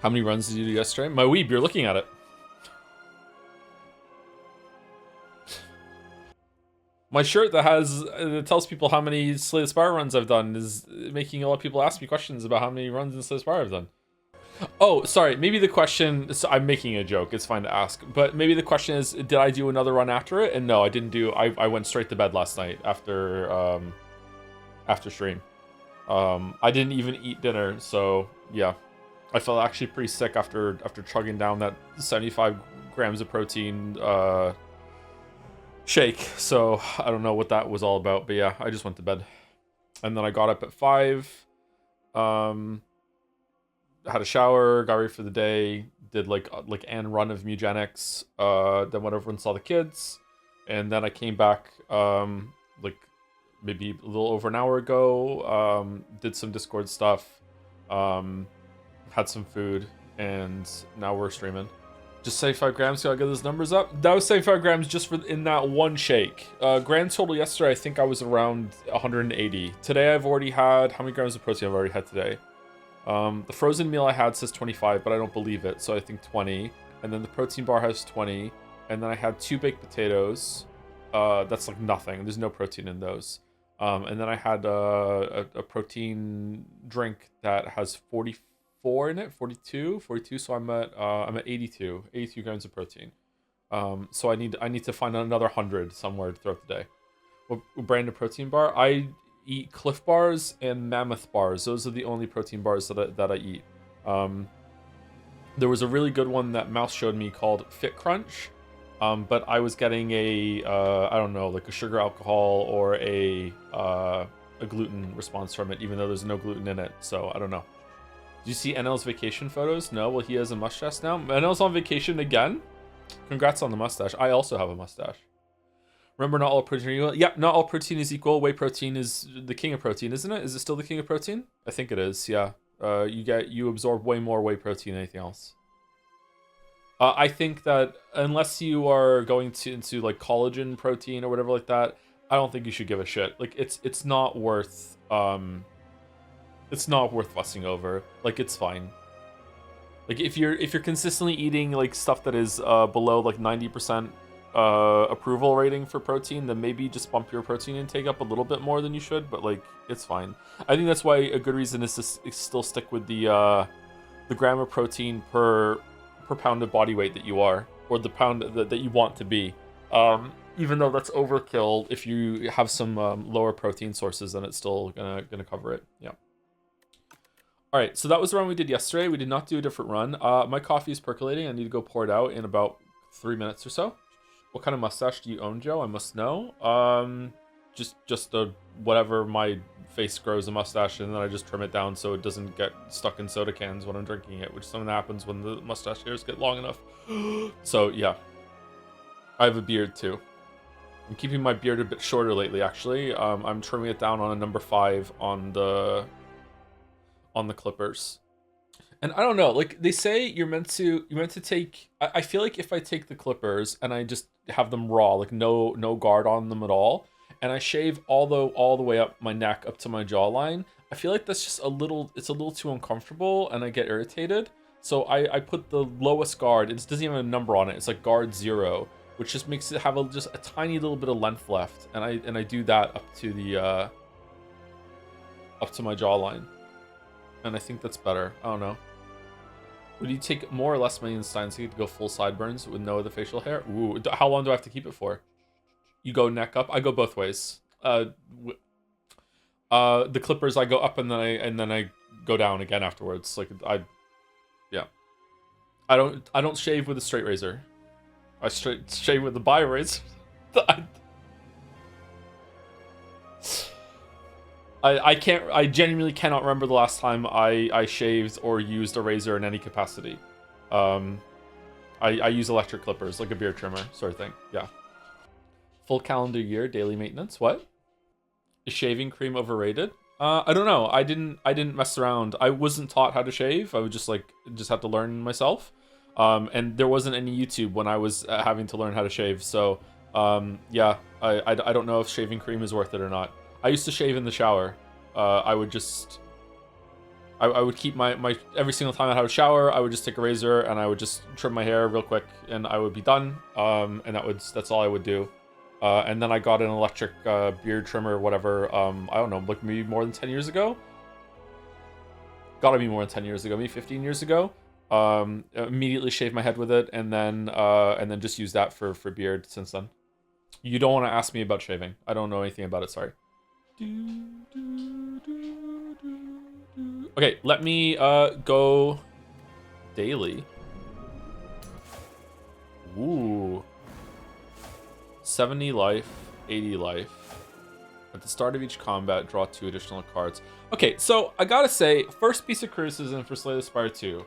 How many runs did you do yesterday? My weeb, you're looking at it. My shirt that tells people how many Slay the Spire runs I've done is making a lot of people ask me questions about how many runs in Slay the Spire I've done. Oh, sorry. Maybe the question... So I'm making a joke. It's fine to ask. But maybe the question is, did I do another run after it? And no, I didn't do... I went straight to bed last night after stream. I didn't even eat dinner, so yeah. I felt actually pretty sick after chugging down that 75 grams of protein shake. So I don't know what that was all about, but yeah, I just went to bed. And then I got up at 5. Had a shower, got ready for the day, did like an run of Mugenics, then went over and saw the kids, and then I came back like maybe a little over an hour ago, did some Discord stuff, had some food, and now we're streaming. Just 75 grams, gotta get those numbers up. That was 75 grams just for in that one shake. Grand total yesterday, I think I was around 180. Today I've already had, how many grams of protein I've already had today? The frozen meal I had says 25, but I don't believe it, so I think 20. And then the protein bar has 20. And then I had 2 baked potatoes. That's like nothing. There's no protein in those. And then I had a protein drink that has 44 in it, 42, so I'm at 82 grams of protein. So I need to find another 100 somewhere throughout the day. What brand of protein bar? I eat Cliff bars and Mammoth bars. Those are the only protein bars that I eat. There was a really good one that Mouse showed me called Fit Crunch, but I was getting a I don't know, like a sugar alcohol or a gluten response from it, even though there's no gluten in it. So I don't know. Do you see NL's vacation photos? No. Well, he has a mustache now. NL's on vacation again. Congrats on the mustache. I also have a mustache. Remember, not all protein are equal. Yeah, not all protein is equal. Whey protein is the king of protein, isn't it? Is it still the king of protein? I think it is. Yeah. You absorb way more whey protein than anything else. I think that unless you are going into like collagen protein or whatever like that, I don't think you should give a shit. Like it's not worth fussing over. Like it's fine. Like if you're consistently eating like stuff that is below like 90% approval rating for protein, then maybe just bump your protein intake up a little bit more than you should, but like it's fine. I think that's why a good reason is to still stick with the gram of protein per pound of body weight that you are, or the pound that you want to be, even though that's overkill. If you have some lower protein sources, then it's still gonna cover it. Yeah. All right, so that was the run we did yesterday. We did not do a different run. My coffee is percolating. I need to go pour it out in about 3 minutes or so. What kind of mustache do you own, Joe? I must know. Just whatever my face grows a mustache, and then I just trim it down so it doesn't get stuck in soda cans when I'm drinking it, which is something that happens when the mustache hairs get long enough. So yeah, I have a beard too. I'm keeping my beard a bit shorter lately, actually. I'm trimming it down on a number 5 on the clippers. And I don't know, like they say you're meant to take, I feel like if I take the clippers and I just have them raw, like no guard on them at all, and I shave all the way up my neck up to my jawline, I feel like that's just it's a little too uncomfortable and I get irritated. So I put the lowest guard. It doesn't even have a number on it. It's like guard 0, which just makes it have just a tiny little bit of length left, and I do that up to my jawline. And I think that's better. I don't know. Would you take more or less million steins to go full sideburns with no other facial hair? Ooh, how long do I have to keep it for? You go neck up. I go both ways. The clippers I go up and then I go down again afterwards. Like yeah. I don't shave with a straight razor. I shave with the bio razor. I genuinely cannot remember the last time I shaved or used a razor in any capacity. I use electric clippers, like a beard trimmer sort of thing. Yeah. Full calendar year, daily maintenance. What? Is shaving cream overrated? I don't know. I didn't mess around. I wasn't taught how to shave. I would just have to learn myself. And there wasn't any YouTube when I was having to learn how to shave. So yeah, I don't know if shaving cream is worth it or not. I used to shave in the shower. I I would keep my every single time I had a shower, I would just take a razor and I would just trim my hair real quick and I would be done. And that's all I would do. And then I got an electric beard trimmer or whatever. I don't know, like maybe more than 10 years ago. Gotta be more than 10 years ago, maybe 15 years ago. Immediately shaved my head with it and then just use that for beard since then. You don't want to ask me about shaving. I don't know anything about it, sorry. Okay, let me go daily. Ooh. 70 life, 80 life. At the start of each combat, draw 2 additional cards. Okay, so I gotta say, first piece of criticism for Slay the Spire 2.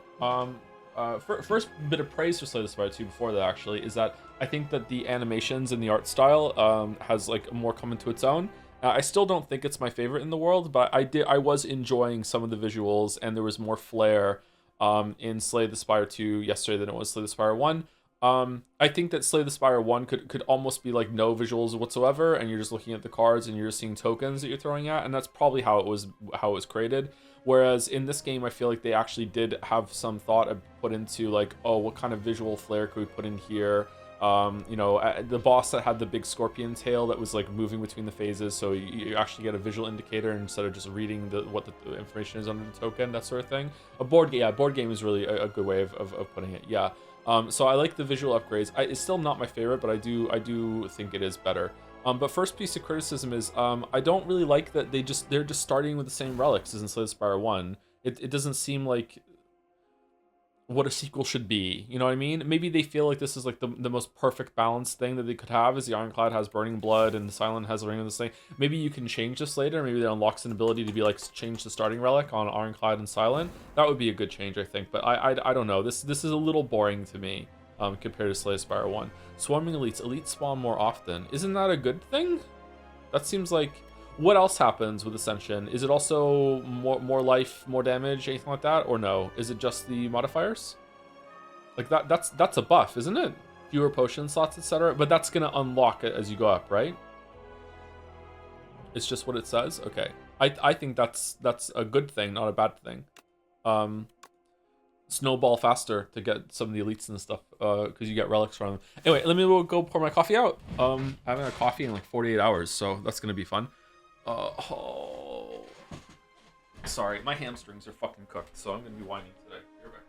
First bit of praise for Slay the Spire 2 before that actually is that I think that the animations and the art style has like more come into its own. I still don't think it's my favorite in the world, but I was enjoying some of the visuals and there was more flair in Slay the Spire 2 yesterday than it was Slay the Spire 1. I think that Slay the Spire 1 could almost be like no visuals whatsoever, and you're just looking at the cards and you're just seeing tokens that you're throwing at, and that's probably how it was created. Whereas in this game, I feel like they actually did have some thought put into like, oh, what kind of visual flair could we put in here? You know, the boss that had the big scorpion tail that was like moving between the phases, so you actually get a visual indicator instead of just reading what the information is under the token, that sort of thing. A board game is really a good way of putting it. Yeah. So I like the visual upgrades. It's still not my favorite, but I do think it is better. But first piece of criticism is I don't really like that they're just starting with the same relics as in Slay the Spire 1. It doesn't seem like what a sequel should be. You know what I mean? Maybe they feel like this is like the most perfect balanced thing that they could have, is the Ironclad has Burning Blood and the Silent has the Ring of this thing. Maybe you can change this later. Maybe that unlocks an ability to be like change the starting relic on Ironclad and Silent. That would be a good change, I think. But I don't know. This is a little boring to me compared to Slay the Spire 1. Swarming elites. Elites spawn more often. Isn't that a good thing? That seems like... What else happens with Ascension? Is it also more life, more damage, anything like that? Or no? Is it just the modifiers? Like that's a buff, isn't it? Fewer potion slots, etc. But that's gonna unlock it as you go up, right? It's just what it says? Okay. I think that's a good thing, not a bad thing. Snowball faster to get some of the elites and stuff, because you get relics from them. Anyway, let me go pour my coffee out. I haven't had a coffee in like 48 hours, so that's gonna be fun. Sorry, my hamstrings are fucking cooked, so I'm gonna be whining today. You're back.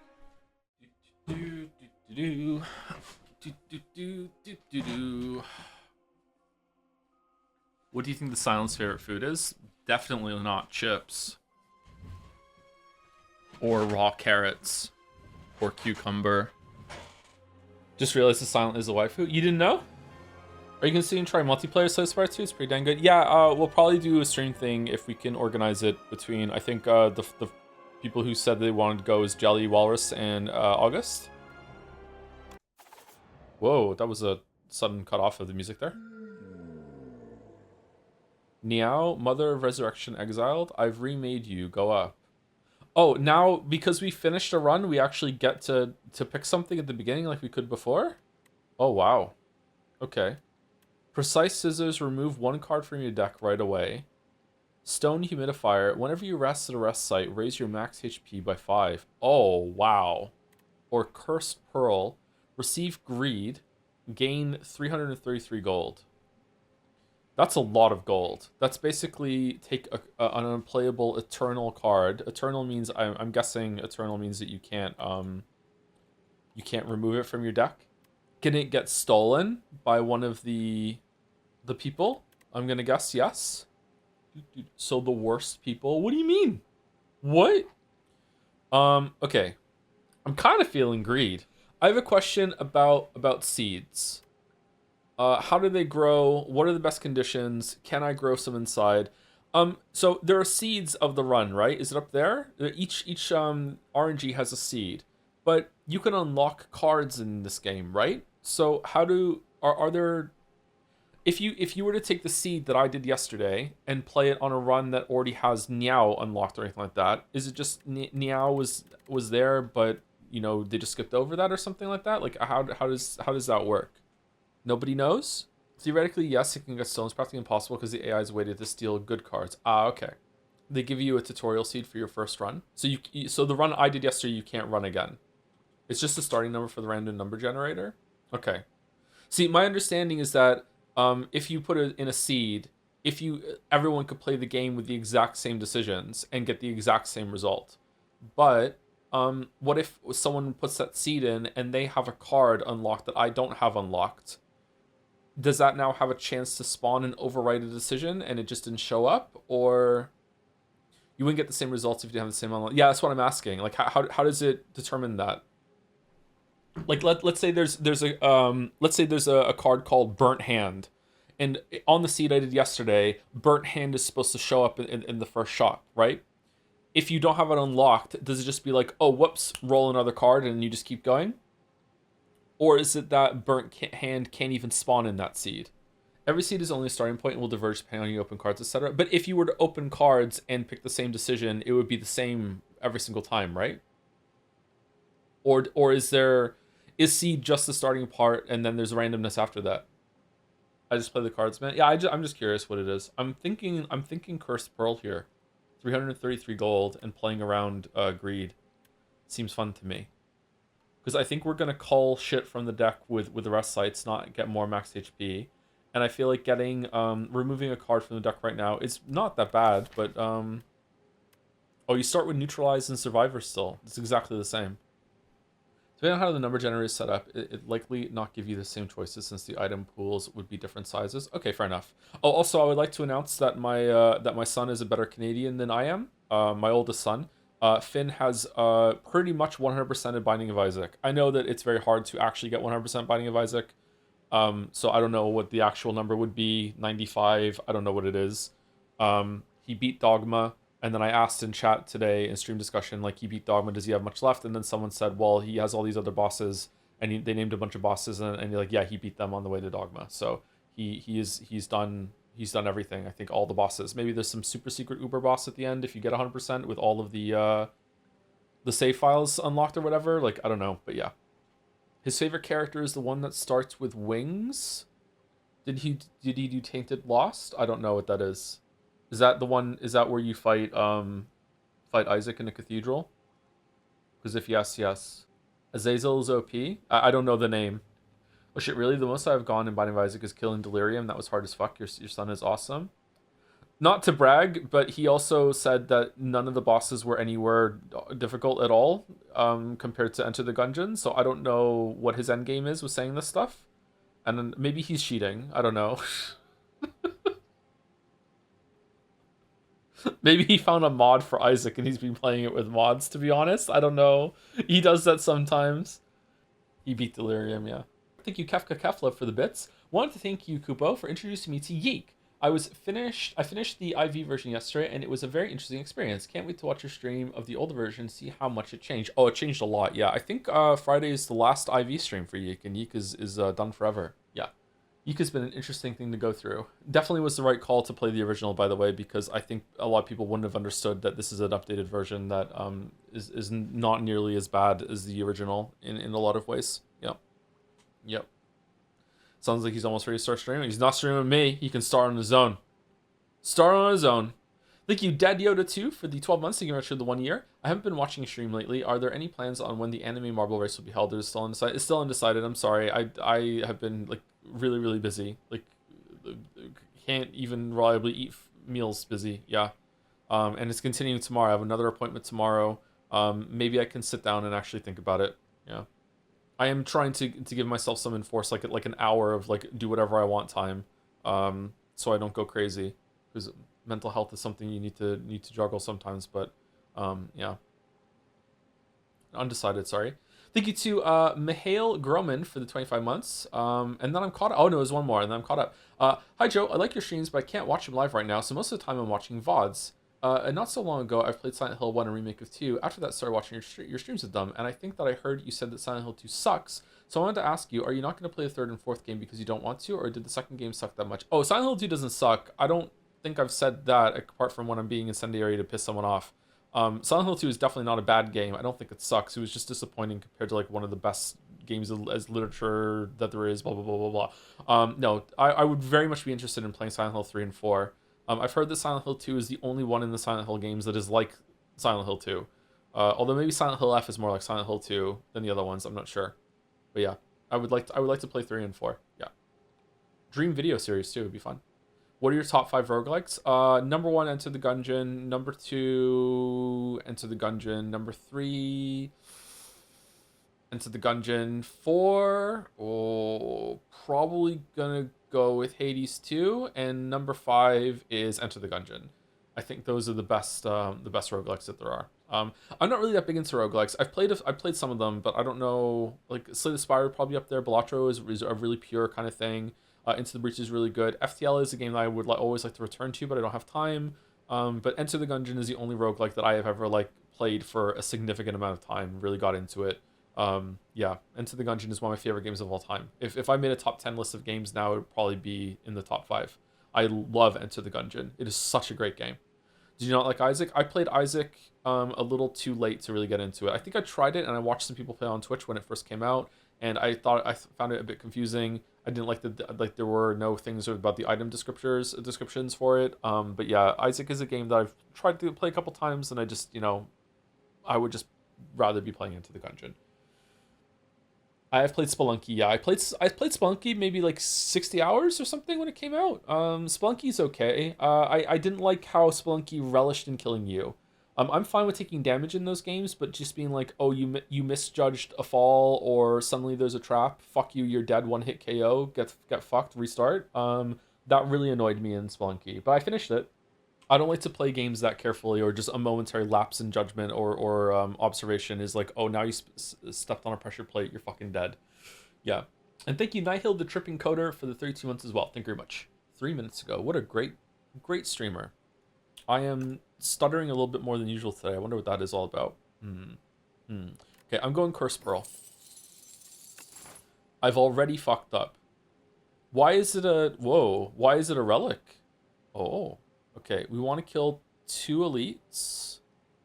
What do you think the Silent's favorite food is? Definitely not chips. Or raw carrots. Or cucumber. Just realized the Silent is a waifu. You didn't know? Are you considering trying multiplayer Slay the Spire 2? It's pretty dang good. Yeah, we'll probably do a stream thing if we can organize it between, I think, the people who said they wanted to go is Jelly, Walrus, and August. Whoa, that was a sudden cut off of the music there. Niao, Mother of Resurrection Exiled. I've remade you. Go up. Oh, now, because we finished a run, we actually get to pick something at the beginning like we could before? Oh, wow. Okay. Precise Scissors, remove 1 card from your deck right away. Stone Humidifier, whenever you rest at a rest site, raise your max HP by 5. Oh, wow. Or Cursed Pearl, receive Greed, gain 333 gold. That's a lot of gold. That's basically take an unplayable Eternal card. Eternal means, I'm guessing Eternal means that you can't remove it from your deck. Can it get stolen by one of the people? I'm gonna guess yes. So the worst people? What do you mean? What? Okay. I'm kind of feeling greed. I have a question about seeds. How do they grow? What are the best conditions? Can I grow some inside? So there are seeds of the run, right? Is it up there? Each RNG has a seed, but you can unlock cards in this game, right? So are there? If you were to take the seed that I did yesterday and play it on a run that already has Niao unlocked or anything like that, is it just Niao was there, but you know they just skipped over that or something like that? Like how does that work? Nobody knows. Theoretically, yes, it can get stolen. It's practically impossible because the AI is weighted to steal good cards. Ah, okay. they give you a tutorial seed for your first run. So so the run I did yesterday, you can't run again. It's just a starting number for the random number generator. Okay. See, my understanding is that if you put it in a seed, if you everyone could play the game with the exact same decisions and get the exact same result. But what if someone puts that seed in and they have a card unlocked that I don't have unlocked? Does that now have a chance to spawn and overwrite a decision and it just didn't show up? Or you wouldn't get the same results if you didn't have the same unlock? Yeah, that's what I'm asking. Like, how does it determine that? Like, let's say there's a card called Burnt Hand, and on the seed I did yesterday, Burnt Hand is supposed to show up in the first shot, right? If you don't have it unlocked, does it just be like, oh, whoops, roll another card and you just keep going? Or is it that Burnt Hand can't even spawn in that seed? Every seed is only a starting point and will diverge depending on you open cards, etc. But if you were to open cards and pick the same decision, it would be the same every single time, right? Or is seed just the starting part and then there's randomness after that? I just play the cards, man. Yeah, I'm just curious what it is. I'm thinking Cursed Pearl here. 333 gold and playing around greed seems fun to me, because I think we're gonna cull shit from the deck with the rest sites, not get more max HP, and I feel like getting removing a card from the deck right now is not that bad. But oh, you start with neutralize and survivor still. It's exactly the same. Depending on how the number generator is set up, it likely not give you the same choices since the item pools would be different sizes. Okay, fair enough. Oh, also, I would like to announce that my son is a better Canadian than I am. My oldest son, Finn, has pretty much 100% Binding of Isaac. I know that it's very hard to actually get 100% Binding of Isaac. So I don't know what the actual number would be. 95. I don't know what it is. He beat Dogma. And then I asked in chat today in stream discussion, like, he beat Dogma, does he have much left? And then someone said, well, he has all these other bosses, and they named a bunch of bosses, and you're like, yeah, he beat them on the way to Dogma. So he's done everything. I think all the bosses. Maybe there's some super secret Uber boss at the end if you get 100% with all of the save files unlocked or whatever. Like, I don't know, but yeah. His favorite character is the one that starts with wings. Did he do Tainted Lost? I don't know what that is. Is that the one? Is that where you fight Isaac in a cathedral? Because if yes, yes. Azazel is OP. I don't know the name. Oh shit! Really, the most I've gone in Binding of Isaac is killing Delirium. That was hard as fuck. Your son is awesome. Not to brag, but he also said that none of the bosses were anywhere difficult at all compared to Enter the Gungeon. So I don't know what his end game is with saying this stuff, and then maybe he's cheating. I don't know. Maybe he found a mod for Isaac and he's been playing it with mods, to be honest. I don't know. He does that sometimes. He beat Delirium, yeah. Thank you, Kefka Kefla, for the bits. Wanted to thank you, Kupo, for introducing me to Yeek. I finished the IV version yesterday, and it was a very interesting experience. Can't wait to watch your stream of the older version, see how much it changed. Oh, it changed a lot, yeah. I think Friday is the last IV stream for Yeek, and Yeek is done forever. Yeah. Yeek has been an interesting thing to go through. Definitely was the right call to play the original, by the way, because I think a lot of people wouldn't have understood that this is an updated version that is not nearly as bad as the original in a lot of ways. Yep. Yep. Sounds like he's almost ready to start streaming. He's not streaming with me. He can start on his own. Start on his own. Thank you, Dad Yoda 2, for the 12 months. Thank you very much for the 1 year. I haven't been watching a stream lately. Are there any plans on when the anime marble race will be held? It's still undecided. It's still undecided. I'm sorry. I have been like really, really busy. Like, can't even reliably eat meals busy. Yeah. And it's continuing tomorrow. I have another appointment tomorrow. Maybe I can sit down and actually think about it. Yeah. I am trying to give myself some enforced, like an hour of like do whatever I want time, so I don't go crazy, because mental health is something you need to juggle sometimes. But yeah, undecided. Sorry. Thank you to Mihail Groman for the 25 months. And then I'm caught up. Oh no, there's one more, and then I'm caught up. Hi Joe, I like your streams, but I can't watch them live right now, so most of the time I'm watching VODs. And not so long ago, I've played Silent Hill 1 and Remake of 2. After that, started watching your streams with them, and I think that I heard you said that Silent Hill 2 sucks. So I wanted to ask you, are you not going to play the third and fourth game because you don't want to, or did the second game suck that much? Oh, Silent Hill 2 doesn't suck. I don't think I've said that, apart from when I'm being incendiary to piss someone off. Silent Hill 2 is definitely not a bad game. I don't think it sucks. It was just disappointing compared to like one of the best games as literature that there is, blah, blah, blah, blah, blah. No, I would very much be interested in playing Silent Hill 3 and 4. I've heard that Silent Hill 2 is the only one in the Silent Hill games that is like Silent Hill 2. Although maybe Silent Hill F is more like Silent Hill 2 than the other ones. I'm not sure. But yeah, I would like to play 3 and 4. Yeah. Dream Video series too would be fun. What are your top 5 roguelikes? Number 1, Enter the Gungeon. Number 2, Enter the Gungeon. Number 3, Enter the Gungeon. 4, oh, probably gonna go with Hades 2, and number 5 is Enter the Gungeon. I think those are the best roguelikes that there are. I'm not really that big into roguelikes. I've played some of them, but I don't know. Like Slay the Spire probably up there. Balatro is a really pure kind of thing. Into the Breach is really good. FTL is a game that I would always like to return to, but I don't have time. But Enter the Gungeon is the only roguelike that I have ever played for a significant amount of time. Really got into it. Yeah, Enter the Gungeon is one of my favorite games of all time. If I made a top 10 list of games now, it would probably be in the top 5. I love Enter the Gungeon. It is such a great game. Did you not like Isaac? I played Isaac a little too late to really get into it. I think I tried it and I watched some people play on Twitch when it first came out, and I found it a bit confusing. I didn't like there were no things about the item descriptions for it. But yeah, Isaac is a game that I've tried to play a couple times, and I just I would just rather be playing Into the Gungeon. I have played Spelunky. Yeah, I played Spelunky maybe like 60 hours or something when it came out. Spelunky's okay. I didn't like how Spelunky relished in killing you. I'm fine with taking damage in those games, but just being like, oh, you misjudged a fall, or suddenly there's a trap. Fuck you, you're dead. 1-hit KO. Get fucked. Restart. That really annoyed me in Spelunky, but I finished it. I don't like to play games that carefully, or just a momentary lapse in judgment or observation is like, oh, now you stepped on a pressure plate, you're fucking dead. Yeah. And thank you, Nihil, the tripping coder, for the 32 months as well. Thank you very much. 3 minutes ago. What a great streamer. I am stuttering a little bit more than usual today. I wonder what that is all about. Okay, I'm going Curse Pearl. I've already fucked up. Why is it a relic? Oh. Okay, we want to kill 2 elites,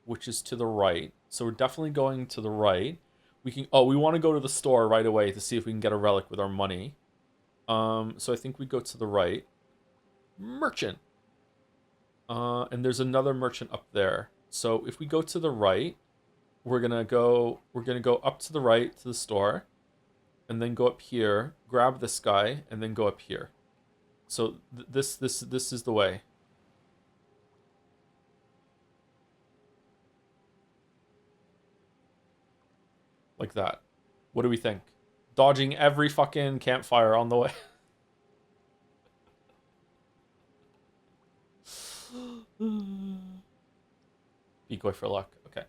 which is to the right. So we're definitely going to the right. We want to go to the store right away to see if we can get a relic with our money. So I think we go to the right. Merchant. And there's another merchant up there. So if we go to the right, we're gonna go up to the right to the store, and then go up here, grab this guy, and then go up here. So this is the way. Like that. What do we think? Dodging every fucking campfire on the way. Decoy for luck. Okay.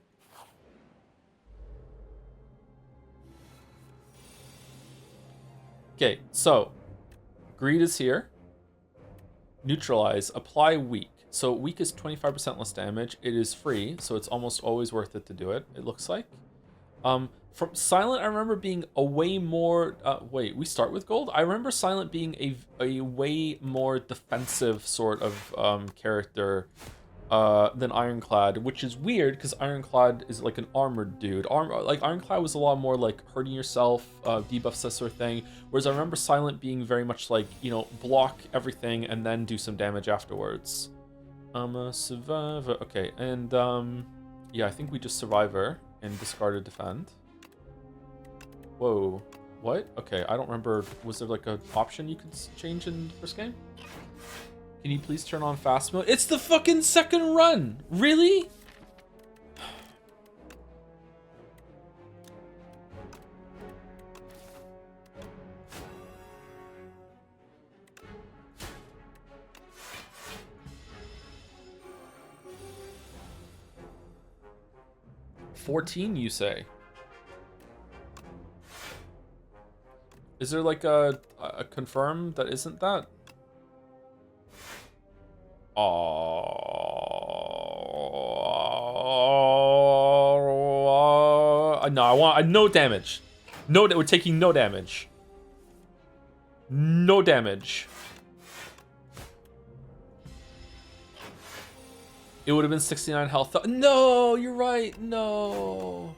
Okay, so greed is here. Neutralize. Apply weak. So weak is 25% less damage. It is free, so it's almost always worth it to do it, it looks like. From Silent, I remember being a way more... wait, we start with gold? I remember Silent being a way more defensive sort of character than Ironclad, which is weird because Ironclad is like an armored dude. Ironclad was a lot more like hurting yourself, debuffs, that sort of thing. Whereas I remember Silent being very much like, block everything and then do some damage afterwards. I'm a survivor. Okay, and yeah, I think we just Survivor and discard or defend. Whoa, what? Okay, I don't remember. Was there like an option you could change in the first game? Can you please turn on fast mode? It's the fucking second run! Really? $14, you say? Is there like a confirm that isn't that? Oh, no, I want no damage. No, we're taking no damage. No damage. It would have been 69 health. No, you're right. No.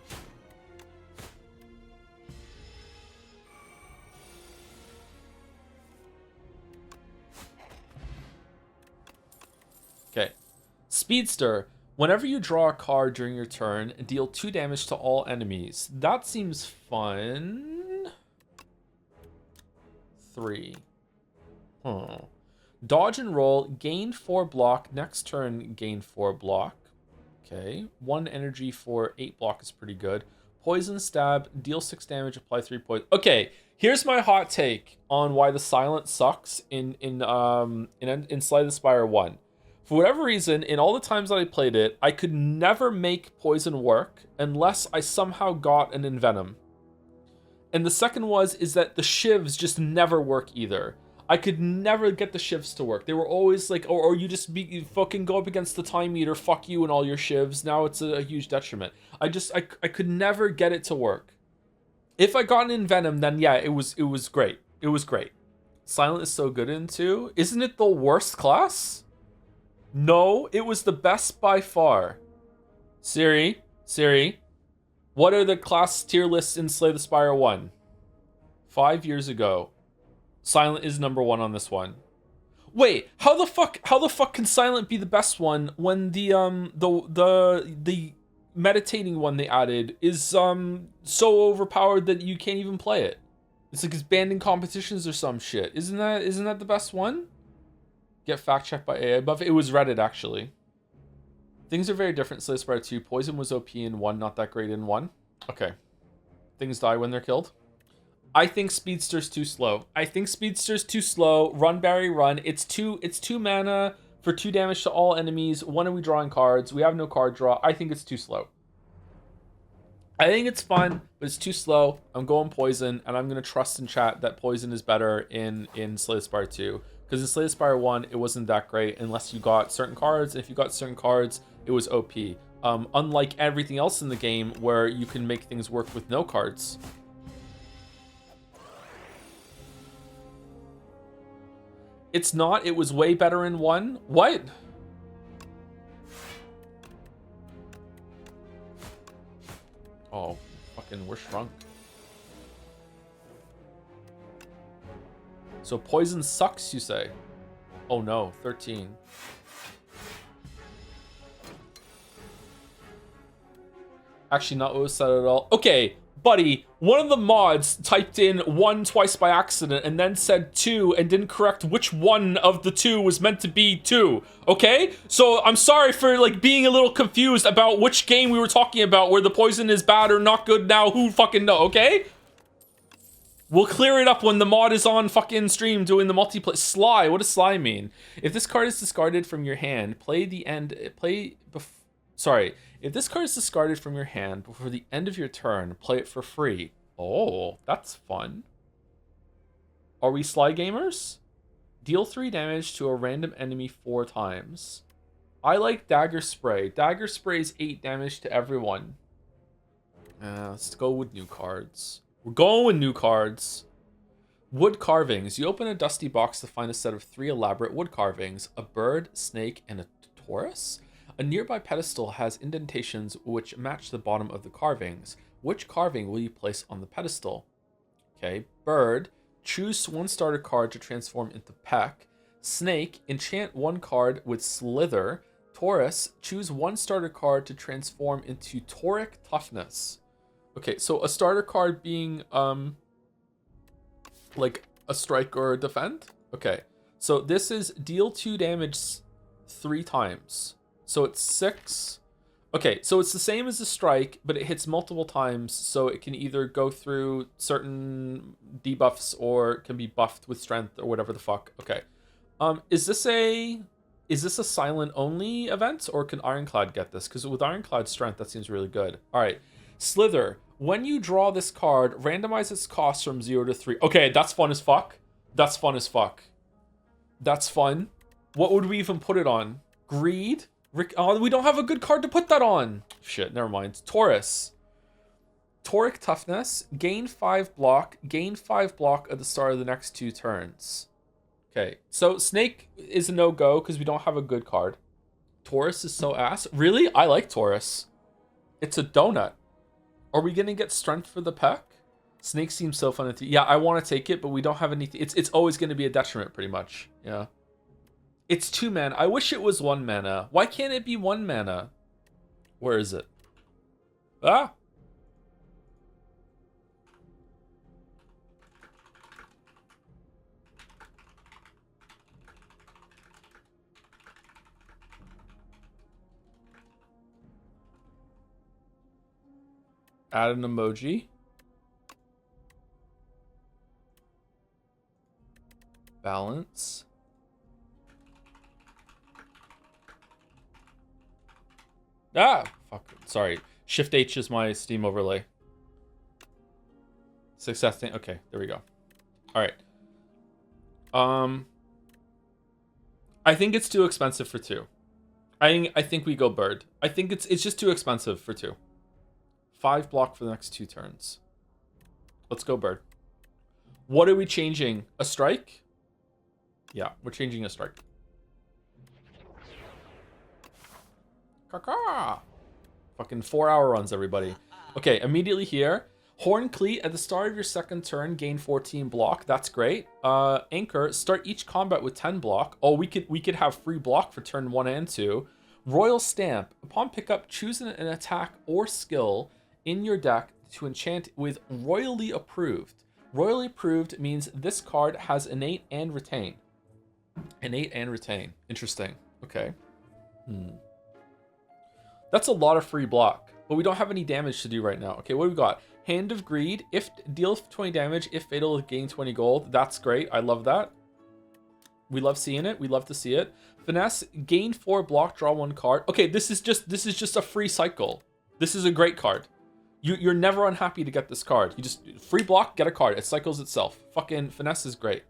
Speedster. Whenever you draw a card during your turn, deal 2 damage to all enemies. That seems fun. 3. Dodge and roll. Gain 4 block. Next turn, gain 4 block. Okay. 1 energy for 8 block is pretty good. Poison stab. Deal 6 damage. Apply 3 poison. Okay. Here's my hot take on why the silent sucks in Slay the Spire 1. For whatever reason, in all the times that I played it, I could never make poison work unless I somehow got an envenom. And the second is that the shivs just never work either. I could never get the shivs to work. They were always like, or you fucking go up against the time meter, fuck you and all your shivs. Now it's a huge detriment. I could never get it to work. If I got an envenom, then yeah, it was great. It was great. Silent is so good in 2. Isn't it the worst class? No, it was the best by far. Siri, what are the class tier lists in Slay the Spire 1? 5 years ago. Silent is number 1 on this one. Wait, how the fuck can Silent be the best one when the meditating one they added is so overpowered that you can't even play it? It's like it's banned in competitions or some shit. Isn't that the best one? Get fact checked by AI above. It was Reddit actually. Things are very different. Slay the Spire 2. Poison was OP in 1, not that great in 1. Okay. Things die when they're killed. I think Speedster's too slow. Run, Barry, run. It's 2 mana for 2 damage to all enemies. When are we drawing cards? We have no card draw. I think it's too slow. I think it's fun, but it's too slow. I'm going poison, and I'm going to trust in chat that poison is better in Slay the Spire 2. Because in Slay the Spire 1, it wasn't that great unless you got certain cards. If you got certain cards, it was OP. Unlike everything else in the game where you can make things work with no cards. It's not. It was way better in 1. What? Oh, fucking, we're shrunk. So poison sucks, you say? Oh no, 13. Actually, not what was said at all. Okay, buddy, one of the mods typed in 1 twice by accident and then said 2 and didn't correct which one of the 2 was meant to be 2. Okay? So I'm sorry for like being a little confused about which game we were talking about where the poison is bad or not good now. Who fucking know, okay? We'll clear it up when the mod is on fucking stream doing the multiplayer. Sly, what does Sly mean? If this card is discarded from your hand, if this card is discarded from your hand before the end of your turn, play it for free. Oh, that's fun. Are we Sly gamers? Deal 3 damage to a random enemy 4 times. I like Dagger Spray. Dagger Spray's 8 damage to everyone. Let's go with new cards. We're going with new cards. Wood carvings. You open a dusty box to find a set of 3 elaborate wood carvings. A bird, snake, and a Taurus. A nearby pedestal has indentations which match the bottom of the carvings. Which carving will you place on the pedestal? Okay, bird. Choose 1 starter card to transform into Peck. Snake. Enchant 1 card with Slither. Taurus. Choose 1 starter card to transform into Tauric Toughness. Okay, so a starter card being, like a strike or a defend? Okay, so this is deal 2 damage 3 times. So it's 6. Okay, so it's the same as a strike, but it hits multiple times, so it can either go through certain debuffs or can be buffed with strength or whatever the fuck. Okay. Is this a silent only event, or can Ironclad get this? Because with Ironclad strength, that seems really good. All right. Slither. When you draw this card, randomize its cost from 0 to 3. Okay, that's fun as fuck. That's fun. What would we even put it on? Greed? Oh, we don't have a good card to put that on. Shit, never mind. Taurus. Tauric Toughness. Gain 5 block. Gain 5 block at the start of the next 2 turns. Okay, so Snake is a no-go because we don't have a good card. Taurus is so ass. Really? I like Taurus. It's a donut. Are we going to get strength for the Peck? Snake seems so fun. Yeah, I want to take it, but we don't have anything. It's always going to be a detriment, pretty much. Yeah. It's 2 mana. I wish it was 1 mana. Why can't it be 1 mana? Where is it? Ah! Add an emoji. Balance. Ah! Fuck. Sorry. Shift H is my Steam overlay. Success thing. Okay, there we go. Alright. I think it's too expensive for 2. I think we go bird. I think it's just too expensive for 2. 5 block for the next 2 turns. Let's go bird. What are we changing? A strike? Yeah, we're changing a strike. Caca! Fucking 4-hour runs, everybody. Okay, immediately here. Horn Cleat, at the start of your second turn, gain 14 block. That's great. Anchor, start each combat with 10 block. Oh, we could have free block for turn 1 and 2. Royal Stamp. Upon pickup, choose an attack or skill in your deck to enchant with Royally Approved. Royally Approved means this card has Innate and Retain. Innate and Retain. Interesting. Okay. That's a lot of free block, but we don't have any damage to do right now. Okay, what do we got? Hand of Greed. If deal 20 damage, if fatal, gain 20 gold. That's great. I love that. We love seeing it. We love to see it. Finesse. Gain 4 block, draw 1 card. Okay, this is just a free cycle. This is a great card. You're never unhappy to get this card. You just free block, get a card. It cycles itself. Fucking Finesse is great.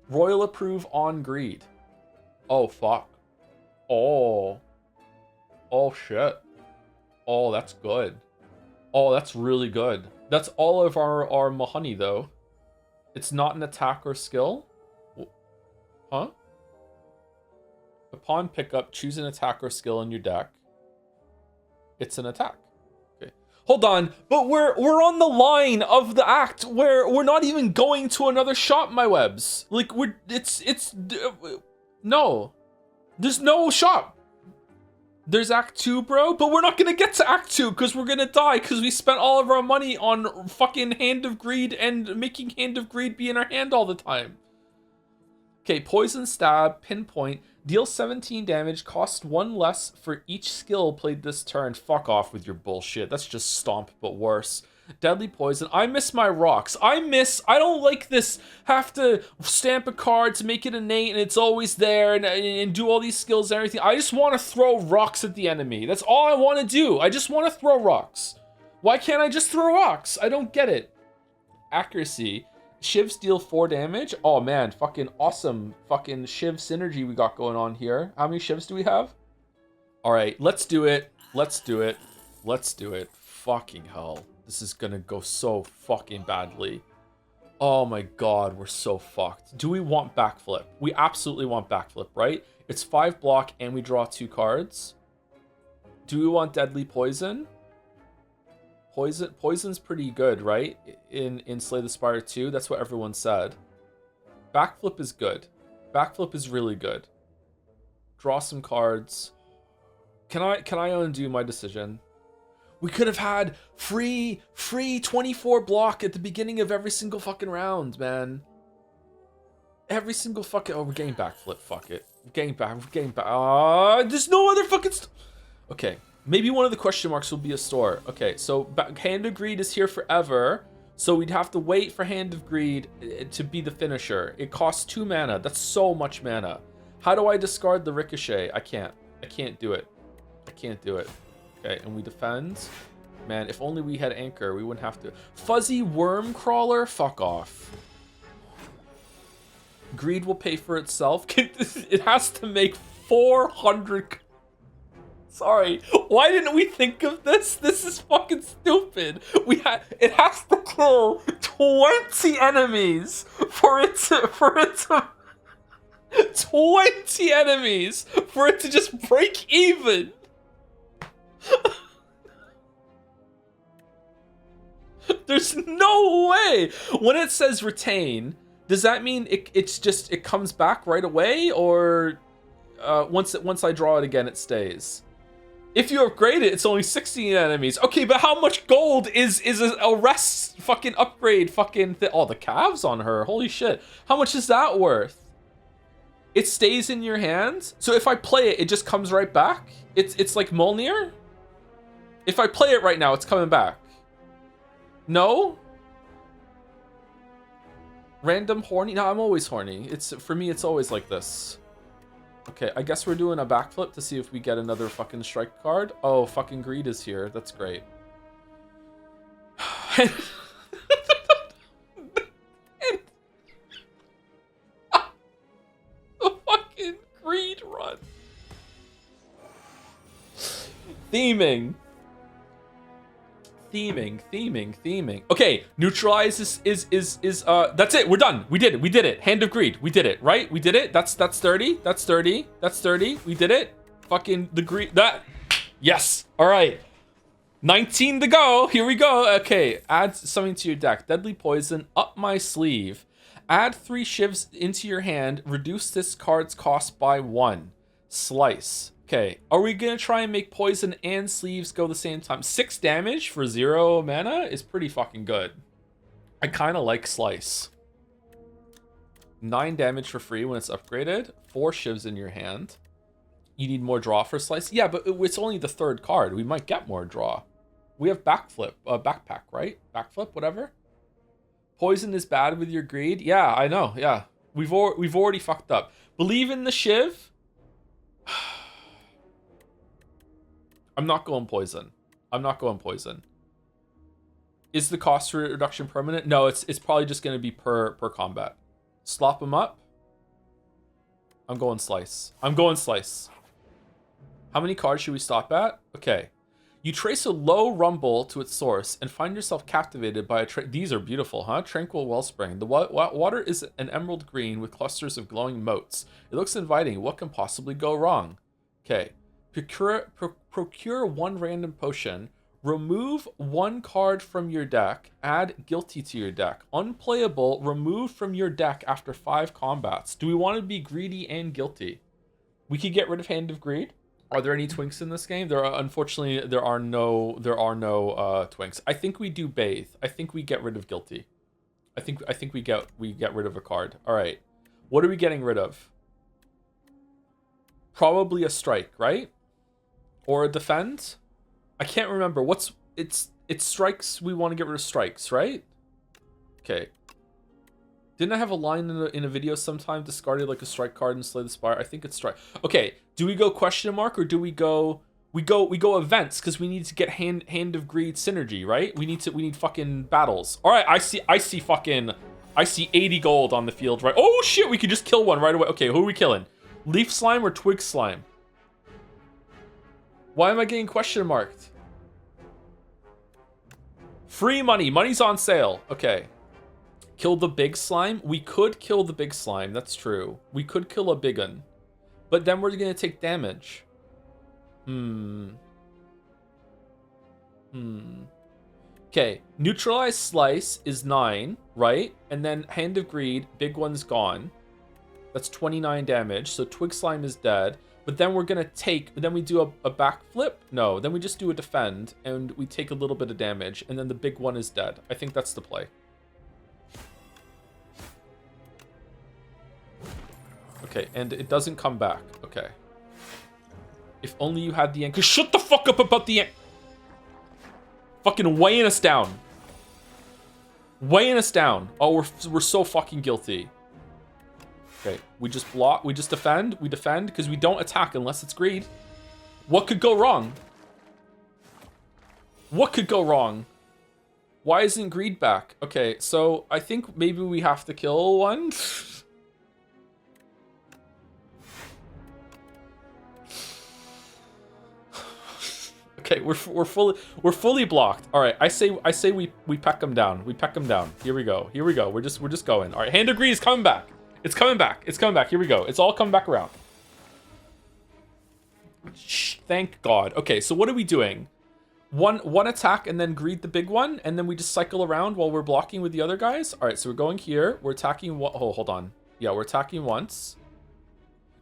Royal Approve on Greed. Oh fuck. Oh shit. Oh, that's good. Oh, that's really good. That's all of our money though. It's not an attack or skill? Huh? Upon pickup, choose an attack or skill in your deck. It's an attack. Okay. Hold on, but we're on the line of the act where we're not even going to another shop, my webs. Like no. There's no shop. There's Act 2, bro, but we're not gonna get to Act 2 because we're gonna die because we spent all of our money on fucking Hand of Greed and making Hand of Greed be in our hand all the time. Okay, Poison Stab, Pinpoint, deal 17 damage, cost 1 less for each skill played this turn. Fuck off with your bullshit. That's just Stomp, but worse. Deadly Poison. I miss my rocks. I don't like this have to stamp a card to make it innate and it's always there and do all these skills and everything. I just want to throw rocks at the enemy. That's all I want to do. I just want to throw rocks. Why can't I just throw rocks? I don't get it. Accuracy. Shivs deal 4 damage. Oh man, fucking awesome fucking Shiv synergy we got going on here. How many Shivs do we have? Alright, let's do it. Let's do it. Let's do it. Fucking hell. This is gonna go so fucking badly. Oh my god, we're so fucked. Do we want backflip? We absolutely want backflip, right? It's 5 block and we draw 2 cards. Do we want Deadly Poison? Poison's pretty good, right? In Slay the Spire 2, that's what everyone said. Backflip is good. Backflip is really good. Draw some cards. Can I undo my decision? We could have had free 24 block at the beginning of every single fucking round, man. Every single fucking... Oh, we're getting backflip. Fuck it. We're getting back. There's no other fucking... Okay. Maybe one of the question marks will be a store. Okay, so Hand of Greed is here forever. So we'd have to wait for Hand of Greed to be the finisher. It costs 2 mana. That's so much mana. How do I discard the Ricochet? I can't do it. I can't do it. Okay, and we defend. Man, if only we had Anchor, we wouldn't have to. Fuzzy Worm Crawler? Fuck off. Greed will pay for itself. It has to make 400... Sorry, why didn't we think of this? This is fucking stupid. It has to kill 20 enemies for it to 20 enemies for it to just break even. There's no way. When it says retain, Does that mean it comes back right away, or once I draw it again, it stays? If you upgrade it, it's only 16 enemies. Okay, but how much gold is a rest fucking upgrade fucking oh, the calves on her. Holy shit. How much is that worth? It stays in your hands? So if I play it, it just comes right back? It's like Mjolnir? If I play it right now, it's coming back. No? Random horny? No, I'm always horny. For me, it's always like this. Okay, I guess we're doing a backflip to see if we get another fucking strike card. Oh, fucking Greed is here. That's great. The fucking Greed run. Theming. Okay, neutralize is that's it. We're done. We did it. Hand of Greed. We did it, right? We did it. That's 30. That's 30. That's 30. We did it. Fucking the Greed. That. Yes. All right. 19 to go. Here we go. Okay, add something to your deck. Deadly Poison up my sleeve. Add 3 shivs into your hand. Reduce this card's cost by 1. Slice. Okay, are we gonna try and make poison and sleeves go the same time? 6 damage for 0 mana is pretty fucking good. I kind of like Slice. 9 damage for free when it's upgraded. 4 shivs in your hand. You need more draw for Slice? Yeah, but it's only the 3rd card. We might get more draw. We have backflip, backpack, right? Backflip, whatever. Poison is bad with your Greed. Yeah, I know. Yeah, we've already fucked up. Believe in the shiv. I'm not going poison. Is the cost reduction permanent? No, it's probably just going to be per combat. Slop him up. I'm going Slice. How many cards should we stop at? Okay. You trace a low rumble to its source and find yourself captivated by these are beautiful, huh? Tranquil Wellspring. The water is an emerald green with clusters of glowing motes. It looks inviting. What can possibly go wrong? Okay. Procure 1 random potion. Remove 1 card from your deck. Add Guilty to your deck. Unplayable. Remove from your deck after 5 combats. Do we want to be greedy and guilty? We could get rid of Hand of Greed. Are there any twinks in this game? Unfortunately there are no twinks. I think we do Bathe. I think we get rid of Guilty. I think we get rid of a card. All right. What are we getting rid of? Probably a strike, right? Or a defend? I can't remember. It's strikes. We want to get rid of strikes, right? Okay. Didn't I have a line in a video sometime? Discarded like a strike card and slay the spire. I think it's strike. Okay. Do we go question mark or do we go events because we need to get hand of Greed synergy, right? We need fucking battles. All right. I see 80 gold on the field, right? Oh shit. We could just kill one right away. Okay. Who are we killing? Leaf slime or twig slime? Why am I getting question marked? Free money. Money's on sale. Okay. Kill the big slime. We could kill the big slime. That's true. We could kill a big one. But then we're going to take damage. Okay. Neutralize Slice is 9, right? And then Hand of Greed, big one's gone. That's 29 damage. So Twig Slime is dead. But then we're going to take... Then we do a backflip? No. Then we just do a defend. And we take a little bit of damage. And then the big one is dead. I think that's the play. Okay. And it doesn't come back. Okay. If only you had the anchor. Shut the fuck up about the... Fucking weighing us down. Weighing us down. Oh, we're so fucking guilty. Okay, we just block, we just defend, we defend, because we don't attack unless it's greed. What could go wrong? What could go wrong? Why isn't greed back? Okay, so I think maybe we have to kill one. Okay, we're fully blocked. All right, I say we peck them down. We peck them down. Here we go. Here we go. We're just going. All right, Hand of Greed is coming back. It's coming back. It's coming back. Here we go. It's all coming back around. Shh, thank God. Okay, so what are we doing? One attack and then greed the big one, and then we just cycle around while we're blocking with the other guys. All right, so we're going here. We're attacking. Oh, hold on. Yeah, we're attacking once.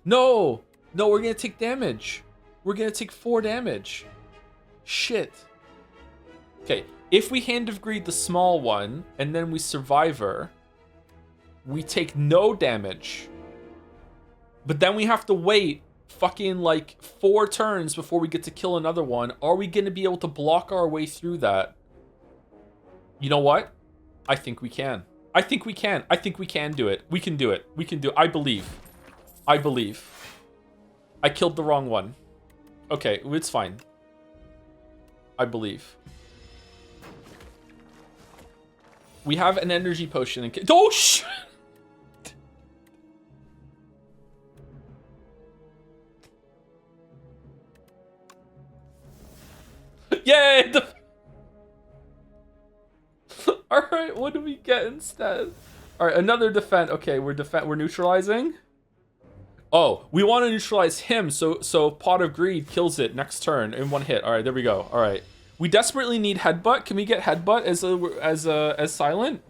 No, no, we're gonna take damage. We're gonna take 4 damage. Shit. Okay, if we Hand of Greed the small one and then we Survivor, we take no damage. But then we have to wait fucking like 4 turns before we get to kill another one. Are we gonna be able to block our way through that? You know what? I think we can. I think we can. I think we can do it. We can do it. We can do it. I believe. I believe. I killed the wrong one. Okay, it's fine. I believe. We have an energy potion in case. Oh, shit! Yay! Alright, what do we get instead? Alright, another defend. Okay, we're neutralizing. Oh, we want to neutralize him, so Pot of Greed kills it next turn in 1 hit. Alright, there we go. Alright. We desperately need Headbutt. Can we get Headbutt as silent?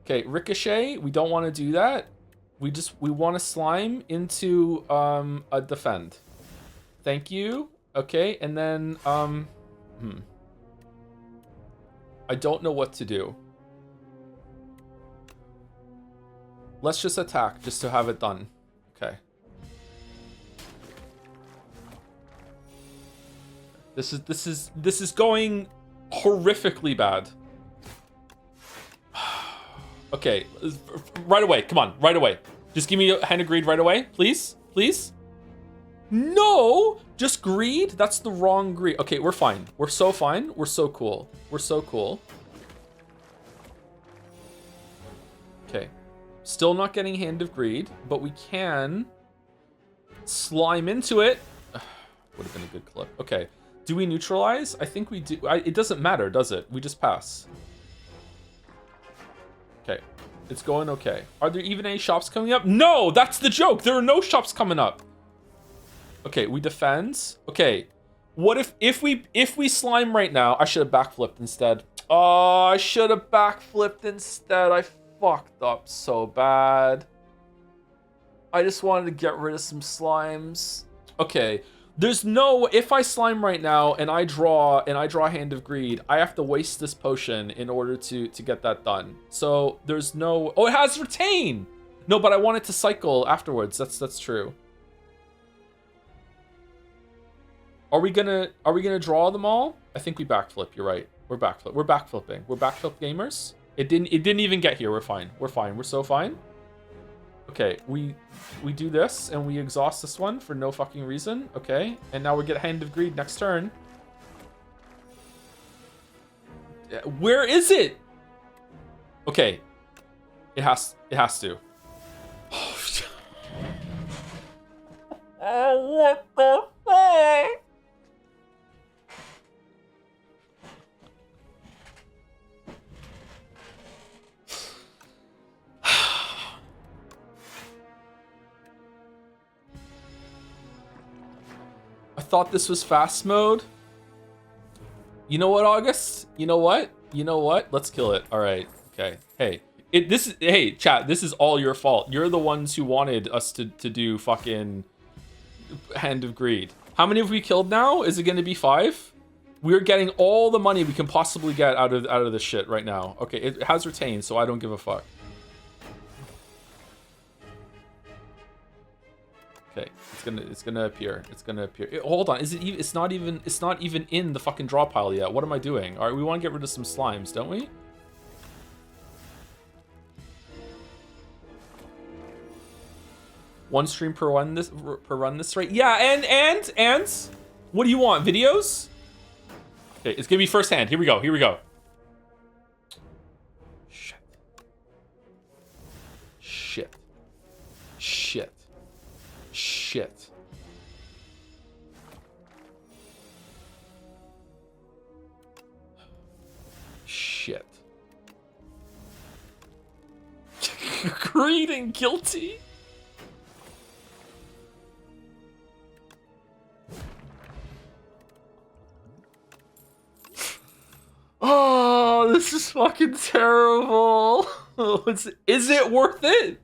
Okay, Ricochet. We don't want to do that. We want to slime into a defend. Thank you. Okay, and then I don't know what to do. Let's just attack just to have it done. Okay. This is going horrifically bad. Okay, right away. Come on, right away. Just give me a Hand of Greed right away, please, please. No, just greed. That's the wrong greed. Okay, we're fine. We're so fine. We're so cool. We're so cool. Okay, still not getting Hand of Greed, but we can slime into it. Would have been a good clip. Okay. Do we neutralize? I think we do. It doesn't matter, does it? We just pass. Okay. It's going okay. Are there even any shops coming up? No! That's the joke! There are no shops coming up! Okay, we defend. Okay. What if we slime right now? I should have backflipped instead. Oh, I should have backflipped instead. I fucked up so bad. I just wanted to get rid of some slimes. Okay. There's no, if I slime right now and I draw Hand of Greed, I have to waste this potion in order to get that done. So there's no, oh, it has retain. No, but I want it to cycle afterwards. That's true. Are we gonna draw them all? I think we backflip. You're right. We're backflipping. We're backflip gamers. It didn't even get here. We're fine. We're fine. We're so fine. Okay, we do this, and we exhaust this one for no fucking reason. Okay, and now we get Hand of Greed next turn. Where is it? Okay, it has to. Oh, what the fuck? I thought this was fast mode. You know what, August? You know what? You know what? Let's kill it. All right. Okay. Hey, hey, chat. This is all your fault. You're the ones who wanted us to do fucking Hand of Greed. How many have we killed now? Is it going to be 5? We're getting all the money we can possibly get out of this shit right now. Okay, it has retained, so I don't give a fuck. Okay, it's gonna appear. It's gonna appear. Hold on, it's not even in the fucking draw pile yet. What am I doing? All right, we want to get rid of some slimes, don't we? One stream per run this rate. Yeah, and what do you want? Videos? Okay, it's gonna be first hand. Here we go. Here we go. Shit. Shit. Shit. Shit. Shit. Greed and guilty? this is fucking terrible. Is it worth it?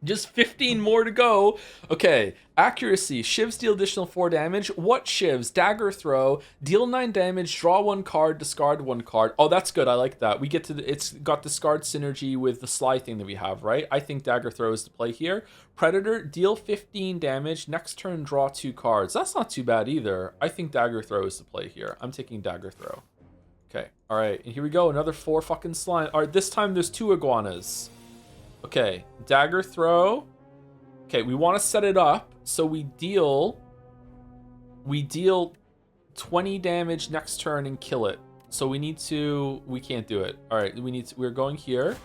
Just 15 more to go. Okay, accuracy. Shivs deal additional 4 damage. What shivs? Dagger throw. Deal 9 damage. Draw 1 card. Discard 1 card. Oh, that's good. I like that. We get to it's got discard synergy with the sly thing that we have, right? I think dagger throw is to play here. Predator. Deal 15 damage. Next turn, draw 2 cards. That's not too bad either. I think dagger throw is to play here. I'm taking dagger throw. Okay. All right. And here we go. Another 4 fucking slime. All right. This time there's 2 iguanas. Okay, dagger throw. Okay, we want to set it up so we deal 20 damage next turn and kill it. So we can't do it. All right, we're going here,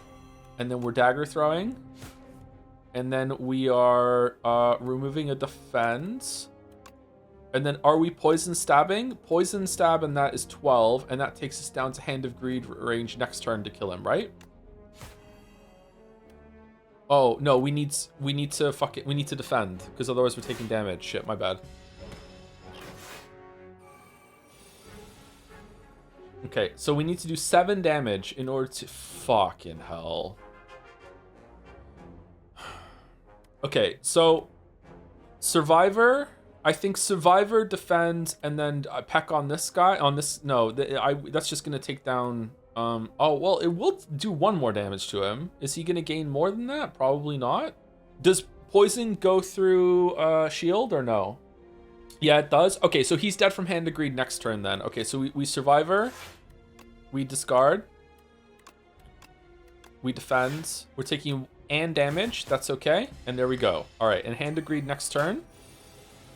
and then we're dagger throwing, and then we are removing a defense, and then are we poison stabbing? Poison stab, and that is 12, and that takes us down to Hand of Greed range next turn to kill him, right? Oh, no, we need to defend, because otherwise we're taking damage. Shit, my bad. Okay, so we need to do 7 damage in order to... Fucking hell. Okay, so... Survivor... I think Survivor, defend, and then peck on this guy. On this... No, that's just going to take down... oh, well, it will do 1 more damage to him. Is he going to gain more than that? Probably not. Does poison go through shield or no? Yeah, it does. Okay, so he's dead from Hand of Greed next turn then. Okay, so we Survivor. We discard. We defend. We're taking and damage. That's okay. And there we go. All right, and Hand of Greed next turn.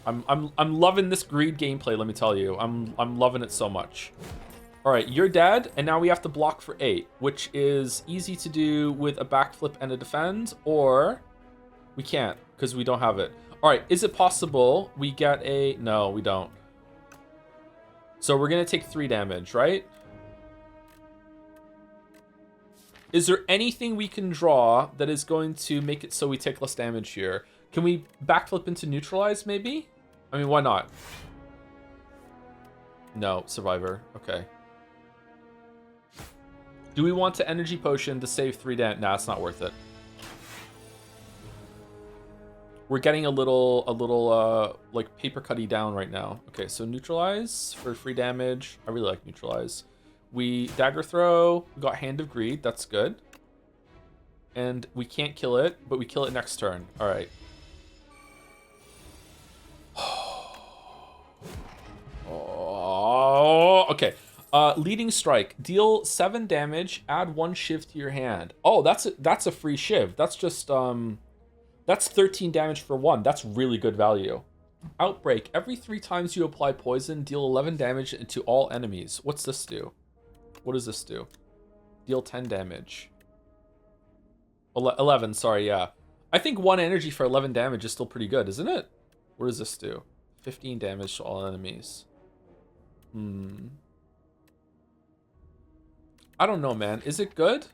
I'm loving this greed gameplay, let me tell you. I'm loving it so much. All right, you're dead, and now we have to block for 8, which is easy to do with a backflip and a defend, or we can't because we don't have it. All right, is it possible we get a... No, we don't. So we're going to take 3 damage, right? Is there anything we can draw that is going to make it so we take less damage here? Can we backflip into neutralize, maybe? I mean, why not? No, Survivor. Okay. Do we want to energy potion to save 3 damage? Nah, it's not worth it. We're getting a little like paper cutty down right now. Okay, so neutralize for free damage. I really like neutralize. We dagger throw. We got Hand of Greed. That's good. And we can't kill it, but we kill it next turn. All right. Oh, okay. Leading strike. Deal 7 damage. Add 1 shiv to your hand. Oh, that's a free shiv. That's just that's 13 damage for 1. That's really good value. Outbreak. Every 3 times you apply poison, deal 11 damage to all enemies. What's this do? What does this do? Deal 10 damage. 11. Sorry, yeah. I think 1 energy for 11 damage is still pretty good, isn't it? What does this do? 15 damage to all enemies. I don't know, man. Is it good?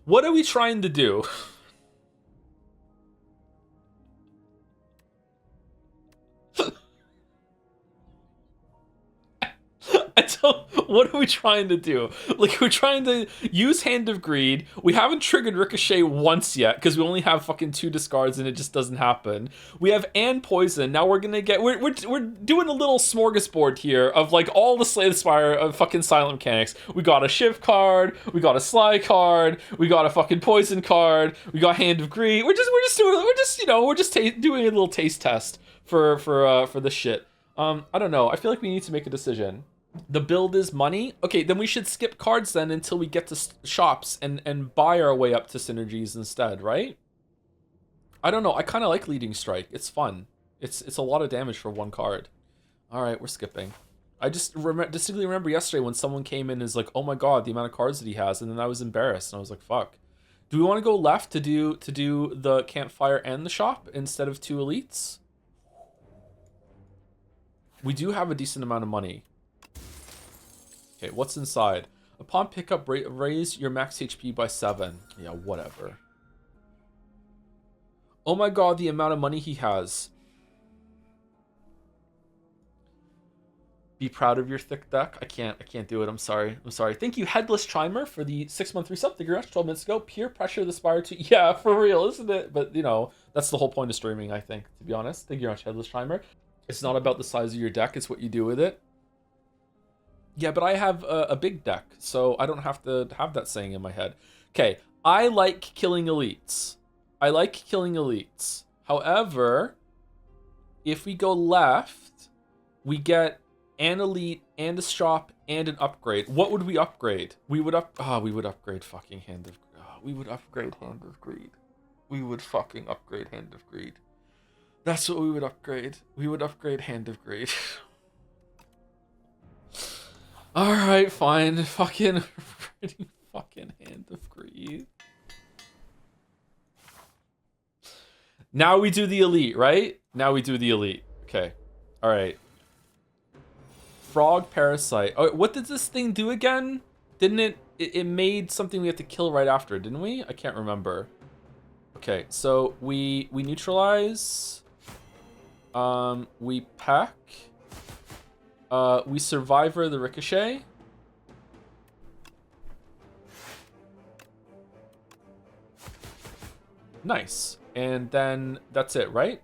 What are we trying to do? What are we trying to do? Like, we're trying to use Hand of Greed. We haven't triggered Ricochet once yet because we only have fucking 2 discards and it just doesn't happen. We have and Poison. Now we're gonna get... We're doing a little smorgasbord here of, like, all the Slay the Spire of fucking silent mechanics. We got a Shiv card. We got a Sly card. We got a fucking Poison card. We got Hand of Greed. We're just doing a little taste test for this shit. I don't know. I feel like we need to make a decision. The build is money. Okay, then we should skip cards then until we get to shops and buy our way up to synergies instead, right? I don't know. I kind of like leading strike. It's fun. It's a lot of damage for 1 card. All right, we're skipping. I just distinctly remember yesterday when someone came in and is like, "Oh my god, the amount of cards that he has," and then I was embarrassed and I was like, "Fuck." Do we want to go left to do the campfire and the shop instead of 2 elites? We do have a decent amount of money. Okay, what's inside? Upon pickup, raise your max HP by 7. Yeah, whatever. Oh my god, the amount of money he has. Be proud of your thick deck. I can't do it. I'm sorry. Thank you, Headless Chimer, for the 6-month resub. Thank you very much. 12 minutes ago. Peer pressure the Spire to, yeah, for real, isn't it? But you know, that's the whole point of streaming, I think, to be honest. Thank you very much, Headless Chimer. It's not about the size of your deck, it's what you do with it. Yeah, but I have a big deck, so I don't have to have that saying in my head. Okay, I like killing elites. However, if we go left, we get an elite and a strop and an upgrade. What would we upgrade? We would upgrade fucking Hand of we would upgrade Hand of Greed. We would fucking upgrade Hand of Greed. That's what we would upgrade. We would upgrade Hand of Greed. Alright, fine. Fucking Hand of Greed. Now we do the elite, right? Now we do the elite. Okay. Alright. Frog Parasite. Oh, what did this thing do again? Didn't it made something we have to kill right after, didn't we? I can't remember. Okay, so we neutralize. We peck. We survivor the ricochet. Nice. And then that's it, right?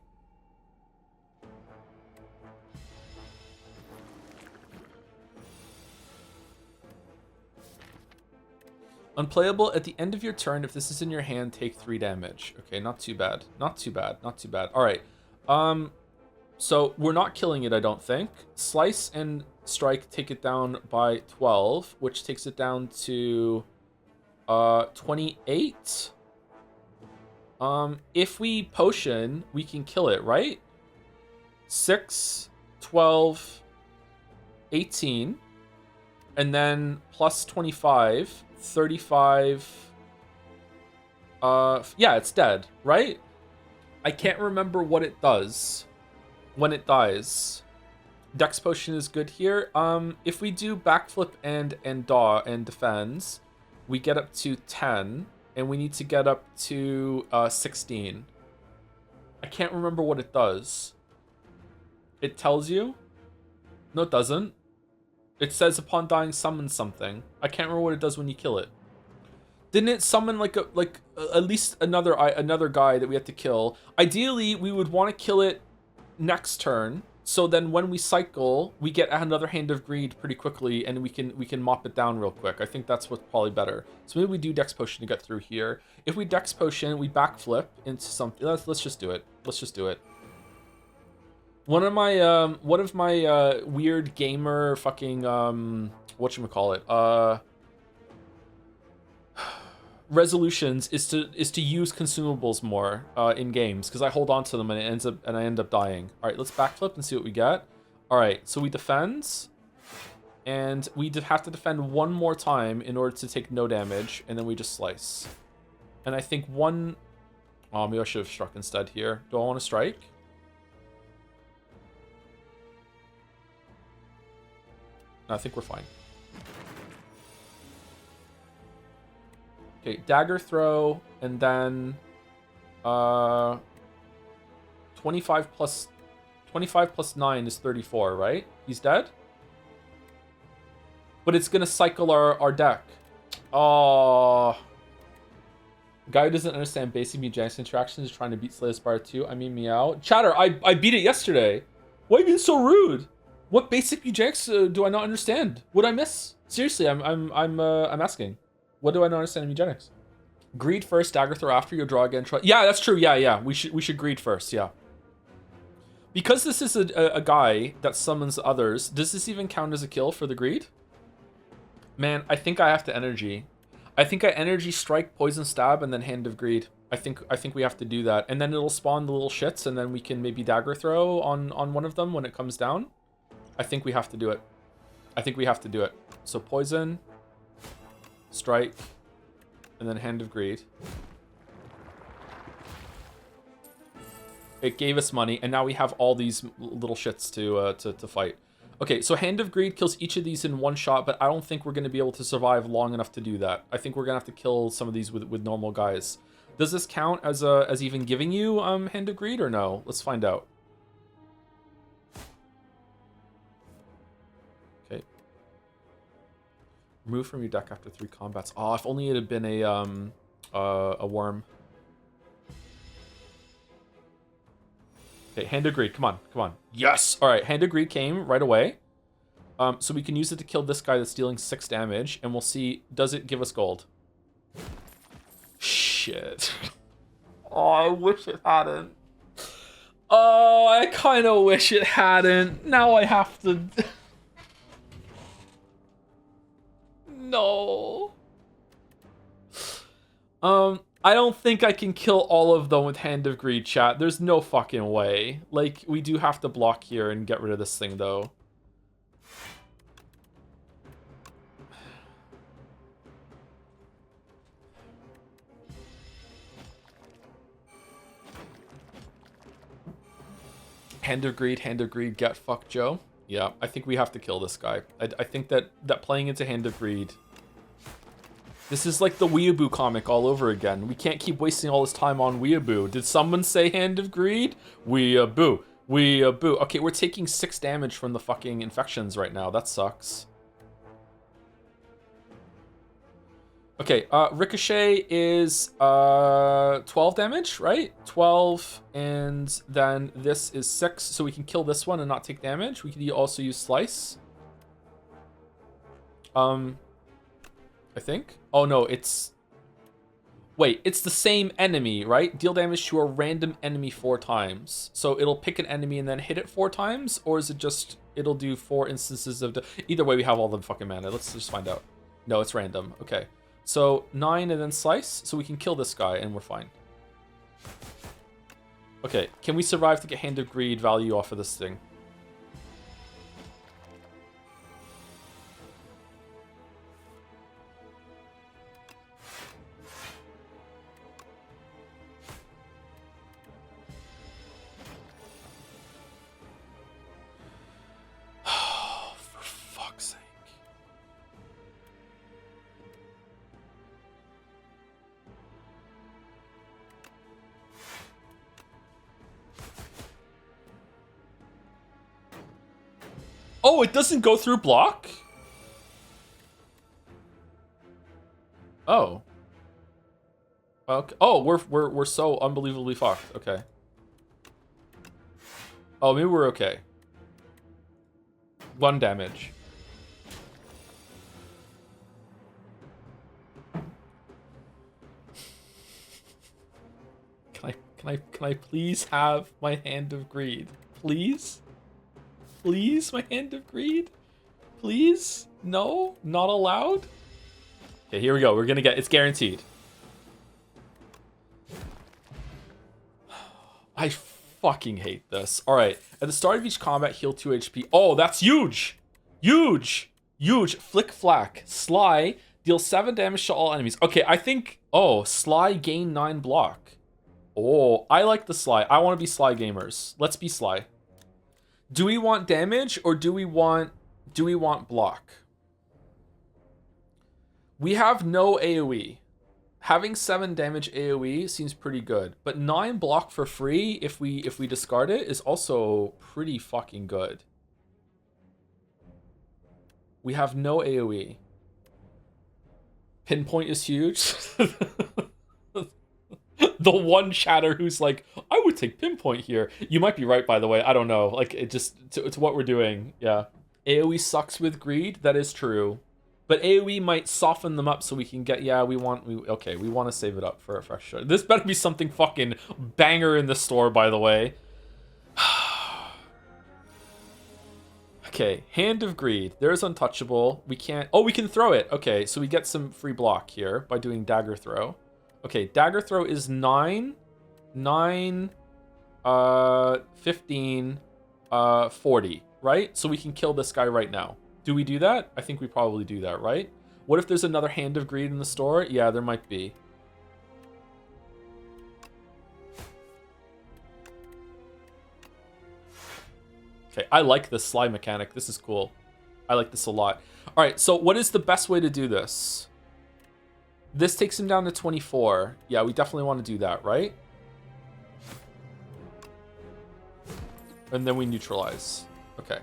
Unplayable at the end of your turn. If this is in your hand, take 3 damage. Okay, not too bad. Not too bad. All right. So we're not killing it, I don't think. Slice and strike take it down by 12, which takes it down to 28. If we potion, we can kill it, right? 6, 12, 18, and then plus 25, 35. Yeah, it's dead, right? I can't remember what it does when it dies. Dex potion is good here. If we do backflip and defends, we get up to 10, and we need to get up to 16. I can't remember what it does. It tells you? No, it doesn't. It says upon dying, summon something. I can't remember what it does when you kill it. Didn't it summon like at least another guy that we have to kill? Ideally, we would want to kill it next turn, so then when we cycle, we get another Hand of Greed pretty quickly, and we can mop it down real quick. I think that's what's probably better. So maybe we do Dex Potion to get through here. If we Dex Potion, we backflip into something. Let's just do it. Let's just do it. One of my weird gamer fucking whatchamacallit, resolutions is to use consumables more in games, because I hold on to them and I end up dying. All right, let's backflip and see what we get. All right, so we defend, and we have to defend one more time in order to take no damage, and then we just slice. And I think one. Oh, maybe I should have struck instead here. Do I want to strike? No, I think we're fine. Okay, dagger throw, and then 25 plus 9 is 34, right? He's dead? But it's gonna cycle our deck. Oh, guy who doesn't understand basic Mujang's interactions is trying to beat Slay the Spire 2. I mean, meow. Chatter, I beat it yesterday. Why are you being so rude? What basic Mujanks do I not understand? What I miss? Seriously, I'm asking. What do I not understand in eugenics? Greed first, dagger throw after, you draw again. Yeah, that's true. Yeah. We should greed first. Yeah. Because this is a guy that summons others. Does this even count as a kill for the greed? Man, I think I have to energy. I think I energy strike, poison stab, and then Hand of Greed. I think we have to do that, and then it'll spawn the little shits, and then we can maybe dagger throw on one of them when it comes down. I think we have to do it. So poison, strike, and then Hand of Greed. It gave us money, and now we have all these little shits to fight. Okay, so Hand of Greed kills each of these in one shot, but I don't think we're going to be able to survive long enough to do that. I think we're going to have to kill some of these with normal guys. Does this count as even giving you Hand of Greed, or no? Let's find out. Remove from your deck after 3 combats. Oh, if only it had been a worm. Okay, Hand of Greed. Come on, come on. Yes! Alright, Hand of Greed came right away. So we can use it to kill this guy that's dealing 6 damage, and we'll see, does it give us gold? Shit. Oh, I wish it hadn't. Oh, I kind of wish it hadn't. Now I have to... No. I don't think I can kill all of them with Hand of Greed, chat. There's no fucking way. Like, we do have to block here and get rid of this thing, though. Hand of Greed, get fucked, Joe. Yeah, I think we have to kill this guy. I think that playing into Hand of Greed... This is like the Weeaboo comic all over again. We can't keep wasting all this time on Weeaboo. Did someone say Hand of Greed? Weeaboo. Weeaboo. Okay, we're taking 6 damage from the fucking infections right now. That sucks. Okay, Ricochet is 12 damage, right? 12, and then this is 6, so we can kill this one and not take damage. We can also use Slice. I think. Oh no, it's... Wait, it's the same enemy, right? Deal damage to a random enemy 4 times. So it'll pick an enemy and then hit it 4 times? Or is it just... It'll do 4 instances of... Either way, we have all the fucking mana. Let's just find out. No, it's random. Okay. So 9 and then Slice. So we can kill this guy and we're fine. Okay, can we survive to get Hand of Greed value off of this thing? Oh, it doesn't go through block? Oh. Okay. Oh, we're so unbelievably fucked. Okay. Oh, maybe we're okay. 1 damage. Can I please have my Hand of Greed? Please? Please, my Hand of Greed? Please? No? Not allowed? Okay, here we go. We're gonna get... It's guaranteed. I fucking hate this. Alright. At the start of each combat, heal 2 HP. Oh, that's huge! Huge! Huge. Flick Flack. Sly. Deal 7 damage to all enemies. Okay, I think... Oh, Sly gain 9 block. Oh, I like the Sly. I want to be Sly gamers. Let's be Sly. Do we want damage or do we want block? We have no AoE. Having 7 damage AoE seems pretty good, but 9 block for free if we discard it is also pretty fucking good. We have no AoE. Pinpoint is huge. The one chatter who's like, I would take Pinpoint here. You might be right, by the way. I don't know. Like, it just, it's what we're doing. Yeah. AoE sucks with Greed. That is true. But AoE might soften them up so we can get, yeah, we want to save it up for a fresh show. This better be something fucking banger in the store, by the way. Okay, Hand of Greed. There's Untouchable. We can't, oh, we can throw it. Okay, so we get some free block here by doing Dagger Throw. Okay, Dagger Throw is 9, 15, 40, right? So we can kill this guy right now. Do we do that? I think we probably do that, right? What if there's another Hand of Greed in the store? Yeah, there might be. Okay, I like this Sly mechanic. This is cool. I like this a lot. All right, so what is the best way to do this? This takes him down to 24. Yeah, we definitely want to do that, right? And then we neutralize. Okay.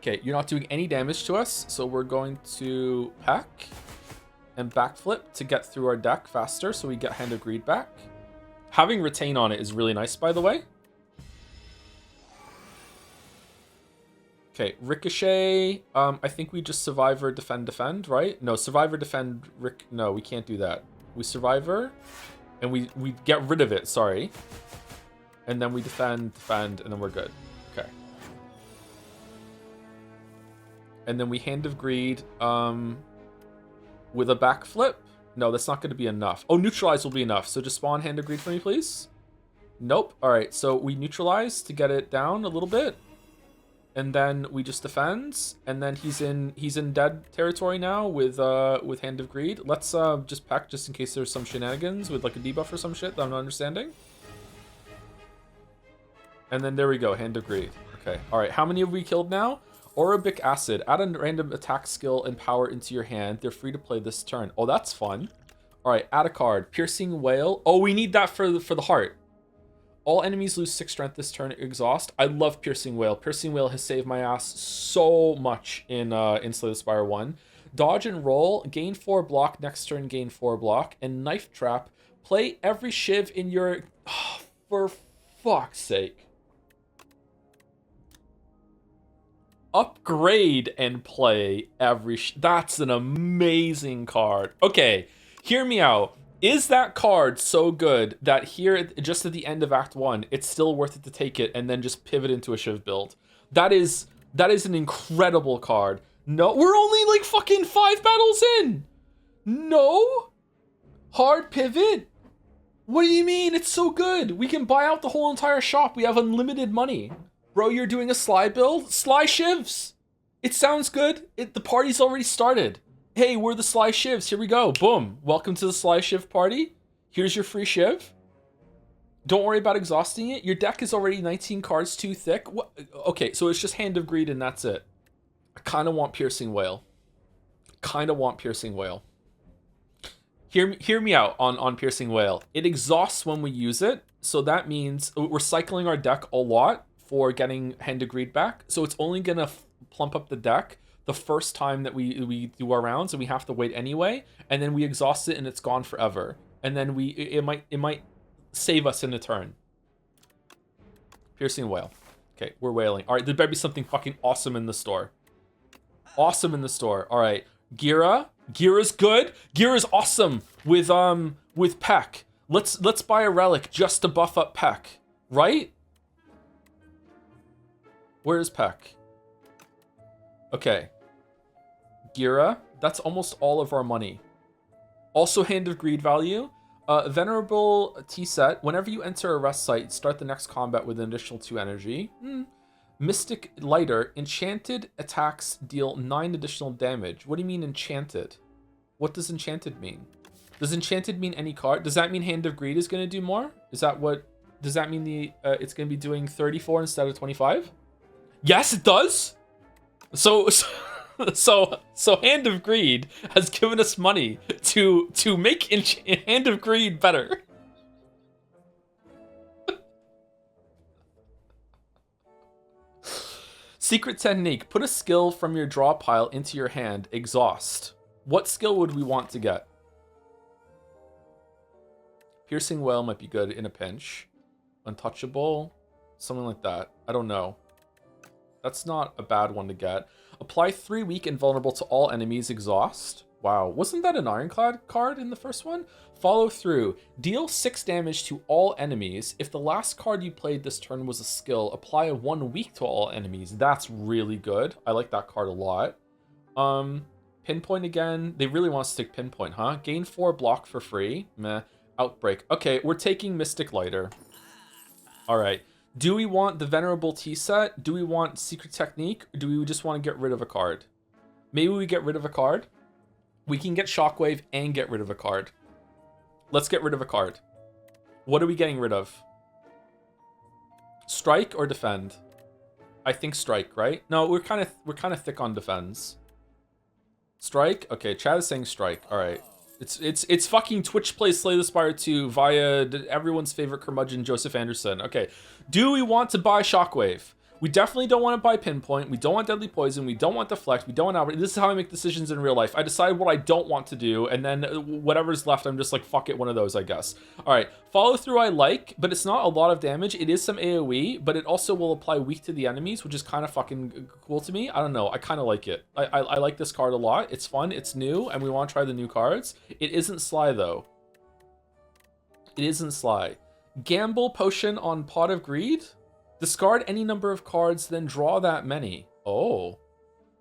Okay, you're not doing any damage to us, so we're going to peck and backflip to get through our deck faster, so we get Hand of Greed back. Having Retain on it is really nice, by the way. Okay, Ricochet. I think we just Survivor, defend, right? No, Survivor, defend, no, we can't do that. We Survivor, and we get rid of it, sorry. And then we defend, and then we're good. Okay. And then we Hand of Greed with a backflip. No, that's not going to be enough. Oh, Neutralize will be enough. So just spawn Hand of Greed for me, please. Nope. All right, so we Neutralize to get it down a little bit. And then we just defend, and then he's in dead territory now with Hand of Greed. Let's just peck just in case there's some shenanigans with like a debuff or some shit that I'm not understanding. And then there we go, Hand of Greed. Okay, all right. How many have we killed now? Orobic Acid. Add a random attack skill and power into your hand. They're free to play this turn. Oh, that's fun. All right, add a card. Piercing Wail. Oh, we need that for the heart. All enemies lose 6 strength this turn. Exhaust. I love Piercing Wail. Piercing Wail has saved my ass so much in Slay the Spire 1. Dodge and roll. Gain 4 block. Next turn, gain 4 block. And Knife Trap. Play every Shiv in your... Oh, for fuck's sake. Upgrade and play every... That's an amazing card. Okay, hear me out. Is that card so good that here, just at the end of Act 1, it's still worth it to take it and then just pivot into a Shiv build? That is an incredible card. No, we're only like fucking 5 battles in. No? Hard pivot? What do you mean? It's so good. We can buy out the whole entire shop. We have unlimited money. Bro, you're doing a Sly build? Sly Shivs. It sounds good. The party's already started. Hey, we're the Sly Shivs. Here we go. Boom. Welcome to the Sly Shiv party. Here's your free Shiv. Don't worry about exhausting it. Your deck is already 19 cards too thick. What? Okay, so it's just Hand of Greed and that's it. I kind of want Piercing Wail. Hear me out on Piercing Wail. It exhausts when we use it, so that means we're cycling our deck a lot for getting Hand of Greed back. So it's only gonna plump up the deck the first time that we do our rounds, and we have to wait anyway, and then we exhaust it and it's gone forever. And then it might save us in a turn. Piercing Wail. Okay, we're wailing. All right, there better be something fucking awesome in the store. Awesome in the store. All right, Gira. Gira's good. Gira's awesome with Peck. Let's buy a relic just to buff up Peck, right? Where is Peck? Okay. Gira, that's almost all of our money. Also Hand of Greed value. Venerable T-set. Whenever you enter a rest site, start the next combat with an additional 2 energy. Mystic Lighter. Enchanted attacks deal 9 additional damage. What do you mean enchanted? What does enchanted mean? Does enchanted mean any card? Does that mean Hand of Greed is going to do more? Is that what... Does that mean it's going to be doing 34 instead of 25? Yes, it does! So Hand of Greed has given us money to make Hand of Greed better. Secret technique. Put a skill from your draw pile into your hand. Exhaust. What skill would we want to get? Piercing Wail might be good in a pinch. Untouchable. Something like that. I don't know. That's not a bad one to get. Apply 3 weak and vulnerable to all enemies. Exhaust. Wow. Wasn't that an Ironclad card in the first one? Follow through. Deal 6 damage to all enemies. If the last card you played this turn was a skill, apply a 1 weak to all enemies. That's really good. I like that card a lot. Pinpoint again. They really want to stick Pinpoint, huh? Gain 4 block for free. Meh. Outbreak. Okay, we're taking Mystic Lighter. All right. Do we want the Venerable T-set? Do we want Secret Technique? Or do we just want to get rid of a card? Maybe we get rid of a card. We can get Shockwave and get rid of a card. Let's get rid of a card. What are we getting rid of? Strike or defend? I think strike, right? No, we're kind of thick on defense. Strike? Okay, Chad is saying strike. All right. It's fucking Twitch plays Slay the Spire 2 via everyone's favorite curmudgeon, Joseph Anderson. Okay. Do we want to buy Shockwave? We definitely don't want to buy Pinpoint. We don't want Deadly Poison. We don't want Deflect. We don't want Albert. This is how I make decisions in real life. I decide what I don't want to do, and then whatever's left, I'm just like, fuck it, one of those, I guess. All right, Follow Through I like, but it's not a lot of damage. It is some AoE, but it also will apply weak to the enemies, which is kind of fucking cool to me. I don't know. I kind of like it. I like this card a lot. It's fun. It's new, and we want to try the new cards. It isn't Sly, though. It isn't Sly. Gamble Potion on Pot of Greed? Discard any number of cards, then draw that many. Oh.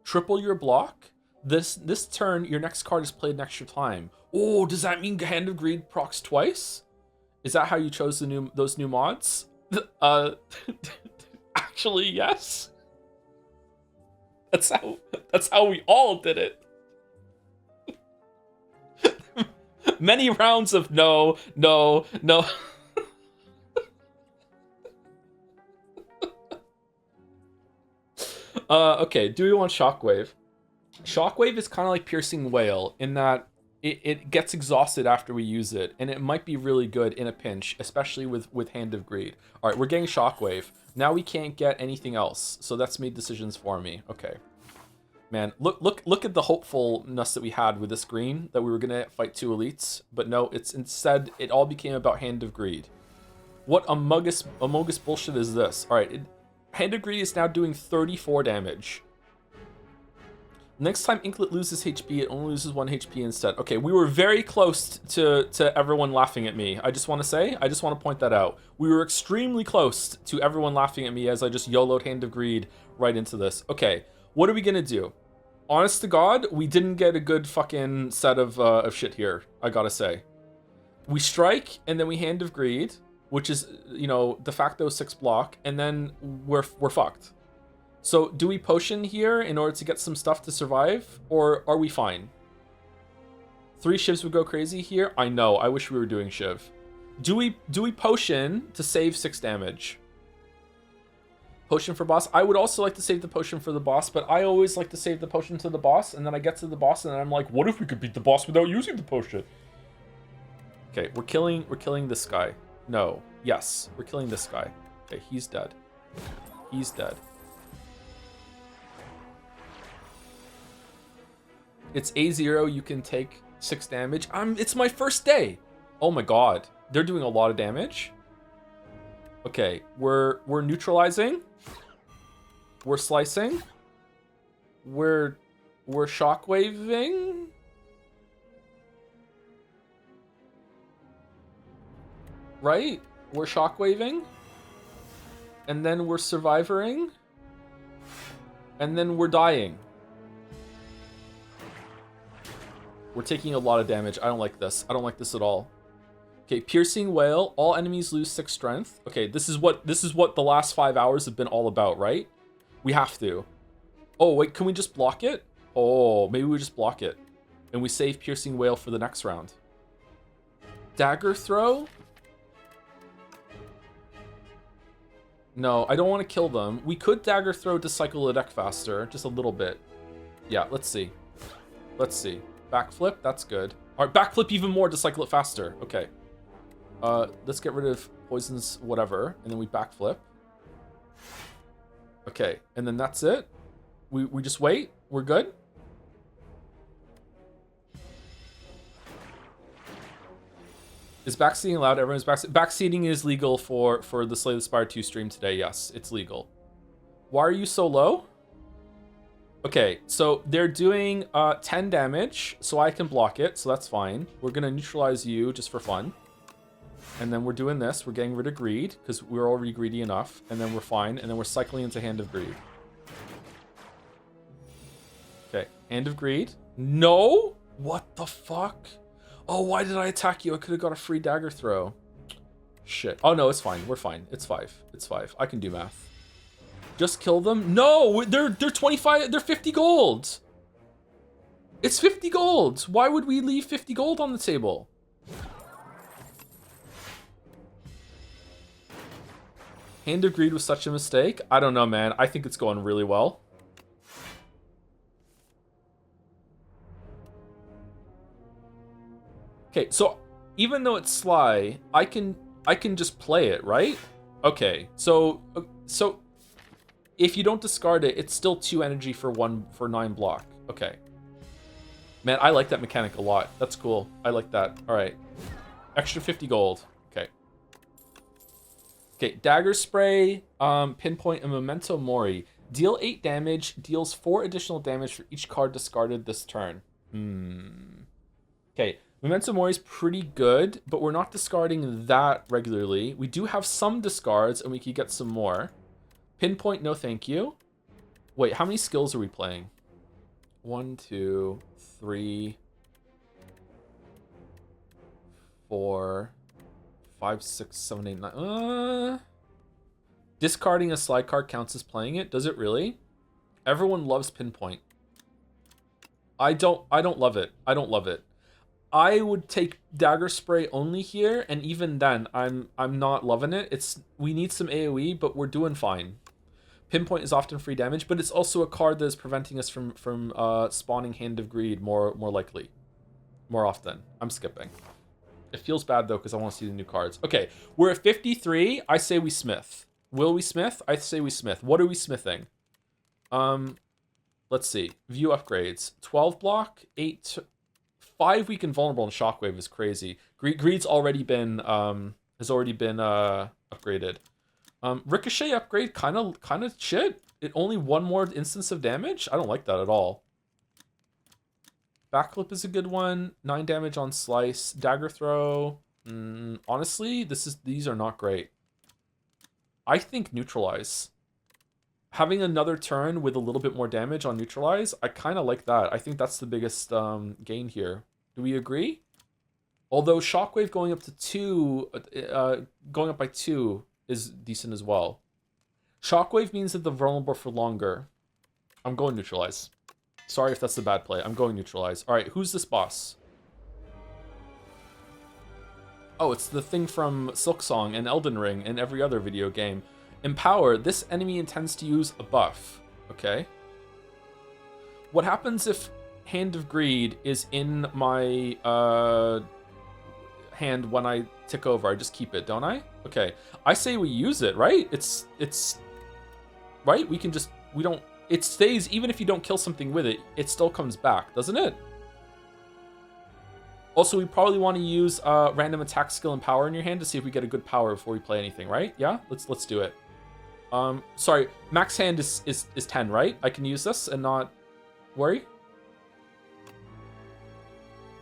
Triple your block? This turn, your next card is played an extra time. Oh, does that mean Hand of Greed procs twice? Is that how you chose those new mods? Actually, yes. That's how we all did it. Many rounds of no. Okay, do we want Shockwave? Shockwave is kind of like Piercing Wail in that it gets exhausted after we use it, and it might be really good in a pinch, especially with Hand of Greed. All right, we're getting Shockwave. Now we can't get anything else, so that's made decisions for me. Okay. Man, look at the hopefulness that we had with this green, that we were gonna fight 2 elites, but no, it's instead, it all became about Hand of Greed. What amogus bullshit is this? All right, Hand of Greed is now doing 34 damage. Next time Inklet loses HP, it only loses 1 HP instead. Okay, we were very close to everyone laughing at me. I just want to point that out. We were extremely close to everyone laughing at me as I just YOLO'd Hand of Greed right into this. Okay, what are we gonna do? Honest to God, we didn't get a good fucking set of shit here, I gotta say. We strike, and then we Hand of Greed, which is, you know, de facto 6 block, and then we're fucked. So do we potion here in order to get some stuff to survive, or are we fine? 3 Shivs would go crazy here. I know, I wish we were doing Shiv. Do we potion to save 6 damage? Potion for boss. I would also like to save the potion for the boss, but I always like to save the potion to the boss, and then I get to the boss, and then I'm like, what if we could beat the boss without using the potion? Okay, we're killing this guy. No. Yes, we're killing this guy. Okay, he's dead. He's dead. It's A0, you can take 6 damage. It's my first day. Oh my god. They're doing a lot of damage. Okay, we're neutralizing. We're slicing. We're shockwaving. Right? We're shockwaving. And then we're surviving. And then we're dying. We're taking a lot of damage. I don't like this. I don't like this at all. Okay, Piercing Wail. All enemies lose 6 strength. Okay, this is what the last 5 hours have been all about, right? We have to. Oh, wait, can we just block it? Oh, maybe we just block it. And we save Piercing Wail for the next round. Dagger Throw? No, I don't want to kill them. We could Dagger Throw to cycle the deck faster, just a little bit. Yeah, let's see. Let's see. Backflip, that's good. All right, backflip even more to cycle it faster. Okay. Let's get rid of poisons, whatever, and then we backflip. Okay, and then that's it. We just wait. We're good. Is backseating allowed? Everyone's backseating is legal for the Slay the Spire 2 stream today. Yes, it's legal. Why are you so low? Okay, so they're doing 10 damage, so I can block it, so that's fine. We're gonna neutralize you just for fun. And then we're doing this. We're getting rid of Greed, because we're already greedy enough. And then we're fine, and then we're cycling into Hand of Greed. Okay, Hand of Greed. No? What the fuck? Oh, why did I attack you? I could have got a free Dagger Throw. Shit. Oh, no, it's fine. We're fine. It's 5. It's 5. I can do math. Just kill them? No! They're 25... They're 50 gold! It's 50 gold! Why would we leave 50 gold on the table? Hand of Greed was such a mistake? I don't know, man. I think it's going really well. Okay, so even though it's Sly, I can just play it, right? Okay, so If you don't discard it, it's still 2 energy for 9 block. Okay. Man, I like that mechanic a lot. That's cool. I like that. All right. Extra 50 gold. Okay. Okay, Dagger Spray, Pinpoint, and Memento Mori. Deal 8 damage, deals 4 additional damage for each card discarded this turn. Okay, Memento Mori is pretty good, but we're not discarding that regularly. We do have some discards, and we could get some more. Pinpoint, no thank you. Wait, how many skills are we playing? 1, 2, 3, 4, 5, 6, 7, 8, 9. Discarding a slide card counts as playing it. Does it really? Everyone loves Pinpoint. I don't love it. I don't love it. I would take Dagger Spray only here, and even then, I'm not loving it. We need some AoE, but we're doing fine. Pinpoint is often free damage, but it's also a card that is preventing us from spawning Hand of Greed more likely, more often. I'm skipping. It feels bad though because I want to see the new cards. Okay, we're at 53. I say we smith. Will we smith? I say we smith. What are we smithing? Let's see. View upgrades. 12 block, 8, 5 weak and vulnerable, and Shockwave is crazy. Greed's already been upgraded. Ricochet upgrade, kind of shit. It only 1 more instance of damage. I don't like that at all. Backflip is a good one. 9 damage on slice. Dagger throw. Honestly, these are not great. I think neutralize. Having another turn with a little bit more damage on neutralize, I kind of like that. I think that's the biggest gain here. Do we agree? Although Shockwave going up to 2, going up by 2 is decent as well. Shockwave means that they're vulnerable for longer. I'm going neutralize. Sorry if that's the bad play. I'm going neutralize. All right, who's this boss? Oh, it's the thing from Silksong and Elden Ring and every other video game. Empower. This enemy intends to use a buff. Okay. What happens if Hand of Greed is in my hand when I tick over? I just keep it, don't I? Okay. I say we use it, right? It's right? We don't, it stays, even if you don't kill something with it, it still comes back, doesn't it? Also, we probably want to use random attack skill and power in your hand to see if we get a good power before we play anything, right? Yeah, let's do it. Sorry, max hand is 10, right? I can use this and not worry.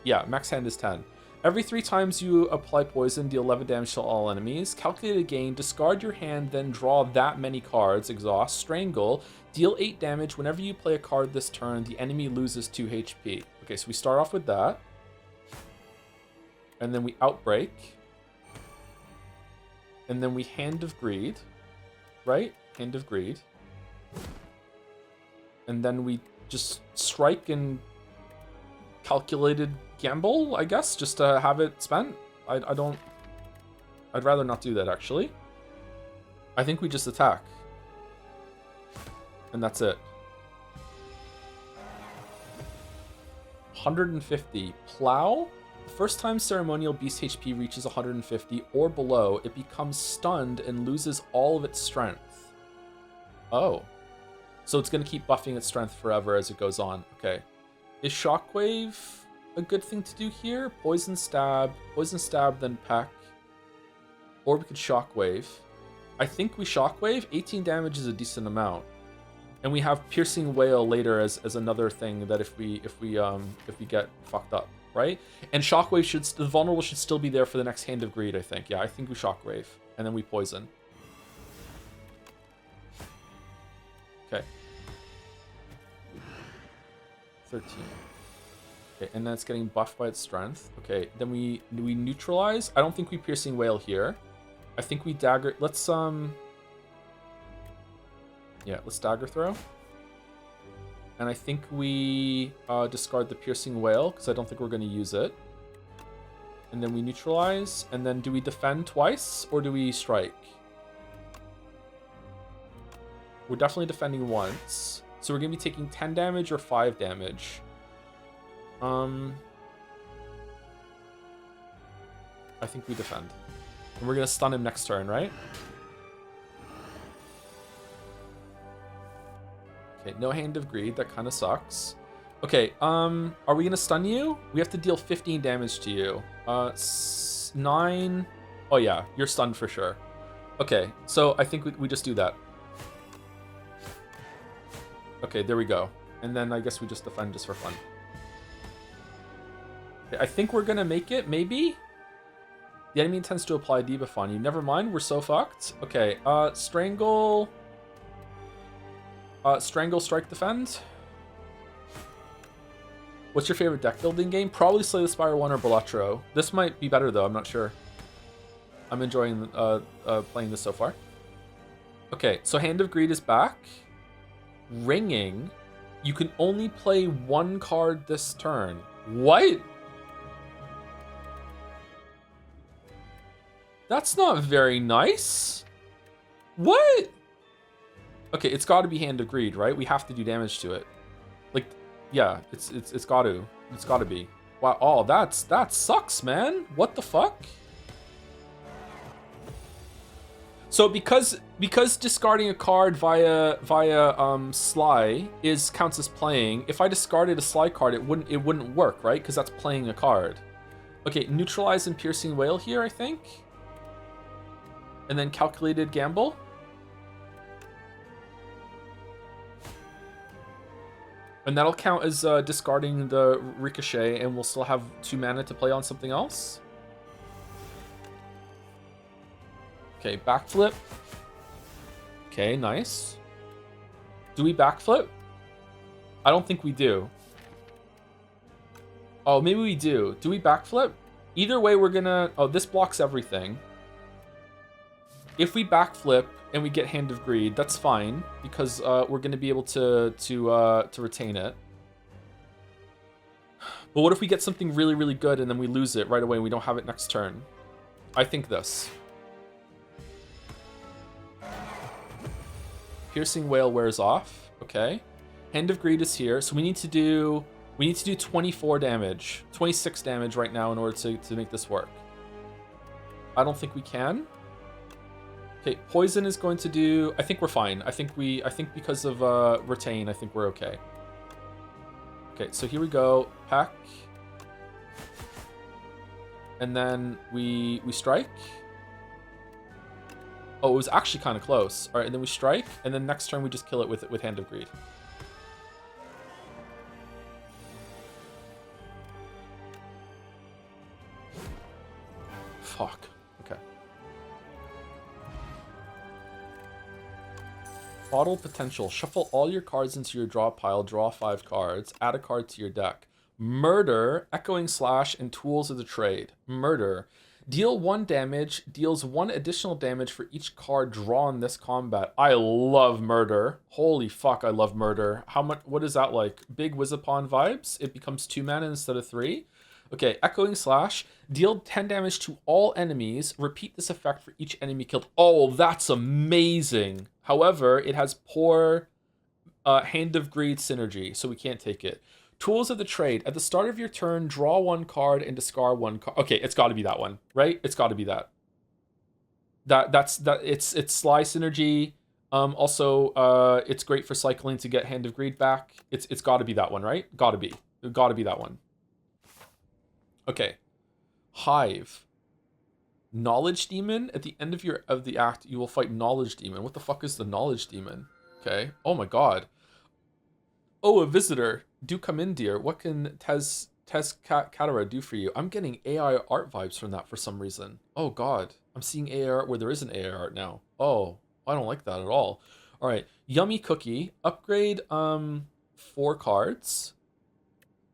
Yeah, max hand is 10. Every 3 times you apply poison, deal 11 damage to all enemies. Calculated gain, discard your hand, then draw that many cards. Exhaust, strangle, deal 8 damage. Whenever you play a card this turn, the enemy loses 2 HP. Okay, so we start off with that. And then we outbreak. And then we Hand of Greed. Right? Hand of Greed. And then we just strike and calculated gamble, I guess, just to have it spent. I'd rather not do that, actually. I think we just attack. And that's it. 150. Plow. First time ceremonial beast HP reaches 150 or below, it becomes stunned and loses all of its strength. Oh. So it's going to keep buffing its strength forever as it goes on. Okay. Is Shockwave a good thing to do here? Poison stab, then peck. Or we could Shockwave. I think we Shockwave. 18 damage is a decent amount. And we have Piercing Wail later as another thing that if we get fucked up. Right? And Shockwave the vulnerable should still be there for the next Hand of Greed, I think. Yeah, I think we Shockwave. And then we poison. Okay. 13. Okay, and then it's getting buffed by its strength. Okay, then we neutralize. I don't think we Piercing Wail here. I think we dagger. Let's let's dagger throw. And I think we discard the Piercing Wail, because I don't think we're going to use it. And then we neutralize. And then do we defend twice, or do we strike? We're definitely defending once. So we're going to be taking 10 damage or 5 damage. I think we defend. And we're going to stun him next turn, right? Okay, no Hand of Greed. That kind of sucks. Okay, are we gonna stun you? We have to deal 15 damage to you. 9. Oh yeah, you're stunned for sure. Okay, so I think we just do that. Okay, there we go. And then I guess we just defend just for fun. Okay, I think we're gonna make it, maybe? The enemy intends to apply a debuff on you. Never mind, we're so fucked. Okay, Strangle... Strangle, Strike, Defend. What's your favorite deck building game? Probably Slay the Spire 1 or Balatro. This might be better though, I'm not sure. I'm enjoying playing this so far. Okay, so Hand of Greed is back. Ringing. You can only play one card this turn. What? That's not very nice. What? Okay, it's got to be Hand of Greed, right? We have to do damage to it. Like, yeah, it's got to. It's got to be. Wow. Oh, that sucks, man. What the fuck? So because discarding a card via Sly counts as playing, if I discarded a Sly card, it wouldn't work, right? Because that's playing a card. Okay, Neutralize and Piercing Wail here, I think. And then Calculated Gamble. And that'll count as discarding the Ricochet, and we'll still have 2 mana to play on something else. Okay, backflip. Okay, nice. Do we backflip? I don't think we do. Oh, maybe we do. Do we backflip? Either way, we're gonna... Oh, this blocks everything. If we backflip and we get Hand of Greed, that's fine, because we're gonna be able to retain it. But what if we get something really, really good and then we lose it right away and we don't have it next turn? I think this. Piercing Wail wears off. Okay. Hand of Greed is here, so we need to do 24 damage, 26 damage right now in order to make this work. I don't think we can. Okay, Poison is going to do... I think we're fine. I think because of Retain, I think we're okay. Okay, so here we go. Pack. And then we strike. Oh, it was actually kind of close. All right, and then we strike, and then next turn we just kill it with Hand of Greed. Fuck. Okay. Bottle Potential. Shuffle all your cards into your draw pile, draw 5 cards, add a card to your deck. Murder, Echoing Slash, and Tools of the Trade. Murder. Deal 1 damage, deals 1 additional damage for each card drawn this combat. I love Murder. Holy fuck, I love Murder. How much? What is that like? Big Wizapon vibes? It becomes 2 mana instead of 3? Okay, Echoing Slash. Deal 10 damage to all enemies. Repeat this effect for each enemy killed. Oh, that's amazing. However, it has poor Hand of Greed synergy, so we can't take it. Tools of the Trade. At the start of your turn, draw 1 card and discard 1 card. Okay, it's got to be that one, right? It's got to be that. It's Sly synergy. Also, it's great for cycling to get Hand of Greed back. It's got to be that one, right? Got to be that one. Okay, Hive. Knowledge Demon. At the end of the act, you will fight Knowledge Demon. What the fuck is the Knowledge Demon? Okay. Oh my god. Oh, a visitor. Do come in, dear. What can Tez Katara do for you? I'm getting AI art vibes from that for some reason. Oh god. I'm seeing AI art where there isn't AI art now. Oh, I don't like that at all. All right. Yummy Cookie. Upgrade 4 cards.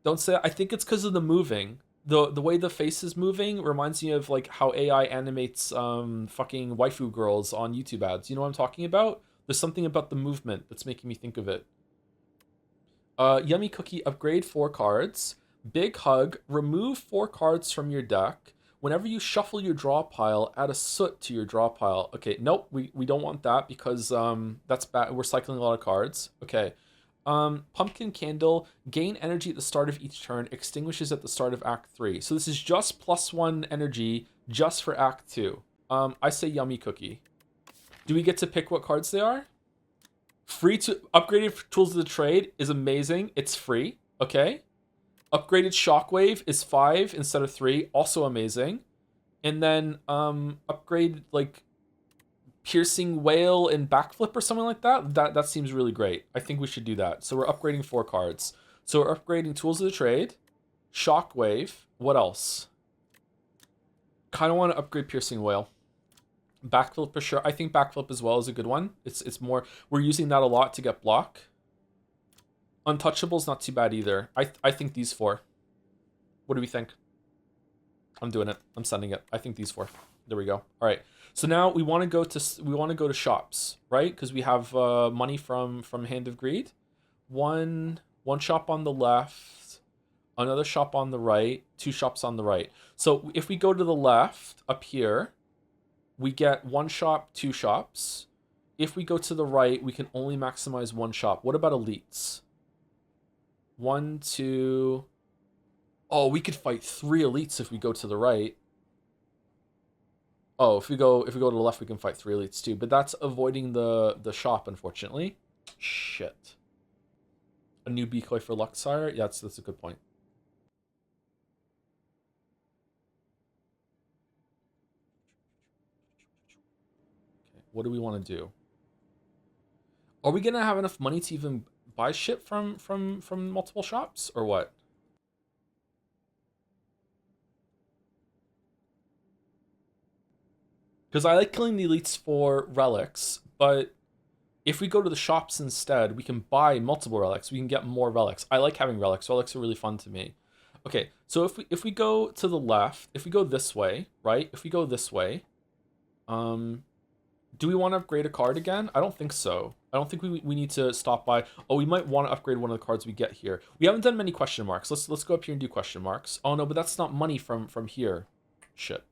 Don't say... I think it's because of the moving. The way the face is moving reminds me of like how AI animates fucking waifu girls on YouTube ads. You know what I'm talking about? There's something about the movement that's making me think of it. Yummy Cookie, upgrade 4 cards. Big Hug, remove 4 cards from your deck. Whenever you shuffle your draw pile, add a soot to your draw pile. Okay, nope, we don't want that because that's bad. We're cycling a lot of cards. Okay. Pumpkin Candle, gain energy at the start of each turn, extinguishes at the start of Act 3. So this is just +1 energy just for Act 2. I say Yummy Cookie. Do we get to pick what cards they are? Free to upgraded tools of the trade is amazing. It's free. Okay. Upgraded shockwave is 5 instead of 3. Also amazing. And then upgrade like piercing whale and backflip or something like that. That seems really great. I think we should do that. So we're upgrading 4 cards. So we're upgrading tools of the trade, shockwave. What else? Kind of want to upgrade piercing whale. Backflip for sure. I think backflip as well is a good one. It's more, we're using that a lot to get block. Untouchable's not too bad either. I think these 4. What do we think? I'm doing it. I'm sending it. I think these 4. There we go. All right. So now we want to go to shops, right? Because we have money from Hand of Greed. One shop on the left, another shop on the right, 2 shops on the right. So if we go to the left up here, we get 1 shop, 2 shops. If we go to the right, we can only maximize 1 shop. What about elites? 1, 2. Oh, we could fight 3 elites if we go to the right. Oh, if we go to the left, we can fight 3 elites too. But that's avoiding the shop, unfortunately. Shit. A new decoy for Luxire? Yeah, that's a good point. Okay, what do we want to do? Are we gonna have enough money to even buy shit from multiple shops or what? Because I like killing the elites for relics, but if we go to the shops instead, we can buy multiple relics. We can get more relics. I like having relics. Relics are really fun to me. Okay, so if we go to the left, if we go this way, right? If we go this way, do we want to upgrade a card again? I don't think so. I don't think we need to stop by. Oh, we might want to upgrade one of the cards we get here. We haven't done many question marks. Let's go up here and do question marks. Oh no, but that's not money from here. Shit.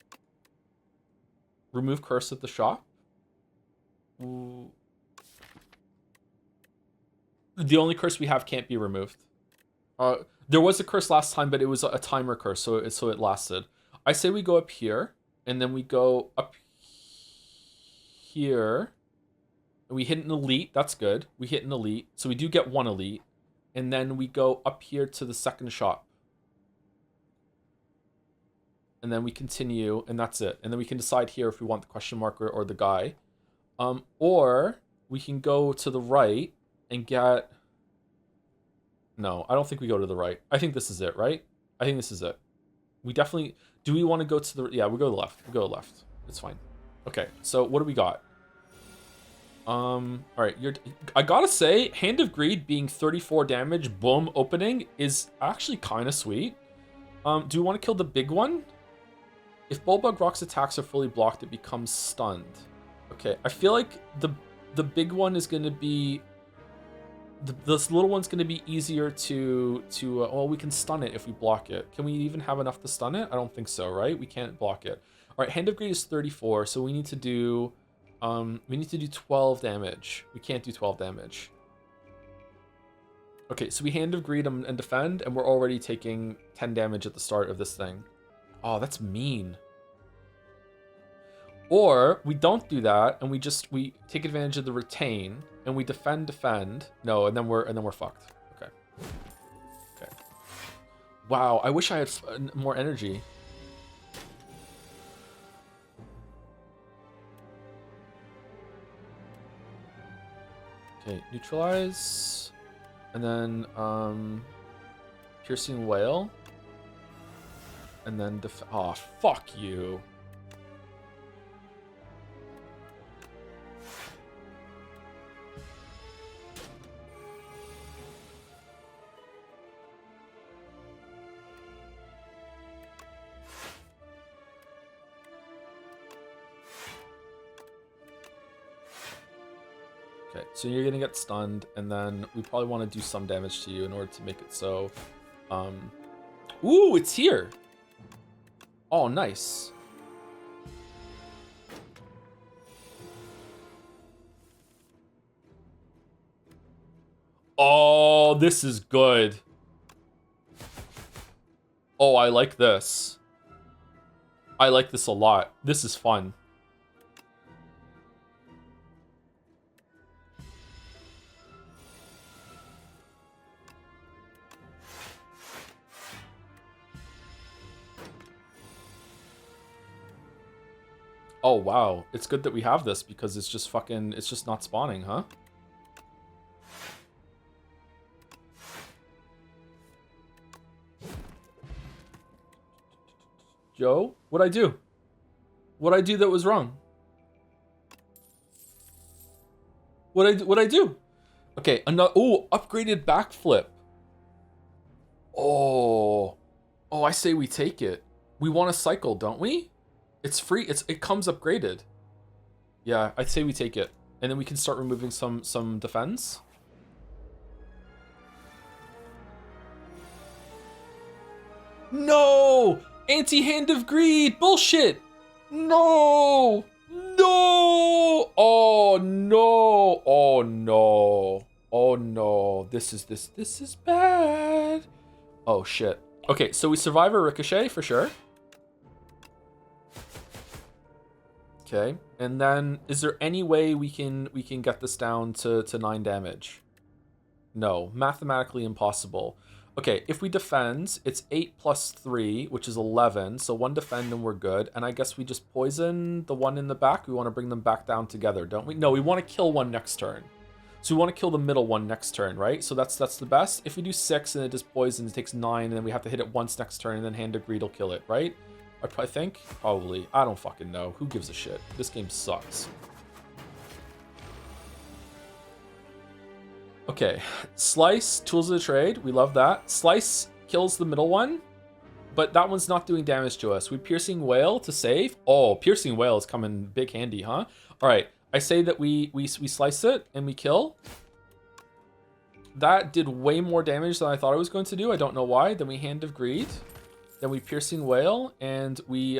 Remove curse at the shop. Ooh. The only curse we have can't be removed. There was a curse last time, but it was a timer curse, so it lasted. I say we go up here, and then we go up here. We hit an elite. That's good. We hit an elite, so we do get 1 elite, and then we go up here to the second shop, and then we continue, and that's it. And then we can decide here if we want the question mark or the guy, or we can go to the right and get. No, I don't think we go to the right. I think this is it, right? I think this is it. We definitely... Do we want to go to the... Yeah, we go to the left. We go to the left. It's fine. Okay, so what do we got? All right, I gotta say, Hand of Greed being 34 damage, boom, opening, is actually kind of sweet. Do we want to kill the big one? If Bulbug Rock's attacks are fully blocked, it becomes stunned. Okay, I feel like the big one is going to be... This little one's going to be easier to well, we can stun it if we block it. Can we even have enough to stun it? I don't think so, right? We can't block it. All right, Hand of Greed is 34, so we need to do 12 damage. We can't do 12 damage. Okay, so we Hand of Greed and defend, and we're already taking 10 damage at the start of this thing. Oh, that's mean. Or we don't do that, and we take advantage of the retain, and we defend. No, and then we're fucked. Okay. Okay. Wow, I wish I had more energy. Okay, neutralize, and then piercing whale, and then oh, fuck you. Okay, so you're gonna get stunned, and then we probably want to do some damage to you in order to make it so. Ooh, it's here. Oh, nice. Oh, this is good. Oh, I like this. I like this a lot. This is fun. Oh, wow. It's good that we have this because it's just fucking... It's just not spawning, huh? Joe? What'd I do? What'd I do that was wrong? What'd I do? Okay, another... Oh, upgraded backflip. Oh. Oh, I say we take it. We want to cycle, don't we? It's free. It comes upgraded. Yeah, I'd say we take it. And then we can start removing some defense. No! Anti-Hand of Greed! Bullshit! No! No! Oh no! Oh no! Oh no! This is bad. Oh shit. Okay, so we survive a ricochet for sure. Okay, and then is there any way we can get this down to 9 damage? No, mathematically impossible. Okay, if we defend, it's 8 plus 3, which is 11. So 1 defend and we're good. And I guess we just poison the one in the back. We want to bring them back down together, don't we? No, we want to kill one next turn. So we want to kill the middle one next turn, right? So that's the best. If we do 6 and it just poisons, it takes 9, and then we have to hit it once next turn, and then Hand of Greed will kill it, right? I think? Probably. I don't fucking know. Who gives a shit? This game sucks. Okay. Slice, Tools of the Trade. We love that. Slice kills the middle one, but that one's not doing damage to us. We Piercing Wail to save. Oh, Piercing Wail is coming big handy, huh? All right. I say that we slice it and we kill. That did way more damage than I thought it was going to do. I don't know why. Then we Hand of Greed. Then we Piercing Wail, and we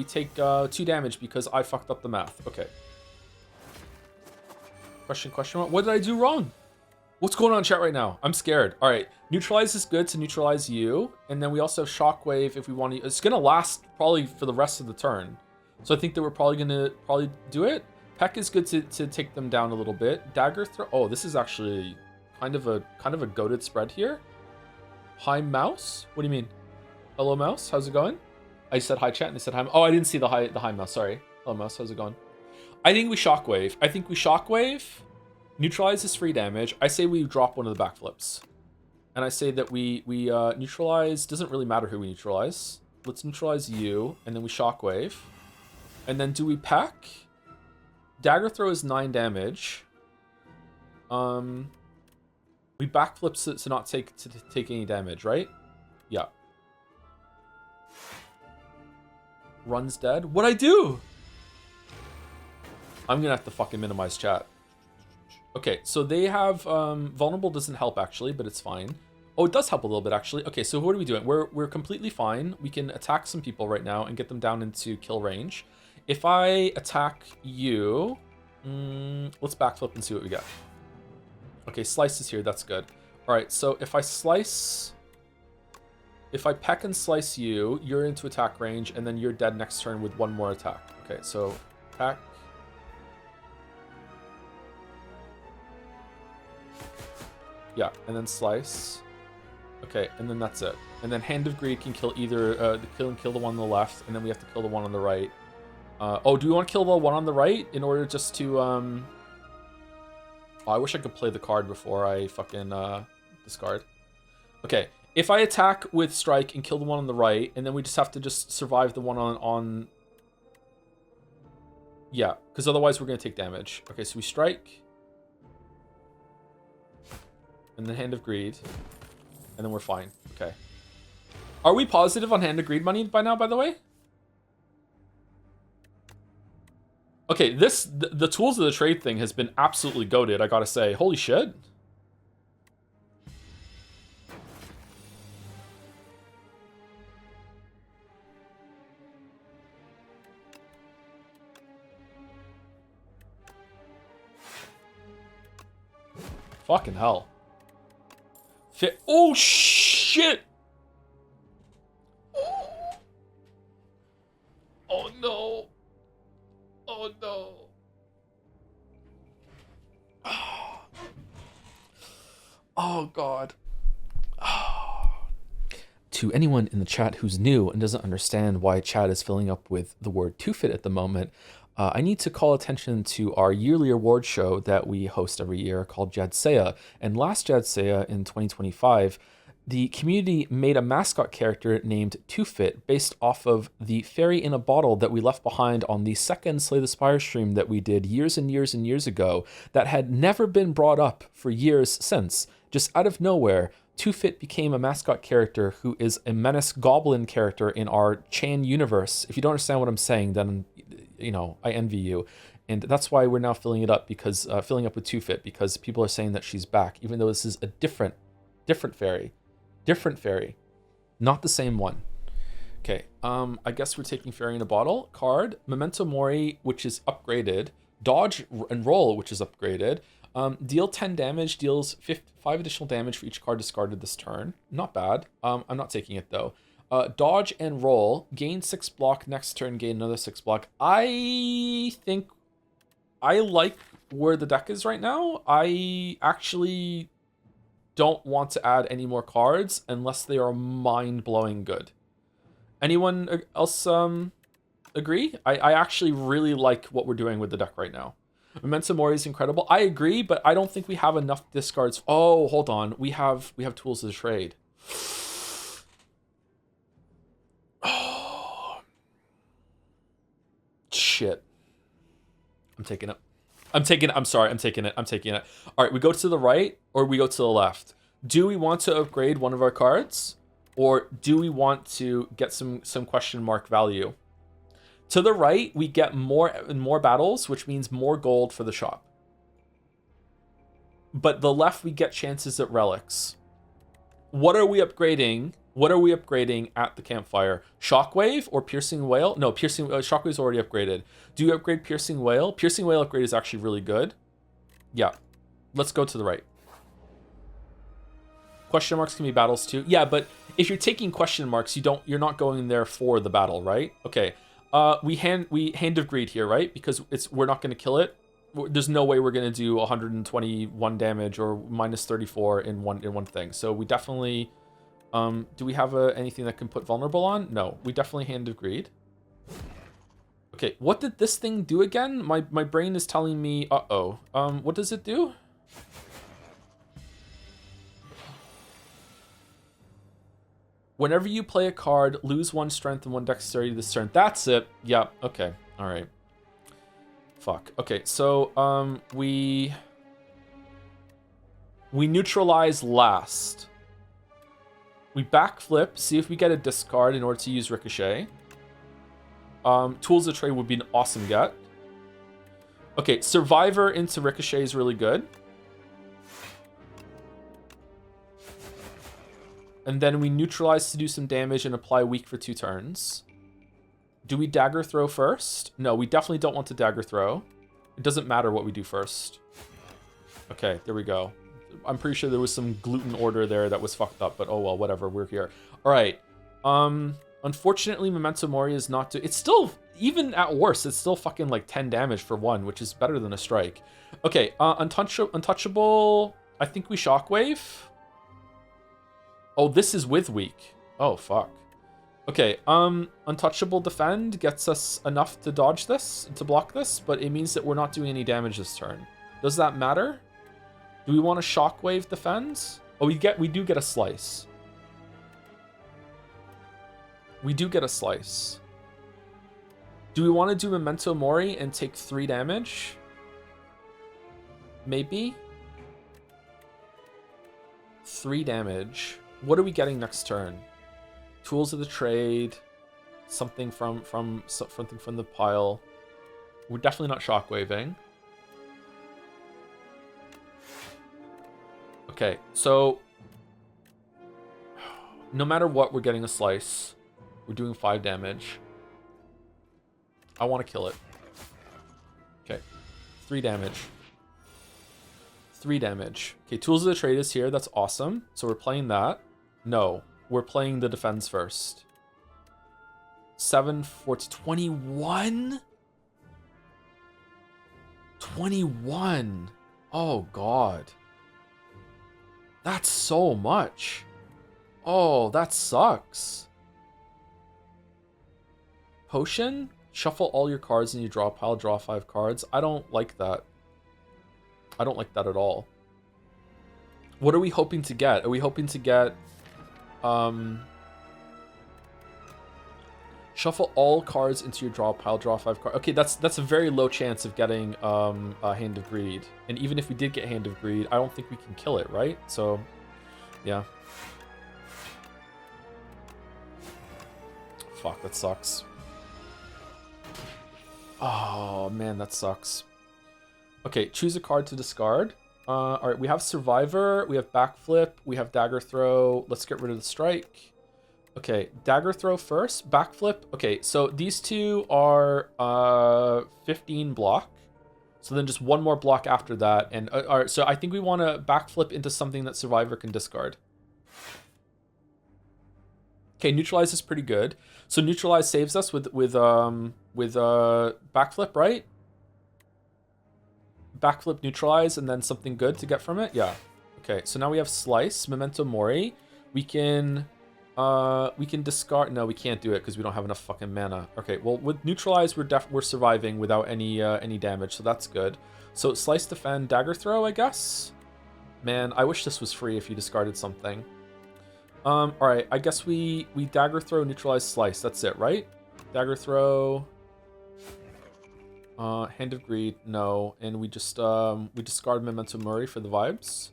take 2 damage because I fucked up the math. Okay. Question mark. What did I do wrong? What's going on in chat right now? I'm scared. All right. Neutralize is good to neutralize you. And then we also have Shockwave if we want to... It's going to last probably for the rest of the turn. So I think that we're probably going to do it. Peck is good to take them down a little bit. Dagger throw... Oh, this is actually kind of a goated spread here. Hi, Mouse? What do you mean? Hello, Mouse. How's it going? I said hi, chat, and they said hi. Oh, I didn't see the hi, Mouse. Sorry. Hello, Mouse. How's it going? I think we Shockwave. Neutralize is free damage. I say we drop one of the backflips. And I say that we neutralize. Doesn't really matter who we neutralize. Let's neutralize you, and then we Shockwave. And then do we Peck? Dagger throw is 9 damage. We backflips to not take any damage, right? Yeah. Run's dead. What'd I do? I'm gonna have to fucking minimize chat. Okay, so they have vulnerable doesn't help actually, but it's fine. Oh, it does help a little bit actually. Okay, so what are we doing? We're completely fine. We can attack some people right now and get them down into kill range. If I attack you, let's backflip and see what we get. Okay, slice is here. That's good. All right, so if I peck and slice you, you're into attack range, and then you're dead next turn with 1 more attack. Okay, so peck. Yeah, and then slice. Okay, and then that's it. And then Hand of Greed can kill either kill the one on the left, and then we have to kill the one on the right. Oh, do we want to kill the one on the right in order just to Oh, I wish I could play the card before I fucking discard. Okay, if I attack with strike and kill the one on the right, and then we just have to just survive the one on... Yeah, because otherwise we're going to take damage. Okay, so we strike. And then Hand of Greed. And then we're fine. Okay. Are we positive on Hand of Greed money by now, by the way? Okay, the Tools of the Trade thing has been absolutely goated, I gotta say. Holy shit. Fucking hell. Oh, shit! Oh, no. Oh, no. Oh, God. To anyone in the chat who's new and doesn't understand why chat is filling up with the word 2fit at the moment, I need to call attention to our yearly award show that we host every year called Jadseya. And last Jadseya in 2025, the community made a mascot character named Two-Fit based off of the fairy in a bottle that we left behind on the second Slay the Spire stream that we did years and years and years ago that had never been brought up for years since. Just out of nowhere, Two-Fit became a mascot character who is a menace goblin character in our Chan universe. If you don't understand what I'm saying, then, you know, I envy you. And that's why we're now filling it up, because filling up with Two-Fit, because people are saying that she's back, even though this is a different fairy. Different fairy. Not the same one. Okay, I guess we're taking Fairy in a Bottle. Card. Memento Mori, which is upgraded. Dodge and Roll, which is upgraded. Deal 10 damage, deals 5 additional damage for each card discarded this turn. Not bad. I'm not taking it, though. Dodge and Roll. Gain 6 block. Next turn, gain another 6 block. I think I like where the deck is right now. I actually don't want to add any more cards unless they are mind-blowing good. Anyone else agree? I actually really like what we're doing with the deck right now. Memento Mori is incredible. I agree, but I don't think we have enough discards. Oh, hold on. We have Tools of the Trade. Oh, shit. I'm taking it. I'm sorry, I'm taking it. All right, we go to the right or we go to the left. Do we want to upgrade one of our cards, or do we want to get some question mark value? To the right, we get more battles, which means more gold for the shop. But the left, we get chances at relics. What are we upgrading? What are we upgrading at the campfire? Shockwave or Piercing Whale? No, Shockwave's already upgraded. Do you upgrade Piercing Whale? Piercing Whale upgrade is actually really good. Yeah. Let's go to the right. Question marks can be battles too. Yeah, but if you're taking question marks, you're not going there for the battle, right? Okay. We Hand of Greed here, right? Because we're not going to kill it. There's no way we're going to do 121 damage or minus 34 in one thing. So we definitely do we have anything that can put vulnerable on? No, we definitely Hand of Greed. Okay, what did this thing do again? My brain is telling me, what does it do? Whenever you play a card, lose 1 strength and 1 dexterity this turn. That's it. Yeah, okay. All right. Fuck. Okay, so we neutralize last. We backflip, see if we get a discard in order to use Ricochet. Tools of Trade would be an awesome get. Okay, Survivor into Ricochet is really good. And then we neutralize to do some damage and apply weak for 2 turns. Do we dagger throw first? No, we definitely don't want to dagger throw. It doesn't matter what we do first. Okay, there we go. I'm pretty sure there was some gluten order there that was fucked up, but oh well, whatever, we're here. All right. Unfortunately, Memento Mori is not it's still, even at worst, it's still fucking like 10 damage for 1, which is better than a strike. Okay, Untouchable, I think we Shockwave. Oh, this is with weak. Oh, fuck. Okay, Untouchable Defend gets us enough to dodge this, to block this, but it means that we're not doing any damage this turn. Does that matter? Do we want to Shockwave Defend? Oh, we do get a slice. We do get a slice. Do we want to do Memento Mori and take 3 damage? Maybe? 3 damage. What are we getting next turn? Tools of the Trade. Something from the pile. We're definitely not Shockwaving. Okay, so no matter what, we're getting a slice. We're doing 5 damage. I want to kill it. Okay, 3 damage. 3 damage. Okay, Tools of the Trade is here. That's awesome. So we're playing that. No, we're playing the defense first. 7, 14, 21? 21. Oh, God. That's so much. Oh, that sucks. Potion? Shuffle all your cards and you draw a pile, draw 5 cards. I don't like that. I don't like that at all. What are we hoping to get? Are we hoping to get... Shuffle all cards into your draw pile, draw 5 cards. Okay, that's a very low chance of getting a Hand of Greed. And even if we did get Hand of Greed, I don't think we can kill it, right? So, yeah. Fuck, that sucks. Oh, man, that sucks. Okay, choose a card to discard. Alright, we have Survivor, we have Backflip, we have Dagger Throw. Let's get rid of the Strike. Okay, Dagger Throw first, Backflip. Okay, so these two are 15 block. So then just one more block after that. And alright, so I think we want to Backflip into something that Survivor can discard. Okay, Neutralize is pretty good. So Neutralize saves us with Backflip, right? Backflip, Neutralize, and then something good to get from it? Yeah. Okay, so now we have Slice, Memento Mori. We can discard... No, we can't do it because we don't have enough fucking mana. Okay, well, with Neutralize, we're surviving without any damage, so that's good. So Slice, Defend, Dagger Throw, I guess? Man, I wish this was free if you discarded something. Alright, I guess we Dagger Throw, Neutralize, Slice. That's it, right? Dagger Throw... Hand of Greed, no. And we just, we discard Memento Mori for the vibes.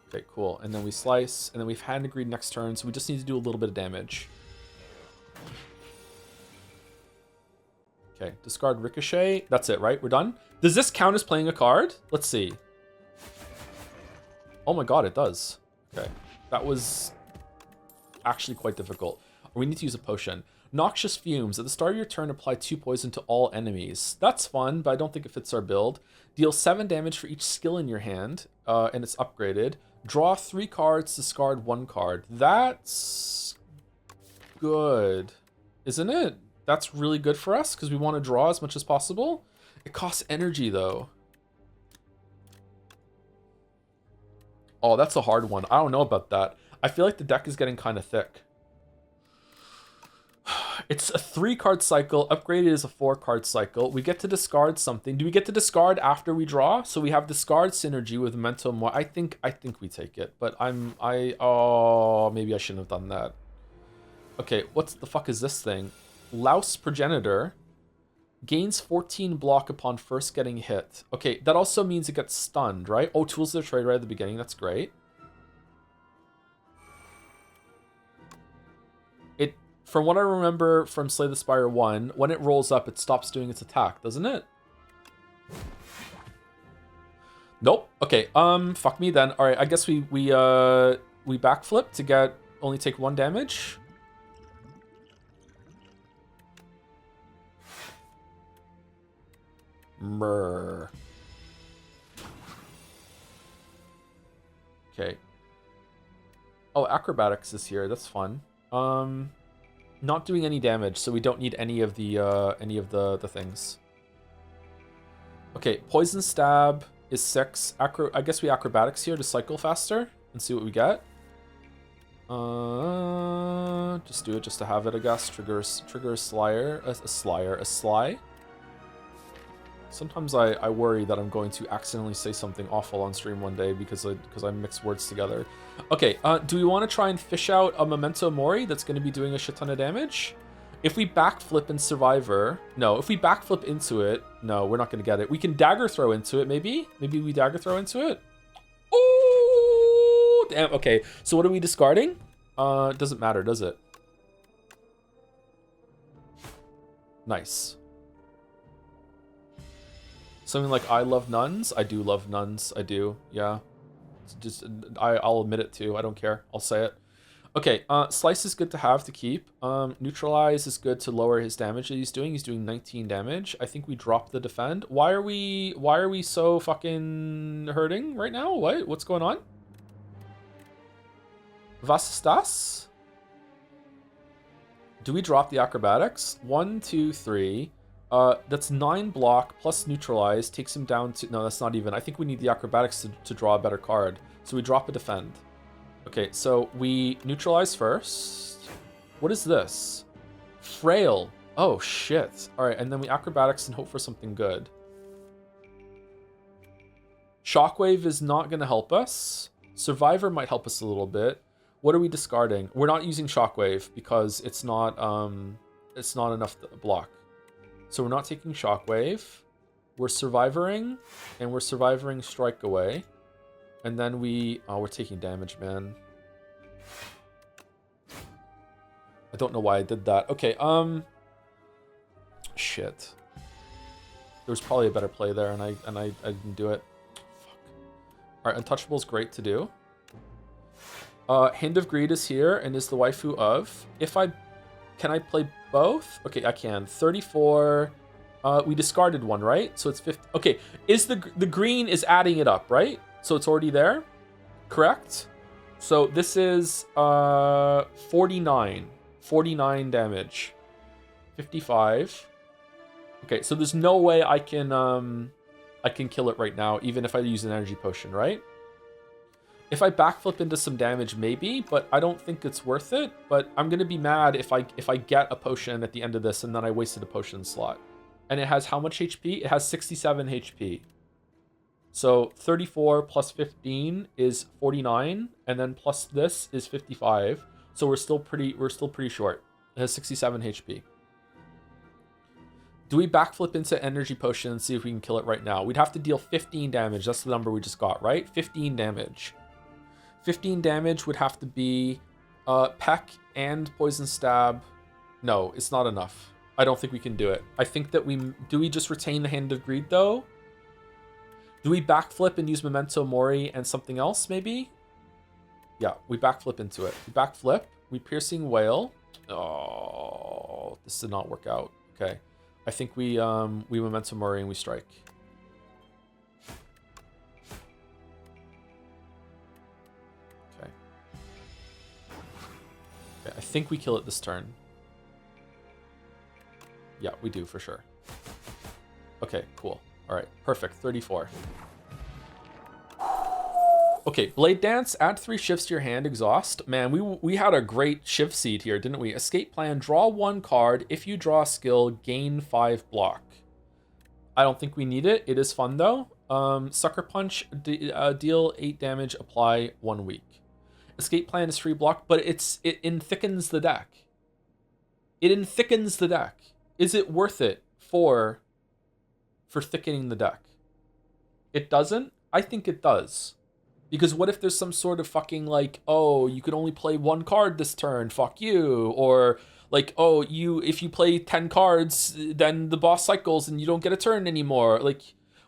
Okay, cool. And then we Slice, and then we've Hand of Greed next turn, so we just need to do a little bit of damage. Okay, discard Ricochet. That's it, right? We're done? Does this count as playing a card? Let's see. Oh my god, it does. Okay. That was actually quite difficult. We need to use a potion. Noxious Fumes. At the start of your turn, apply 2 poison to all enemies. That's fun, but I don't think it fits our build. Deal 7 damage for each skill in your hand, and it's upgraded. Draw 3 cards, discard 1 card. That's good, isn't it? That's really good for us, because we want to draw as much as possible. It costs energy, though. Oh, that's a hard one. I don't know about that. I feel like the deck is getting kind of thick. It's a 3-card cycle. Upgraded is a 4-card cycle. We get to discard something. Do we get to discard after we draw? So we have discard synergy with Memento Mori. I think we take it, but oh, maybe I shouldn't have done that. Okay, what the fuck is this thing? Louse Progenitor gains 14 block upon first getting hit. Okay, that also means it gets stunned, right? Oh, Tools of the Trade right at the beginning. That's great. From what I remember from Slay the Spire 1, when it rolls up, it stops doing its attack, doesn't it? Nope. Okay, fuck me then. Alright, I guess we backflip to only take 1 damage. Mrrr. Okay. Oh, Acrobatics is here. That's fun. Not doing any damage, so we don't need any of the things. Okay, Poison Stab is 6. I guess we Acrobatics here to cycle faster and see what we get. Just do it just to have it, I guess. Trigger a Sly. Sometimes I worry that I'm going to accidentally say something awful on stream one day because I mix words together. Okay, do we want to try and fish out a Memento Mori that's going to be doing a shit ton of damage? If we backflip in Survivor... No, if we backflip into it... No, we're not going to get it. We can Dagger Throw into it, maybe? Maybe we Dagger Throw into it? Oh, damn. Okay, so what are we discarding? Doesn't matter, does it? Nice. Something like I love nuns. I do love nuns. I do. Yeah. It's just I'll admit it too. I don't care. I'll say it. Okay. Slice is good to have to keep. Neutralize is good to lower his damage that he's doing. He's doing 19 damage. I think we drop the defend. Why are we so fucking hurting right now? What's going on? Was ist das? Do we drop the acrobatics? 1, 2, 3. That's 9 block plus neutralize takes him down to... No, that's not even. I think we need the acrobatics to draw a better card. So we drop a defend. Okay, so we neutralize first. What is this? Frail. Oh, shit. All right, and then we acrobatics and hope for something good. Shockwave is not going to help us. Survivor might help us a little bit. What are we discarding? We're not using Shockwave because it's not enough to block. So we're not taking Shockwave. We're survivoring, and we're survivoring Strike Away. And then we're taking damage, man. I don't know why I did that. Okay, shit. There was probably a better play there, and I didn't do it. Fuck. All right, Untouchable's great to do. Hand of Greed is here and is the waifu of. Can I play both? Okay, I can. 34. We discarded one, right? So it's 50. Okay, is the green is adding it up, right? So it's already there, correct? So this is 49 damage, 55. Okay, so there's no way I can kill it right now, even if I use an energy potion, right? If I backflip into some damage, maybe, but I don't think it's worth it. But I'm gonna be mad if I get a potion at the end of this and then I wasted a potion slot. And it has how much HP? It has 67 HP. So 34 plus 15 is 49, and then plus this is 55. So we're still pretty short. It has 67 HP. Do we backflip into energy potion and see if we can kill it right now? We'd have to deal 15 damage. That's the number we just got, right? 15 damage. 15 damage would have to be Peck and Poison Stab. No, it's not enough. I don't think we can do it. I think that do we just retain the Hand of Greed though? Do we backflip and use Memento Mori and something else maybe? Yeah, we backflip into it. We backflip. We Piercing Wail. Oh, this did not work out. Okay. I think we Memento Mori and we strike. Okay. Okay, I think we kill it this turn. Yeah, we do for sure. Okay, cool. All right, perfect. 34. Okay, Blade Dance. Add 3 shifts to your hand. Exhaust. Man, we had a great shift seed here, didn't we? Escape Plan. Draw 1 card. If you draw a skill, gain 5 block. I don't think we need it. It is fun though. Sucker Punch. Deal 8 damage. Apply 1 week. Escape Plan is free block, but it thickens the deck. It thickens the deck. Is it worth it for thickening the deck? It doesn't? I think it does. Because what if there's some sort of fucking like, oh, you could only play 1 card this turn, fuck you. Or like, oh, if you play 10 cards, then the boss cycles and you don't get a turn anymore. Like,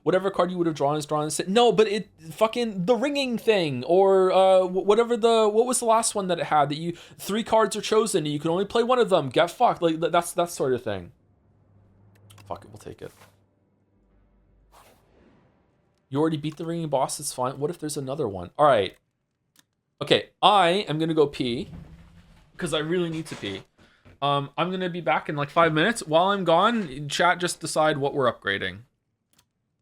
whatever card you would have drawn is drawn. No, but it fucking the ringing thing, or what was the last one that it had that 3 cards are chosen and you can only play 1 of them. Get fucked. Like that's that sort of thing. Fuck it, we'll take it. You already beat the ringing boss, it's fine. What if there's another one? All right. Okay, I am gonna go pee because I really need to pee. I'm gonna be back in like 5 minutes. While I'm gone, chat just decide what we're upgrading.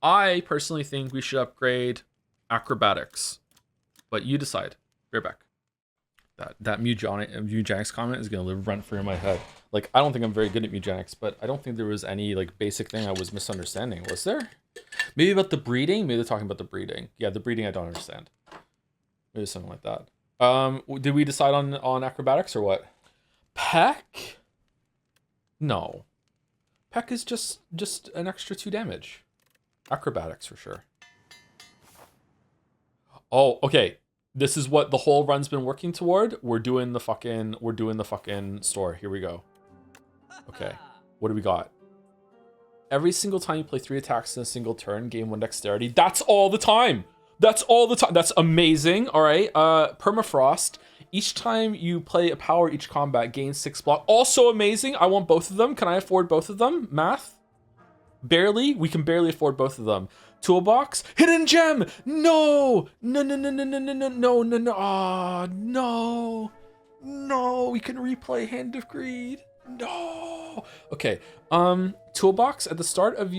I personally think we should upgrade acrobatics, but you decide. Be right back. That eugenics comment is gonna live rent free in my head. Like, I don't think I'm very good at eugenics, but I don't think there was any like basic thing I was misunderstanding. Was there? Maybe about the breeding? Maybe they're talking about the breeding. Yeah, the breeding I don't understand. Maybe something like that. Did we decide on acrobatics or what? Peck? No. Peck is just an extra 2 damage. Acrobatics for sure. Oh, okay. This is what the whole run's been working toward. We're doing the fucking store. Here we go. Okay. What do we got? Every single time you play 3 attacks in a single turn, gain 1 dexterity. That's all the time. That's all the time. That's amazing. All right. Permafrost. Each time you play a power each combat, gain 6 block. Also amazing. I want both of them. Can I afford both of them? Math? Barely. We can barely afford both of them. Toolbox. Hidden gem. No. No. Ah, no. No. We can replay Hand of Greed. No. Okay. Toolbox. At the start of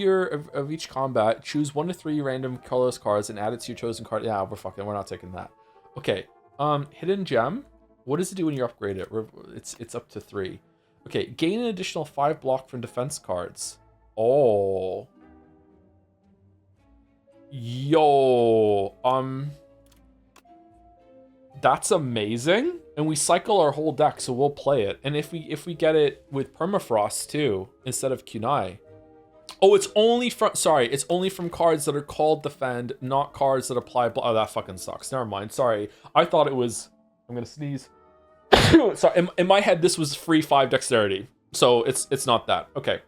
each combat, choose 1 to 3 random colorless cards and add it to your chosen card. Yeah, we're not taking that. Okay. Hidden gem. What does it do when you upgrade it? It's up to 3. Okay, gain an additional 5 block from defense cards. Oh. Yo. That's amazing. And we cycle our whole deck, so we'll play it. And if we get it with permafrost too, instead of kunai. Oh, it's only from it's only from cards that are called defend, not cards that apply. Oh, that fucking sucks. Never mind. Sorry, I thought it was. I'm gonna sneeze. Sorry, in my head this was free 5 dexterity, so it's not that. Okay,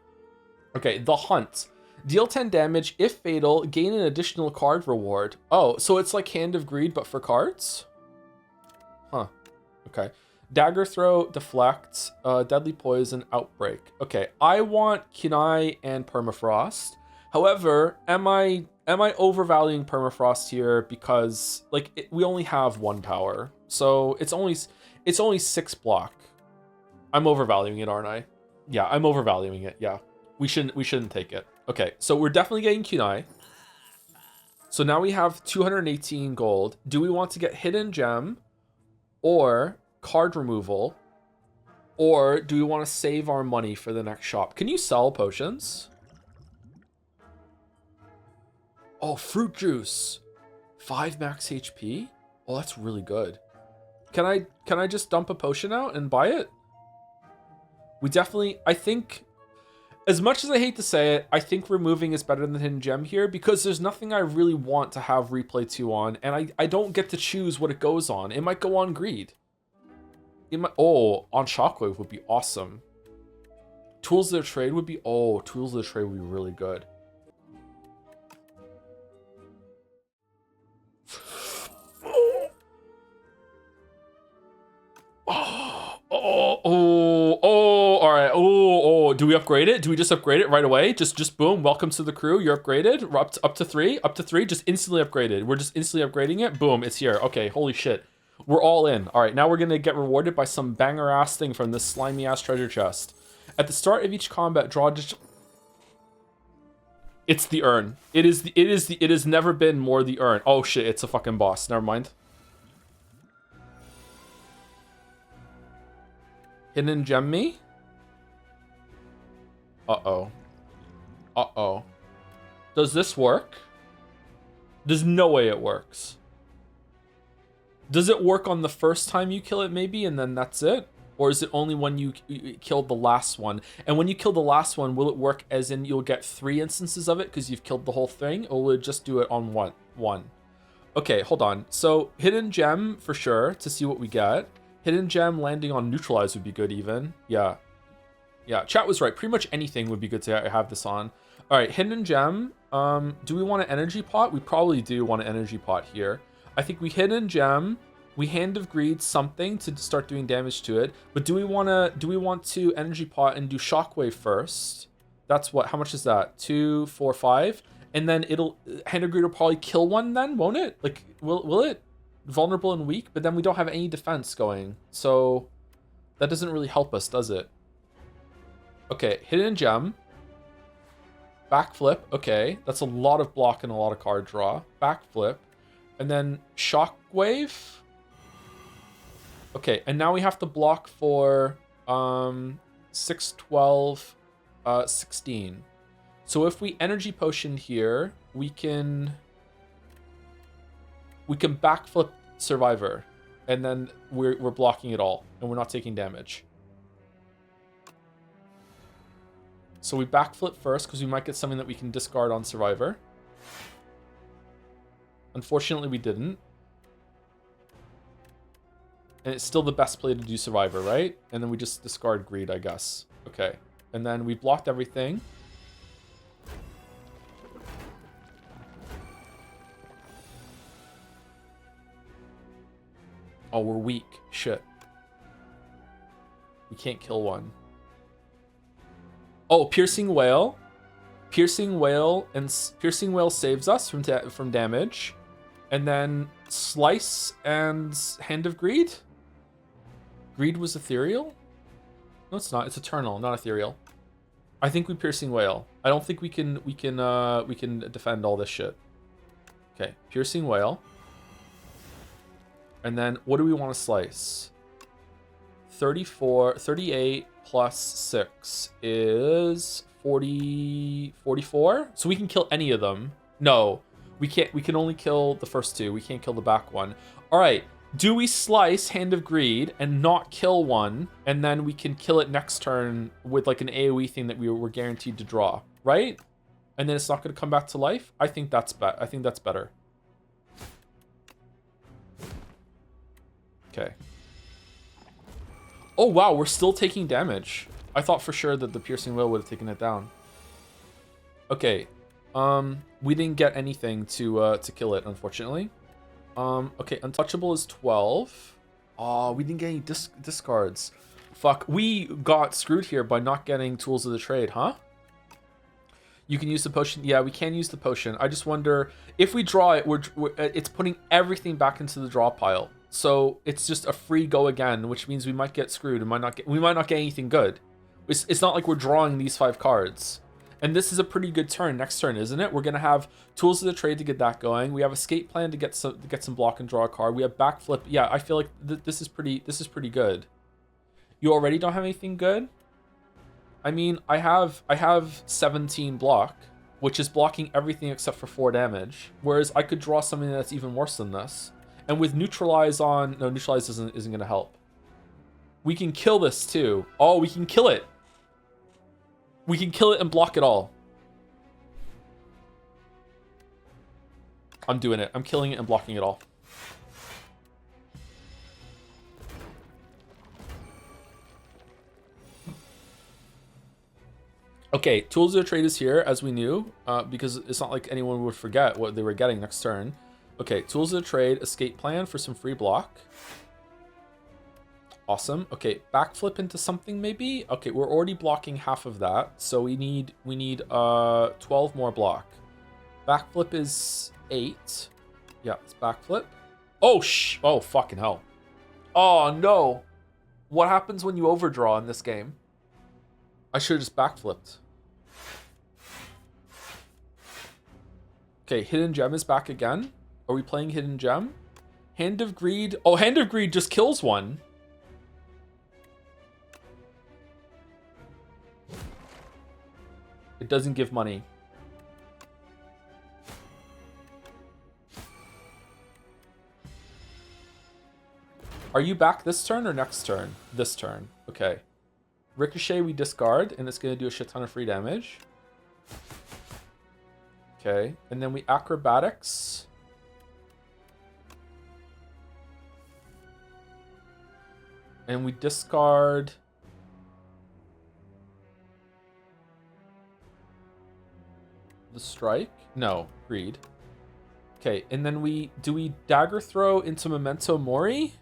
okay. The hunt. Deal 10 damage if fatal. Gain an additional card reward. Oh, so it's like Hand of Greed but for cards. Huh. Okay. Dagger throw, deflect, deadly poison, outbreak. Okay, I want kunai and permafrost. However, am I overvaluing permafrost here because like we only have 1 power, so it's only 6 block. I'm overvaluing it, aren't I? Yeah, I'm overvaluing it. Yeah, we shouldn't take it. Okay, so we're definitely getting kunai. So now we have 218 gold. Do we want to get hidden gem or card removal, or do we want to save our money for the next shop? Can you sell potions? Oh, fruit juice, 5 max HP. Oh, that's really good. Can I just dump a potion out and buy it? We definitely, I think, as much as I hate to say it, I think removing is better than hidden gem here, because there's nothing I really want to have replay 2 on, and I don't get to choose what it goes on. It might go on greed. Oh, on Shockwave would be awesome. Tools of the Trade would be... Oh, Tools of the Trade would be really good. All right. Oh, do we upgrade it? Do we just upgrade it right away? Just boom. Welcome to the crew. You're upgraded. We're up to 3. Up to 3. Just instantly upgraded. We're just instantly upgrading it. Boom. It's here. Okay. Holy shit. We're all in. All right, now we're going to get rewarded by some banger-ass thing from this slimy-ass treasure chest. At the start of each combat, draw... It's the urn. It has never been more the urn. Oh, shit, it's a fucking boss. Never mind. Hidden gem me? Uh-oh. Uh-oh. Does this work? There's no way it works. Does it work on the first time you kill it maybe and then that's it? Or is it only when you killed the last one? And when you kill the last one, will it work as in you'll get 3 instances of it because you've killed the whole thing? Or will it just do it on one? Okay, hold on. So hidden gem for sure to see what we get. Hidden gem landing on neutralize would be good even. Yeah. Yeah, chat was right. Pretty much anything would be good to have this on. All right, hidden gem. Do we want an energy pot? We probably do want an energy pot here. I think we hidden gem, we Hand of Greed something to start doing damage to it. But do we want to energy pot and do shockwave first? That's what? How much is that? 2, 4, 5, and then Hand of Greed will probably kill one then, won't it? Like will it? Vulnerable and weak, but then we don't have any defense going, so that doesn't really help us, does it? Okay, hidden gem. Backflip. Okay, that's a lot of block and a lot of card draw. Backflip. And then shockwave. Okay, and now we have to block for 6, 12, 16. So if we energy potion here, we can backflip survivor, and then we're blocking it all, and we're not taking damage. So we backflip first because we might get something that we can discard on survivor. Unfortunately, we didn't. And it's still the best play to do survivor, right? And then we just discard greed, I guess. Okay. And then we blocked everything. Oh, we're weak. Shit. We can't kill one. Oh, Piercing Whale. Piercing Whale saves us from damage. And then Slice and Hand of Greed? Greed was ethereal? No, it's not. It's eternal, not ethereal. I think we Piercing Whale. I don't think we can defend all this shit. Okay, Piercing Whale. And then what do we want to slice? 34, 38 plus 6 is 40, 44. So we can kill any of them. No, we can't. We can only kill the first two. We can't kill the back one. All right. Do we slice Hand of Greed and not kill one, and then we can kill it next turn with like an AoE thing that we were guaranteed to draw, right? And then it's not going to come back to life? I think that's better. Okay. Oh wow, we're still taking damage. I thought for sure that the Piercing Will would have taken it down. Okay. We didn't get anything to kill it, unfortunately. Okay, Untouchable is 12. Oh, we didn't get any discards. Fuck, we got screwed here by not getting Tools of the Trade, huh? You can use the potion. Yeah, we can use the potion. I just wonder if we draw it, it's putting everything back into the draw pile. So it's just a free go again, which means we might get screwed and we might not get anything good. It's not like we're drawing these 5 cards. And this is a pretty good turn next turn, isn't it? We're gonna have Tools of the Trade to get that going. We have Escape Plan to get some block and draw a card. We have Backflip. Yeah, I feel like this is pretty good. You already don't have anything good? I mean, I have 17 block, which is blocking everything except for 4 damage. Whereas I could draw something that's even worse than this. And with Neutralize on, no, Neutralize isn't gonna help. We can kill this too. Oh, we can kill it. We can kill it and block it all. I'm doing it. I'm killing it and blocking it all. Okay, Tools of the Trade is here, as we knew, because it's not like anyone would forget what they were getting next turn. Okay, Tools of the Trade, Escape Plan for some free block. Awesome. Okay, Backflip into something maybe? Okay, we're already blocking half of that, so we need 12 more block. Backflip is 8. Yeah, it's Backflip. Oh, oh, fucking hell. Oh, no. What happens when you overdraw in this game? I should have just backflipped. Okay, Hidden Gem is back again. Are we playing Hidden Gem? Hand of Greed. Oh, Hand of Greed just kills one. It doesn't give money. Are you back this turn or next turn? This turn. Okay. Ricochet we discard, and it's going to do a shit ton of free damage. Okay. And then we Acrobatics. And we discard... the Strike? No, Greed. Okay, and then do we Dagger Throw into Memento Mori?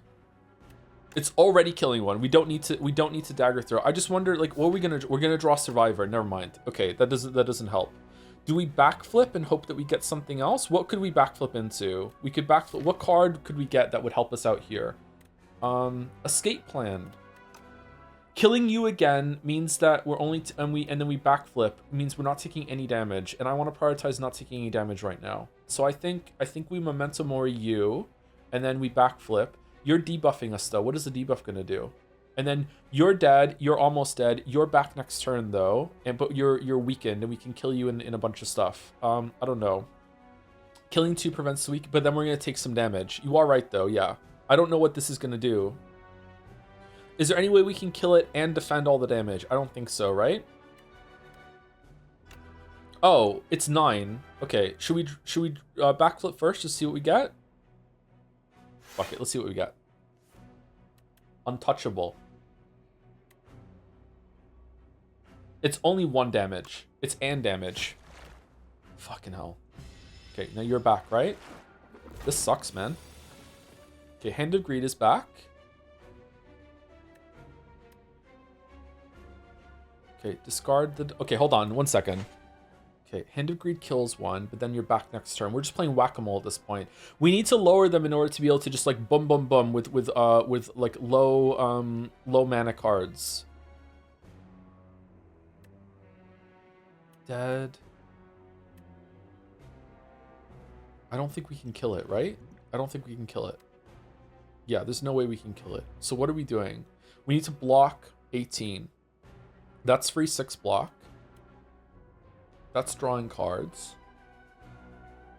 It's already killing one. We don't need to Dagger Throw. I just wonder, like, what are we gonna? We're gonna draw Survivor. Never mind. Okay, that doesn't help. Do we backflip and hope that we get something else? What could we backflip into? We could backflip. What card could we get that would help us out here? Escape Plan. Killing you again means that we're only and then we backflip means we're not taking any damage, and I want to prioritize not taking any damage right now. So I think we Memento Mori you, and then we backflip. You're debuffing us though. What is the debuff gonna do? And then you're dead. You're almost dead. You're back next turn though, but you're weakened, and we can kill you in a bunch of stuff. I don't know. Killing 2 prevents weak, but then we're gonna take some damage. You are right though. Yeah. I don't know what this is gonna do. Is there any way we can kill it and defend all the damage? I don't think so, right? Oh, it's 9. Okay, should we backflip first to see what we get? Fuck it, let's see what we got. Untouchable. It's only 1 damage. It's and damage. Fucking hell. Okay, now you're back, right? This sucks, man. Okay, Hand of Greed is back. Okay, discard the... Okay, hold on, 1 second. Okay, Hand of Greed kills 1, but then you're back next turn. We're just playing whack-a-mole at this point. We need to lower them in order to be able to just like boom, boom, boom with like low mana cards. Dead. I don't think we can kill it, right? I don't think we can kill it. Yeah, there's no way we can kill it. So what are we doing? We need to block 18. That's free 6 block. That's drawing cards.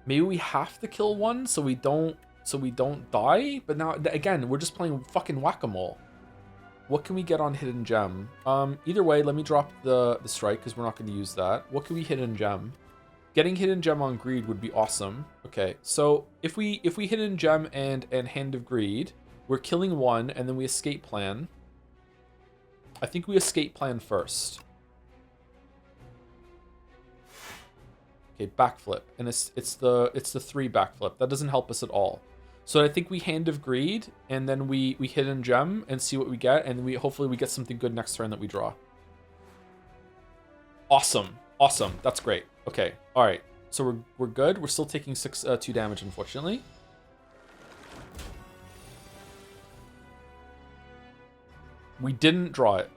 Maybe we have to kill one so we don't die. But now again, we're just playing fucking whack-a-mole. What can we get on hidden gem? Either way, let me drop the strike because we're not going to use that. What can we hidden gem? Getting hidden gem on greed would be awesome. Okay, so if we hidden gem and hand of greed, we're killing one and then we escape plan. I think we escape plan first. Okay, backflip, and it's the 3 backflip. That doesn't help us at all. So I think we hand of greed and then we hidden gem and see what we get, and hopefully we get something good next turn that we draw. Awesome, awesome. That's great. Okay, all right. So we're good. We're still taking 2 damage, unfortunately. We didn't draw it.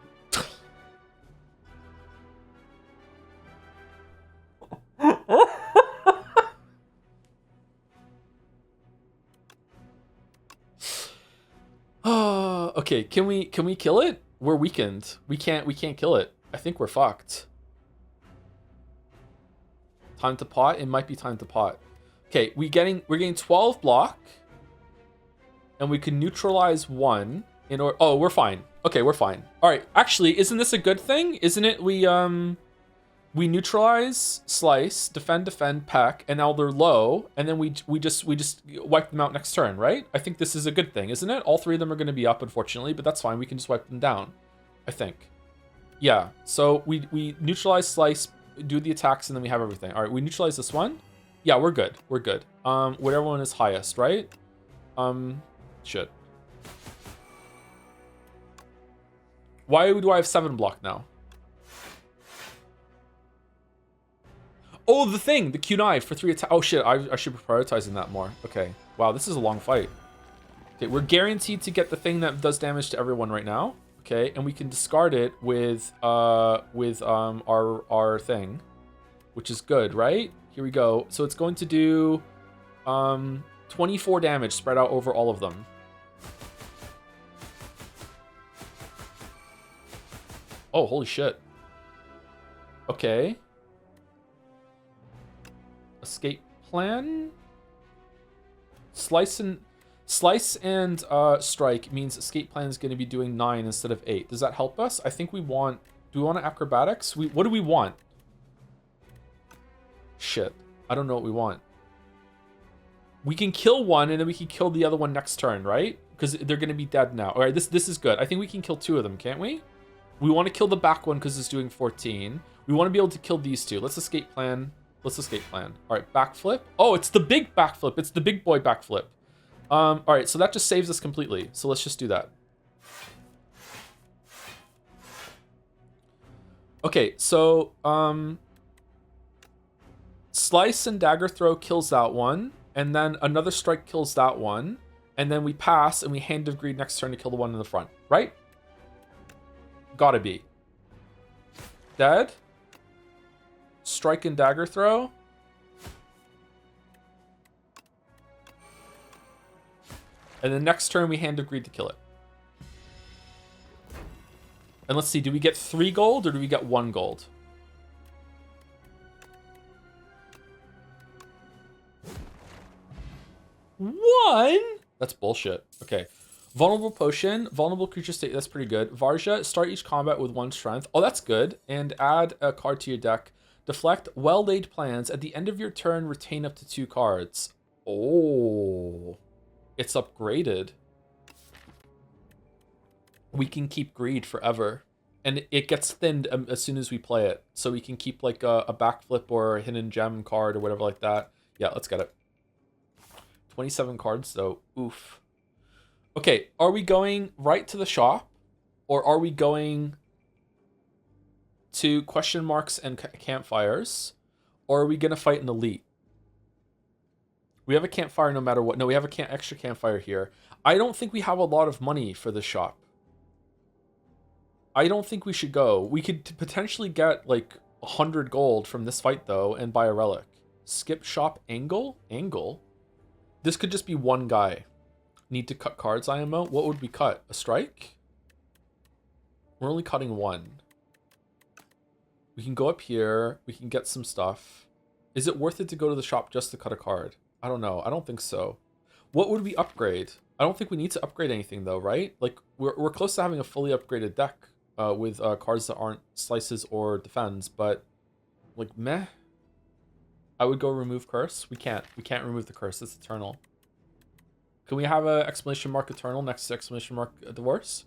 Okay, can we kill it? We're weakened. We can't kill it. I think we're fucked. Time to pot? It might be time to pot. Okay, we're getting 12 block. And we can neutralize 1 in order. Oh, we're fine. Okay, we're fine. Alright, actually, isn't this a good thing? Isn't it we neutralize, slice, defend, peck, and now they're low, and then we just wipe them out next turn, right? I think this is a good thing, isn't it? All 3 of them are going to be up, unfortunately, but that's fine. We can just wipe them down, I think. Yeah, so we neutralize, slice, do the attacks, and then we have everything. All right, we neutralize this one. Yeah, we're good. We're good. Whatever one is highest, right? Shit. Why do I have 7 block now? Oh, the thing, the Q9 for 3 attack. Oh shit, I should be prioritizing that more. Okay, wow, this is a long fight. Okay, we're guaranteed to get the thing that does damage to everyone right now. Okay, and we can discard it with our thing, which is good, right? Here we go. So it's going to do 24 damage spread out over all of them. Oh, holy shit. Okay. Escape plan. Slice and strike means escape plan is going to be doing 9 instead of 8. Does that help us? I think we want. Do we want acrobatics? What do we want? Shit, I don't know what we want. We can kill one and then we can kill the other one next turn, right? Because they're going to be dead now. All right, this is good. I think we can kill 2 of them, can't we? We want to kill the back one because it's doing 14. We want to be able to kill these 2. Let's escape plan. Let's escape plan. All right, backflip. Oh, it's the big backflip. It's the big boy backflip. All right, so that just saves us completely. So let's just do that. Okay, so slice and dagger throw kills that one, and then another strike kills that one, and then we pass and we hand of greed next turn to kill the one in the front, right? Gotta be. Dead. Strike and dagger throw. And then next turn we hand of greed to kill it. And let's see, do we get 3 gold or do we get 1 gold? One? That's bullshit. Okay. Vulnerable potion, vulnerable creature state, that's pretty good. Varja, start each combat with 1 strength. Oh, that's good. And add a card to your deck. Deflect well-laid plans. At the end of your turn, retain up to 2 cards. Oh. It's upgraded. We can keep greed forever. And it gets thinned as soon as we play it. So we can keep like a backflip or a hidden gem card or whatever like that. Yeah, let's get it. 27 cards though. Oof. Okay, are we going right to the shop? Or are we going to question marks and campfires? Or are we going to fight an elite? We have a campfire no matter what. No, we have a extra campfire here. I don't think we have a lot of money for the shop. I don't think we should go. We could potentially get like 100 gold from this fight though and buy a relic. Skip shop angle? Angle? This could just be one guy. Need to cut cards IMO? What would we cut? A strike? We're only cutting one. We can go up here. We can get some stuff. Is it worth it to go to the shop just to cut a card? I don't know. I don't think so. What would we upgrade? I don't think we need to upgrade anything though, right? Like we're close to having a fully upgraded deck with cards that aren't slices or defends, but like meh. I would go remove curse. We can't remove the curse. It's eternal. Can we have a exclamation mark eternal next to exclamation mark divorce?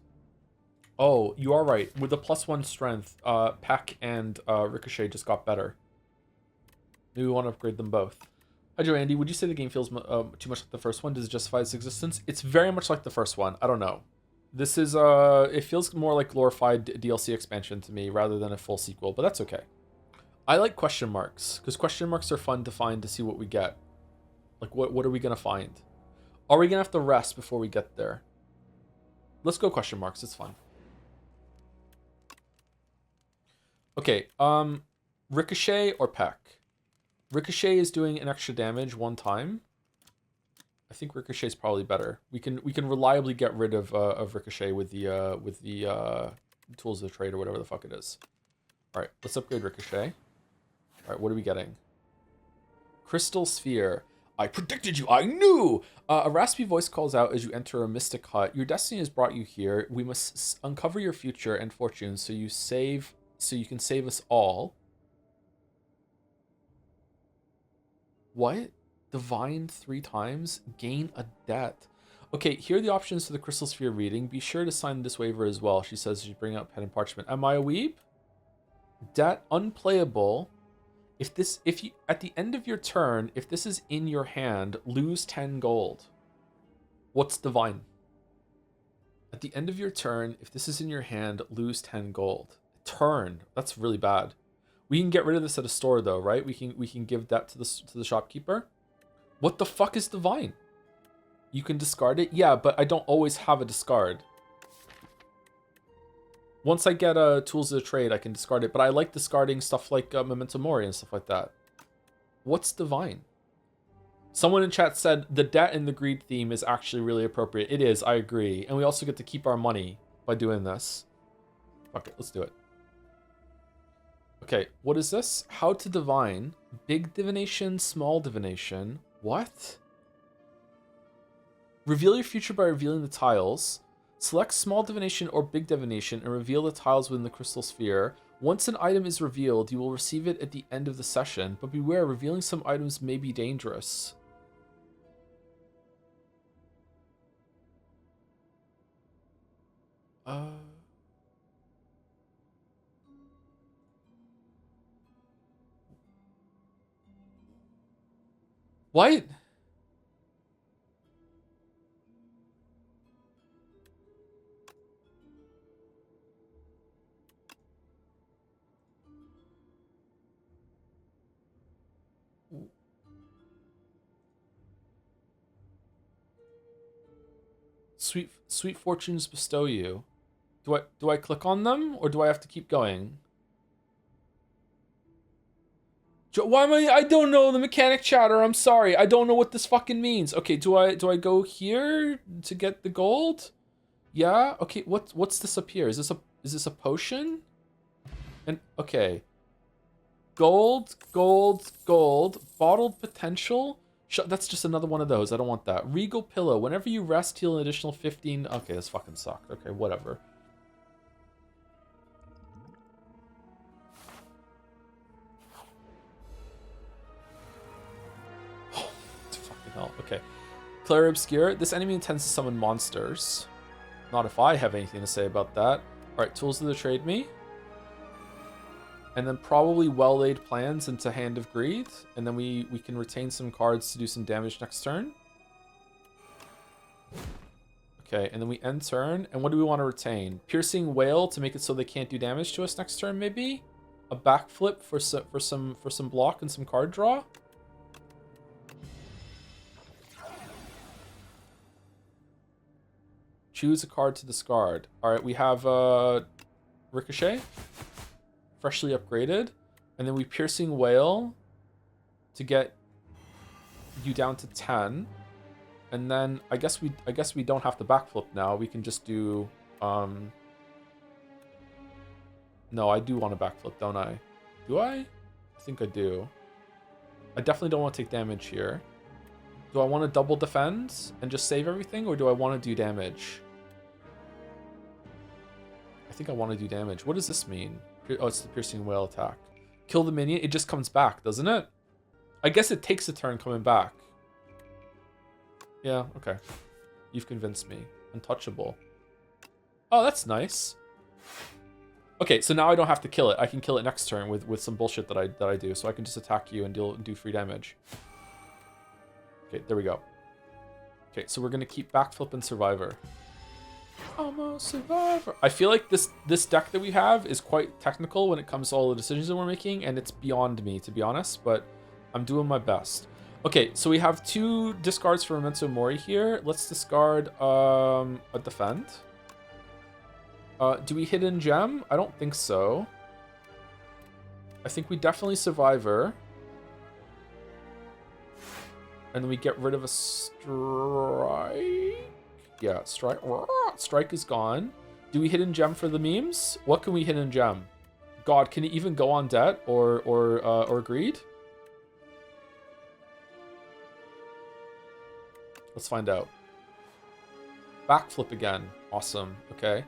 Oh, you are right. With the +1 strength, Peck and Ricochet just got better. Maybe we want to upgrade them both. Hi Joe Andy, would you say the game feels too much like the first one? Does it justify its existence? It's very much like the first one. I don't know. This is it feels more like glorified DLC expansion to me rather than a full sequel, but that's okay. I like question marks because question marks are fun to find to see what we get. Like what are we gonna find? Are we gonna have to rest before we get there? Let's go question marks. It's fun. Okay. Ricochet or Peck? Ricochet is doing an extra damage one time. I think Ricochet is probably better. We can reliably get rid of Ricochet with the tools of the trade or whatever the fuck it is. All right, let's upgrade Ricochet. All right, what are we getting? Crystal Sphere. I predicted you. I knew. A raspy voice calls out as you enter a mystic hut. Your destiny has brought you here. We must uncover your future and fortune so you can save us all. What? Divine 3 times? Gain a debt. Okay, here are the options for the Crystal Sphere reading. Be sure to sign this waiver as well. She says she's bringing up pen and parchment. Am I a weeb? Debt unplayable. If you at the end of your turn, if this is in your hand, lose 10 gold. What's divine? At the end of your turn, if this is in your hand, lose 10 gold. Turn. That's really bad. We can get rid of this at a store though, right? We can give that to the shopkeeper. What the fuck is divine? You can discard it? Yeah, but I don't always have a discard. Once I get tools of the trade, I can discard it, but I like discarding stuff like Memento Mori and stuff like that. What's divine? Someone in chat said the debt and the greed theme is actually really appropriate. It is, I agree. And we also get to keep our money by doing this. Okay, let's do it. Okay, what is this? How to divine. Big divination, small divination. What? Reveal your future by revealing the tiles. Select small divination or big divination and reveal the tiles within the crystal sphere. Once an item is revealed, you will receive it at the end of the session, but beware, revealing some items may be dangerous. What? Sweet fortunes bestow you. Do I click on them or do I have to keep going? Why am I don't know the mechanic chatter. I'm sorry. I don't know what this fucking means. Okay, do I go here to get the gold? Yeah. Okay, what's this up here? Is this a potion? And okay. Gold, bottled potential. That's just another one of those. I don't want that. Regal pillow. Whenever you rest, heal an additional 15. Okay, this fucking sucked. Okay, whatever. Oh, fucking hell. Okay. Claire Obscure. This enemy intends to summon monsters. Not if I have anything to say about that. Alright, tools of the trade me. And then probably well-laid plans into Hand of Greed. And then we can retain some cards to do some damage next turn. Okay, and then we end turn. And what do we want to retain? Piercing Whale to make it so they can't do damage to us next turn, maybe? A backflip for some block and some card draw? Choose a card to discard. Alright, we have Ricochet. Freshly upgraded, and then we Piercing Whale to get you down to 10, and then I guess we don't have to backflip now. We can just do No, I do want to backflip, don't I? Do I? I think I do. I definitely don't want to take damage here. Do I want to double defend and just save everything, or do I want to do damage? I think I want to do damage. What does this mean? Oh, it's the piercing whale attack. Kill the minion. It just comes back, doesn't it? I guess it takes a turn coming back. Yeah, okay. You've convinced me. Untouchable. Oh, that's nice. Okay, so now I don't have to kill it. I can kill it next turn with some bullshit that I do. So I can just attack you and do free damage. Okay, there we go. Okay, so we're gonna keep backflip and survivor. I'm a survivor. I feel like this deck that we have is quite technical when it comes to all the decisions that we're making, and it's beyond me, to be honest, but I'm doing my best. Okay, so we have 2 discards for Memento Mori here. Let's discard a defend. Do we hidden gem? I don't think so. I think we definitely survivor. And then we get rid of a strike. Yeah, strike. Strike is gone. Do we hidden gem for the memes? What can we hidden gem? God, can it even go on debt or greed? Let's find out. Backflip again. Awesome. Okay.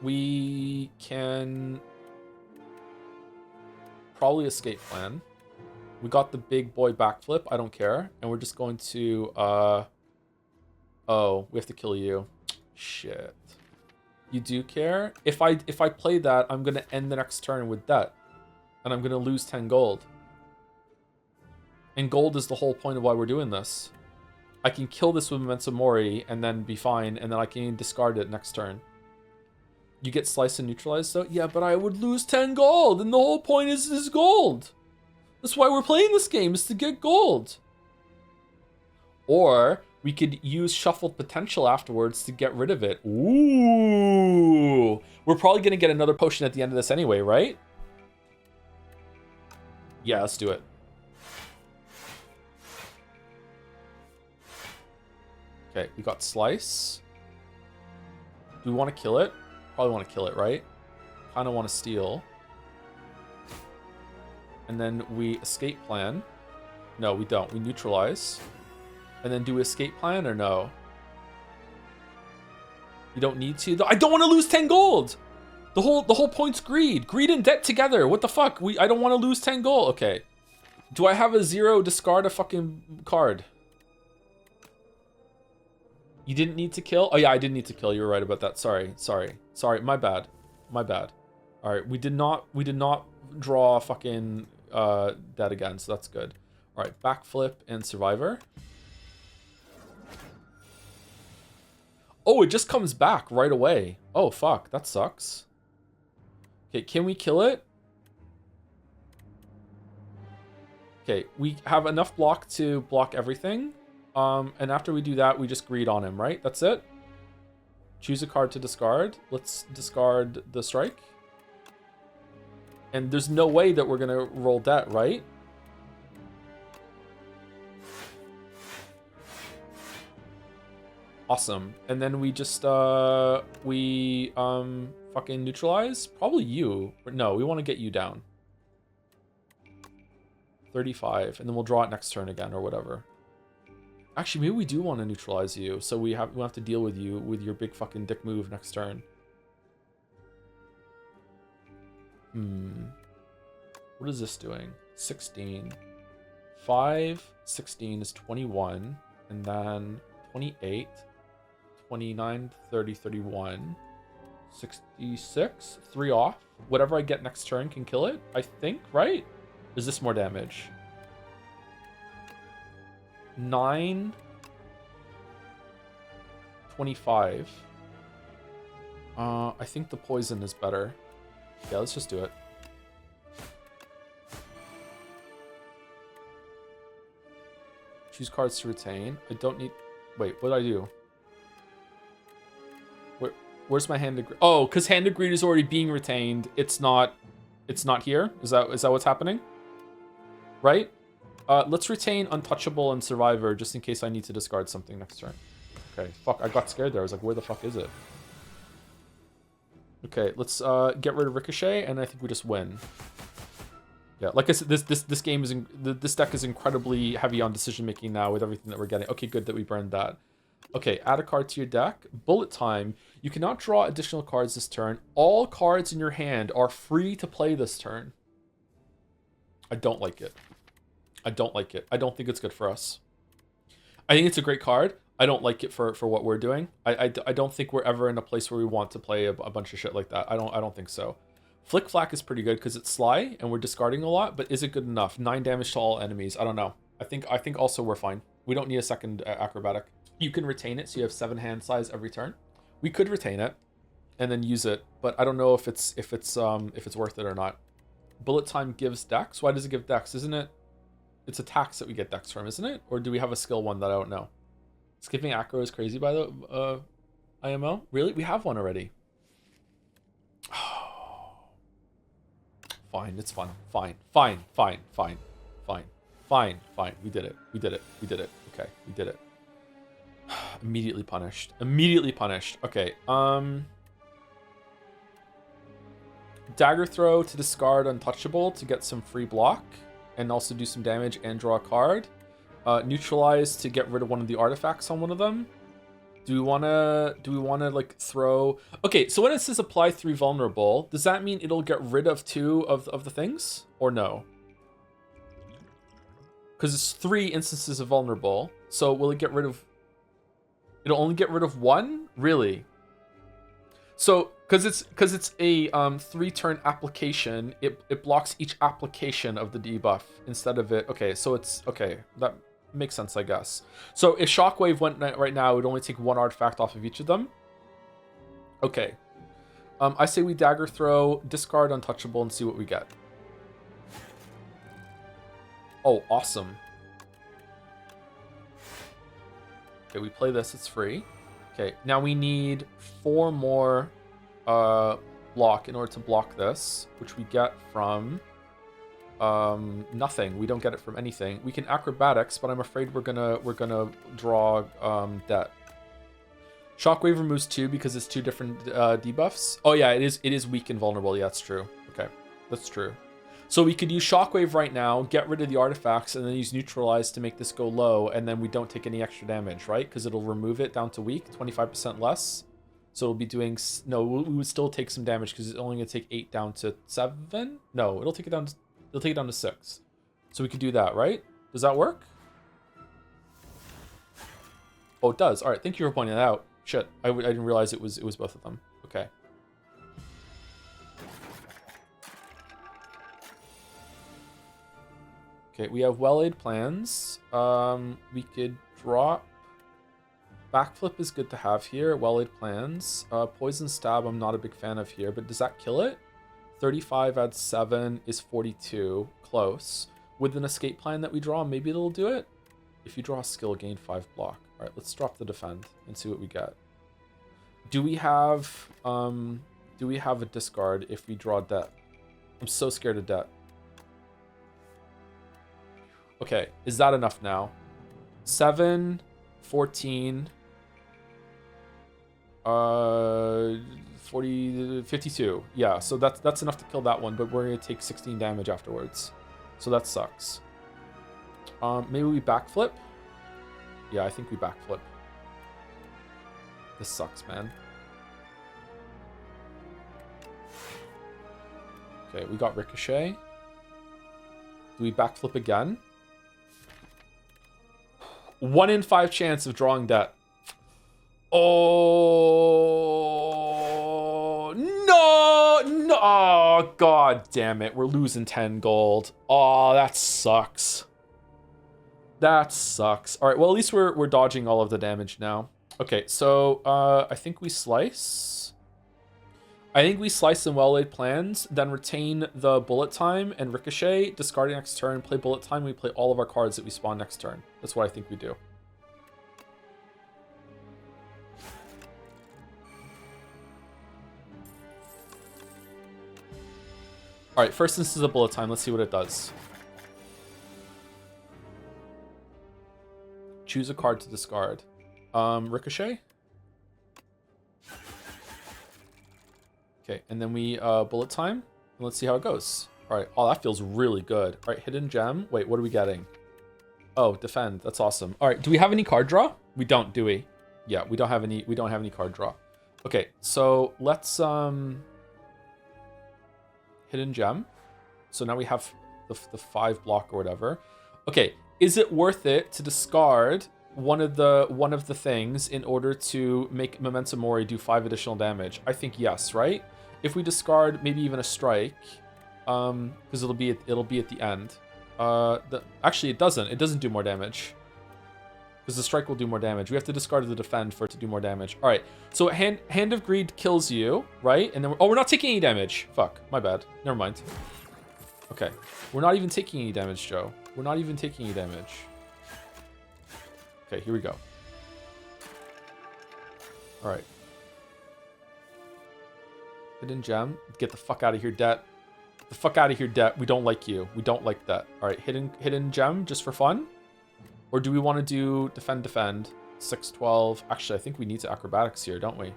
We can probably escape plan. We got the big boy backflip. I don't care. And we're just going to, oh, we have to kill you. Shit. You do care? If I play that, I'm going to end the next turn with that. And I'm going to lose 10 gold. And gold is the whole point of why we're doing this. I can kill this with Memento Mori and then be fine. And then I can discard it next turn. You get sliced and neutralized, though? Yeah, but I would lose 10 gold. And the whole point is gold. That's why we're playing this game, is to get gold. Or we could use shuffled potential afterwards to get rid of it. Ooh. We're probably going to get another potion at the end of this anyway, right? Yeah, let's do it. Okay, we got slice. Do we want to kill it? Probably want to kill it, right? Kind of want to steal. And then we escape plan. No, we don't. We neutralize. And then do we escape plan or no? You don't need to. I don't want to lose 10 gold. The whole point's greed. Greed and debt together. What the fuck? I don't want to lose 10 gold. Okay. Do I have a 0 discard a fucking card? You didn't need to kill? Oh yeah, I didn't need to kill. You were right about that. Sorry. My bad. All right, we did not draw fucking that again, so that's good. All right, backflip and survivor. Oh, it just comes back right away. Oh fuck, that sucks. Okay, can we kill it? Okay, we have enough block to block everything. And after we do that, we just greed on him, right? That's it. Choose a card to discard. Let's discard the strike. And there's no way that we're going to roll debt, right? Awesome. And then we just, fucking neutralize? Probably you. No, we want to get you down. 35. And then we'll draw it next turn again or whatever. Actually, maybe we do want to neutralize you, so we'll have to deal with you with your big fucking dick move next turn. What is this doing? 16. 5, 16 is 21, and then 28, 29, 30, 31, 66, 3 off. Whatever I get next turn can kill it, I think, right? Is this more damage? 9, 25. I think the poison is better. Yeah, let's just do it. Choose cards to retain. I don't need... Wait, what did I do? Where's my hand of greed? Oh, because hand of greed is already being retained. It's not here. Is that what's happening? Right? Let's retain Untouchable and Survivor just in case I need to discard something next turn. Okay, fuck, I got scared there. I was like, where the fuck is it? Okay, let's get rid of Ricochet, and I think we just win. Yeah, like I said, this game is this deck is incredibly heavy on decision making now with everything that we're getting. Okay, good that we burned that. Okay, add a card to your deck. Bullet time. You cannot draw additional cards this turn. All cards in your hand are free to play this turn. I don't like it. I don't like it. I don't think it's good for us. I think it's a great card. I don't like it for what we're doing. I don't think we're ever in a place where we want to play a bunch of shit like that. I don't think so. Flick Flack is pretty good because it's sly and we're discarding a lot, but is it good enough? 9 damage to all enemies. I don't know. I think also we're fine. We don't need a second acrobatic. You can retain it, so you have 7 hand size every turn. We could retain it and then use it, but I don't know if it's worth it or not. Bullet time gives dex. Why does it give dex? Isn't it? It's attacks that we get dex from, isn't it? Or do we have a skill one that I don't know? Skipping acro is crazy by the IMO. Really? We have one already. Fine, it's fun. Fine. We did it. Okay, we did it. Immediately punished. Okay, Dagger Throw to discard Untouchable to get some free block and also do some damage and draw a card. Neutralize to get rid of one of the artifacts on one of them. Do we wanna like throw? Okay, so when it says apply 3 vulnerable, does that mean it'll get rid of 2 of the things or no? Because it's 3 instances of vulnerable. So will it get rid of? It'll only get rid of 1? Really? So because it's a 3-turn application, it blocks each application of the debuff instead of it. Okay, so it's okay. That makes sense, I guess. So if Shockwave went right now, it would only take 1 artifact off of each of them. Okay. I say we Dagger Throw, discard Untouchable, and see what we get. Oh, awesome. Okay, we play this. It's free. Okay, now we need 4 more block in order to block this, which we get from nothing. We don't get it from anything. We can acrobatics, but I'm afraid we're gonna draw debt. Shockwave removes 2 because it's 2 different debuffs. Oh yeah, it is weak and vulnerable. Yeah, that's true. Okay, that's true. So we could use Shockwave right now, get rid of the artifacts, and then use Neutralize to make this go low, and then we don't take any extra damage, right? Because it'll remove it down to weak, 25% less. So it'll be doing... No, we would still take some damage because it's only going to take 8 down to 7? No, it'll take it down to 6. So we could do that, right? Does that work? Oh, it does. All right, thank you for pointing that out. Shit, I didn't realize it was both of them. Okay. Okay, we have well-laid plans. We could drop... Backflip is good to have here. Well-laid plans. Poison Stab I'm not a big fan of here, but does that kill it? 35 adds 7 is 42. Close. With an escape plan that we draw, maybe it'll do it? If you draw a skill, gain 5 block. Alright, let's drop the defend and see what we get. Do we have a discard if we draw debt? I'm so scared of debt. Okay, is that enough now? 7, 14, 40, 52. Yeah, so that's enough to kill that one, but we're gonna take 16 damage afterwards. So that sucks. Maybe we backflip? Yeah, I think we backflip. This sucks, man. Okay, we got Ricochet. Do we backflip again? 1 in 5 chance of drawing debt. Oh no! Oh god damn it! We're losing 10 gold. Oh, that sucks. That sucks. All right. Well, at least we're dodging all of the damage now. Okay. So I think we slice. I think we slice some well-laid plans, then retain the bullet time and Ricochet, discard next turn, play bullet time, we play all of our cards that we spawn next turn. That's what I think we do. Alright, first instance of bullet time, let's see what it does. Choose a card to discard. Ricochet? Okay, and then we bullet time. And let's see how it goes. All right. Oh, that feels really good. All right, hidden gem. Wait, what are we getting? Oh, defend. That's awesome. All right, do we have any card draw? We don't, do we? Yeah, we don't have any. We don't have any card draw. Okay, so let's hidden gem. So now we have the 5 block or whatever. Okay, is it worth it to discard one of the things in order to make Memento Mori do 5 additional damage? I think yes, right? If we discard maybe even a strike, because it'll be at the end. Actually, it doesn't do more damage. Because the strike will do more damage. We have to discard the defend for it to do more damage. All right. So Hand of Greed kills you, right? And then we're not taking any damage. Fuck, my bad. Never mind. Okay, we're not even taking any damage, Joe. We're not even taking any damage. Okay, here we go. All right. Hidden gem. Get the fuck out of here, Det. The fuck out of here, Det. We don't like you. We don't like that. All right, hidden gem just for fun. Or do we want to do defend? 6-12. Actually, I think we need to acrobatics here, don't we?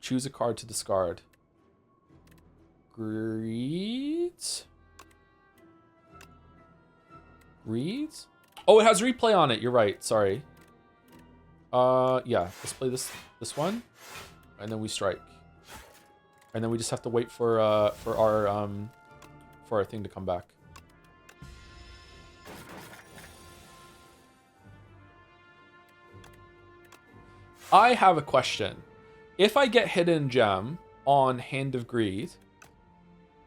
Choose a card to discard. Greed? Oh, it has replay on it. You're right. Sorry. Yeah. Let's play this one, and then we strike, and then we just have to wait for our thing to come back. I have a question. If I get hidden gem on Hand of Greed,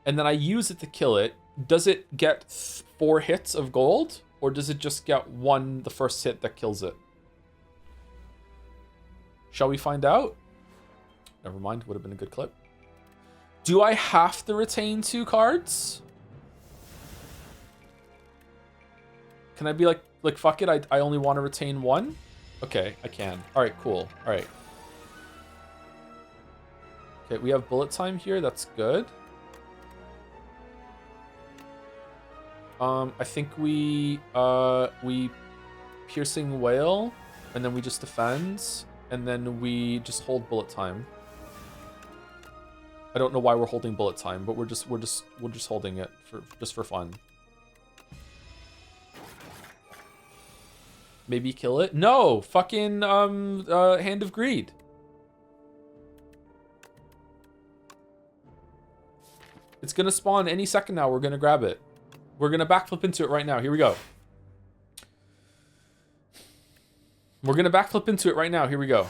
and then I use it to kill it, does it get 4 hits of gold? Or does it just get 1, the first hit that kills it? Shall we find out? Never mind, would have been a good clip. Do I have to retain 2 cards? Can I be like fuck it, I only want to retain 1? Okay, I can. Alright, cool. Alright. Okay, we have bullet time here, that's good. I think we piercing whale, and then we just defend, and then we just hold bullet time. I don't know why we're holding bullet time, but we're just holding it for fun. Maybe kill it? No, fucking Hand of Greed. It's gonna spawn any second now. We're gonna grab it. We're gonna backflip into it right now. Here we go. We're gonna backflip into it right now. Here we go.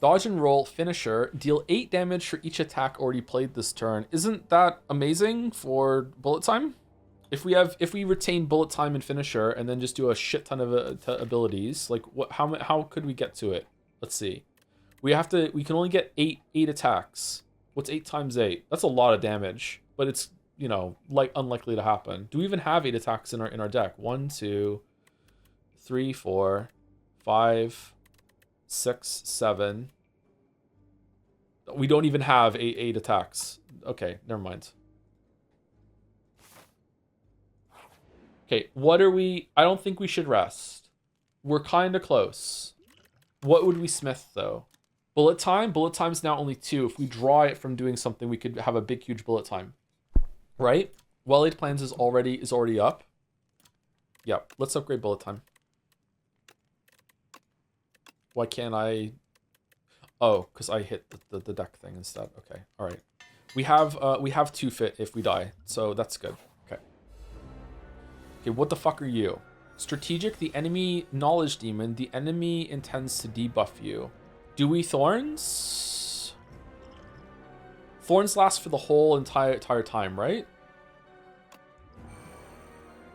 Dodge and roll, finisher, deal 8 damage for each attack already played this turn. Isn't that amazing for bullet time? If we retain bullet time and finisher and then just do a shit ton of abilities, like how could we get to it? Let's see. We can only get 8 attacks. What's 8 times 8? That's a lot of damage, but it's, you know, like unlikely to happen. Do we even have 8 attacks in our deck? 1, 2, 3, 4, 5, 6, 7. We don't even have 8 attacks. Okay, never mind. Okay, what are we? I don't think we should rest. We're kind of close. What would we smith though? Bullet time? Bullet time's now only 2. If we draw it from doing something, we could have a big, huge bullet time. Right? Well-laid plans is already up. Yep, let's upgrade bullet time. Why can't I? Oh, because I hit the deck thing instead. Okay, all right. We have 2 fit if we die, so that's good. Okay. Okay, what the fuck are you? Strategic, the enemy knowledge demon. The enemy intends to debuff you. Do we thorns? Thorns last for the whole entire time, right?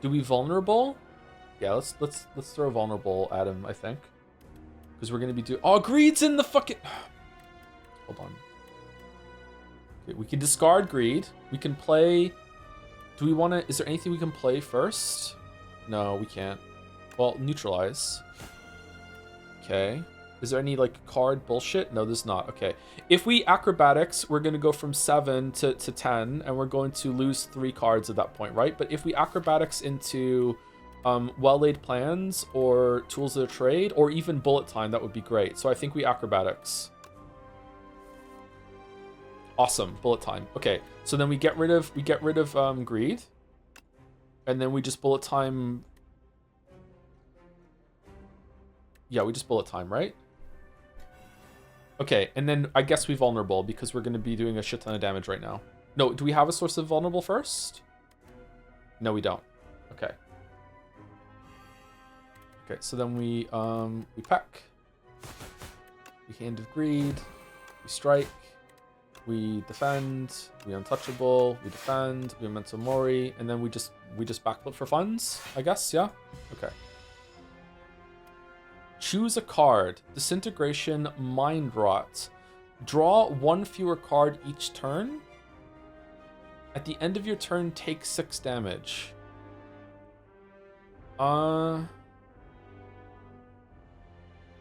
Do we vulnerable? Yeah, let's throw vulnerable at him, I think. Because we're gonna be doing. Oh, greed's in the fucking. Hold on. Okay, we can discard greed. We can play. Do we want to? Is there anything we can play first? No, we can't. Well, neutralize. Okay. Is there any, like, card bullshit? No, there's not. Okay. If we acrobatics, we're going to go from 7 to 10, and we're going to lose 3 cards at that point, right? But if we acrobatics into well-laid plans or tools of the trade, or even bullet time, that would be great. So I think we acrobatics. Awesome. Bullet time. Okay. So then we get rid of greed. And then we just bullet time. Yeah, we just bullet time, right? Okay, and then I guess we vulnerable because we're going to be doing a shit ton of damage right now. No, do we have a source of vulnerable first? No, we don't. Okay. Okay, so then we peck. We Hand of Greed. We strike. We defend. We untouchable. We defend. We Memento Mori, and then we just backflip for funds, I guess. Yeah. Okay. Choose a card. Disintegration, Mind Rot. Draw 1 fewer card each turn. At the end of your turn, take 6 damage.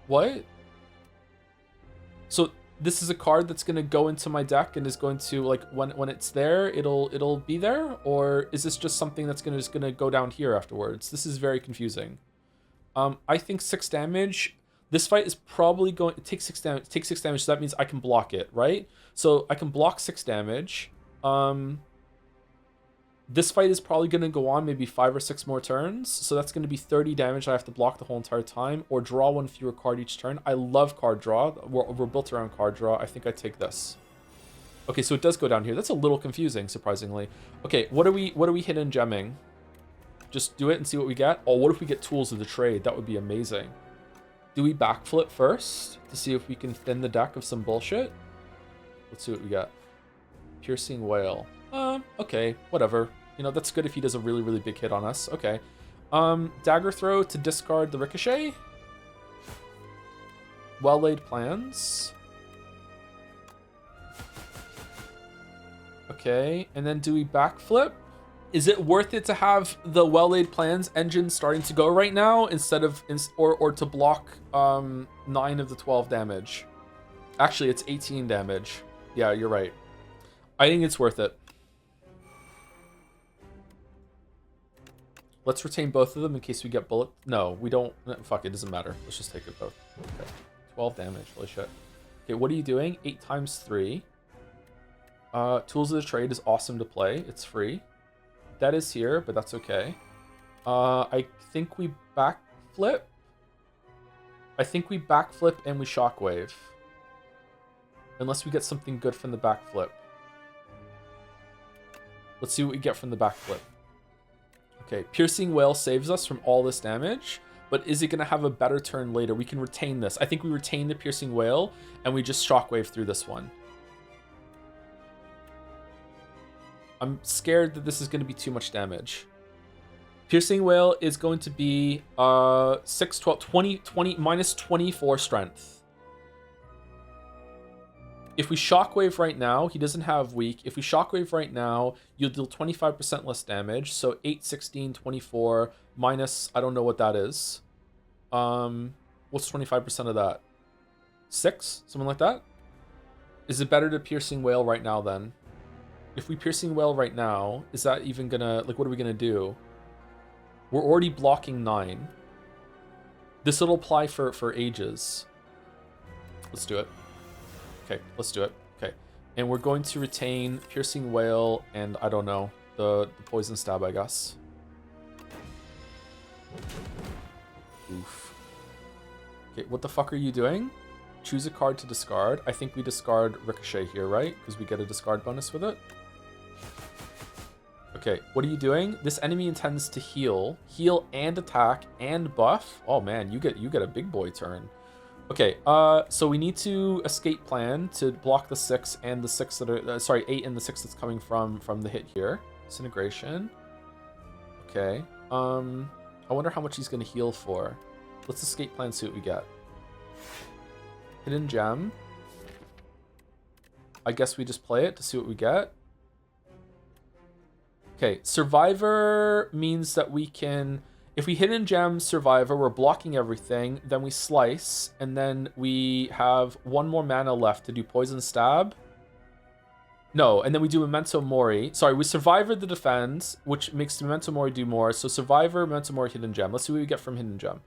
What? So this is a card that's gonna go into my deck and is going to, like, when it's there, it'll be there, or is this just something that's just gonna go down here afterwards? This is very confusing. I think 6 damage. This fight is probably going to take 6 damage. Take 6 damage, so that means I can block it, right? So I can block 6 damage. This fight is probably going to go on maybe 5 or 6 more turns. So that's going to be 30 damage I have to block the whole entire time, or draw 1 fewer card each turn. I love card draw. We're built around card draw. I think I take this. Okay, so it does go down here. That's a little confusing, surprisingly. Okay, what are we hidden gemming? Just do it and see what we get. Oh, what if we get tools of the trade? That would be amazing. Do we backflip first to see if we can thin the deck of some bullshit? Let's see what we got. Piercing Whale. Okay, whatever. You know, that's good if he does a really, really big hit on us. Okay. Dagger Throw to discard the Ricochet. Well-laid plans. Okay, and then do we backflip? Is it worth it to have the well-laid plans engine starting to go right now instead of or to block 9 of the 12 damage? Actually, it's 18 damage. Yeah, you're right. I think it's worth it. Let's retain both of them in case we get bullet. No, we don't. Fuck, it doesn't matter. Let's just take it both. Okay. 12 damage. Holy shit. Okay, what are you doing? 8 times 3. Tools of the Trade is awesome to play. It's free. That is here, but that's okay. I think we backflip. I think we backflip and we shockwave. Unless we get something good from the backflip. Let's see what we get from the backflip. Okay, Piercing Whale saves us from all this damage, but is it going to have a better turn later? We can retain this. I think we retain the Piercing Whale, and we just shockwave through this one. I'm scared that this is going to be too much damage. Piercing Whale is going to be 6, 12, 20, minus 24 strength. If we shockwave right now, he doesn't have weak. If we shockwave right now, you'll deal 25% less damage. So 8, 16, 24 minus, I don't know what that is. What's 25% of that? 6? Something like that? Is it better to Piercing Whale right now then? If we Piercing Whale right now, is that even gonna, like, what are we gonna do? We're already blocking 9. This will apply for ages. Let's do it. Okay, let's do it. Okay. And we're going to retain Piercing Whale and, I don't know, the Poison Stab, I guess. Oof. Okay, what the fuck are you doing? Choose a card to discard. I think we discard Ricochet here, right? Because we get a discard bonus with it. Okay, what are you doing? This enemy intends to heal and attack and buff. Oh man, you get a big boy turn. Okay, so we need to escape plan to block the 6 and the 6 that are 8 and the 6 that's coming from the hit here. Disintegration. Okay. I wonder how much he's gonna heal for. Let's escape plan, see what we get. Hidden gem. I guess we just play it to see what we get. Okay, Survivor means that we can, If we hidden gem survivor, we're blocking everything. Then we slice, and then we have one more mana left to do poison stab. No, and then we do Memento Mori. Sorry, we survivor the defend, which makes Memento Mori do more. So survivor, Memento Mori, hidden gem. Let's see what we get from hidden gem.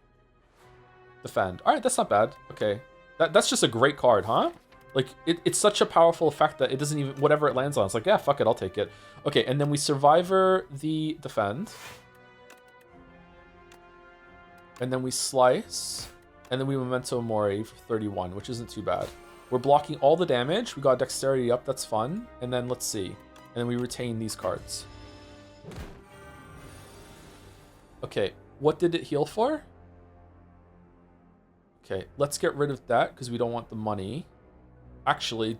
Defend. All right, that's not bad. Okay, that's just a great card, huh? Like it's such a powerful effect that it doesn't even whatever it lands on. It's like, yeah, fuck it, I'll take it. Okay, and then we survivor the defend. And then we slice, and then we Memento Mori for 31, which isn't too bad. We're blocking all the damage. We got dexterity up, that's fun. And then let's see. And then we retain these cards. Okay, what did it heal for? Okay, let's get rid of that because we don't want the money. Actually,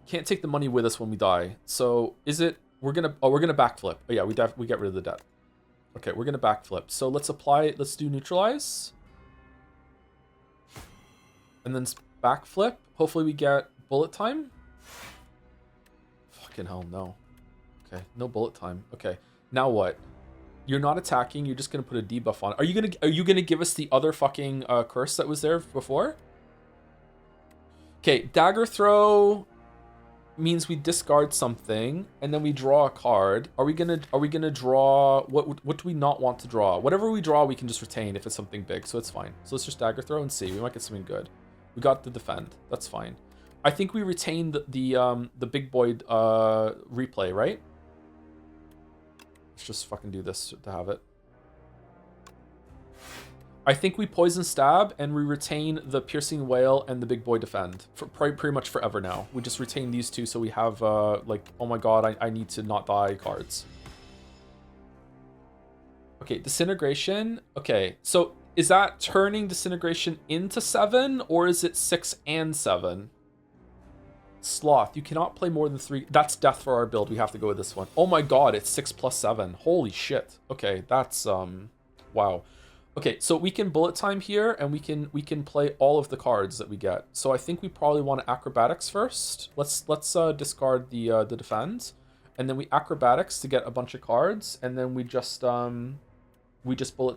can't take the money with us when we die. So is it, we're gonna backflip. Oh yeah, we get rid of the debt. Okay, we're gonna backflip. So let's do neutralize. And then backflip. Hopefully we get bullet time. Fucking hell, no. Okay, no bullet time. Okay, now what? You're not attacking, you're just gonna put a debuff on it. Are you gonna give us the other fucking curse that was there before? Okay, dagger throw means we discard something and then we draw a card. Are we gonna draw what do we not want to draw? Whatever we draw we can just retain if it's something big, so it's fine. So let's just dagger throw and see. We might get something good. We got the defend. That's fine. I think we retained the big boy replay, right? Let's just fucking do this to have it. I think we poison stab and we retain the piercing wail and the big boy defend for pretty much forever now. We just retain these two so we have like, oh my god, I need to not die cards. Okay, disintegration. Okay, so is that turning disintegration into 7 or is it 6 and 7? Sloth, you cannot play more than 3. That's death for our build. We have to go with this one. Oh my god, it's 6 plus 7. Holy shit. Okay, that's wow. Okay, so we can bullet time here and we can play all of the cards that we get. So I think we probably want acrobatics first. Let's discard the defend, and then we acrobatics to get a bunch of cards, and then we just bullet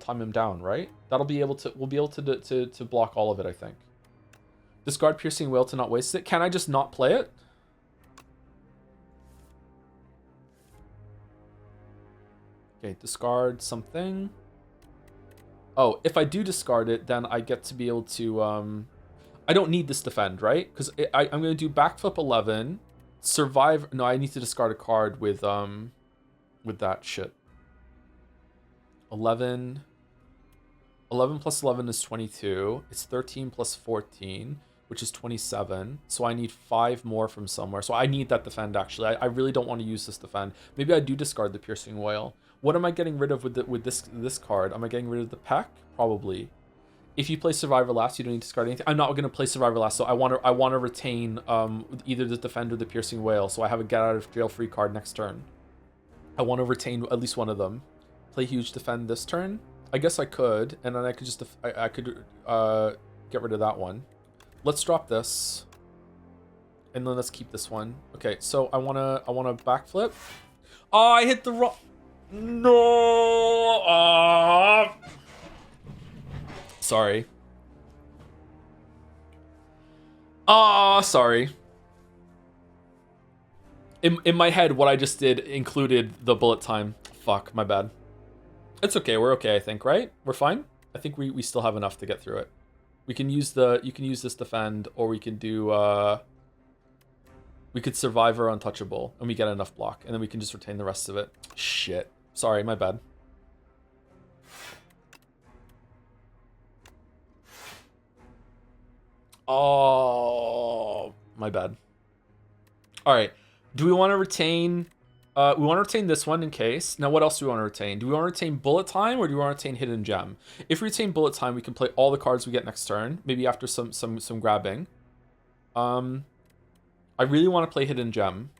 time him down, right? We'll be able to block all of it, I think. Discard piercing wail to not waste it. Can I just not play it? Okay, discard something. Oh, if I do discard it, then I get to be able to, I don't need this defend, right? Because I'm going to do backflip 11, survive, no, I need to discard a card with that shit. 11 plus 11 is 22, it's 13 plus 14, which is 27, so I need 5 more from somewhere, so I need that defend, actually. I really don't want to use this defend. Maybe I do discard the piercing wail. What am I getting rid of with this card? Am I getting rid of the peck? Probably. If you play Survivor last, you don't need to discard anything. I'm not going to play Survivor last, so I want to retain either the defend or the piercing wail, so I have a get out of jail free card next turn. I want to retain at least one of them. Play huge defend this turn. I guess I could, and then I could just I could get rid of that one. Let's drop this, and then let's keep this one. Okay, so I wanna backflip. Oh, I hit the wrong. No. Sorry. Sorry. In my head, what I just did included the bullet time. Fuck, my bad. It's okay. We're okay, I think, right? We're fine. I think we still have enough to get through it. We can use you can use this defend, or we can do we could survive or untouchable, and we get enough block, and then we can just retain the rest of it. Shit. Sorry, my bad. Oh, my bad. All right. Do we want to retain? We want to retain this one in case. Now, what else do we want to retain? Do we want to retain bullet time, or do we want to retain hidden gem? If we retain bullet time, we can play all the cards we get next turn. Maybe after some grabbing. I really want to play hidden gem.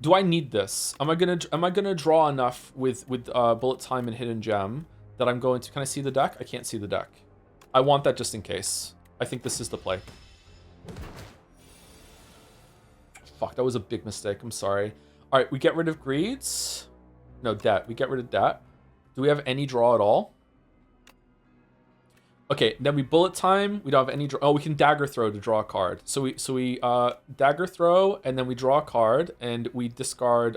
Do I need this? Am I gonna draw enough with bullet time and hidden gem that I'm going to? Can I see the deck? I can't see the deck. I want that just in case. I think this is the play. Fuck, that was a big mistake. I'm sorry. All right, we get rid of greeds. No, debt. We get rid of debt. Do we have any draw at all? Okay, then we bullet time. We don't have any draw. Oh, we can dagger throw to draw a card. So we dagger throw, and then we draw a card, and we discard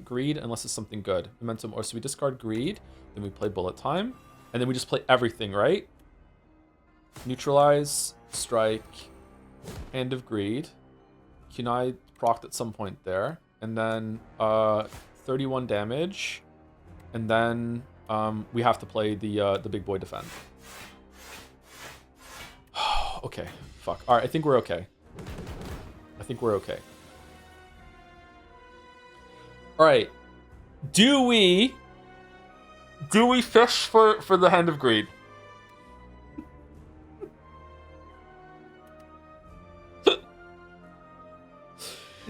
greed unless it's something good. Momentum, or so we discard greed, then we play bullet time, and then we just play everything, right? Neutralize, strike, hand of greed. Kunai procced at some point there, and then 31 damage, and then we have to play the big boy defend. Okay, fuck. All right, I think we're okay. I think we're okay. All right, do we fish for the hand of greed?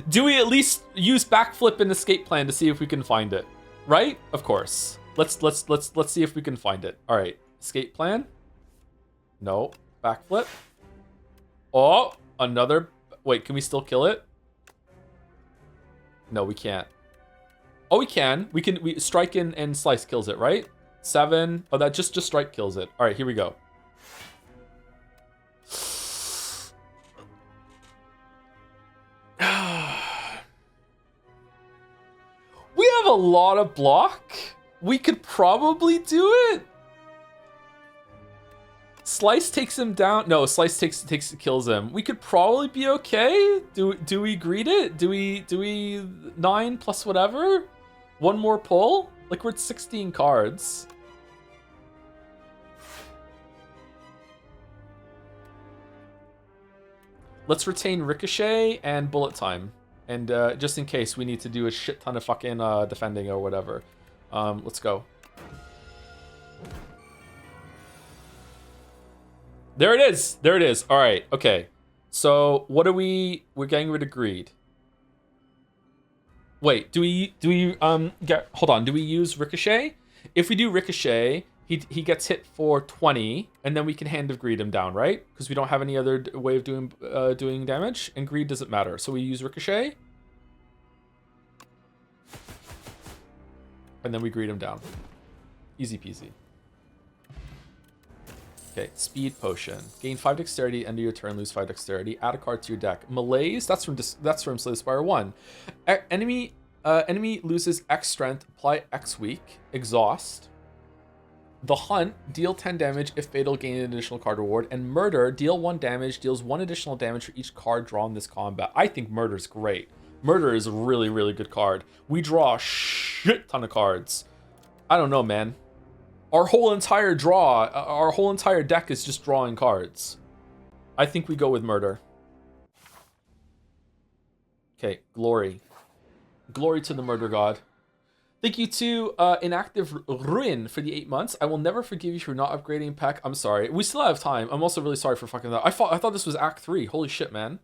Do we at least use backflip and escape plan to see if we can find it? Right? Of course. Let's see if we can find it. All right, escape plan. No, backflip. Oh, another. Wait, can we still kill it? No, we can't. Oh, we can. We strike and slice kills it, right? 7. Oh, that just strike kills it. All right, here we go. We have a lot of block. We could probably do it. Slice takes him down. No, Slice kills him. We could probably be okay. Do we greet it? Do we 9 plus whatever? One more pull? Like we're at 16 cards. Let's retain Ricochet and Bullet Time. And just in case we need to do a shit ton of fucking defending or whatever. Let's go. There it is. There it is. All right. Okay. So what are we're getting rid of greed. Wait, do we hold on, do we use Ricochet? If we do Ricochet, he gets hit for 20, and then we can Hand of Greed him down, right? Because we don't have any other way of doing damage, and greed doesn't matter. So we use Ricochet. And then we greed him down. Easy peasy. Okay, Speed Potion. Gain 5 dexterity, end of your turn, lose 5 dexterity. Add a card to your deck. Malaise, that's from Slay the Spire 1. Enemy loses X strength, apply X weak. Exhaust. The Hunt, deal 10 damage if fatal, gain an additional card reward. And Murder, deal 1 damage, deals 1 additional damage for each card drawn this combat. I think Murder's great. Murder is a really, really good card. We draw a shit ton of cards. I don't know, man. Our whole entire deck is just drawing cards. I think we go with Murder. Okay, Glory. Glory to the Murder God. Thank you to Inactive Ruin for the 8 months. I will never forgive you for not upgrading Peck. I'm sorry. We still have time. I'm also really sorry for fucking that. I thought this was Act 3. Holy shit, man.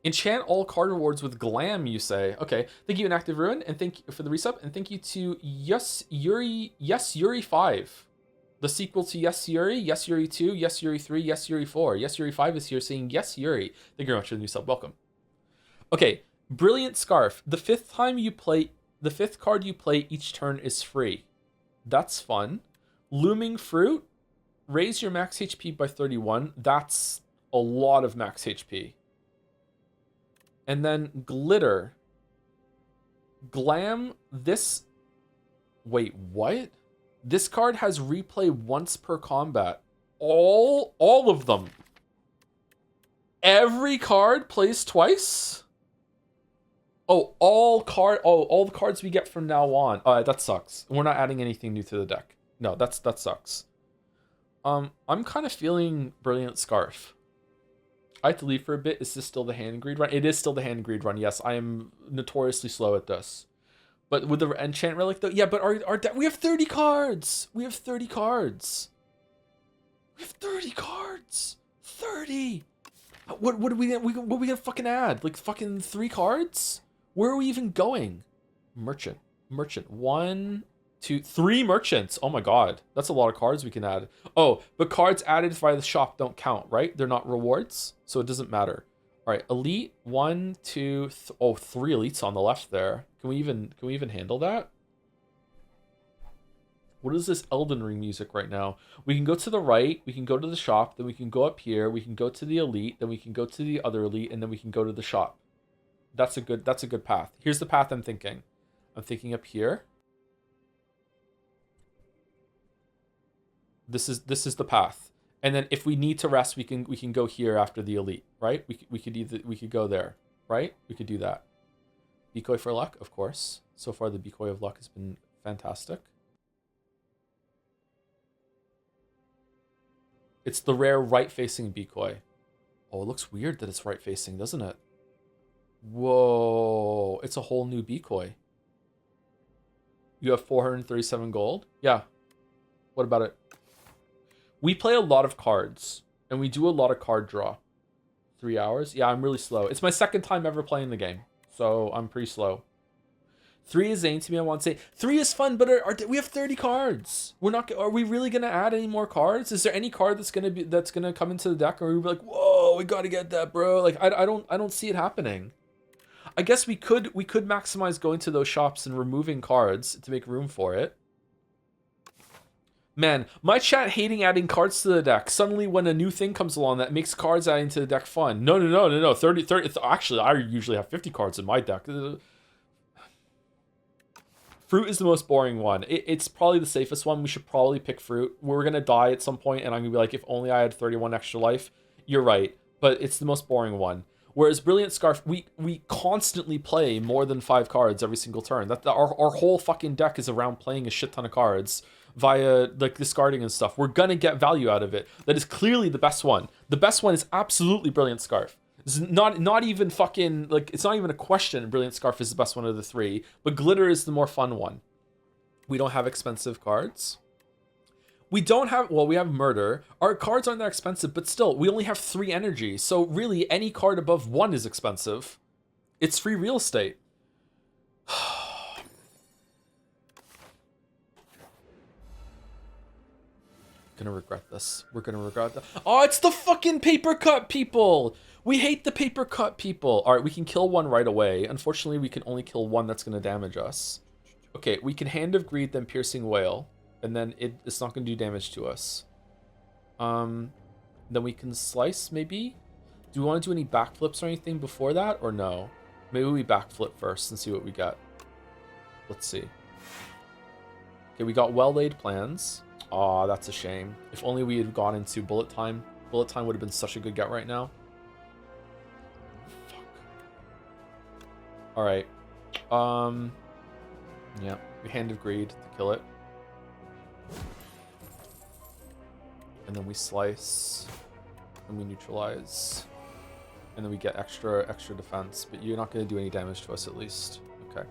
Enchant all card rewards with Glam, you say. Okay. Thank you, Inactive Ruin, and thank you for the resub. And thank you to Yes Yuri 5. The sequel to Yes Yuri, Yes Yuri 2, Yes Yuri 3, Yes Yuri 4. Yes Yuri 5 is here saying Yes Yuri. Thank you very much for the new sub. Welcome. Okay. Brilliant Scarf. The fifth card you play each turn is free. That's fun. Looming Fruit. Raise your max HP by 31. That's a lot of max HP. And then Glitter. Glam. This. Wait, what? This card has replay once per combat. All of them. Every card plays twice? Oh, all the cards we get from now on. That sucks. We're not adding anything new to the deck. No, that sucks. I'm kind of feeling Brilliant Scarf. I have to leave for a bit. Is this still the Hand Greed run? It is still the Hand Greed run. Yes, I am notoriously slow at this. But with the Enchant Relic, though, yeah. But our deck, we have 30 cards. We have 30 cards. We have 30 cards. 30. What are we gonna fucking add? Like fucking 3 cards? Where are we even going? Merchant. 1, 2, 3 merchants. Oh my god. That's a lot of cards we can add. Oh, but cards added via the shop don't count, right? They're not rewards, so it doesn't matter. All right, Elite. 1, 2, 3 elites on the left there. Can we even handle that? What is this Elden Ring music right now? We can go to the right, we can go to the shop, then we can go up here, we can go to the elite, then we can go to the other elite, and then we can go to the shop. That's a good path. Here's the path I'm thinking. I'm thinking up here. This is the path. And then if we need to rest, we can go here after the elite, right? We could go there, right? We could do that. Decoy for luck, of course. So far the decoy of luck has been fantastic. It's the rare right-facing decoy. Oh, it looks weird that it's right-facing, doesn't it? Whoa, it's a whole new decoy. You have 437 gold? Yeah. What about it? We play a lot of cards, and we do a lot of card draw. 3 hours? Yeah, I'm really slow. It's my second time ever playing the game, so I'm pretty slow. 3 is zany to me, I want to say. 3 is fun, but we have 30 cards. Are we really gonna add any more cards? Is there any card that's gonna come into the deck, or we'll be like, whoa, we gotta get that, bro? Like, I don't see it happening. I guess we could maximize going to those shops and removing cards to make room for it. Man, my chat hating adding cards to the deck. Suddenly, when a new thing comes along that makes cards adding to the deck fun. No. 30. Actually, I usually have 50 cards in my deck. Fruit is the most boring one. It's probably the safest one. We should probably pick fruit. We're going to die at some point, and I'm going to be like, if only I had 31 extra life. You're right, but it's the most boring one. Whereas Brilliant Scarf, we constantly play more than 5 cards every single turn. Our whole fucking deck is around playing a shit ton of cards via like discarding and stuff. We're gonna get value out of it. That is clearly the best one. The best one is absolutely Brilliant Scarf. It's not even fucking like, it's not even a question. Brilliant Scarf is the best one of the 3, but Glitter is the more fun one. We don't have expensive cards. We don't have, well, we have Murder. Our cards aren't that expensive, but still, we only have 3 energy. So really, any card above 1 is expensive. It's free real estate. Gonna regret this. We're gonna regret that. Oh, it's the fucking paper cut people. We hate the paper cut people. All right, we can kill one right away. Unfortunately, we can only kill one that's gonna damage us. Okay, we can Hand of Greed, then Piercing Wail, and then it's not gonna do damage to us. Then we can Slice, maybe? Do we want to do any backflips or anything before that, or no? Maybe we backflip first and see what we get. Let's see. Okay, we got Well-Laid Plans. Aw, that's a shame. If only we had gone into Bullet Time. Bullet Time would have been such a good get right now. Fuck. Alright. Yeah, we Hand of Greed to kill it. And then we Slice. And we Neutralize. And then we get extra defense. But you're not going to do any damage to us at least. Okay.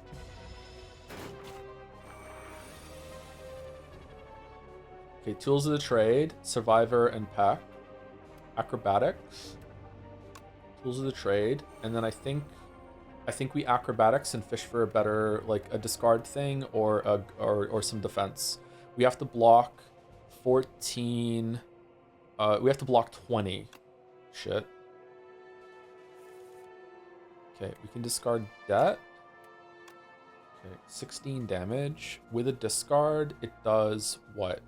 Okay, Tools of the Trade, Survivor, and Pack. Acrobatics. Tools of the Trade. And then I think we Acrobatics and fish for a better, like, a discard thing or some defense. We have to block 14. We have to block 20. Shit. Okay, we can discard that. Okay, 16 damage. With a discard, it does what?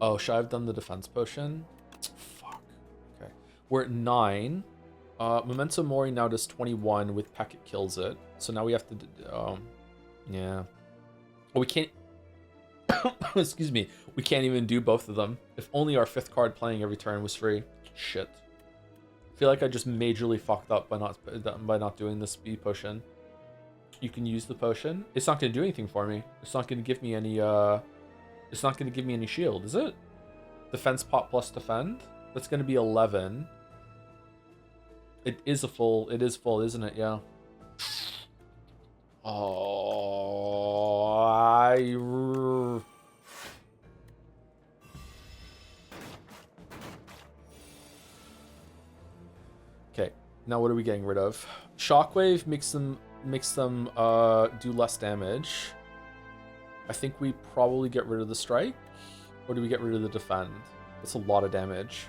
Oh, should I have done the defense potion? Fuck. Okay. We're at 9. Memento Mori now does 21. With Peck, it kills it. So now we have to... yeah. Oh, we can't... Excuse me. We can't even do both of them. If only our 5th card playing every turn was free. Shit. I feel like I just majorly fucked up by not doing the speed potion. You can use the potion. It's not going to do anything for me. It's not going to give me any... It's not going to give me any shield, is it? Defense pot plus defend? That's going to be 11. It is full, isn't it? Yeah. Oh, okay, now what are we getting rid of? Shockwave makes them do less damage. I think we probably get rid of the strike, or do we get rid of the defend? That's a lot of damage.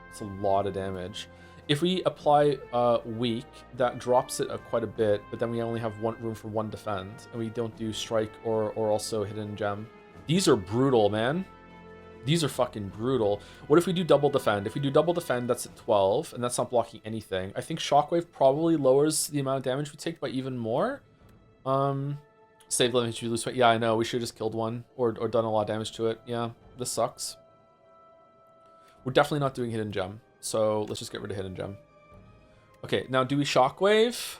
It's a lot of damage. If we apply weak, that drops it quite a bit, but then we only have room for one defend, and we don't do strike or also hidden gem. These are brutal, man. These are fucking brutal. What if we do double defend? If we do double defend, that's at 12, and that's not blocking anything. I think Shockwave probably lowers the amount of damage we take by even more. Save damage, you lose weight. Yeah, I know. We should have just killed one or done a lot of damage to it. Yeah, this sucks. We're definitely not doing hidden gem, so let's just get rid of hidden gem. Okay, now do we Shockwave?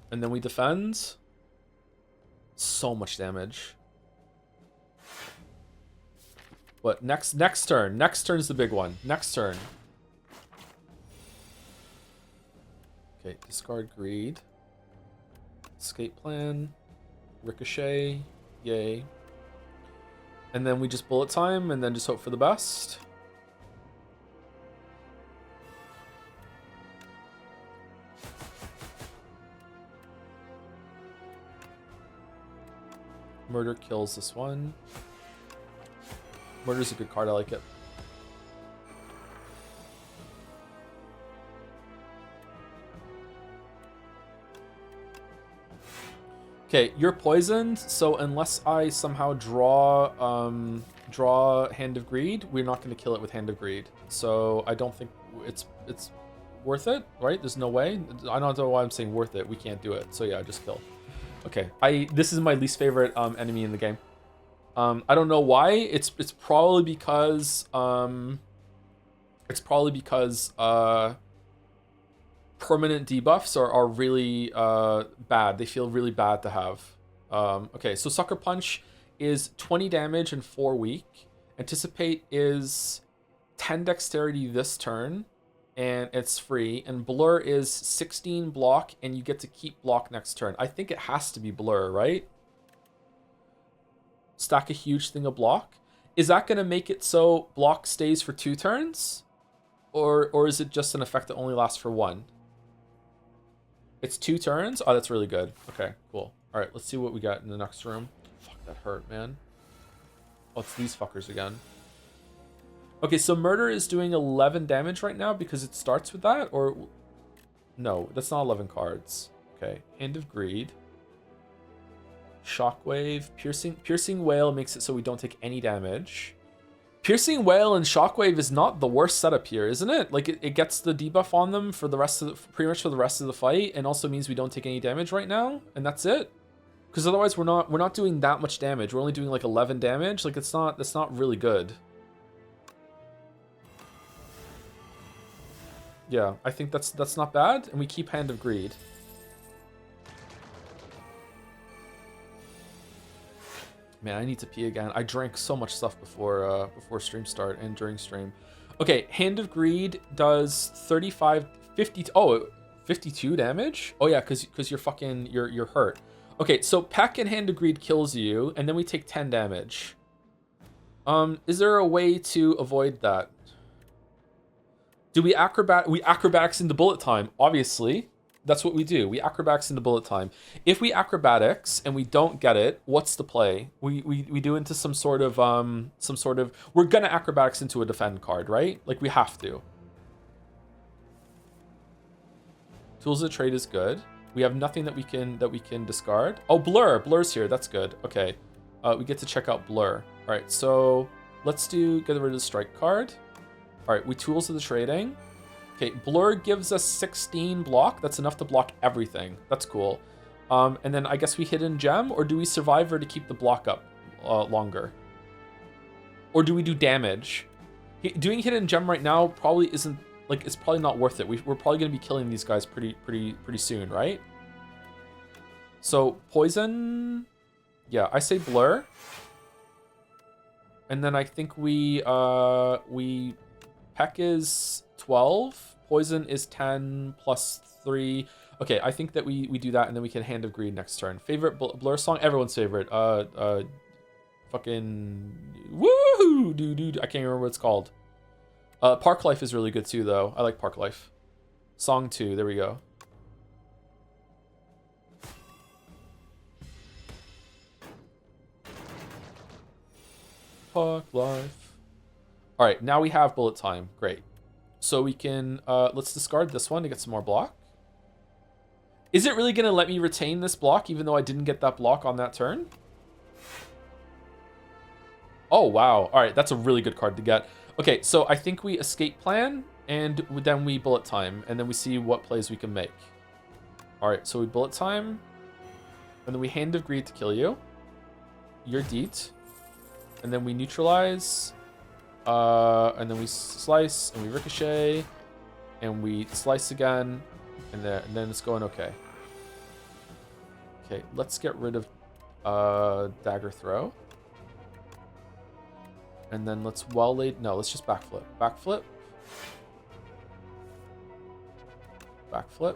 And then we defend. So much damage. But next turn. Next turn is the big one. Next turn. Okay, discard greed. Escape plan. Ricochet. Yay. And then we just bullet time and then just hope for the best. Murder kills this one. Murder's a good card, I like it. Okay, you're poisoned, so unless I somehow draw Hand of Greed, we're not going to kill it with Hand of Greed. So I don't think it's worth it, right? There's no way. I don't know why I'm saying worth it. We can't do it. So yeah, just kill. Okay, this is my least favorite enemy in the game. I don't know why. It's probably because permanent debuffs are really bad. They feel really bad to have. Okay, so Sucker Punch is 20 damage and 4 weak. Anticipate is 10 dexterity this turn, and it's free. And Blur is 16 block, and you get to keep block next turn. I think it has to be Blur, right? Stack a huge thing of block. Is that going to make it so block stays for 2 turns? Or is it just an effect that only lasts for 1? It's 2 turns? Oh, that's really good. Okay, cool. All right, let's see what we got in the next room. Fuck, that hurt, man. Oh, it's these fuckers again. Okay, so Murder is doing 11 damage right now because it starts with that? Or... No, that's not 11 cards. Okay, Hand of Greed. Shockwave. Piercing Wail makes it so we don't take any damage. Piercing Wail and Shockwave is not the worst setup here, isn't it? Like, it gets the debuff on them for the rest of pretty much for the rest of the fight, and also means we don't take any damage right now, and that's it. Because otherwise we're not doing that much damage. We're only doing like 11 damage. Like, that's not really good. Yeah, I think that's not bad, and we keep Hand of Greed. Man, I need to pee again. I drank so much stuff before stream start and during stream. Okay, Hand of Greed does 52 damage? Oh yeah, cuz you're hurt. Okay, so Peck and Hand of Greed kills you, and then we take 10 damage. Is there a way to avoid that? Do we acrobatics into bullet time? Obviously. That's what we do. We acrobatics into bullet time. If we acrobatics and we don't get it, what's the play? We do into some sort of we're gonna acrobatics into a defend card, right? Like, we have to. Tools of Trade is good. We have nothing that we can discard. Oh, Blur's here. That's good. Okay. We get to check out Blur. All right. So let's get rid of the strike card. All right. We Tools of the Trading. Okay, Blur gives us 16 block. That's enough to block everything. That's cool. And then I guess we Hidden Gem, or do we Survivor to keep the block up longer? Or do we do damage? Doing Hidden Gem right now probably isn't, like, it's probably not worth it. We're probably going to be killing these guys pretty soon, right? So, Poison... Yeah, I say Blur. And then I think we Peck is 12. Poison is 10 plus 3. Okay, I think that we do that, and then we can Hand of Greed next turn. Favorite Blur song? Everyone's favorite. Fucking... Woohoo! Dude, I can't remember what it's called. Park Life is really good too, though. I like Park Life. Song 2, there we go. Park Life. All right, now we have bullet time. Great. So we can, let's discard this one to get some more block. Is it really going to let me retain this block even though I didn't get that block on that turn? Oh, wow. All right, that's a really good card to get. Okay, so I think we escape plan, and then we bullet time, and then we see what plays we can make. All right, so we bullet time, and then we Hand of Greed to kill you. You're deet. And then we neutralize, and then we slice, and we ricochet, and we slice again, and then it's going okay. Okay, let's get rid of dagger throw. And then let's let's just backflip. Backflip. Backflip.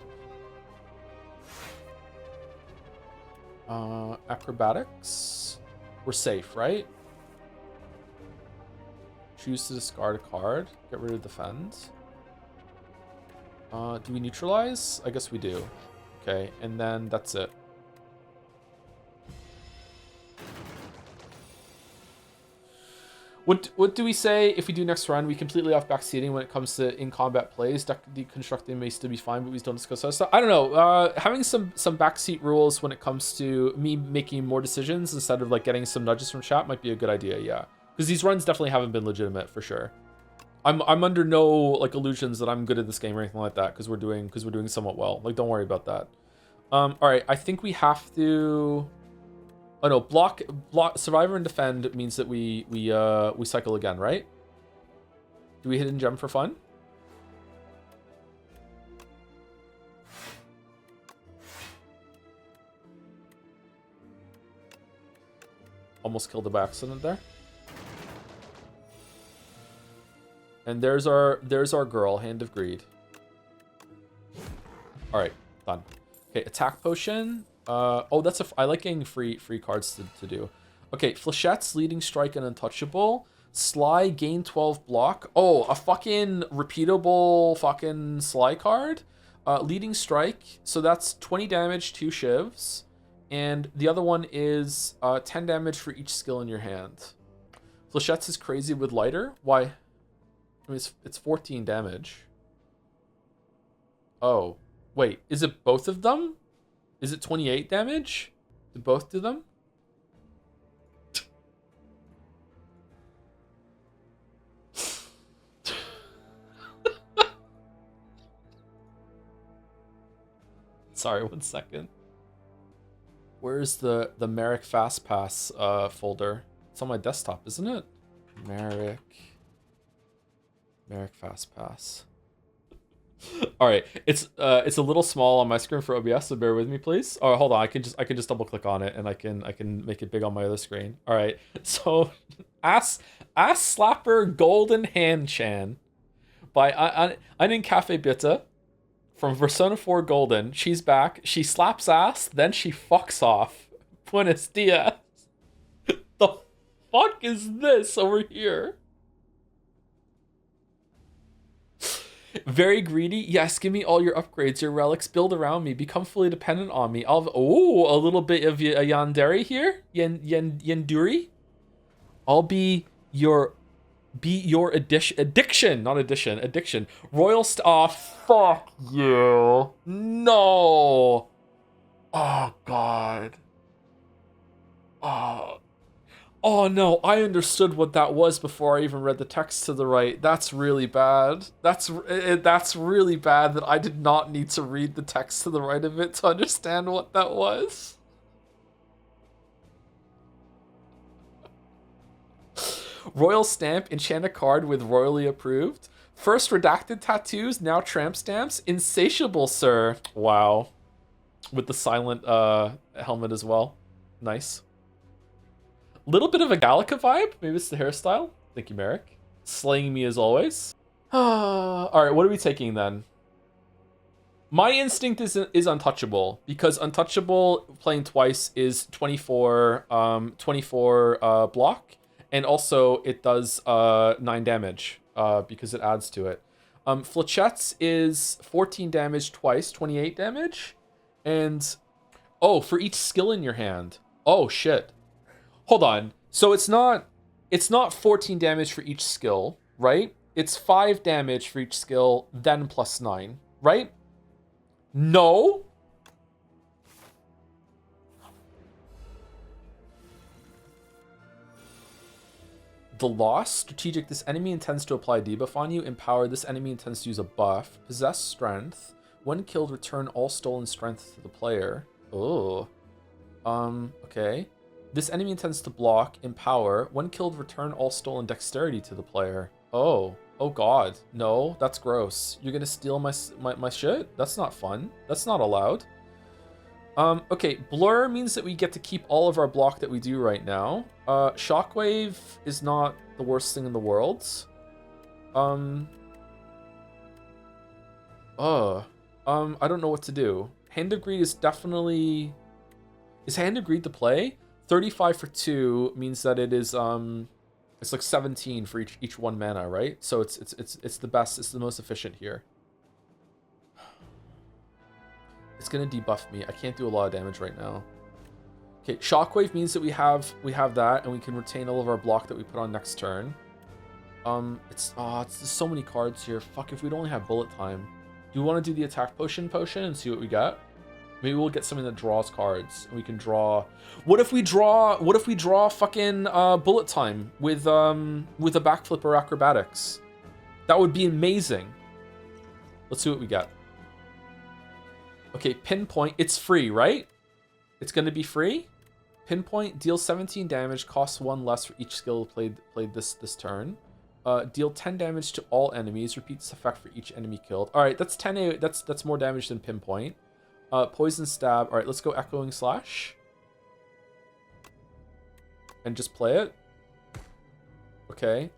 Acrobatics. We're safe, right? Choose to discard a card. Get rid of defend. Do we neutralize? I guess we do. Okay, and then that's it. What do we say if we do next run? We completely off backseating when it comes to in-combat plays. Deck deconstructing may still be fine, but we don't discuss other stuff. I don't know. Having some backseat rules when it comes to me making more decisions instead of like getting some nudges from chat might be a good idea, yeah. Because these runs definitely haven't been legitimate for sure. I'm under no like illusions that I'm good at this game or anything like that because we're doing somewhat well. Like, don't worry about that. All right, I think we have to. Oh no, block, survivor and defend means that we cycle again, right? Do we hidden gem for fun? Almost killed it by accident there. And there's our girl, Hand of Greed. All right, done. Okay, attack potion. Oh, that's I like getting free cards to do. Okay, Flechette's Leading Strike and Untouchable. Sly, gain 12 block. Oh, a fucking repeatable fucking Sly card. Leading Strike, so that's 20 damage, 2 shivs. And the other one is 10 damage for each skill in your hand. Flechette's is crazy with lighter. Why? I mean, it's 14 damage. Oh, wait, is it both of them? Is it 28 damage? Do both do them? Sorry, 1 second. Where's the Merrick Fast Pass folder? It's on my desktop, isn't it? Merrick Fast Pass. All right, it's a little small on my screen for OBS, so bear with me, please. Oh, hold on, I can just double click on it, and I can make it big on my other screen. All right, so Ass Slapper Golden Hand Chan by Einen Cafe Bitte from Persona 4 Golden. She's back. She slaps ass, then she fucks off. Buenos dias. The fuck is this over here? Very greedy. Yes, give me all your upgrades, your relics, build around me, become fully dependent on me. A little bit of a yandere here. Yanduri. I'll be your addiction. Royal fuck you. No. Oh god. Oh no, I understood what that was before I even read the text to the right. That's really bad. That's really bad that I did not need to read the text to the right of it to understand what that was. Royal Stamp, enchant a card with royally approved. First redacted tattoos, now tramp stamps. Insatiable, sir. Wow. With the silent helmet as well. Nice. Little bit of a Gallica vibe. Maybe it's the hairstyle. Thank you, Merrick. Slaying me as always. All right, what are we taking then? My instinct is Untouchable, because Untouchable playing twice is 24 block, and also it does 9 damage because it adds to it. Flechette's is 14 damage twice, 28 damage, and oh, for each skill in your hand. Oh shit. Hold on. So it's not 14 damage for each skill, right? It's 5 damage for each skill, then +9, right? No. The loss, strategic, this enemy intends to apply a debuff on you. Empower, this enemy intends to use a buff. Possess strength. When killed, return all stolen strength to the player. Oh. Okay. This enemy intends to block. Empower. When killed, return all stolen dexterity to the player. Oh. Oh god. No, that's gross. You're gonna steal my shit? That's not fun. That's not allowed. Okay, blur means that we get to keep all of our block that we do right now. Shockwave is not the worst thing in the world. I don't know what to do. Hand of Greed is definitely... Is Hand of Greed the play? 35 for 2 means that it is, it's like 17 for each 1 mana, right? So it's the best, it's the most efficient here. It's gonna debuff me. I can't do a lot of damage right now. Okay, Shockwave means that we have that, and we can retain all of our block that we put on next turn. It's there's so many cards here. Fuck, if we'd only have bullet time. Do we want to do the attack potion and see what we get? Maybe we'll get something that draws cards, and we can draw. What if we draw fucking bullet time with a backflip or acrobatics? That would be amazing. Let's see what we get. Okay, Pinpoint. It's free, right? It's going to be free. Pinpoint deals 17 damage, costs 1 less for each skill played this turn. Deal 10 damage to all enemies. Repeat this effect for each enemy killed. All right, that's 10. That's more damage than Pinpoint. Poison Stab. All right, let's go Echoing Slash. And just play it. Okay.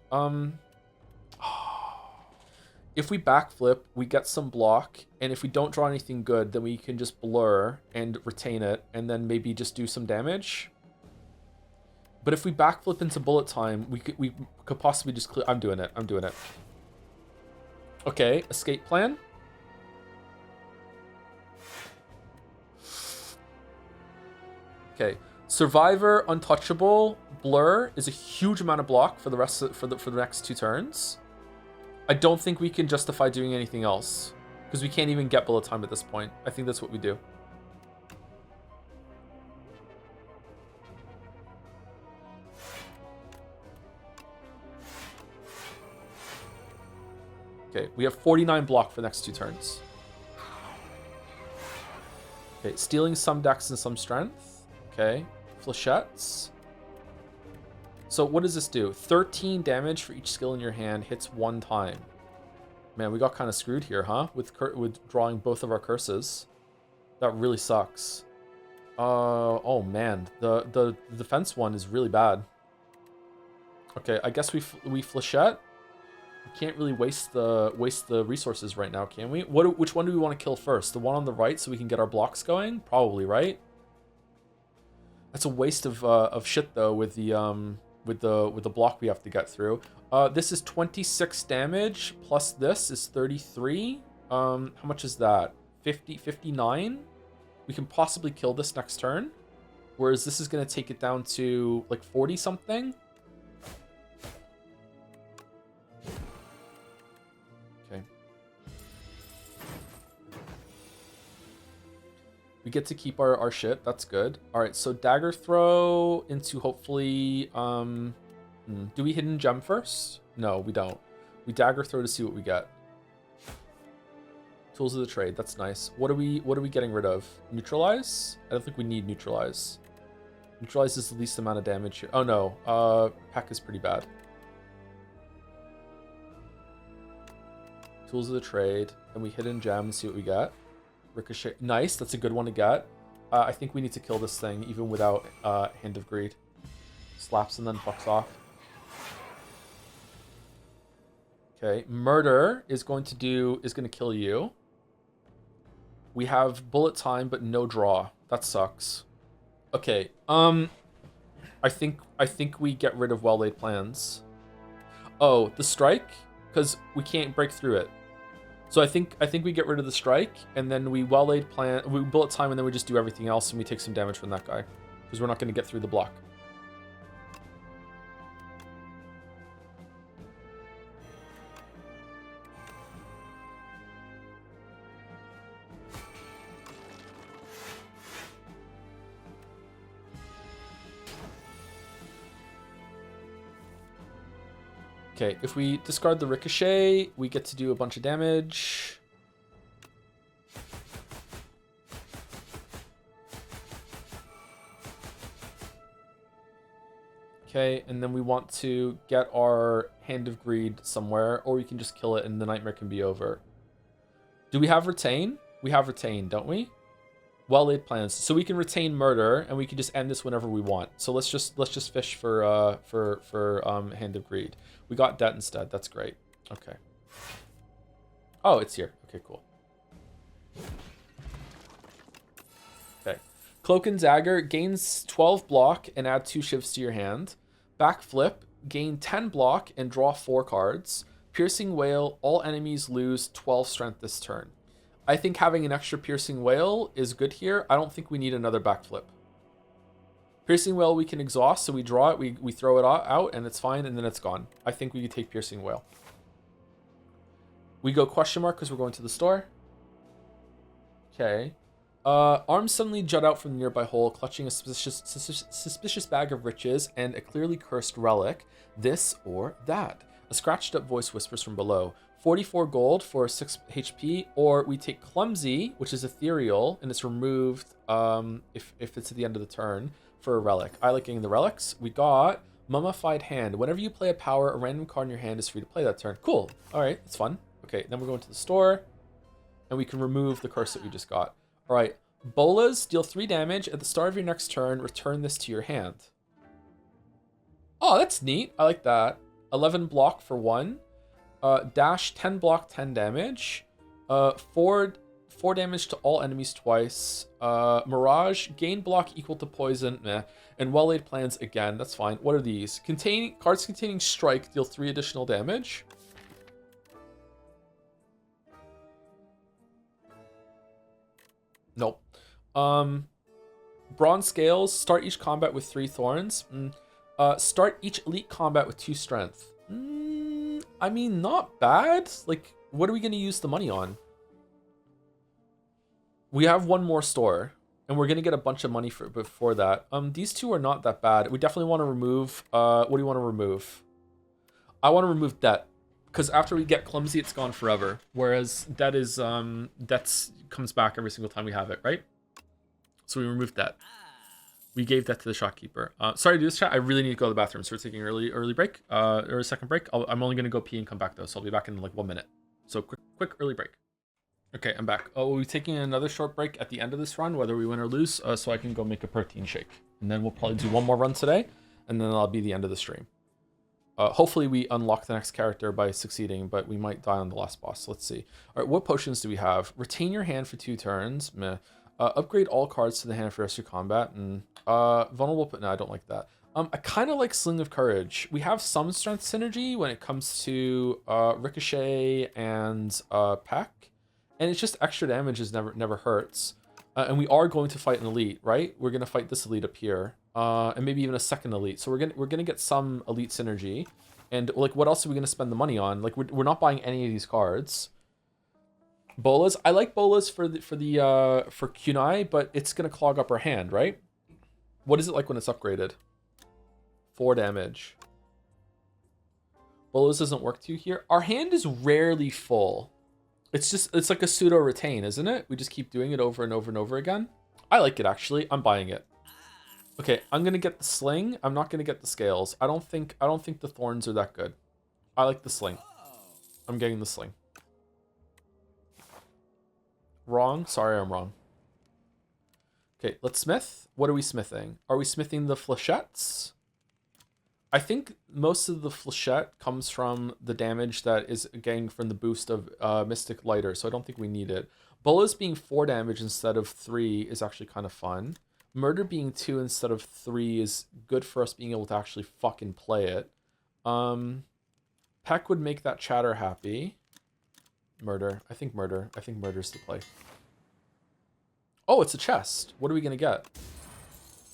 If we backflip, we get some block, and if we don't draw anything good, then we can just blur and retain it, and then maybe just do some damage. But if we backflip into bullet time, we could possibly just clear. I'm doing it. Okay, escape plan. Okay, Survivor, Untouchable, Blur is a huge amount of block for the rest of, for the next 2 turns. I don't think we can justify doing anything else, because we can't even get bullet time at this point. I think that's what we do. Okay, we have 49 block for the next 2 turns. Okay, stealing some dex and some strength. Okay, flechettes. So what does this do? 13 damage for each skill in your hand, hits 1 time. Man, we got kind of screwed here, huh? With drawing both of our curses. That really sucks. Oh man, the defense one is really bad. Okay, I guess we flechette. We can't really waste the resources right now, can we? Which one do we want to kill first? The one on the right, so we can get our blocks going? Probably, right? That's a waste of shit though, with the block we have to get through. This is 26 damage plus this is 33. How much is that? 59. We can possibly kill this next turn, whereas this is going to take it down to like 40 something. Okay. We get to keep our shit. That's good. All right, so dagger throw into hopefully do we hidden gem first? No, we don't. We dagger throw to see what we get. Tools of the trade. That's nice. What are we getting rid of? Neutralize? I don't think we need neutralize. Neutralize is the least amount of damage here. Oh no. Peck is pretty bad. Tools of the trade. And we hidden gem and see what we get. Ricochet. Nice. That's a good one to get. I think we need to kill this thing even without Hand of Greed. Slaps and then fucks off. Okay. Murder is going to kill you. We have bullet time but no draw. That sucks. Okay. I think we get rid of well-laid plans. Oh, the strike, because we can't break through it. So I think we get rid of the strike, and then we well-laid plan, we bullet time, and then we just do everything else, and we take some damage from that guy, because we're not going to get through the block. Okay, if we discard the Ricochet, we get to do a bunch of damage. Okay, and then we want to get our Hand of Greed somewhere, or we can just kill it and the nightmare can be over. Do we have Retain? We have Retain, don't we? Well-laid plans. So we can retain Murder, and we can just end this whenever we want. So let's just fish for Hand of Greed. We got Debt instead. That's great. Okay. Oh, it's here. Okay, cool. Okay. Cloak and Dagger gains 12 block and add 2 shivs to your hand. Backflip, gain 10 block and draw 4 cards. Piercing Wail, all enemies lose 12 strength this turn. I think having an extra Piercing Wail is good here. I don't think we need another backflip. Piercing Wail we can exhaust, so we draw it, we throw it out, and it's fine, and then it's gone. I think we could take Piercing Wail. We go question mark because we're going to the store. Okay. Arms suddenly jut out from the nearby hole, clutching a suspicious bag of riches and a clearly cursed relic. This or that. A scratched up voice whispers from below. 44 gold for 6 HP, or we take Clumsy, which is ethereal, and it's removed if it's at the end of the turn, for a relic. I like getting the relics. We got Mummified Hand. Whenever you play a power, a random card in your hand is free to play that turn. Cool. All right, that's fun. Okay, then we're going to the store, and we can remove the curse that we just got. All right, Bolas, deal 3 damage. At the start of your next turn, return this to your hand. Oh, that's neat. I like that. 11 block for 1. Dash, 10 block, 10 damage. 4 damage to all enemies twice. Mirage, gain block equal to poison. Meh. And well-laid plans again. That's fine. What are these? Cards containing strike deal 3 additional damage. Nope. Bronze Scales, start each combat with 3 thorns. Start each elite combat with 2 strength. I mean, not bad. Like, what are we going to use the money on? We have 1 more store, and we're going to get a bunch of money before that. These 2 are not that bad. We definitely want to remove, what do you want to remove? I want to remove Debt, because after we get Clumsy, it's gone forever. Whereas Debt is, comes back every single time we have it, right? So we removed Debt. We gave that to the shopkeeper. Sorry to do this, chat. I really need to go to the bathroom, so we're taking an early break, or a second break. I'm only going to go pee and come back, though, so I'll be back in like 1 minute. So quick early break. Okay, I'm back. We'll be taking another short break at the end of this run, whether we win or lose, so I can go make a protein shake. And then we'll probably do 1 more run today, and then that'll be the end of the stream. Hopefully we unlock the next character by succeeding, but we might die on the last boss. Let's see. All right, what potions do we have? Retain your hand for 2 turns. Meh. Upgrade all cards to the hand for rest of your combat. And vulnerable, but no, I don't like that. I kind of like Sling of Courage. We have some strength synergy when it comes to Ricochet and Peck, and it's just extra damage is never hurts. And we are going to fight an elite, right? We're gonna fight this elite up here, and maybe even a second elite. So we're gonna get some elite synergy. And like, what else are we gonna spend the money on? Like, we're not buying any of these cards. Bolas, I like Bolas for Kunai, but it's gonna clog up our hand, right? What is it like when it's upgraded? 4 damage. Bolas doesn't work too here. Our hand is rarely full. It's like a pseudo retain, isn't it? We just keep doing it over and over and over again. I like it, actually. I'm buying it. Okay, I'm gonna get the sling. I'm not gonna get the scales. I don't think the thorns are that good. I like the sling. I'm getting the sling. Wrong? Sorry, I'm wrong. Okay, let's smith. What are we smithing? Are we smithing the flechettes? I think most of the flechette comes from the damage that is getting from the boost of Mystic Lighter, so I don't think we need it. Bolas being 4 damage instead of 3 is actually kind of fun. Murder being 2 instead of 3 is good for us being able to actually fucking play it. Peck would make that chatter happy. Murder. I think murder's the play. Oh, it's a chest. What are we gonna get?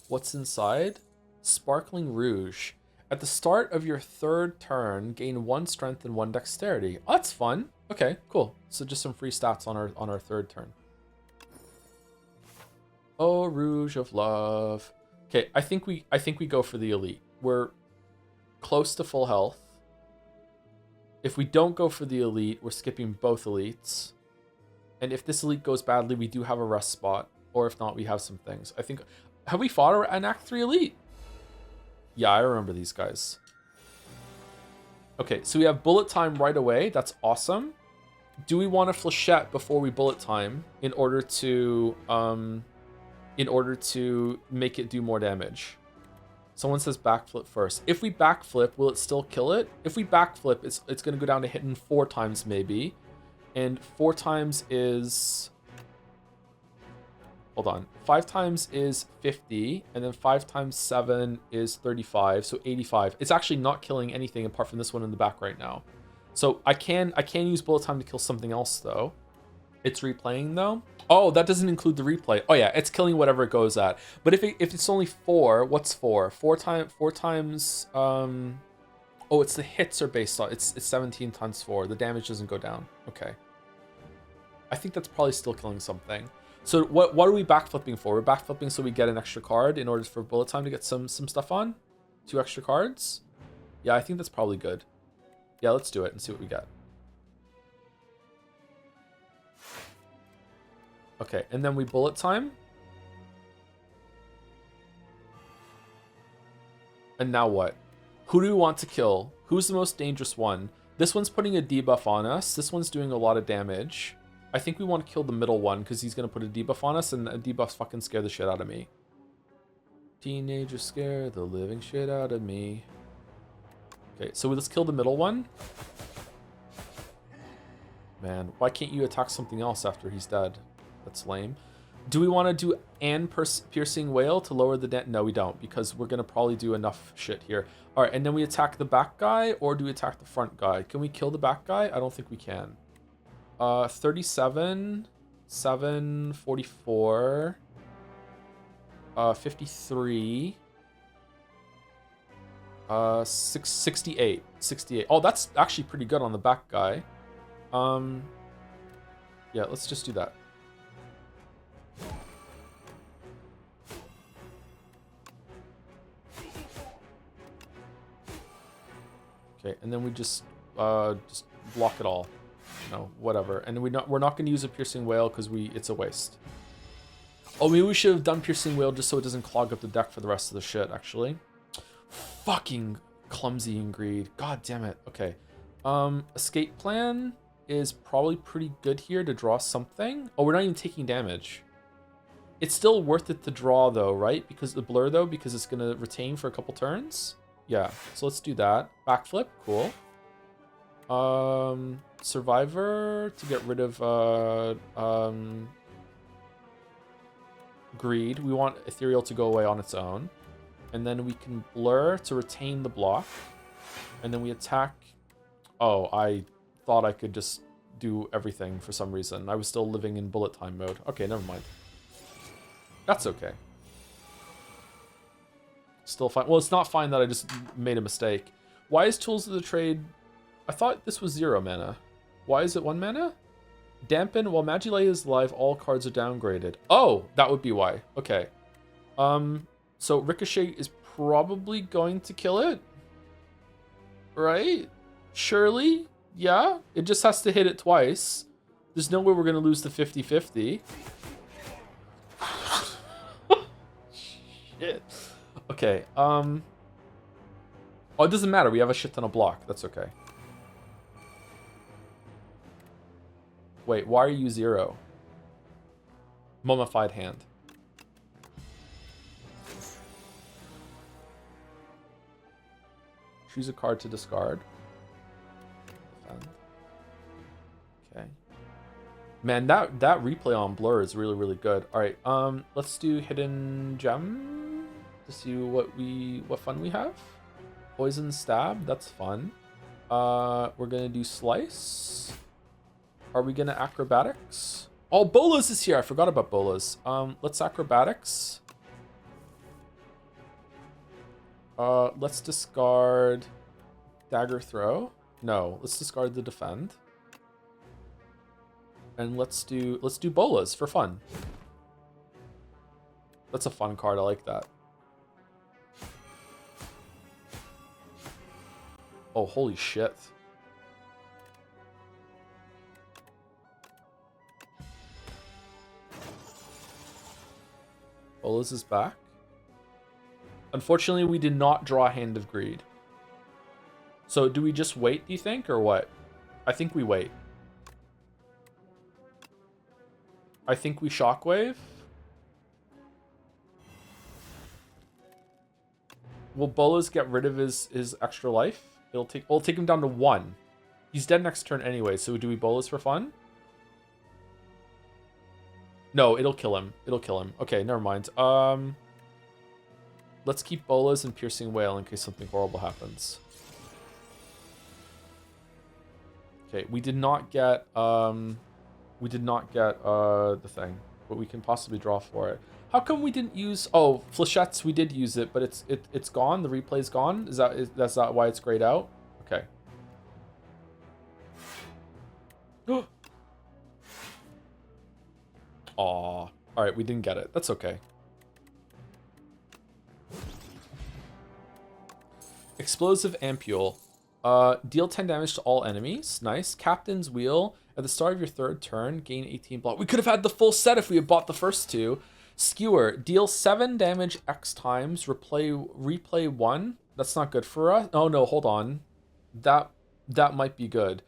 What's inside? Sparkling Rouge. At the start of your 3rd turn, gain 1 strength and 1 dexterity. Oh, that's fun. Okay, cool. So just some free stats on our 3rd turn. Oh, Rouge of Love. Okay, I think we go for the elite. We're close to full health. If we don't go for the elite, we're skipping both elites. And if this elite goes badly, we do have a rest spot. Or if not, we have some things. I think... Have we fought an Act 3 elite? Yeah, I remember these guys. Okay, so we have bullet time right away. That's awesome. Do we want a flechette before we bullet time in order to make it do more damage? Someone says backflip first. If we backflip, will it still kill it? If we backflip, it's going to go down to hitting 4 times maybe. And 4 times is... Hold on. 5 times is 50, and then 5 times 7 is 35, so 85. It's actually not killing anything apart from this one in the back right now. So I can use bullet time to kill something else though. It's replaying though. Oh, that doesn't include the replay. Oh yeah, it's killing whatever it goes at. But if it's only 4, what's 4? 4 times oh, it's the hits are based on it's 17 times 4. The damage doesn't go down. Okay. I think that's probably still killing something. So what are we backflipping for? We're backflipping so we get an extra card in order for bullet time to get some stuff on? 2 extra cards? Yeah, I think that's probably good. Yeah, let's do it and see what we get. Okay, and then we bullet time. And now what? Who do we want to kill? Who's the most dangerous one? This one's putting a debuff on us. This one's doing a lot of damage. I think we want to kill the middle one because he's going to put a debuff on us, and a debuffs fucking scare the shit out of me. Teenagers scare the living shit out of me. Okay, so let's kill the middle one. Man, why can't you attack something else after he's dead? That's lame. Do we want to do an piercing wail to lower the dent? No, we don't, because we're going to probably do enough shit here. All right, and then we attack the back guy, or do we attack the front guy? Can we kill the back guy? I don't think we can. 37, 7, 44, 53, 68. Oh, that's actually pretty good on the back guy. Yeah, let's just do that. Okay, and then we just block it all. No, whatever. And we're not going to use a piercing wail because it's a waste. Oh, maybe we should have done piercing wail just so it doesn't clog up the deck for the rest of the shit, actually. Fucking clumsy and greed. God damn it. Okay. Escape plan is probably pretty good here to draw something. Oh, we're not even taking damage. It's still worth it to draw though, right? Because the blur though, because it's going to retain for a couple turns. Yeah, so let's do that. Backflip, cool. Survivor to get rid of greed. We want ethereal to go away on its own. And then we can blur to retain the block. And then we attack. Oh, I thought I could just do everything for some reason. I was still living in bullet time mode. Okay, never mind. That's okay. Still fine. Well, it's not fine that I just made a mistake. Why is Tools of the Trade... I thought this was 0 mana. Why is it 1 mana? Dampen. While Magilei is alive, all cards are downgraded. Oh, that would be why. Okay. So Ricochet is probably going to kill it. Right? Surely? Yeah? It just has to hit it twice. There's no way we're going to lose the 50-50. Shit. Okay, oh, it doesn't matter. We have a shit ton of block. That's okay. Wait, why are you 0? Mummified hand. Choose a card to discard. Defend. Okay. Man, that replay on Blur is really, really good. All right, let's do Hidden Gem. To see what fun we have. Poison Stab, that's fun. We're gonna do Slice. Are we gonna Acrobatics? Oh, Bolas is here. I forgot about Bolas. Let's Acrobatics. Let's discard Dagger Throw. No, let's discard the Defend. And let's do Bolas for fun. That's a fun card. I like that. Oh, holy shit. Bolas is back. Unfortunately, we did not draw Hand of Greed. So do we just wait, do you think, or what? I think we wait. I think we Shockwave. Will Bolas get rid of his extra life? It'll take him down to 1. He's dead next turn anyway, so do we Bolas for fun? No, it'll kill him. It'll kill him. Okay, never mind. Let's keep Bolas and Piercing Wail in case something horrible happens. Okay, we did not get the thing, but we can possibly draw for it. How come we didn't use? Oh, Flechettes, we did use it, but it's gone. The replay's gone. That's not why it's grayed out? Okay. Aw. All right, we didn't get it. That's okay. Explosive Ampule. Deal 10 damage to all enemies. Nice. Captain's Wheel. At the start of your third turn, gain 18 block. We could have had the full set if we had bought the first two. Skewer. Deal 7 damage X times. Replay 1. That's not good for us. Oh, no, hold on. That might be good.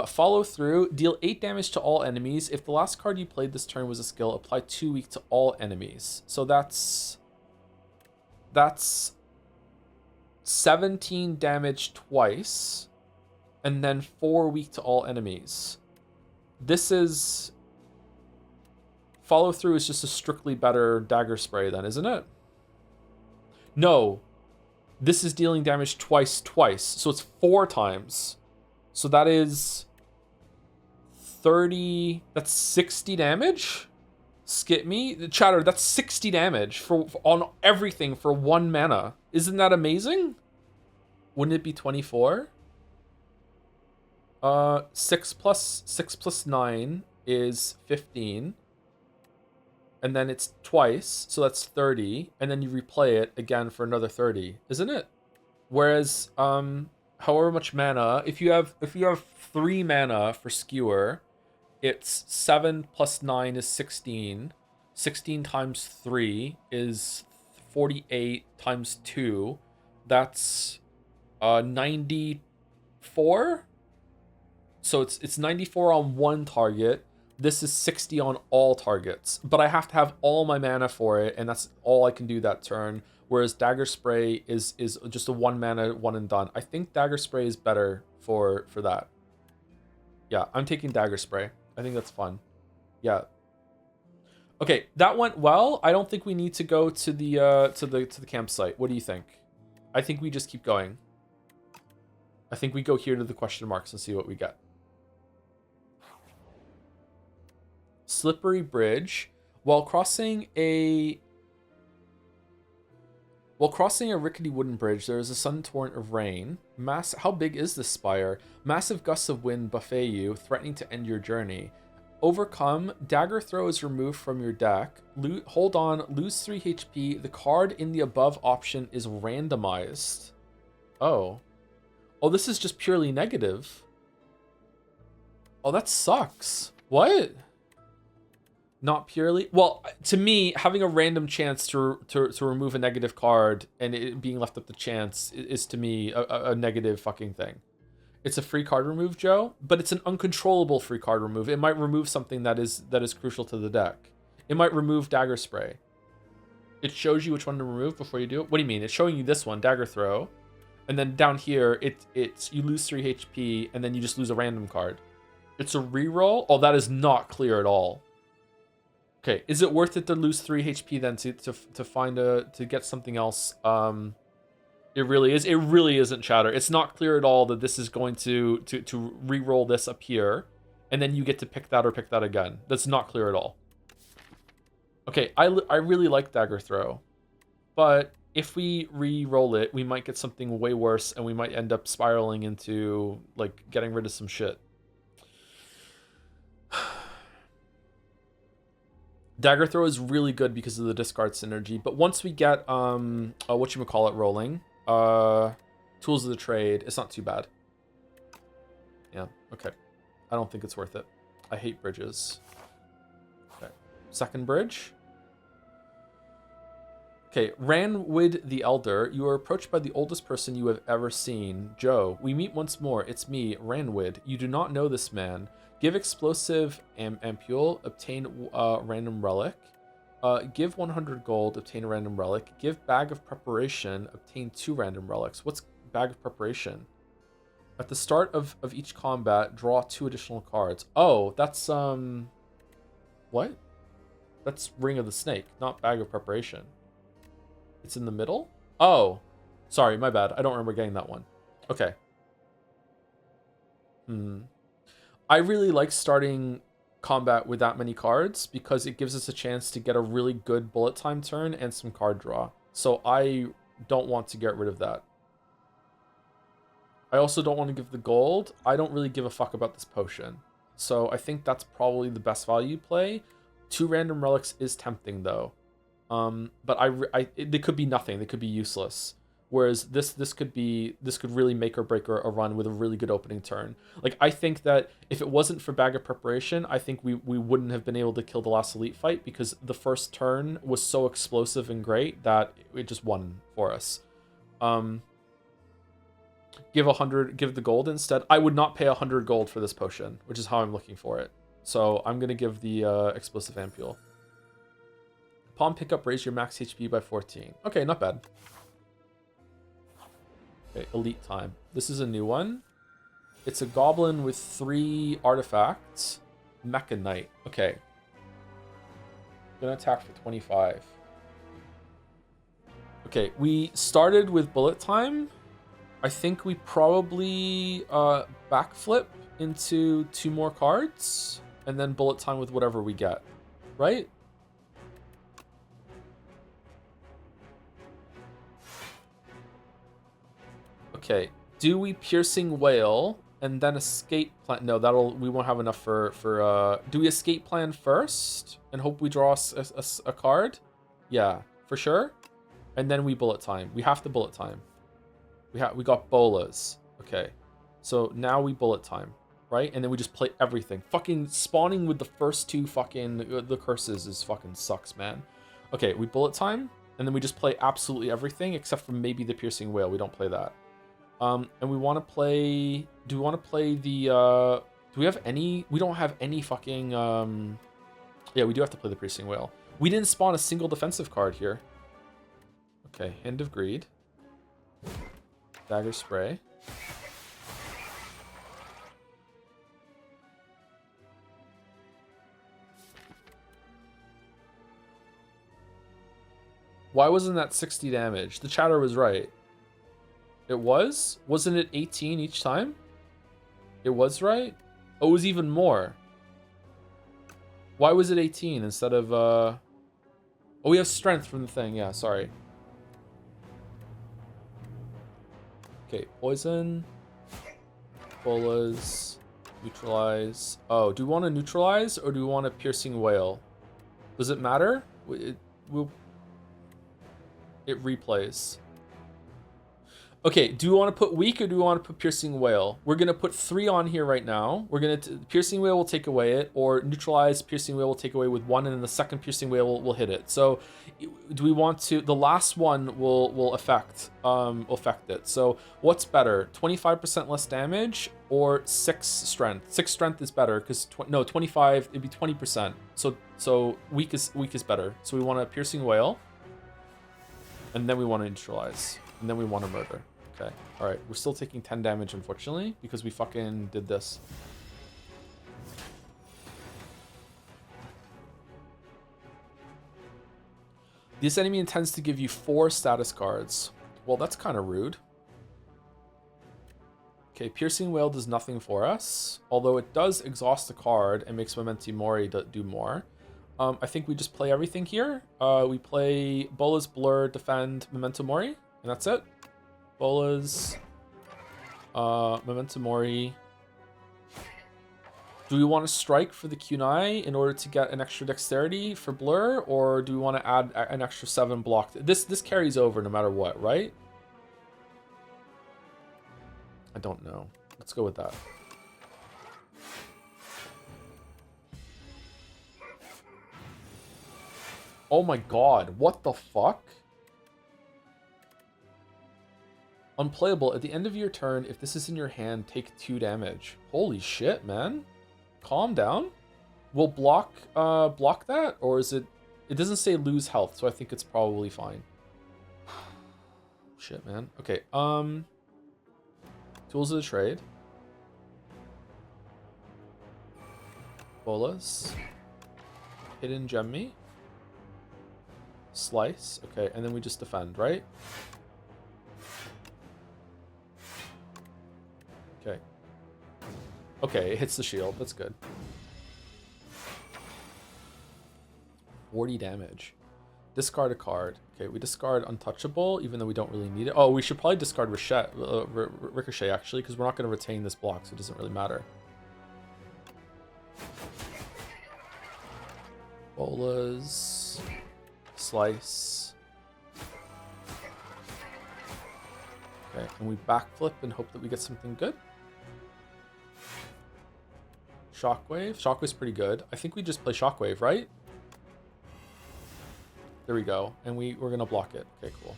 Follow through. Deal 8 damage to all enemies. If the last card you played this turn was a skill, apply 2 weak to all enemies. So that's 17 damage twice, and then 4 weak to all enemies. This is... Follow through is just a strictly better Dagger Spray then, isn't it? No. This is dealing damage twice, so it's 4 times. So that is 30... That's 60 damage? Skip me? Chatter, that's 60 damage for on everything for 1 mana. Isn't that amazing? Wouldn't it be 24? 6 plus 9 is 15. And then it's twice, so that's 30. And then you replay it again for another 30, isn't it? Whereas, however much mana, if you have 3 mana for Skewer, it's 7 plus 9 is 16. 16 times 3 is 48 times 2. That's 94. So it's 94 on one target. This is 60 on all targets. But I have to have all my mana for it, and that's all I can do that turn. Whereas Dagger Spray is just a 1 mana, 1 and done. I think Dagger Spray is better for that. Yeah, I'm taking Dagger Spray. I think that's fun. Yeah. Okay, that went well. I don't think we need to go to the campsite. What do you think? I think we just keep going. I think we go here to the question marks and see what we get. Slippery Bridge. While crossing a rickety wooden bridge, there is a sudden torrent of rain. How big is this spire? Massive gusts of wind buffet you, threatening to end your journey. Overcome. Dagger Throw is removed from your deck. Hold on. Lose 3 HP. The card in the above option is randomized. Oh. Oh, this is just purely negative. Oh, that sucks. What? Not purely? Well, to me, having a random chance to remove a negative card and it being left up to chance is to me a negative fucking thing. It's a free card remove, Joe, but it's an uncontrollable free card remove. It might remove something that is crucial to the deck. It might remove Dagger Spray. It shows you which one to remove before you do it. What do you mean? It's showing you this one, Dagger Throw, and then down here it's you lose 3 HP and then you just lose a random card. It's a reroll. Oh, that is not clear at all. Okay, is it worth it to lose 3 HP then to get something else? It really is. It really isn't, Chatter. It's not clear at all that this is going to re-roll this up here, and then you get to pick that or pick that again. That's not clear at all. Okay, I really like Dagger Throw, but if we re-roll it, we might get something way worse, and we might end up spiraling into like getting rid of some shit. Dagger Throw is really good because of the discard synergy, but once we get whatchamacallit rolling, Tools of the Trade, it's not too bad. Yeah, okay. I don't think it's worth it. I hate bridges. Okay. Second bridge. Okay, Ranwid the Elder. You are approached by the oldest person you have ever seen, Joe. We meet once more. It's me, Ranwid. You do not know this man. Give explosive ampule. Obtain random relic. Give 100 gold. Obtain a random relic. Give bag of preparation. Obtain 2 random relics. What's bag of preparation? At the start of each combat, draw 2 additional cards. Oh, that's what? That's Ring of the Snake, not bag of preparation. It's in the middle? Oh, sorry, my bad. I don't remember getting that one. Okay. I really like starting combat with that many cards because it gives us a chance to get a really good bullet time turn and some card draw. So I don't want to get rid of that. I also don't want to give the gold. I don't really give a fuck about this potion. So I think that's probably the best value play. 2 random relics is tempting though. But they could be nothing. They could be useless. Whereas this could really make or break a run with a really good opening turn. Like I think that if it wasn't for bag of preparation, I think we wouldn't have been able to kill the last elite fight because the first turn was so explosive and great that it just won for us. Give the gold instead. I would not pay 100 gold for this potion, which is how I'm looking for it. So I'm gonna give the explosive ampule. Palm pickup, raise your max HP by 14. Okay, not bad. Okay, elite time. This is a new one. It's a goblin with 3 artifacts. Mecha Knight. Okay. Gonna attack for 25. Okay, we started with bullet time. I think we probably backflip into 2 more cards and then bullet time with whatever we get, right? Okay, do we piercing whale and then escape plan? No, we won't have enough for do we escape plan first and hope we draw a card? Yeah, for sure. And then we bullet time. We have to bullet time. We got bolas. Okay, so now we bullet time, right? And then we just play everything. Fucking spawning with the first 2 fucking the curses is fucking sucks, man. Okay, we bullet time and then we just play absolutely everything except for maybe the piercing whale. We don't play that. And we want to play. Do we want to play the? Do we have any? We don't have any fucking. Yeah, we do have to play the piercing whale. We didn't spawn a single defensive card here. Okay, Hand of Greed. Dagger Spray. Why wasn't that 60 damage? The chatter was right. It was? Wasn't it 18 each time? It was right? Oh, it was even more. Why was it 18 instead of, Oh, we have strength from the thing. Yeah, sorry. Okay, poison. Bolas. Neutralize. Oh, do we want to neutralize or do we want a piercing whale? Does it matter? It replays. Okay, do we want to put weak or do we want to put piercing whale? We're going to put 3 on here right now. We're going to piercing whale will take away it, or neutralize piercing whale will take away with 1, and then the second piercing whale will hit it. So do we want to, the last one will affect it. So what's better, 25% less damage or 6 strength? 6 strength is better because 25, it'd be 20%. So weak is better. So we want a piercing whale, and then we want to neutralize, and then we want to murder. Okay, all right, we're still taking 10 damage, unfortunately, because we fucking did this. This enemy intends to give you 4 status cards. Well, that's kind of rude. Okay, Piercing Whale does nothing for us, although it does exhaust a card and makes Memento Mori do more. I think we just play everything here. We play Bolas, Blur, Defend, Memento Mori, and that's it. Bolas, Memento Mori. Do we want to strike for the kunai in order to get an extra dexterity for Blur, or do we want to add an extra 7 block? This carries over no matter what, right? I don't know. Let's go with that. Oh my god, what the fuck? Unplayable. At the end of your turn, if this is in your hand, take 2 damage. Holy shit, man. Calm down. We'll block that, or is it... It doesn't say lose health, so I think it's probably fine. Shit, man. Okay, tools of the trade. Bolas. Hidden gem me. Slice. Okay, and then we just defend, right? Okay. Okay, it hits the shield. That's good. 40 damage. Discard a card. Okay, we discard Untouchable, even though we don't really need it. Oh, we should probably discard Ricochet, actually, because we're not going to retain this block, so it doesn't really matter. Bolas. Slice. Okay, and we backflip and hope that we get something good. Shockwave. Shockwave's pretty good. I think we just play Shockwave, right? There we go. And we're going to block it. Okay, cool.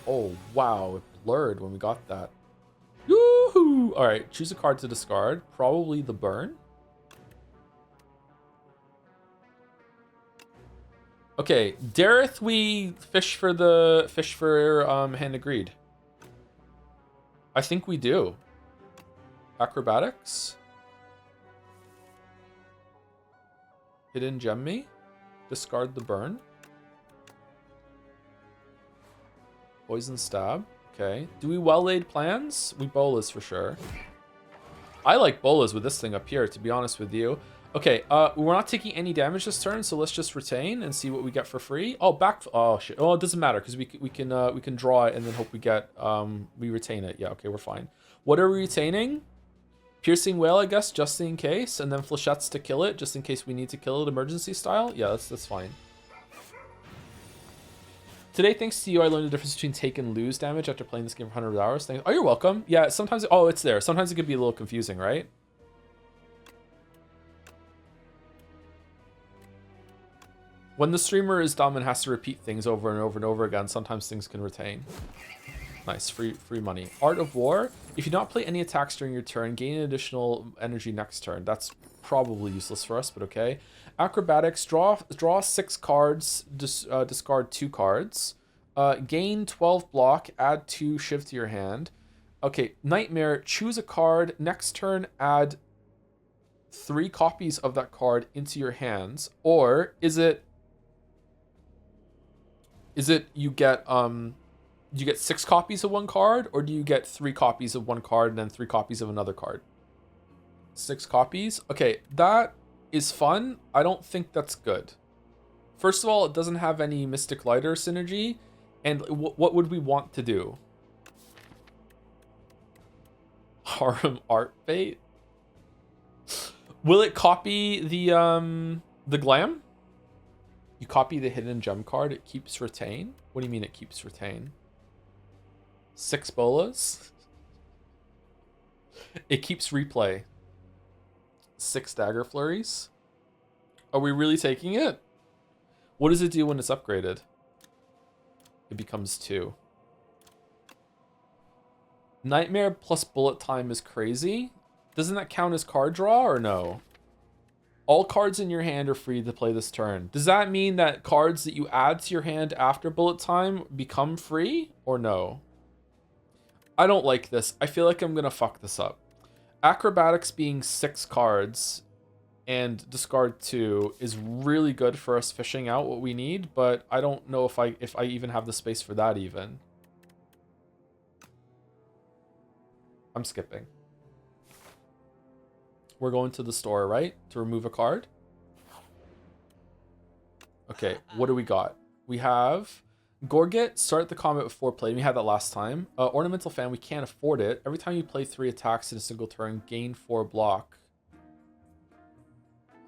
Oh, wow. It blurred when we got that. Yoo-hoo! All right, choose a card to discard. Probably the burn. Okay, dareth we fish for Hand of Greed? I think we do. Acrobatics. Hidden gem me. Discard the burn. Poison stab. Okay. Do we well-laid plans? We Bolas for sure. I like Bolas with this thing up here, to be honest with you. Okay, we're not taking any damage this turn, so let's just retain and see what we get for free. Oh, oh shit. Oh, it doesn't matter because we can draw it and then hope we get we retain it. Yeah, okay, we're fine. What are we retaining? Piercing Wail, I guess, just in case, and then Flechettes to kill it, just in case we need to kill it emergency style. Yeah, that's fine. Today, thanks to you, I learned the difference between take and lose damage after playing this game for 100 hours. Thanks. Oh, you're welcome. Yeah, sometimes... Oh, it's there. Sometimes it could be a little confusing, right? When the streamer is dumb and has to repeat things over and over and over again, sometimes things can retain. Nice, free money. Art of War. If you don't play any attacks during your turn, gain additional energy next turn. That's probably useless for us, but okay. Acrobatics. Draw 6 cards. Discard 2 cards. Gain 12 block. Add 2 shiv to your hand. Okay, Nightmare. Choose a card. Next turn, add 3 copies of that card into your hands. Or is it you get 6 copies of one card, or do you get 3 copies of one card and then 3 copies of another card? 6 copies? Okay, that is fun. I don't think that's good. First of all, it doesn't have any Mystic Lighter synergy, and what would we want to do? Harem Art Bait? Will it copy the glam? You copy the hidden gem card, it keeps retain? What do you mean it keeps retain? 6 bolas? It keeps replay. 6 dagger flurries? Are we really taking it? What does it do when it's upgraded? It becomes 2. Nightmare plus bullet time is crazy. Doesn't that count as card draw or no? All cards in your hand are free to play this turn. Does that mean that cards that you add to your hand after bullet time become free or no? I don't like this. I feel like I'm going to fuck this up. Acrobatics being 6 cards and discard 2 is really good for us fishing out what we need, but I don't know if I even have the space for that even. I'm skipping. We're going to the store, right? To remove a card. Okay, what do we got? We have Gorget, start the combat with 4 play. We had that last time. Ornamental Fan, we can't afford it. Every time you play 3 attacks in a single turn, gain 4 block.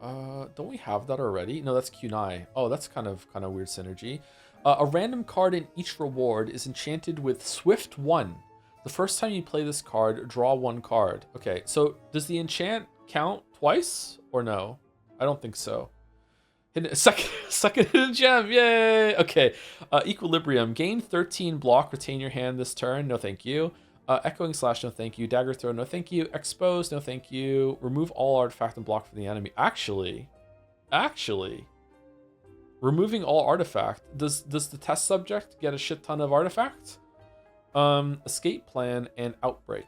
Don't we have that already? No, that's Kunai. Oh, that's kind of weird synergy. A random card in each reward is enchanted with Swift 1. The first time you play this card, draw 1 card. Okay, so does the enchant count twice or no? I don't think so. Second hidden gem, yay! Okay, Equilibrium. Gain 13 block, retain your hand this turn, no thank you. Echoing Slash, no thank you. Dagger Throw, no thank you. Expose, no thank you. Remove all artifact and block from the enemy. Actually, removing all artifact. Does the test subject get a shit ton of artifact? Escape Plan and Outbreak.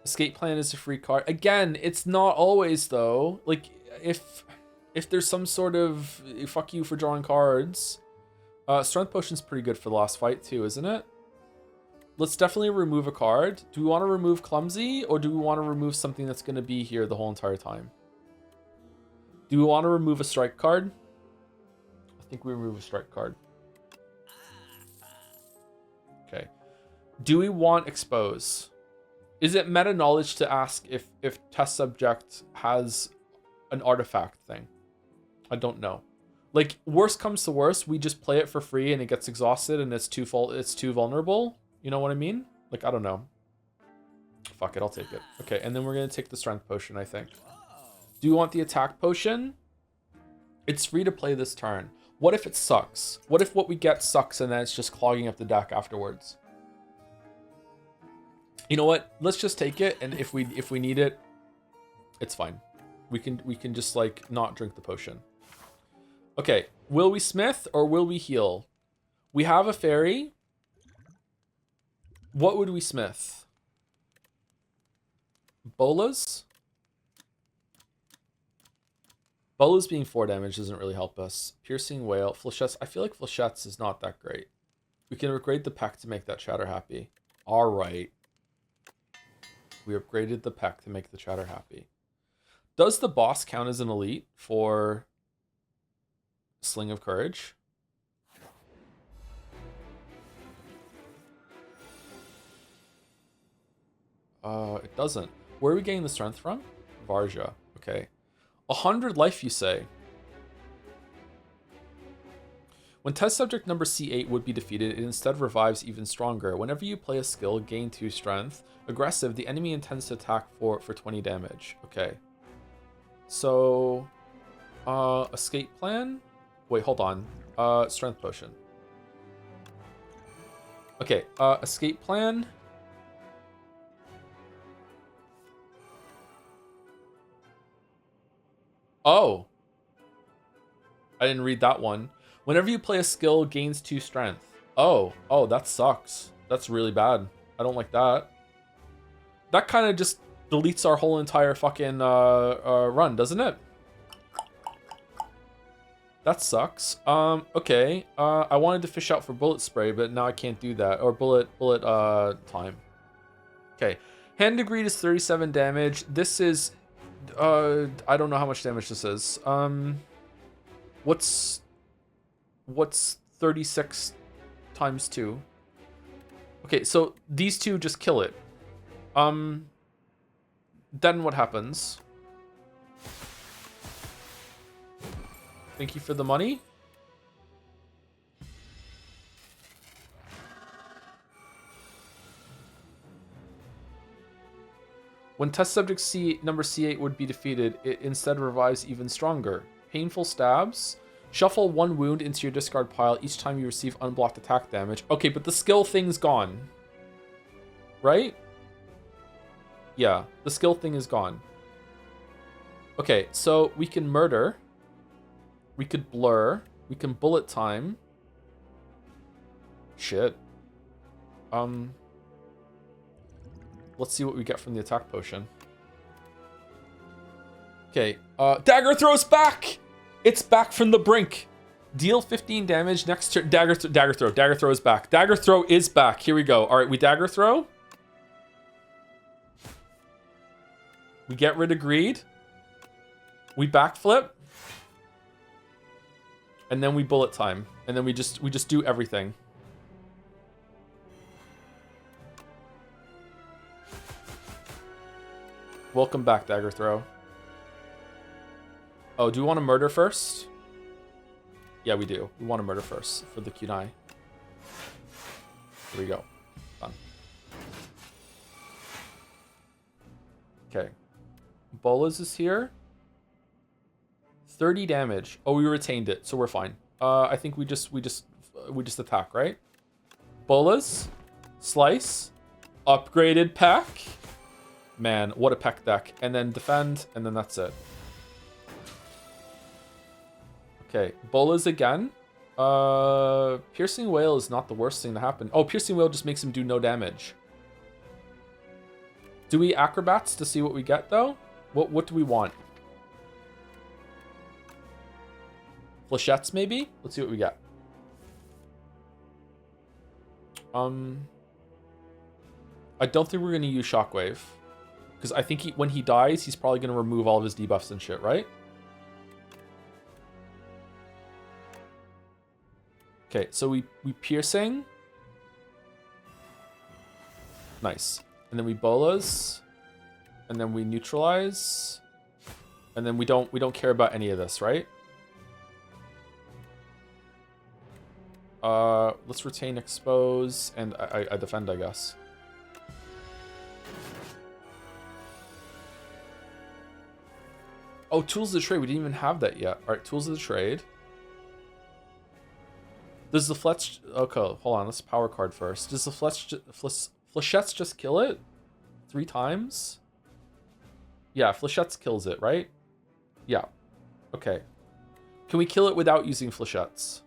Escape Plan is a free card. Again, it's not always though. Like if there's some sort of fuck you for drawing cards. Strength Potion's pretty good for the last fight too, isn't it? Let's definitely remove a card. Do we want to remove Clumsy or do we want to remove something that's going to be here the whole entire time? Do we want to remove a strike card? I think we remove a strike card. Okay. Do we want Expose? Is it meta knowledge to ask if test subject has an artifact thing? I don't know. Like, worst comes to worst, we just play it for free and it gets exhausted and it's too vulnerable. You know what I mean? Like, I don't know. Fuck it, I'll take it. Okay, and then we're gonna take the strength potion, I think. Do you want the attack potion? It's free to play this turn. What if it sucks? What if what we get sucks and then it's just clogging up the deck afterwards? You know what? Let's just take it, and if we need it, it's fine. We can just like not drink the potion. Okay, will we smith or will we heal? We have a fairy. What would we smith? Bolas? Bolas being 4 damage doesn't really help us. Piercing Whale. Flechettes. I feel like Flechettes is not that great. We can upgrade the Peck to make that chatter happy. Alright. We upgraded the Peck to make the chatter happy. Does the boss count as an elite for Sling of Courage? It doesn't. Where are we getting the strength from? Varja. Okay. 100 life, you say? When test subject number C8 would be defeated, it instead revives even stronger. Whenever you play a skill, gain 2 strength. Aggressive, the enemy intends to attack for 20 damage. Okay. So, escape plan? Wait, hold on. Strength potion. Okay, escape plan. Oh. I didn't read that one. Whenever you play a skill, gains 2 strength. Oh, that sucks. That's really bad. I don't like that. That kind of just deletes our whole entire fucking run, doesn't it? That sucks. Okay. I wanted to fish out for bullet spray, but now I can't do that. Or bullet time. Okay. Hand to greed is 37 damage. This is I don't know how much damage this is. What's 36 times 2? Okay, so these two just kill it. Then what happens? Thank you for the money. When test subject number C8 would be defeated, it instead revives even stronger. Painful stabs. Shuffle 1 wound into your discard pile each time you receive unblocked attack damage. Okay, but the skill thing's gone. Right? Yeah, the skill thing is gone. Okay, so we can murder. We could blur. We can bullet time. Shit. Let's see what we get from the attack potion. Okay, dagger throws back! It's back from the brink. Deal 15 damage next turn. Dagger throw. Dagger throw is back. Dagger throw is back. Here we go. All right, we dagger throw. We get rid of greed. We backflip. And then we bullet time. And then we just do everything. Welcome back, dagger throw. Oh, do we want to murder first? Yeah, we do. We want to murder first for the kunai. Here we go. Done. Okay. Bolas is here. 30 damage. Oh, we retained it, so we're fine. I think we just attack, right? Bolas, slice, upgraded Peck. Man, what a Peck deck. And then defend, and then that's it. Okay, Bolas again. Piercing Whale is not the worst thing to happen. Oh, Piercing Whale just makes him do no damage. Do we Acrobats to see what we get, though? What do we want? Flechettes, maybe? Let's see what we get. I don't think we're going to use Shockwave. Because I think when he dies, he's probably going to remove all of his debuffs and shit, right? Okay, so we Piercing. Nice. And then we Bolas. And then we Neutralize. And then we don't care about any of this, right? Let's retain Expose, and I defend, I guess. Oh, Tools of the Trade. We didn't even have that yet. All right, Tools of the Trade. Does the Fletch... Okay, hold on. Let's power card first. Does the Flechettes just kill it? 3 times? Yeah, Flechettes kills it, right? Yeah. Okay. Can we kill it without using Flechettes?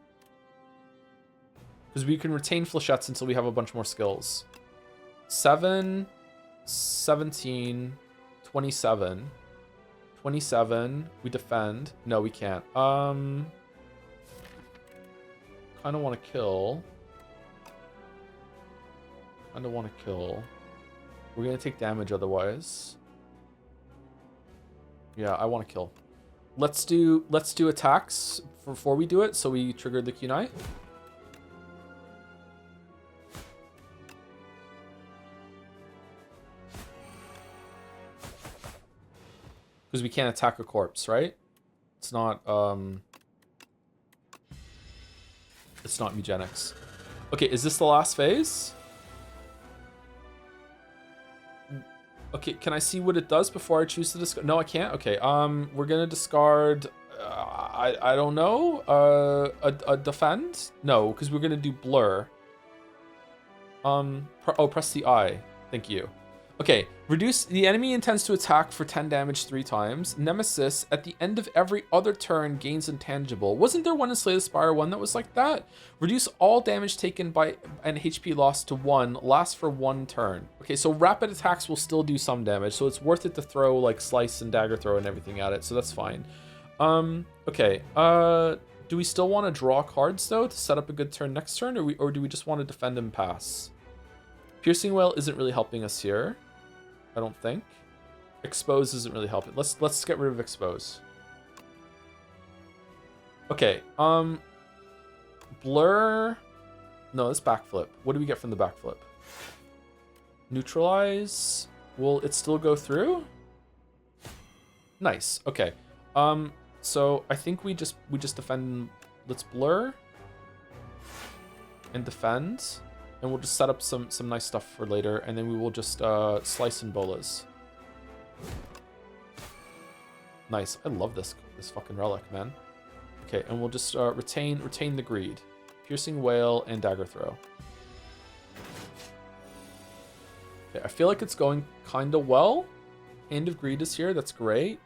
Because we can retain Flechettes until we have a bunch more skills. 7, 17, 27. 27. We defend. No, we can't. Kind of want to kill. Kind of want to kill. We're going to take damage otherwise. Yeah, I want to kill. Let's do attacks before we do it, so we trigger the kunai. Because we can't attack a corpse, right? It's not Mugenics. Okay, is this the last phase? Okay, can I see what it does before I choose to discard? No, I can't. Okay, we're gonna discard. I don't know. A defend? No, because we're gonna do blur. Press the I. Thank you. Okay, reduce. The enemy intends to attack for 10 damage 3 times. Nemesis, at the end of every other turn, gains intangible. Wasn't there one in Slay the Spire 1 that was like that? Reduce all damage taken by an HP loss to 1, lasts for 1 turn. Okay, so rapid attacks will still do some damage, so it's worth it to throw like Slice and Dagger Throw and everything at it, so that's fine. Okay, do we still want to draw cards though to set up a good turn next turn, or do we just want to defend and pass? Piercing Whale isn't really helping us here. I don't think. Expose isn't really helping. Let's get rid of Expose. Okay. Blur. No, it's backflip. What do we get from the backflip? Neutralize. Will it still go through? Nice. Okay. So I think we just defend. Let's blur and defend. And we'll just set up some nice stuff for later, and then we will just slice and bolas. Nice. I love this fucking relic, man. Okay, and we'll just retain the greed. Piercing Whale and Dagger Throw. Okay, I feel like it's going kind of well. Hand of Greed is here. That's great.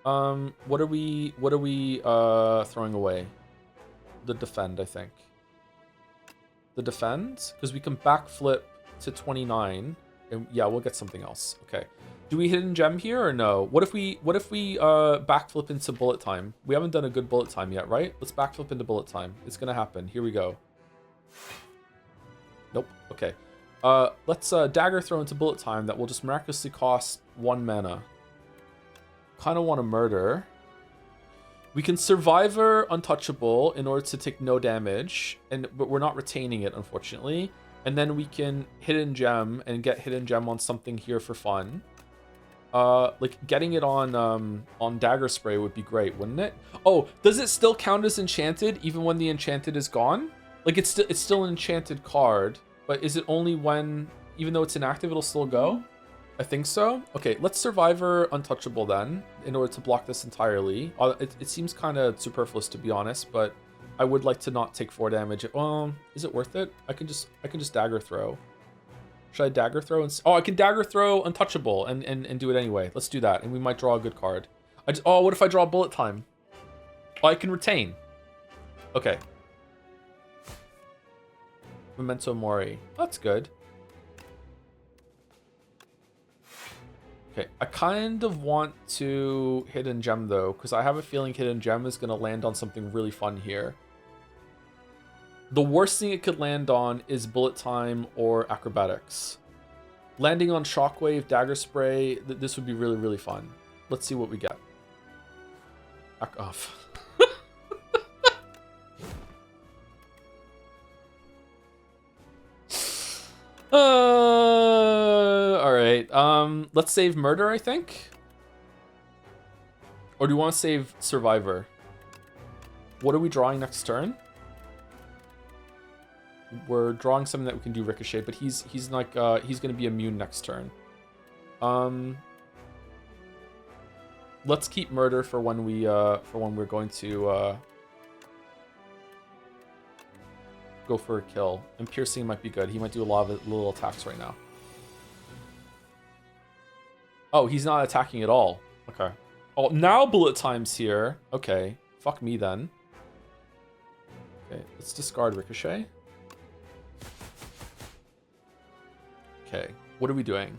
What are we throwing away? The defend, I think. The defend, because we can backflip to 29, and yeah, we'll get something else. Okay, do we hidden gem here or no? What if we backflip into bullet time? We haven't done a good bullet time yet, right? Let's backflip into bullet time. It's gonna happen. Here we go. Nope. Okay. Let's dagger throw into bullet time. That will just miraculously cost 1 mana. Kind of want to murder. We can Survivor Untouchable in order to take no damage, but we're not retaining it, unfortunately. And then we can Hidden Gem and get Hidden Gem on something here for fun. Like getting it on Dagger Spray would be great, wouldn't it? Oh, does it still count as enchanted even when the enchanted is gone? Like it's still an enchanted card, but is it only when, even though it's inactive, it'll still go? I think so. Okay, let's Survivor Untouchable then, in order to block this entirely. It seems kind of superfluous, to be honest, but I would like to not take 4 damage. Is it worth it? I can just Dagger Throw. Should I Dagger Throw? Oh, I can Dagger Throw Untouchable and do it anyway. Let's do that, and we might draw a good card. What if I draw Bullet Time? Oh, I can retain. Okay. Memento Mori. That's good. Okay, I kind of want to Hidden Gem though, because I have a feeling Hidden Gem is going to land on something really fun here. The worst thing it could land on is Bullet Time or Acrobatics. Landing on Shockwave, Dagger Spray, this would be really, really fun. Let's see what we get. Back off. Alright, let's save Murder, I think. Or do you want to save Survivor? What are we drawing next turn? We're drawing something that we can do Ricochet, but he's like he's gonna be immune next turn. Let's keep Murder for when we're going to go for a kill. And Piercing might be good. He might do a lot of little attacks right now. Oh, he's not attacking at all. Okay. Oh, now Bullet Time's here. Okay. Fuck me then. Okay, let's discard Ricochet. Okay, what are we doing?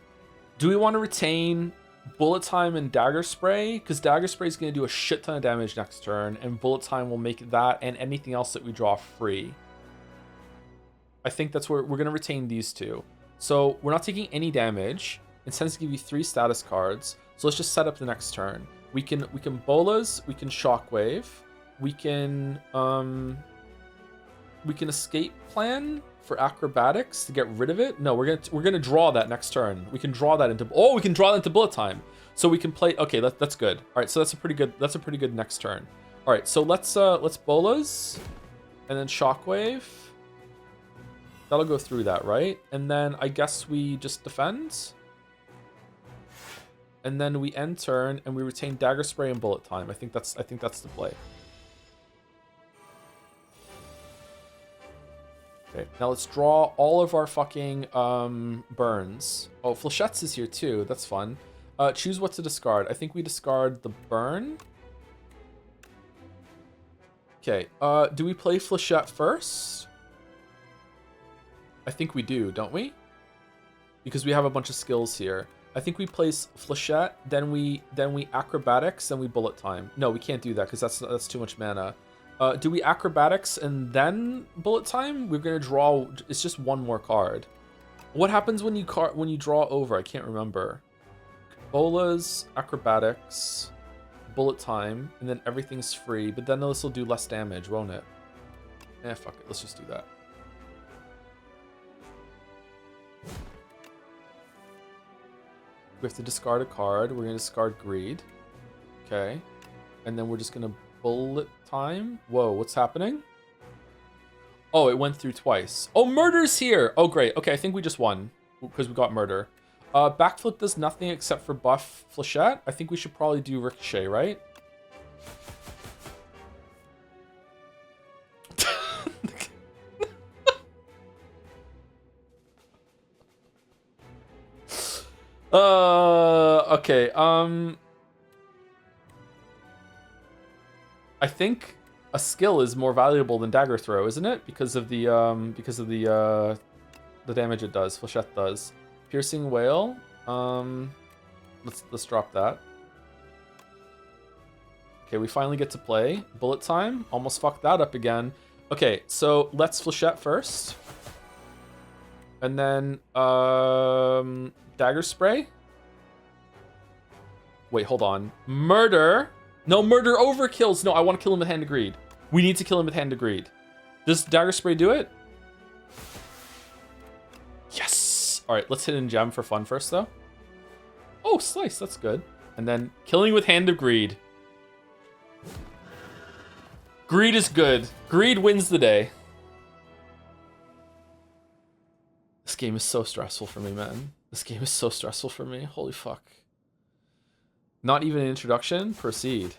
Do we want to retain Bullet Time and Dagger Spray? Because Dagger Spray is going to do a shit ton of damage next turn, and Bullet Time will make that and anything else that we draw free. I think that's where we're going to retain these two. So we're not taking any damage. It tends to give you 3 status cards. So let's just set up the next turn. We can Bolas, we can Shockwave, we can Escape Plan for Acrobatics to get rid of it. No, we're gonna draw that next turn. We can draw that into we can draw that into Bullet Time. So we can play. Okay, that's good. All right, so that's a pretty good next turn. All right, so let's Bolas and then Shockwave. That'll go through that, right? And then I guess we just defend. And then we end turn and we retain Dagger Spray and Bullet Time. I think that's the play. Okay, now let's draw all of our fucking burns. Oh, Flechette's is here too. That's fun. Choose what to discard. I think we discard the burn. Okay, do we play Flechette first? I think we do, don't we? Because we have a bunch of skills here. I think we place Flechette, then we Acrobatics, then we Bullet Time. No, we can't do that because that's too much mana. Do we Acrobatics and then Bullet Time? We're gonna draw. It's just one more card. What happens when you draw over? I can't remember. Bolas, Acrobatics, Bullet Time, and then everything's free. But then this will do less damage, won't it? Fuck it. Let's just do that. We have to discard a card. We're gonna discard Greed. Okay, and then we're just gonna Bullet Time. Whoa, what's happening? Oh, it went through twice. Oh, Murder's here. Oh, great. Okay, I think we just won because we got Murder. Backflip does nothing except for buff Flechette. I think we should probably do Ricochet, right? Okay, I think a skill is more valuable than Dagger Throw, isn't it? Because of the damage it does, Flechette does. Piercing Wail. Let's drop that. Okay, we finally get to play. Bullet Time. Almost fucked that up again. Okay, so let's Flechette first. And then Dagger Spray. Wait, hold on. Murder. No, Murder overkills. No, I want to kill him with Hand of Greed. We need to kill him with Hand of Greed. Does Dagger Spray do it? Yes. All right, let's hit in Gem for fun first, though. Oh, Slice. That's good. And then killing with Hand of Greed. Greed is good. Greed wins the day. This game is so stressful for me, man. This game is so stressful for me. Holy fuck. Not even an introduction? Proceed.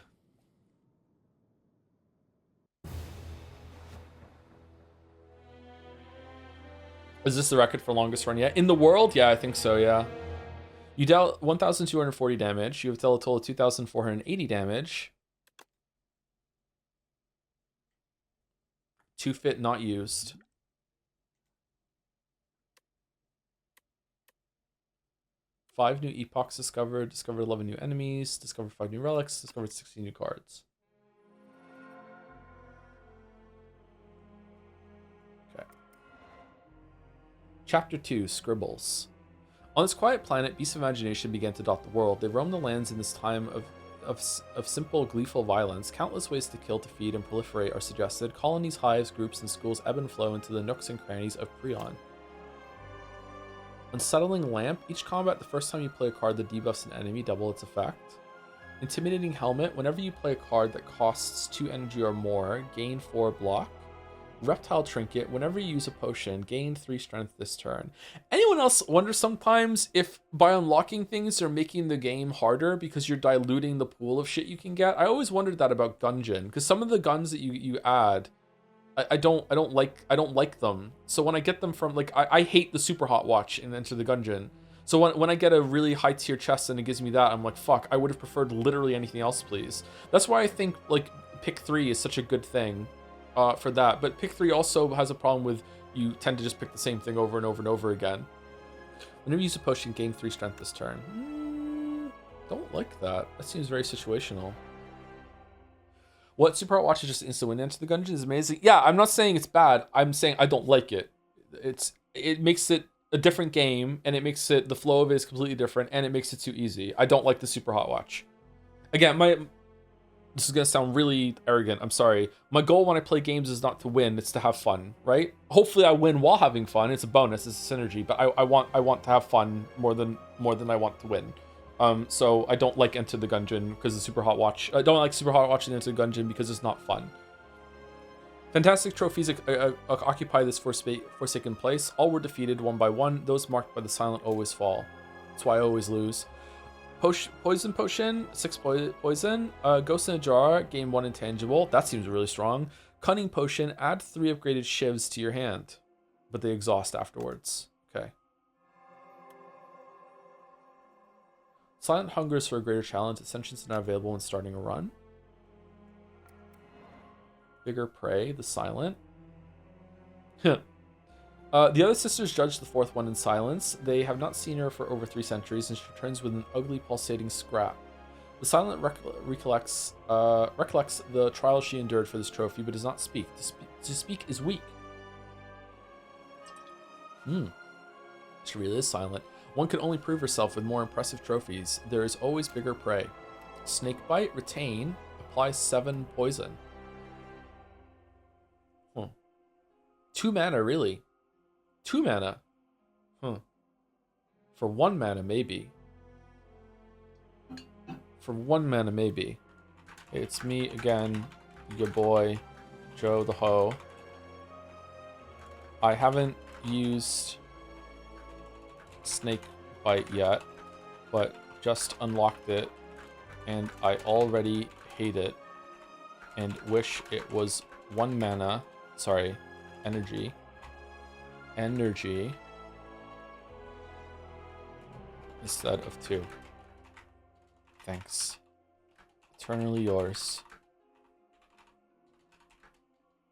Is this the record for longest run yet? In the world? Yeah, I think so, yeah. You dealt 1,240 damage. You have dealt a total of 2,480 damage. 2 fit not used. Five new epochs discovered. Discovered 11 new enemies. Discovered 5 new relics. Discovered 60 new cards. Okay. Chapter 2, Scribbles. On this quiet planet, beasts of imagination began to dot the world. They roamed the lands in this time of simple, gleeful violence. Countless ways to kill, to feed, and proliferate are suggested. Colonies, hives, groups, and schools ebb and flow into the nooks and crannies of Prion. Unsettling Lamp. Each combat, the first time you play a card that debuffs an enemy, double its effect. Intimidating Helmet. Whenever you play a card that costs 2 energy or more, gain 4 block. Reptile Trinket. Whenever you use a potion, gain 3 strength this turn. Anyone else wonder sometimes if by unlocking things they're making the game harder because you're diluting the pool of shit you can get? I always wondered that about Gungeon, because some of the guns that you add, I don't like them. So when I get them from, like, I hate the Super Hot Watch in Enter the Gungeon. So when I get a really high tier chest and it gives me that, I'm like, fuck, I would have preferred literally anything else, please. That's why I think, like, pick 3 is such a good thing for that. But pick 3 also has a problem with you tend to just pick the same thing over and over and over again. Whenever you use a potion, gain 3 strength this turn. Don't like that. That seems very situational. What Super Hot Watch is just instant win into the Gungeon is amazing. Yeah, I'm not saying it's bad. I'm saying I don't like it. It makes it a different game, and it makes it, the flow of it is completely different, and it makes it too easy. I don't like the Super Hot Watch. Again, this is gonna sound really arrogant. I'm sorry. My goal when I play games is not to win; it's to have fun, right? Hopefully, I win while having fun. It's a bonus. It's a synergy. But I want to have fun more than I want to win. So I don't like Enter the Gungeon because of Super Hot Watch. I don't like Super Hot Watch and Enter the Gungeon because it's not fun. Fantastic trophies occupy this forsaken place. All were defeated one by one. Those marked by the silent always fall. That's why I always lose. Poison Potion, 6 poison. Ghost in a Jar, gain 1 intangible. That seems really strong. Cunning Potion, add 3 upgraded shivs to your hand, but they exhaust afterwards. Okay. Silent Hungers for a greater challenge. Ascensions are now available when starting a run. Bigger Prey, the Silent. The other sisters judge the fourth one in silence. They have not seen her for over 3 centuries, and she returns with an ugly, pulsating scrap. The Silent recollects the trials she endured for this trophy, but does not speak. To speak is weak. She really is silent. One can only prove herself with more impressive trophies. There is always bigger prey. Snakebite, retain, applies 7 poison. 2 mana, really? 2 mana? For 1 mana, maybe. For 1 mana, maybe. It's me again, your boy, Joe the Ho. I haven't used Snakebite yet, but just unlocked it, and I already hate it, and wish it was 1 mana. Sorry, energy. Instead of 2. Thanks. Eternally yours.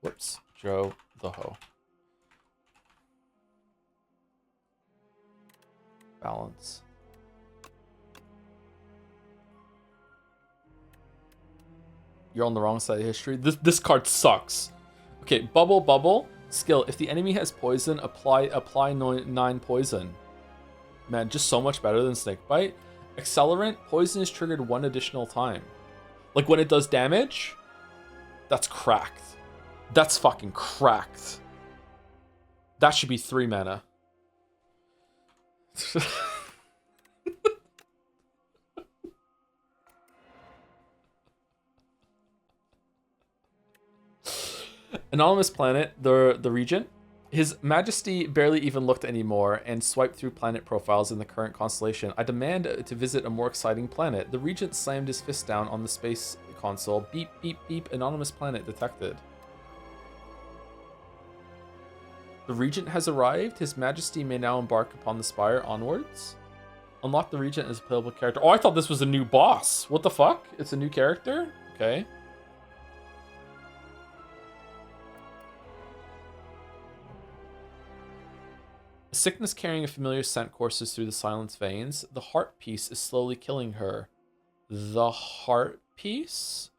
Whoops. Joe the Ho. Balance. You're on the wrong side of history. This card sucks. Okay, Bubble. Skill. If the enemy has poison, apply 9 poison. Man, just so much better than Snakebite. Accelerant. Poison is triggered 1 additional time. Like when it does damage, that's cracked. That's fucking cracked. That should be 3 mana. Anonymous Planet, the Regent. His Majesty barely even looked anymore and swiped through planet profiles in the current constellation. I demand to visit a more exciting planet. The Regent slammed his fist down on the space console. Beep, beep, beep. Anonymous planet detected. The Regent has arrived. His Majesty may now embark upon the Spire onwards. Unlock the Regent as a playable character. Oh, I thought this was a new boss. What the fuck? It's a new character? Okay. Sickness carrying a familiar scent courses through the silence veins. The heart piece is slowly killing her. The heart piece?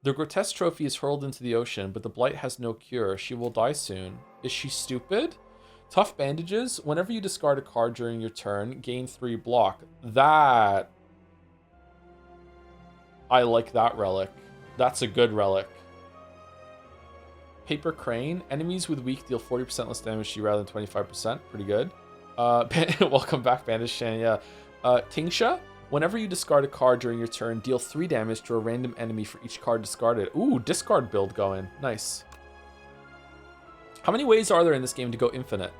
The grotesque trophy is hurled into the ocean, but the blight has no cure. She will die soon. Is she stupid? Tough bandages. Whenever you discard a card during your turn, gain 3 block. That... I like that relic. That's a good relic. Paper Crane. Enemies with weak deal 40% less damage to you rather than 25%. Pretty good. Welcome back, Bandage Shan. Yeah. Tingsha. Whenever you discard a card during your turn, deal 3 damage to a random enemy for each card discarded. Ooh, discard build going. Nice. How many ways are there in this game to go infinite?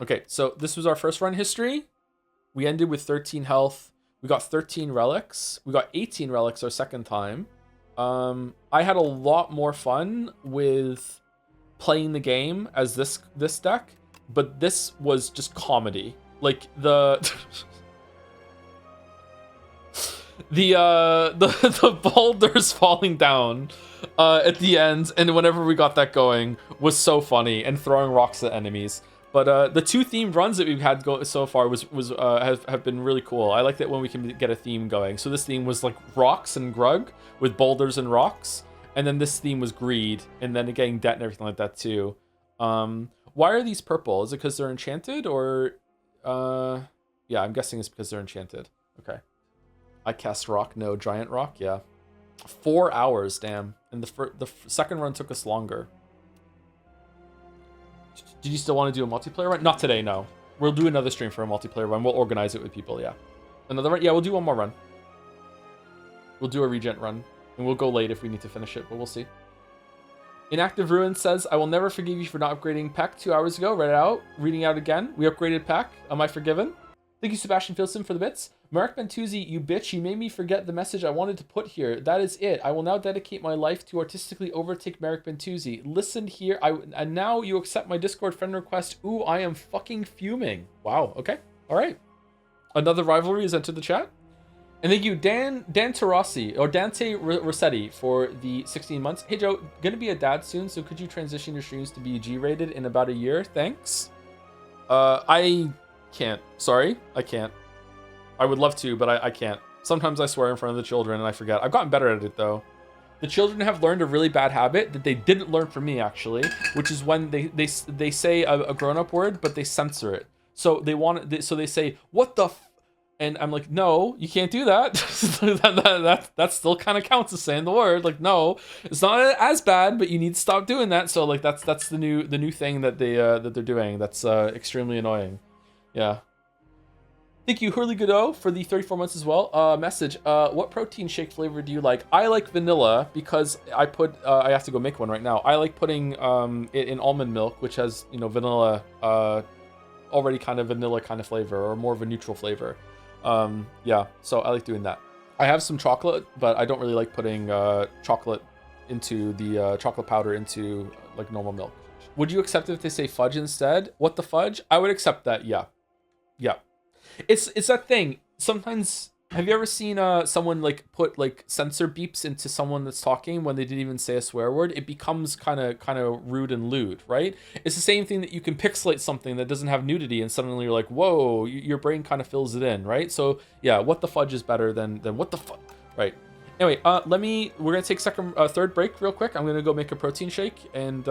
Okay, so this was our first run history. We ended with 13 health. We got 13 relics. We got 18 relics our second time. I had a lot more fun with playing the game as this deck, but this was just comedy. Like the the boulders falling down at the end, and whenever we got that going was so funny, and throwing rocks at enemies. But the 2 themed runs that we've had go so far have been really cool. I like that when we can get a theme going. So this theme was like rocks and grug with boulders and rocks, and then this theme was greed, and then getting debt and everything like that too. Why are these purple? Is it because they're enchanted, or yeah, I'm guessing it's because they're enchanted. Okay. I cast rock, no giant rock. Yeah, 4 hours, damn. And the second run took us longer. Did you still want to do a multiplayer run? Not today, no. We'll do another stream for a multiplayer run. We'll organize it with people, yeah. Another run? Yeah, we'll do one more run. We'll do a regent run. And we'll go late if we need to finish it, but we'll see. Inactive Ruin says, I will never forgive you for not upgrading Peck 2 hours ago. Read it out. Reading out again. We upgraded Peck. Am I forgiven? Thank you, Sebastian Filson, for the bits. Marek Bentuzzi, you bitch, you made me forget the message I wanted to put here. That is it. I will now dedicate my life to artistically overtake Marek Bentuzzi. Listen here, and now you accept my Discord friend request. Ooh, I am fucking fuming. Wow, okay. All right. Another rivalry has entered the chat. And thank you, Dan Terrassi, or Dante Rossetti, for the 16 months. Hey, Joe, gonna be a dad soon, so could you transition your streams to be G-rated in about a year? Thanks. I can't. Sorry, I can't. I would love to, but I can't. Sometimes I swear in front of the children and I forget. I've gotten better at it though. The children have learned a really bad habit that they didn't learn from me actually, which is when they say a grown-up word, but they censor it. So they say, what the f, and I'm like, no, you can't do that. that still kind of counts as saying the word. Like, no, it's not as bad, but you need to stop doing that. So like that's the new thing that they're doing. That's extremely annoying. Yeah. Thank you, Hurley Godot, for the 34 months as well. Message, what protein shake flavor do you like? I like vanilla because I have to go make one right now. I like putting it in almond milk, which has, vanilla, already kind of vanilla kind of flavor, or more of a neutral flavor. Yeah, so I like doing that. I have some chocolate, but I don't really like putting chocolate into the chocolate powder into like normal milk. Would you accept it if they say fudge instead? What the fudge? I would accept that, yeah. Yeah. It's that thing. Sometimes, have you ever seen someone like put like censor beeps into someone that's talking when they didn't even say a swear word? It becomes kind of rude and lewd, right? It's the same thing that you can pixelate something that doesn't have nudity, and suddenly you're like, whoa, your brain kind of fills it in, right? So yeah, what the fudge is better than what the fuck, right? Anyway, we're gonna take third break real quick. I'm gonna go make a protein shake and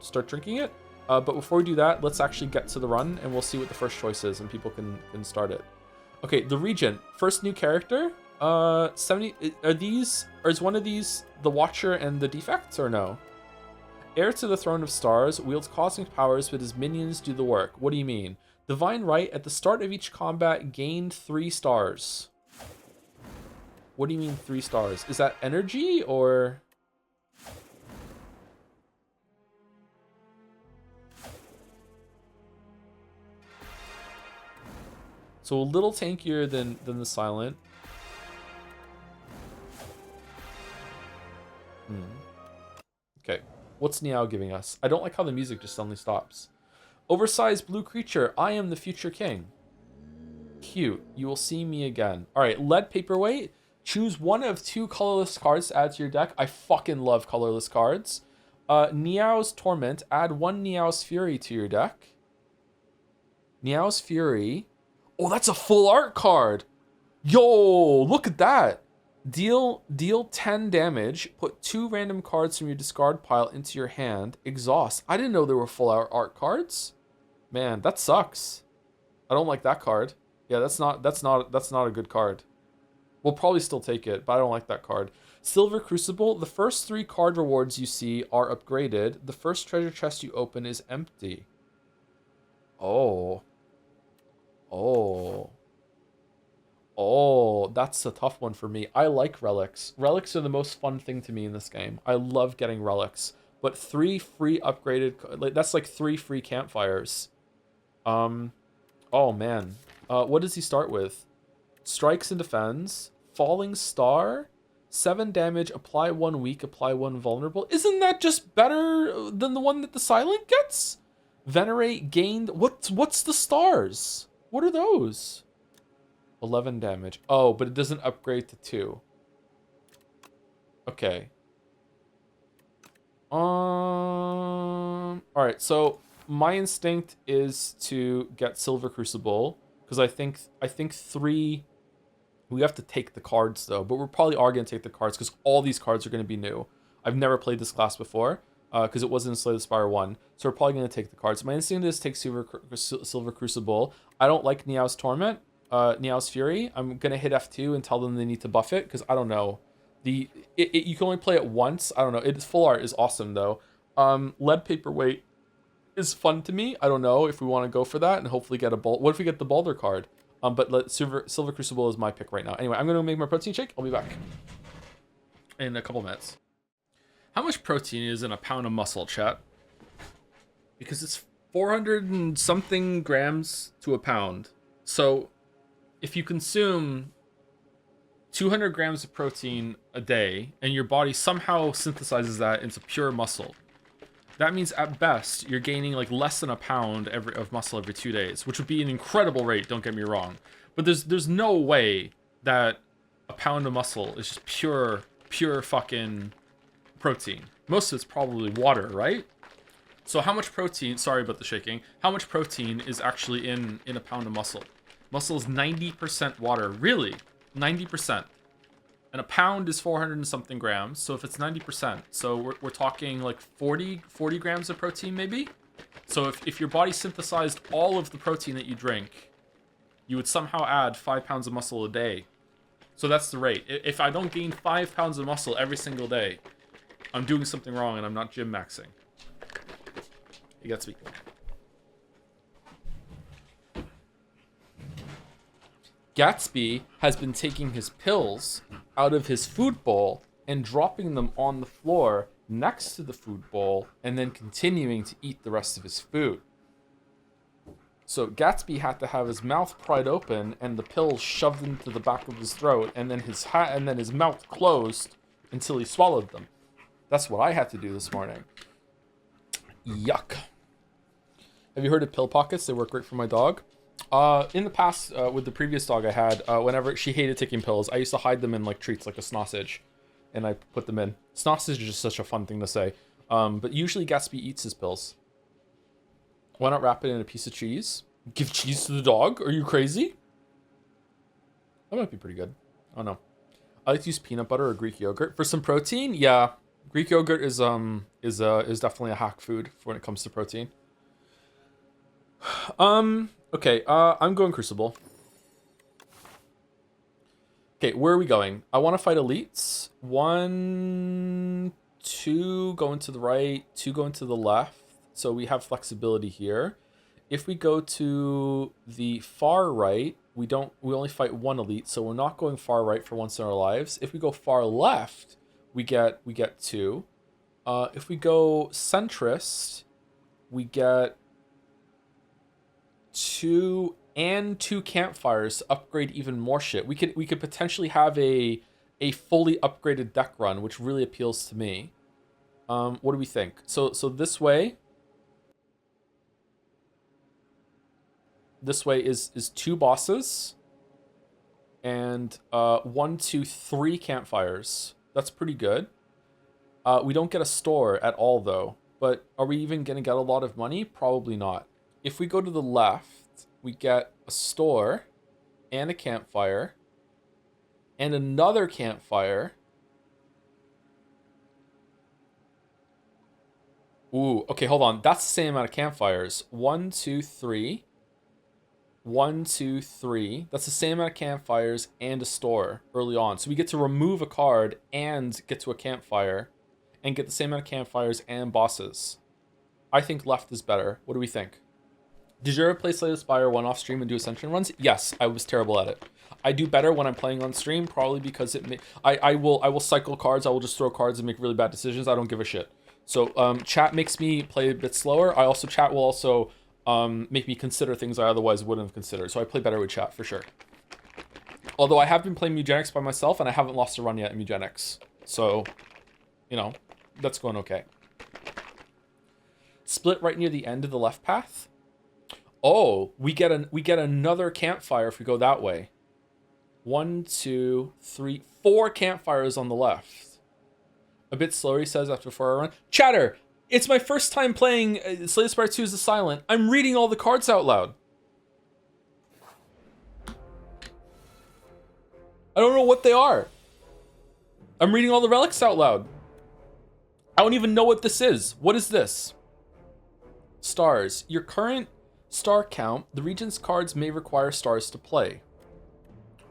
start drinking it. But before we do that, let's actually get to the run, and we'll see what the first choice is, and people can start it. Okay, the Regent, first new character. 70 is one of these the Watcher and the Defects, or no? Heir to the Throne of Stars, wields cosmic powers, but his minions do the work. What do you mean? Divine Right, at the start of each combat, gain 3 stars. What do you mean 3 stars? Is that energy, or... So a little tankier than the Silent. Okay, what's Niao giving us? I don't like how the music just suddenly stops. Oversized blue creature, I am the future king. Cute, you will see me again. All right, lead paperweight. Choose one of 2 colorless cards to add to your deck. I fucking love colorless cards. Niao's Torment, add 1 Niao's Fury to your deck. Niao's Fury. Oh, that's a full art card. Yo, look at that. Deal 10 damage. Put 2 random cards from your discard pile into your hand. Exhaust. I didn't know there were full art cards. Man, that sucks. I don't like that card. Yeah, that's not a good card. We'll probably still take it, but I don't like that card. Silver Crucible. The first 3 card rewards you see are upgraded. The first treasure chest you open is empty. Oh. Oh, that's a tough one for me. I like relics. Relics are the most fun thing to me in this game. I love getting relics. But 3 free upgraded... that's like 3 free campfires. Oh, man. What does he start with? Strikes and defends. Falling Star. 7 damage. Apply 1 weak. Apply 1 vulnerable. Isn't that just better than the one that the Silent gets? Venerate gained... What's the stars? What are those? 11 damage. Oh, but it doesn't upgrade to 2. Okay. Alright, so my instinct is to get Silver Crucible, because I think 3... We have to take the cards, though, but we're probably are going to take the cards, because all these cards are going to be new. I've never played this class before, because it wasn't in Slay the Spire 1, so we're probably going to take the cards. My instinct is to take Silver Crucible. I don't like Niao's Torment. Niao's Fury. I'm gonna hit F2 and tell them they need to buff it, because I don't know. You can only play it once. I don't know. It's full art is awesome though. Lead paperweight is fun to me. I don't know if we want to go for that and hopefully get a ball. What if we get the Balder card? But Silver Crucible is my pick right now. Anyway, I'm gonna make my protein shake. I'll be back in a couple minutes. How much protein is in a pound of muscle, chat? Because it's 400 and something grams to a pound. So if you consume 200 grams of protein a day and your body somehow synthesizes that into pure muscle, that means at best you're gaining like less than a pound of muscle every 2 days, which would be an incredible rate, don't get me wrong. But there's no way that a pound of muscle is just pure fucking protein. Most of it's probably water, right? So how much protein, sorry about the shaking, how much protein is actually in a pound of muscle? Muscle is 90% water. Really? 90%. And a pound is 400 and something grams. So if it's 90%, so we're talking like 40 grams of protein maybe? So if your body synthesized all of the protein that you drink, you would somehow add 5 pounds of muscle a day. So that's the rate. If I don't gain 5 pounds of muscle every single day, I'm doing something wrong and I'm not gym maxing. You got to speak. Gatsby has been taking his pills out of his food bowl and dropping them on the floor next to the food bowl and then continuing to eat the rest of his food. So Gatsby had to have his mouth pried open and the pills shoved into the back of his throat and then his mouth closed until he swallowed them. That's what I had to do this morning. Yuck. Have you heard of pill pockets? They work great for my dog. In the past, with the previous dog I had, whenever she hated taking pills, I used to hide them in like treats, like a sausage, and I put them in. Sausage is just such a fun thing to say. But usually Gatsby eats his pills. Why not wrap it in a piece of cheese? Give cheese to the dog? Are you crazy? That might be pretty good. Oh no. I like to use peanut butter or Greek yogurt for some protein. Yeah, Greek yogurt is definitely a hack food for when it comes to protein. Okay, I'm going Crucible. Okay, where are we going? I want to fight elites. 1, 2 going to the right, 2 going to the left. So we have flexibility here. If we go to the far right, we only fight 1 elite, so we're not going far right for once in our lives. If we go far left, we get 2. If we go centrist, we get 2 and 2 campfires to upgrade even more shit. We could potentially have a fully upgraded deck run, which really appeals to me. What do we think? So this way is 2 bosses and 1, 2, 3 campfires. That's pretty good. We don't get a store at all though, but are we even gonna get a lot of money? Probably not. If we go to the left, we get a store and a campfire and another campfire. Ooh, okay, hold on. That's the same amount of campfires. 1, 2, 3. 1, 2, 3. That's the same amount of campfires and a store early on. So we get to remove a card and get to a campfire and get the same amount of campfires and bosses. I think left is better. What do we think? Did you ever play Slay the Spire one off stream and do Ascension runs? Yes, I was terrible at it. I do better when I'm playing on stream, probably because I will cycle cards. I will just throw cards and make really bad decisions. I don't give a shit. So chat makes me play a bit slower. Chat will also make me consider things I otherwise wouldn't have considered. So I play better with chat for sure. Although I have been playing Mugenics by myself and I haven't lost a run yet in Mugenics. So, you know, that's going okay. Split right near the end of the left path. Oh, we get another campfire if we go that way. 1, 2, 3, 4 campfires on the left. A bit slower, he says after 4 run. Chatter, it's my first time playing Slay the Spire 2 as a silent. I'm reading all the cards out loud. I don't know what they are. I'm reading all the relics out loud. I don't even know what this is. What is this? Stars. Your current star count. The Regent's cards may require stars to play.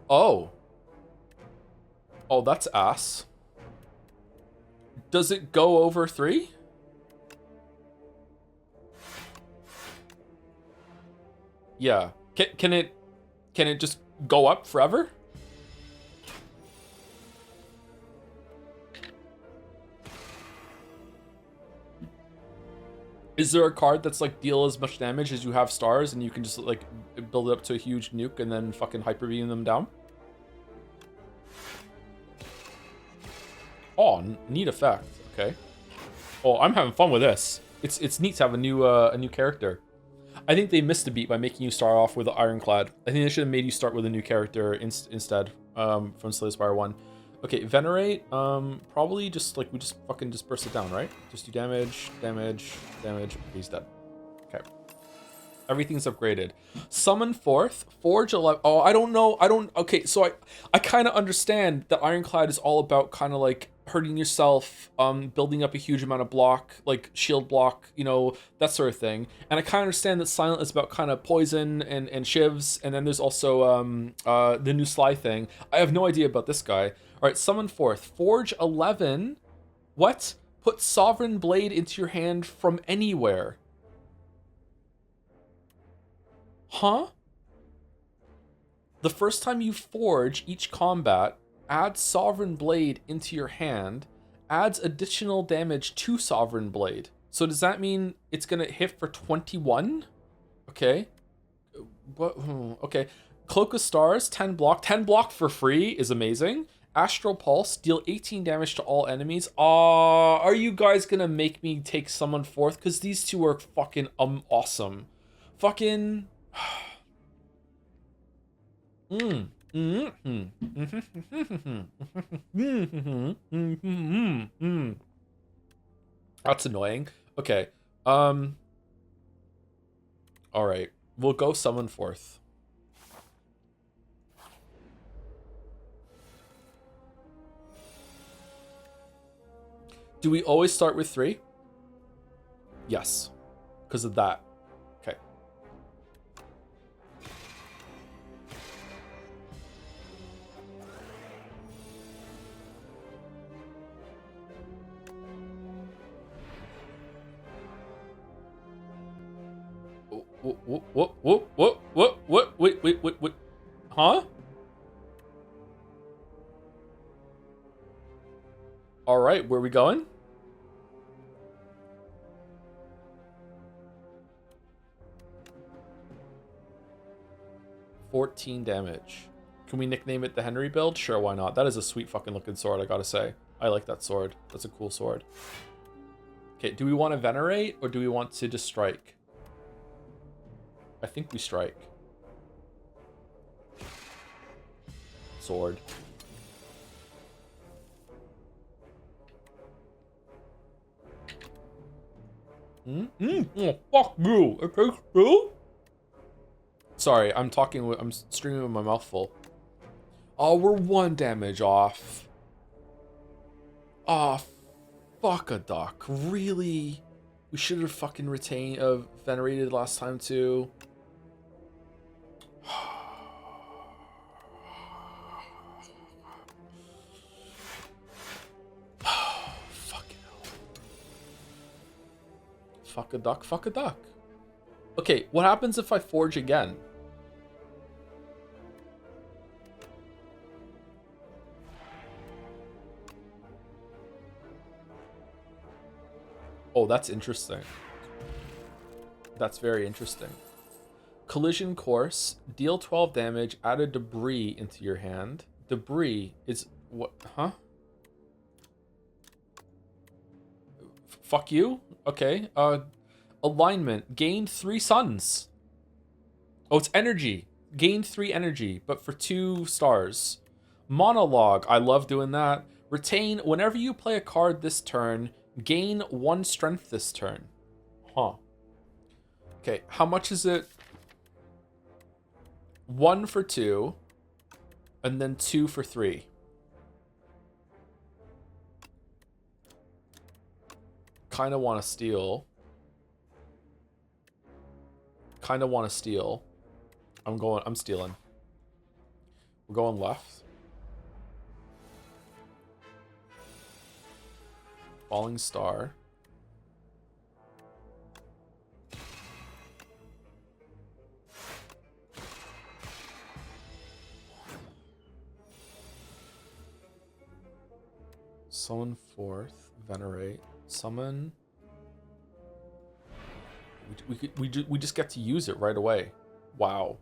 Oh. Oh, that's ass. Does it go over 3? Yeah. Can it just go up forever? Is there a card that's like deal as much damage as you have stars and you can just like build it up to a huge nuke and then fucking hyper beam them down? Oh, neat effect. Okay. Oh, I'm having fun with this. It's neat to have a new character. I think they missed a beat by making you start off with the Ironclad. I think they should have made you start with a new character instead from Slay the Spire 1. Okay, Venerate, probably just like we just fucking just burst it down, right? Just do damage, damage, damage. He's dead. Okay. Everything's upgraded. Summon Forth, Forge 11. Oh, I don't know. Okay, so I kind of understand that Ironclad is all about kind of like hurting yourself, building up a huge amount of block, like shield block, you know, that sort of thing. And I kind of understand that Silent is about kind of poison and shivs. And then there's also the new Sly thing. I have no idea about this guy. All right, Summon Forth. Forge 11. What? Put Sovereign Blade into your hand from anywhere. Huh? The first time you forge each combat, add Sovereign Blade into your hand, adds additional damage to Sovereign Blade. So does that mean it's gonna hit for 21? Okay. What? Okay. Cloak of Stars, 10 block. 10 block for free is amazing. Astral Pulse, deal 18 damage to all enemies. Are you guys gonna make me take Summon Forth? Because these two are fucking awesome. Fucking... That's annoying. Okay. All right. We'll go Summon Forth. Do we always start with 3? Yes. Because of that. Okay. What? Wait. Huh? All right, where are we going? 14 damage. Can we nickname it the Henry build? Sure, why not? That is a sweet fucking looking sword, I gotta say. I like that sword. That's a cool sword. Okay, do we want to venerate or do we want to just strike? I think we strike. Sword. Oh, fuck you. It takes two? Sorry, I'm streaming with my mouth full. Oh, we're 1 damage off. Oh, fuck a duck. Really? We should have fucking venerated last time too. Fucking hell. Fuck a duck, fuck a duck. Okay, what happens if I forge again? Oh, that's interesting. That's very interesting. Collision course. Deal 12 damage. Add a debris into your hand. Debris is what? Huh? Fuck you? Okay. Alignment. Gain 3 suns. Oh, it's energy. Gain 3 energy, but for 2 stars. Monologue. I love doing that. Retain. Whenever you play a card this turn, gain 1 strength this turn. Huh. Okay, how much is it? 1 for 2, and then 2 for 3. Kind of want to steal. Kind of want to steal. I'm stealing. We're going left. Falling star. Summon 4th. Venerate. Summon. We just get to use it right away. Wow.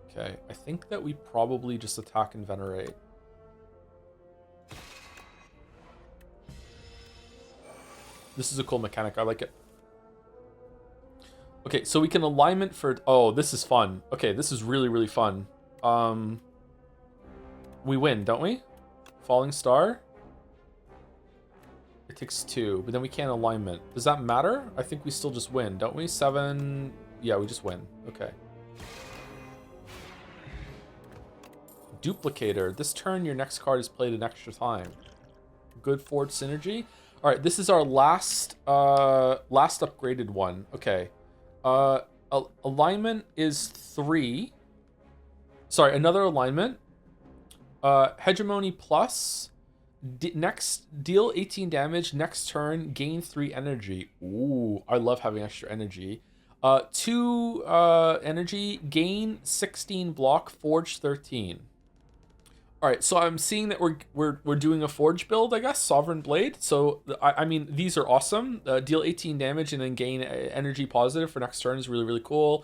Okay, I think that we probably just attack and venerate. This is a cool mechanic. I like it. Okay, so we can alignment for... Oh, this is fun. Okay, this is really, really fun. We win, don't we? Falling star. It takes 2, but then we can't alignment. Does that matter? I think we still just win, don't we? 7... Yeah, we just win. Okay. Duplicator. This turn, your next card is played an extra time. Good forward synergy. All right, this is our last upgraded one. Okay. Alignment is 3. Sorry, another alignment. Hegemony plus. Next, deal 18 damage. Next turn, gain 3 energy. Ooh, I love having extra energy. 2 energy, gain 16 block, forge 13. All right, so I'm seeing that we're doing a forge build, I guess, Sovereign Blade. So I mean, these are awesome. Deal 18 damage and then gain energy positive for next turn is really, really cool.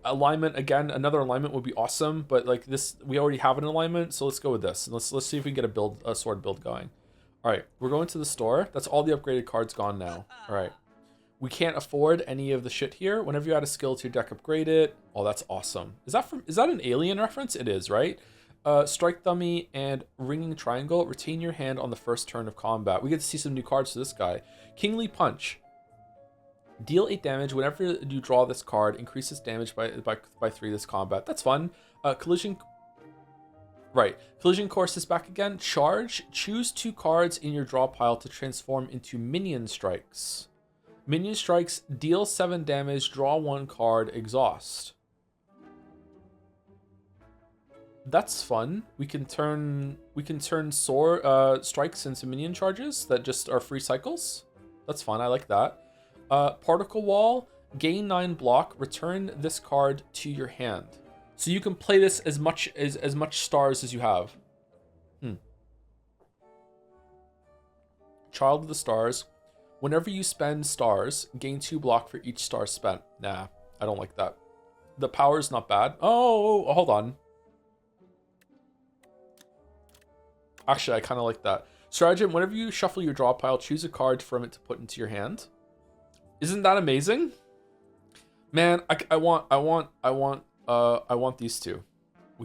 Alignment again, another alignment would be awesome, but like this, we already have an alignment, so let's go with this. Let's see if we can get a sword build going. All right, we're going to the store. That's all the upgraded cards gone now. All right, we can't afford any of the shit here. Whenever you add a skill to your deck, upgrade it. Oh, that's awesome. Is that an Alien reference? It is, right? Strike Dummy and Ringing Triangle. Retain your hand on the first turn of combat. We get to see some new cards for this guy. Kingly Punch. Deal 8 damage. Whenever you draw this card, increases damage by 3 this combat. That's fun. Collision... Right. Collision Course is back again. Charge. Choose 2 cards in your draw pile to transform into Minion Strikes. Minion Strikes deal 7 damage, draw 1 card, exhaust. That's fun. We can turn strikes into minion charges that just are free cycles. That's fun. I like that. Particle Wall, gain 9 block, return this card to your hand. So you can play this as much stars as you have. Child of the Stars. Whenever you spend stars, gain 2 block for each star spent. Nah. I don't like that. The power's not bad. Oh, hold on. Actually, I kind of like that. Stratagem, whenever you shuffle your draw pile, choose a card from it to put into your hand. Isn't that amazing? Man, I want these two.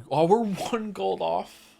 Oh, we're 1 gold off.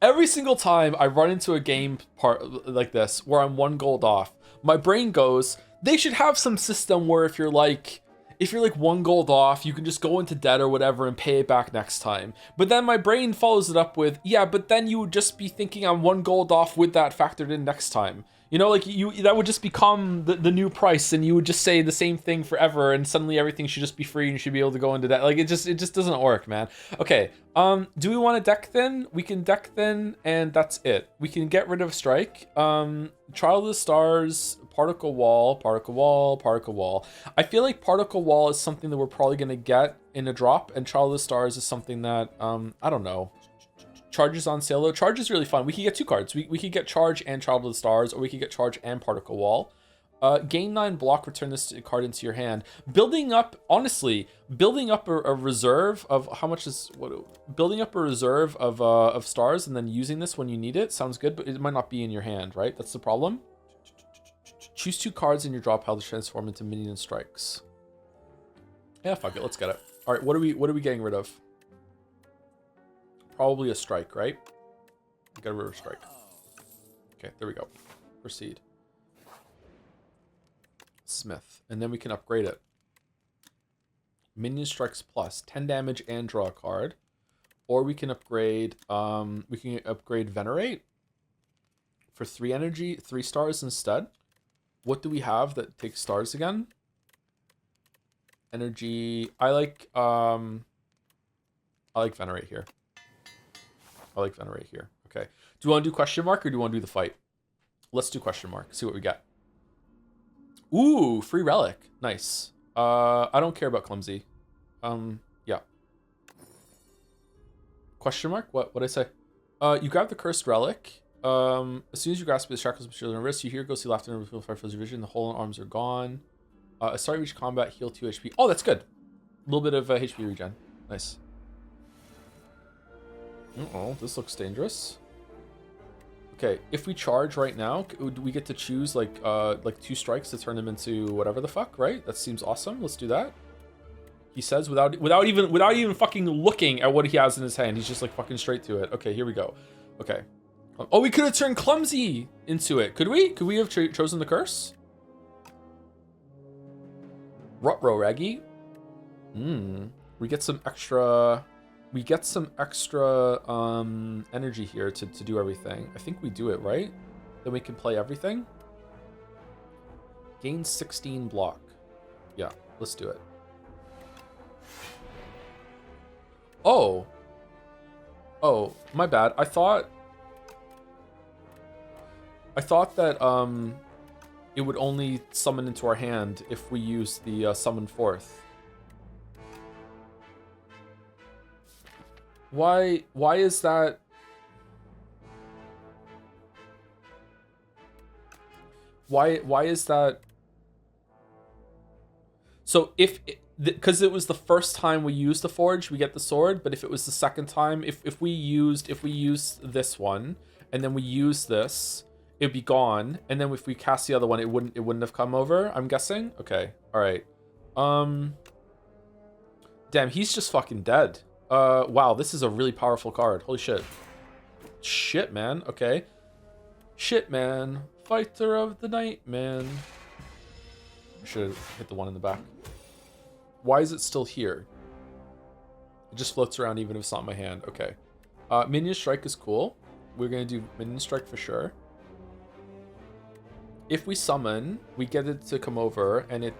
Every single time I run into a game part like this where I'm 1 gold off, my brain goes, they should have some system where if you're like 1 gold off, you can just go into debt or whatever and pay it back next time. But then my brain follows it up with, yeah, but then you would just be thinking I'm 1 gold off with that factored in next time. You know, like that would just become the new price, and you would just say the same thing forever, and suddenly everything should just be free and you should be able to go into that. Like it just doesn't work, man. Okay, do we want to deck thin? We can deck thin, and that's it. We can get rid of strike. Trial of the Stars, particle wall, particle wall, particle wall. I feel like particle wall is something that we're probably gonna get in a drop, and Trial of the Stars is something that I don't know. Charge is on sale though. Charge is really fun. We could get 2 cards. We could get Charge and Child of the Stars, or we could get Charge and Particle Wall. Gain 9 block, return this card into your hand. Building up, honestly, building up a reserve of how much is what? Building up a reserve of stars and then using this when you need it sounds good, but it might not be in your hand, right? That's the problem. Choose 2 cards in your draw pile to transform into minion strikes. Yeah, fuck it. Let's get it. All right, what are we getting rid of? Probably a strike, right? Get rid of a strike. Okay, there we go. Proceed. Smith. And then we can upgrade it. Minion strikes plus 10 damage and draw a card. Or we can upgrade Venerate for 3 energy, 3 stars instead. What do we have that takes stars again? Energy. I like Venerate here. I like Venerate here. Okay. Do you want to do question mark or do you want to do the fight? Let's do question mark. See what we get. Ooh, free relic. Nice. I don't care about clumsy. Yeah. Question mark? What'd I say? You grab the cursed relic. As soon as you grasp it, the shackles of shield and wrist, you hear ghostly laughter and reveal fire fills your vision. The hole and arms are gone. Start each combat, heal 2 HP. Oh, that's good. A little bit of HP regen. Nice. Uh-oh, this looks dangerous. Okay, if we charge right now, we get to choose like 2 strikes to turn them into whatever the fuck, right? That seems awesome. Let's do that. He says without even fucking looking at what he has in his hand. He's just like fucking straight to it. Okay, here we go. Okay. Oh, we could have turned clumsy into it. Could we? Could we have chosen the curse? Rutro Raggy. We get some extra. We get some extra energy here to do everything. I think we do it, right? Then we can play everything. Gain 16 block. Yeah, let's do it. Oh. Oh, my bad. I thought that it would only summon into our hand if we use the summon forth. Why is that? Why is that? So because it was the first time we used the forge, we get the sword, but if it was the second time, if we used this one and then we use this, it'd be gone, and then if we cast the other one, it wouldn't have come over, I'm guessing. Okay. All right. Damn, he's just fucking dead. Wow, this is a really powerful card. Holy shit. Shit, man. Okay. Shit, man. Fighter of the night, man. I should have hit the one in the back. Why is it still here? It just floats around even if it's not in my hand. Okay. Minion Strike is cool. We're going to do Minion Strike for sure. If we summon, we get it to come over, and it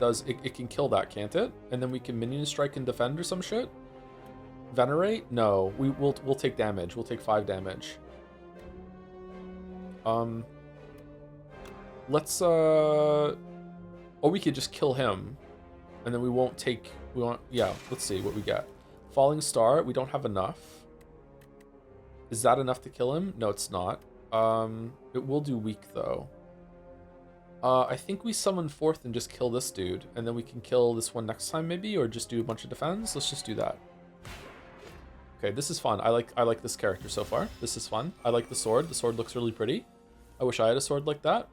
can kill that, can't it? And then we can Minion Strike and defend or some shit? Venerate? No, we'll take damage. We'll take 5 damage. Let's or we could just kill him, and then we won't. Yeah, let's see what we get. Falling Star. We don't have enough. Is that enough to kill him? No, it's not. It will do weak though. I think we summon forth and just kill this dude, and then we can kill this one next time maybe, or just do a bunch of defense. Let's just do that. Okay, this is fun. I like this character so far. This is fun. I like the sword. The sword looks really pretty. I wish I had a sword like that.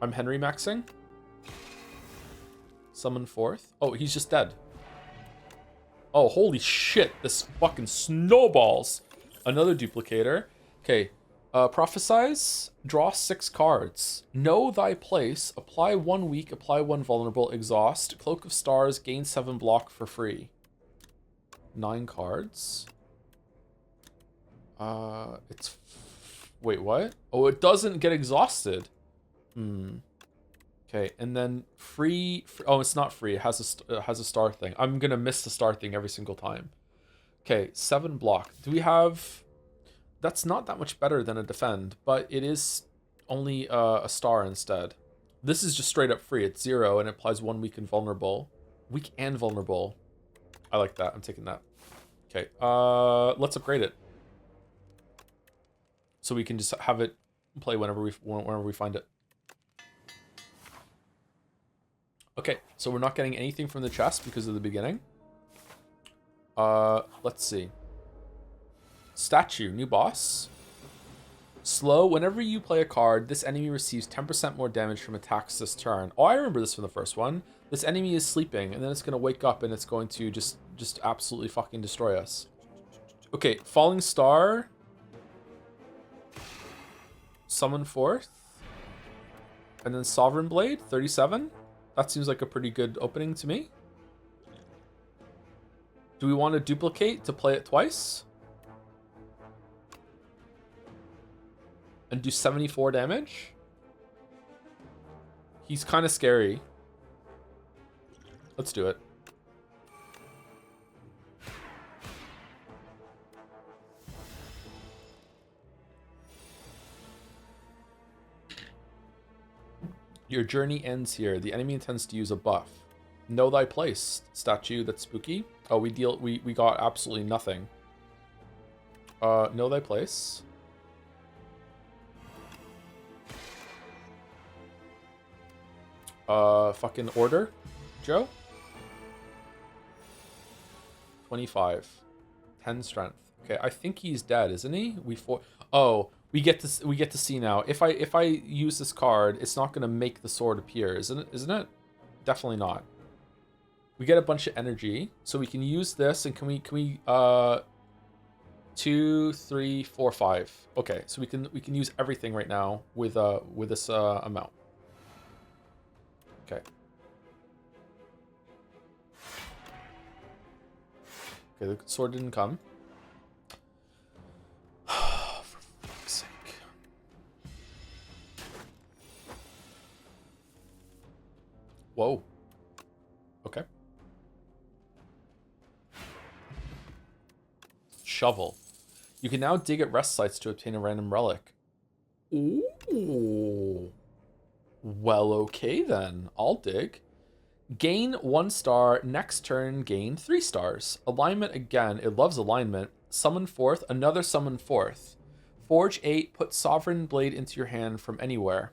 I'm Henry maxing. Summon forth. Oh, he's just dead. Oh, holy shit. This fucking snowballs. Another duplicator. Okay. Prophesize. Draw 6 cards. Know thy place. Apply 1 weak. Apply 1 vulnerable. Exhaust. Cloak of Stars. Gain 7 block for free. 9 cards. It's... Wait, what? Oh, it doesn't get exhausted. Okay, and then free... Oh, it's not free. It has a star thing. I'm gonna miss the star thing every single time. Okay, 7 block. Do we have... That's not that much better than a defend, but it is only a star instead. This is just straight up free. It's 0 and it applies 1 weak and vulnerable. Weak and vulnerable. I like that. I'm taking that. Okay, let's upgrade it. So we can just have it play whenever we find it. Okay, so we're not getting anything from the chest because of the beginning. Let's see. Statue, new boss. Slow. Whenever you play a card, this enemy receives 10% more damage from attacks this turn. Oh, I remember this from the first one. This enemy is sleeping, and then it's going to wake up, and it's going to just absolutely fucking destroy us. Okay, Falling Star. Summon forth. And then Sovereign Blade, 37. That seems like a pretty good opening to me. Do we want to duplicate to play it twice? And do 74 damage? He's kind of scary. Let's do it. Your journey ends here. The enemy intends to use a buff. Know thy place. Statue, that's spooky. Oh, we got absolutely nothing. Know thy place. Fucking order, Joe. 25. 10 strength. Okay, I think he's dead, isn't he? Oh, we get to see now. If I use this card, it's not gonna make the sword appear, isn't it? Definitely not. We get a bunch of energy, so we can use this, and can we 2, 3, 4, 5. Okay, so we can use everything right now with this amount. Okay. Okay, the sword didn't come. For fuck's sake. Whoa. Okay. Shovel. You can now dig at rest sites to obtain a random relic. Ooh. Well, okay then. I'll dig. Gain 1 star. Next turn, gain 3 stars. Alignment again. It loves alignment. Summon forth. Another summon forth. Forge 8. Put Sovereign Blade into your hand from anywhere.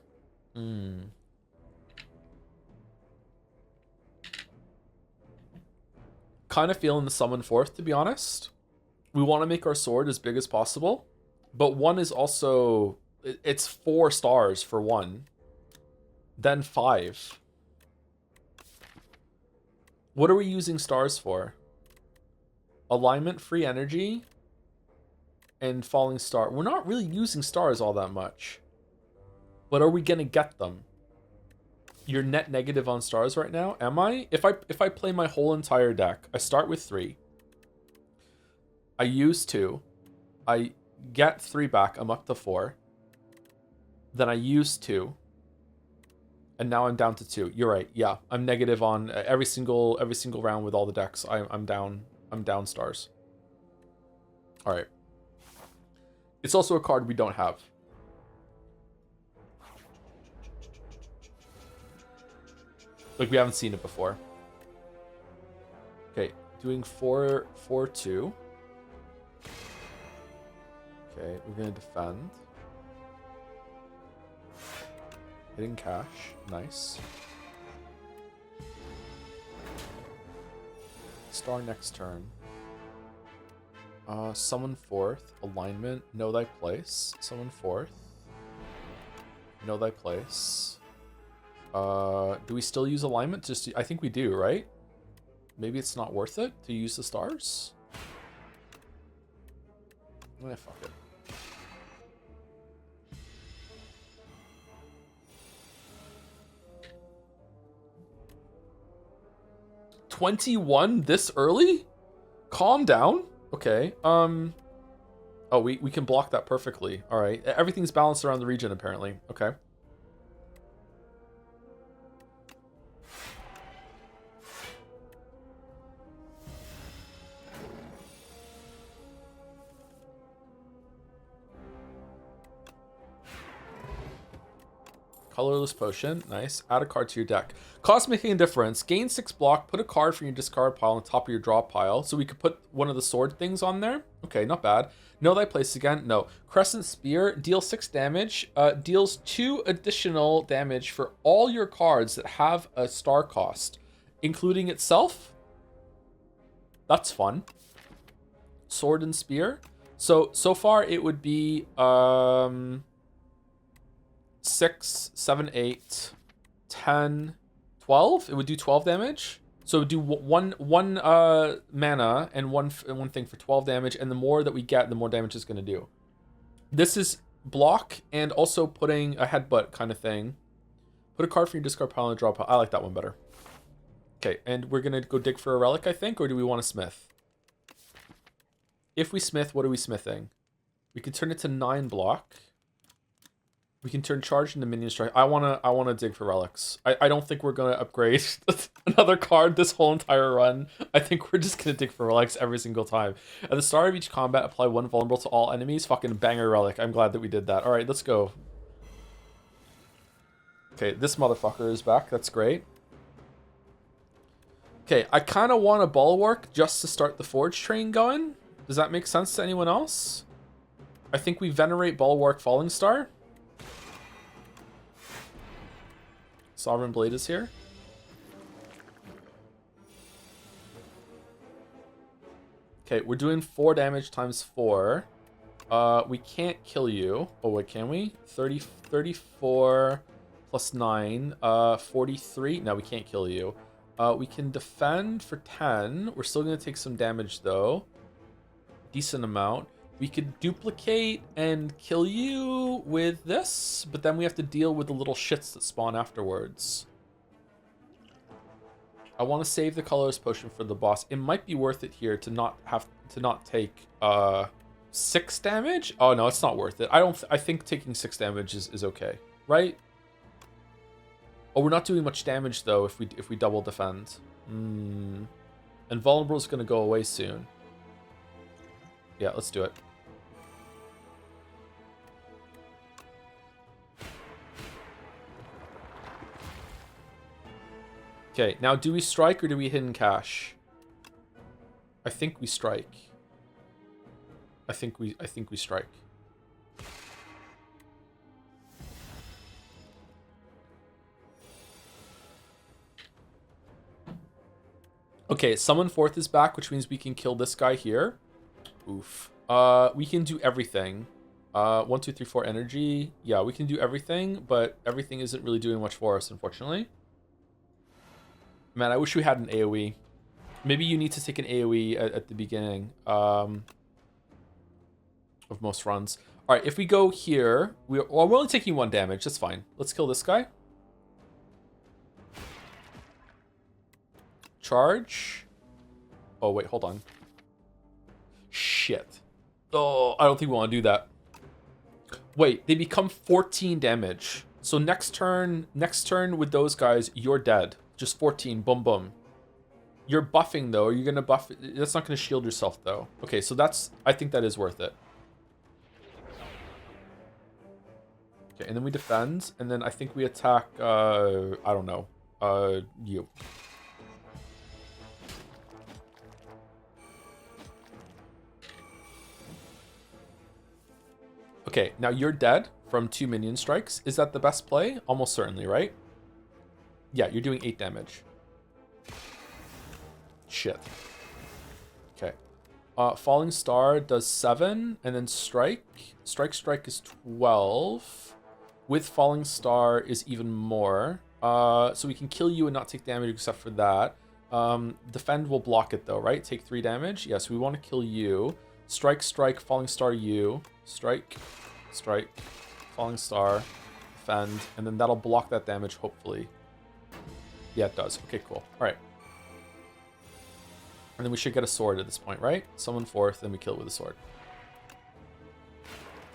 Kind of feeling the summon forth, to be honest. We want to make our sword as big as possible. But 1 is also... It's 4 stars for 1. Then 5. What are we using stars for? Alignment, free energy, and falling star. We're not really using stars all that much. But are we gonna get them? You're net negative on stars right now? Am I? If I play my whole entire deck, I start with 3. I use 2. I get 3 back. I'm up to 4. Then I use 2. And now I'm down to 2. You're right. Yeah, I'm negative on every single round with all the decks. I'm down stars. All right. It's also a card we don't have. Like, we haven't seen it before. Okay, doing 4, 4, 2. Okay, we're gonna defend. Hitting cash. Nice. Star next turn. Summon fourth. Alignment. Know thy place. Summon fourth. Know thy place. Do we still use alignment? Just I think we do, right? Maybe it's not worth it to use the stars? Fuck it. 21 this early? Calm down. Okay. Oh, we can block that perfectly. All right. Everything's balanced around the region, apparently. Okay. Colorless potion. Nice. Add a card to your deck. Cosmic Indifference. Gain 6 block. Put a card from your discard pile on top of your draw pile. So we could put one of the sword things on there. Okay, not bad. Know thy place again. No. Crescent Spear. Deal 6 damage. Deals 2 additional damage for all your cards that have a star cost, including itself. That's fun. Sword and Spear. So far it would be 6, 7, 8, 10, 12. It would do 12 damage. So it would do one mana and one thing for 12 damage, and the more that we get, the more damage it's going to do. This is block and also putting a headbutt kind of thing. Put a card from your discard pile and draw pile. I like that one better. Okay, and we're going to go dig for a relic, I think, or do we want to smith? If we smith, what are we smithing? We can turn it to 9 block. We can turn charge into minion strike. I wanna dig for relics. I don't think we're gonna upgrade another card this whole entire run. I think we're just gonna dig for relics every single time. At the start of each combat, apply 1 vulnerable to all enemies. Fucking banger relic. I'm glad that we did that. All right, let's go. Okay, this motherfucker is back. That's great. Okay, I kind of want a bulwark just to start the forge train going. Does that make sense to anyone else? I think we venerate bulwark falling star. Sovereign Blade is here. Okay, we're doing 4 damage times 4. We can't kill you. Oh, wait, can we? 34 plus 9. 43. No, we can't kill you. We can defend for 10. We're still going to take some damage, though. Decent amount. We could duplicate and kill you with this, but then we have to deal with the little shits that spawn afterwards. I want to save the colorless potion for the boss. It might be worth it here to not take 6 damage. Oh no, it's not worth it. I think taking 6 damage is okay, right? Oh, we're not doing much damage though if we double defend. And vulnerable is going to go away soon. Yeah, let's do it. Okay, now do we strike or do we hidden cash? I think we strike. I think we strike. Okay, summon fourth is back, which means we can kill this guy here. Oof. We can do everything. 1, 2, 3, 4 energy. Yeah, we can do everything, but everything isn't really doing much for us, unfortunately. Man, I wish we had an AoE. Maybe you need to take an AoE at the beginning of most runs. All right, if we go here, we're only taking 1 damage. That's fine. Let's kill this guy. Charge. Oh, wait, hold on. Shit. Oh, I don't think we want to do that. Wait, they become 14 damage. So next turn with those guys, you're dead. Just 14, boom, boom. You're buffing, though. Are you going to buff? That's not going to shield yourself, though. Okay, so I think that is worth it. Okay, and then we defend. And then I think we attack, I don't know, you. Okay, now you're dead from 2 minion strikes. Is that the best play? Almost certainly, right? Yeah, you're doing 8 damage. Shit. Okay. Falling Star does 7, and then Strike. Strike is 12. With Falling Star is even more. So we can kill you and not take damage except for that. Defend will block it though, right? Take 3 damage. Yes, we want to kill you. Strike, Falling Star you. Strike, Falling Star, defend, and then that'll block that damage, hopefully. Yeah, it does. Okay, cool. All right. And then we should get a sword at this point, right? Summon 4th, then we kill it with a sword.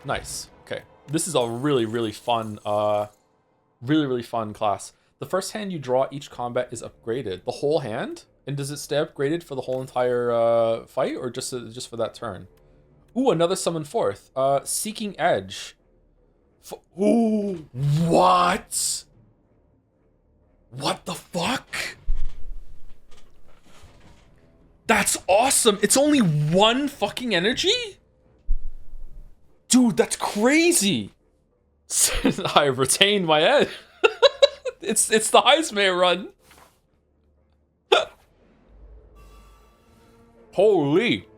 Nice. Okay. This is a really, really fun, really fun class. The first hand you draw each combat is upgraded. The whole hand? And does it stay upgraded for the whole entire fight, or just for that turn? Ooh, another summon 4th. Seeking Edge. Ooh, what? What the fuck? That's awesome. It's only 1 fucking energy? Dude, that's crazy. I retained my edge. It's the Heisman run. Holy.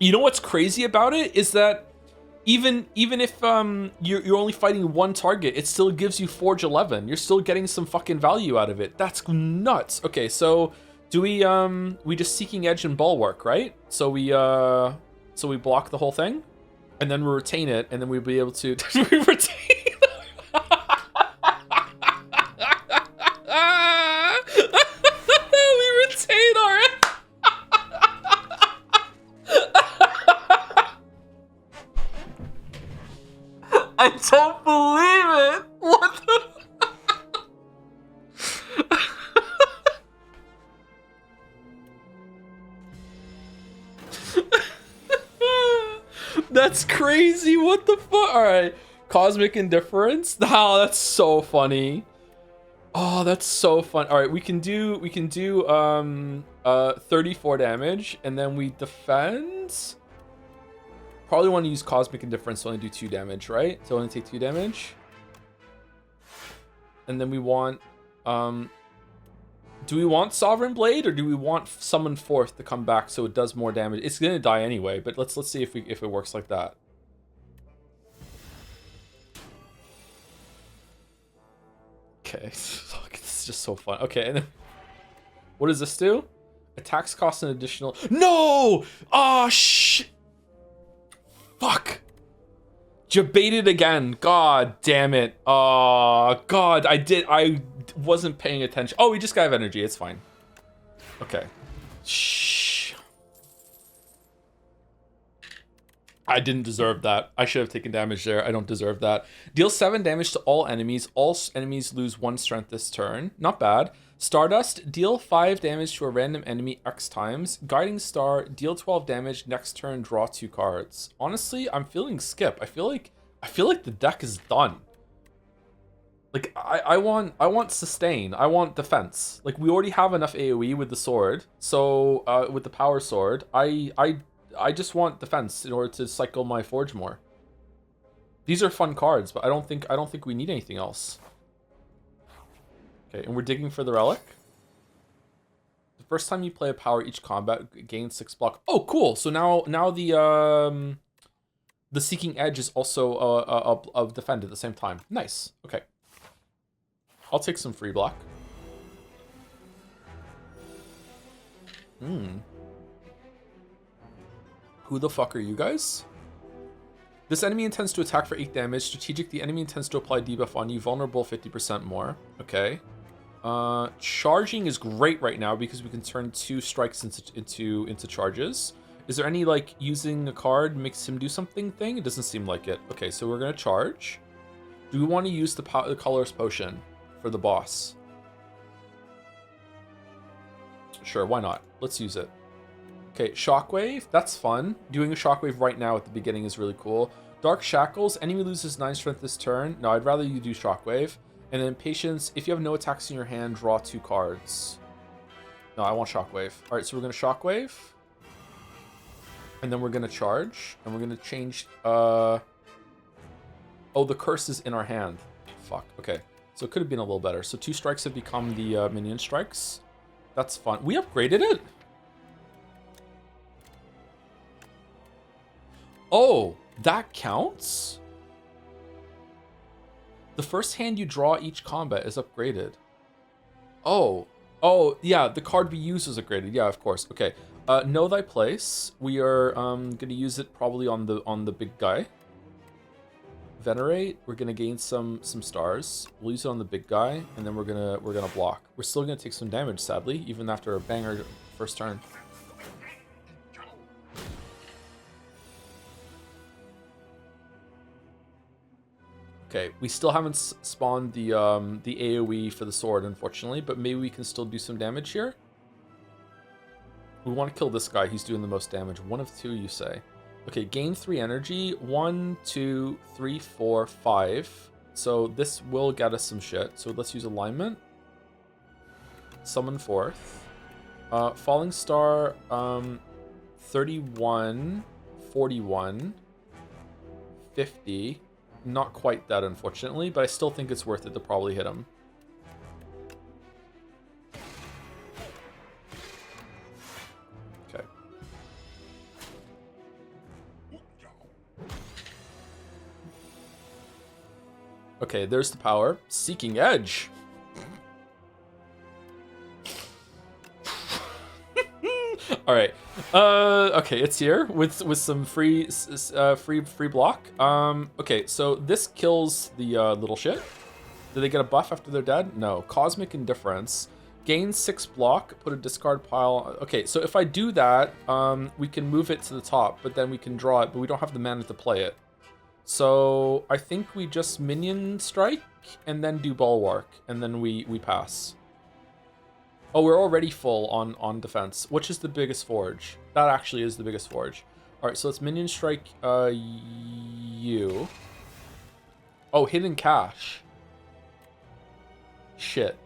You know what's crazy about it is that even if you're only fighting 1 target, it still gives you Forge 11. You're still getting some fucking value out of it. That's nuts. Okay, so do we just Seeking Edge and Bulwark, right? So we block the whole thing, and then we retain it, and then we'll be able to we retain. We retain our. I don't believe it. What the? That's crazy. What the fuck? All right, Cosmic Indifference. Oh, that's so funny. Oh, that's so fun. All right, we can do 34 damage, and then we defend. Probably want to use Cosmic Indifference to only do 2 damage, right? So only take 2 damage. And then we want do we want Sovereign Blade, or do we want Summon 4th to come back so it does more damage? It's gonna die anyway, but let's see if it works like that. Okay, this is just so fun. Okay, and then what does this do? Attacks cost an additional. No! Oh shit! Fuck! Jebaited again. God damn it. Oh god, I wasn't paying attention. Oh, we just got energy. It's fine. Okay. Shh. I didn't deserve that. I should have taken damage there. I don't deserve that. Deal 7 damage to all enemies. All enemies lose 1 strength this turn. Not bad. Stardust, deal 5 damage to a random enemy X times. Guiding Star, deal 12 damage. Next turn, draw 2 cards. Honestly, I'm feeling skip. I feel like the deck is done. Like I want sustain. I want defense. Like we already have enough AoE with the sword. So with the power sword, I just want defense in order to cycle my Forge more. These are fun cards, but I don't think we need anything else. Okay, and we're digging for the relic. The first time you play a power, each combat gains 6 block. Oh, cool. So now the Seeking Edge is also a defend at the same time. Nice. Okay. I'll take some free block. Who the fuck are you guys? This enemy intends to attack for 8 damage. Strategic, the enemy intends to apply debuff on you. Vulnerable 50% more. Okay. Charging is great right now because we can turn 2 strikes into charges. Is there any like using a card makes him do something thing? It doesn't seem like it. Okay, so we're gonna charge. Do we want to use the colorless potion for the boss? Sure, why not? Let's use it. Okay, Shockwave, that's fun. Doing a Shockwave right now at the beginning is really cool. Dark Shackles, enemy loses 9 strength this turn. No, I'd rather you do Shockwave. And then Patience, if you have no attacks in your hand, draw 2 cards. No, I want Shockwave. All right, so we're going to Shockwave. And then we're going to charge. And we're going to change Oh, the curse is in our hand. Fuck. Okay. So it could have been a little better. So 2 strikes have become the minion strikes. That's fun. We upgraded it? Oh, that counts? The first hand you draw each combat is upgraded. Oh. Oh, yeah, the card we use is upgraded. Yeah, of course. Okay. Know thy place. We are gonna use it probably on the big guy. Venerate. We're gonna gain some stars. We'll use it on the big guy, and then we're gonna block. We're still gonna take some damage, sadly, even after a banger first turn. Okay, we still haven't spawned the AoE for the sword, unfortunately, but maybe we can still do some damage here. We want to kill this guy. He's doing the most damage. 1 of 2, you say. Okay, gain 3 energy. 1, 2, 3, 4, 5. So this will get us some shit. So let's use alignment. Summon forth. Falling Star, 31, 41, 50. Not quite that, unfortunately, but I still think it's worth it to probably hit him. Okay. Okay, there's the power. Seeking Edge. All right. Okay, it's here with some free block. Okay, so this kills the little shit. Do they get a buff after they're dead? No. Cosmic Indifference. Gain 6 block, put a discard pile. Okay, so if I do that, we can move it to the top, but then we can draw it, but we don't have the mana to play it. So I think we just minion strike and then do bulwark, and then we pass. Oh, we're already full on defense. Which is the biggest forge? That actually is the biggest forge. All right, so let's minion strike you. Oh, hidden cache. Shit.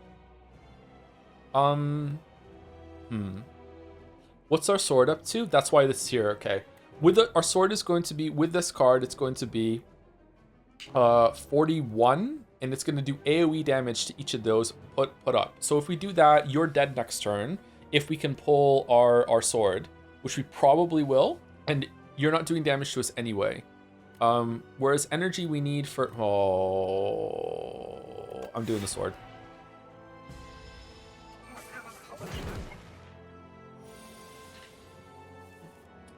What's our sword up to? That's why this is here. Okay. Our sword is going to be, with this card, it's going to be 41, and it's going to do AoE damage to each of those put up. So if we do that, you're dead next turn. If we can pull our sword, which we probably will, and you're not doing damage to us anyway. Whereas energy we need for... Oh, I'm doing the sword.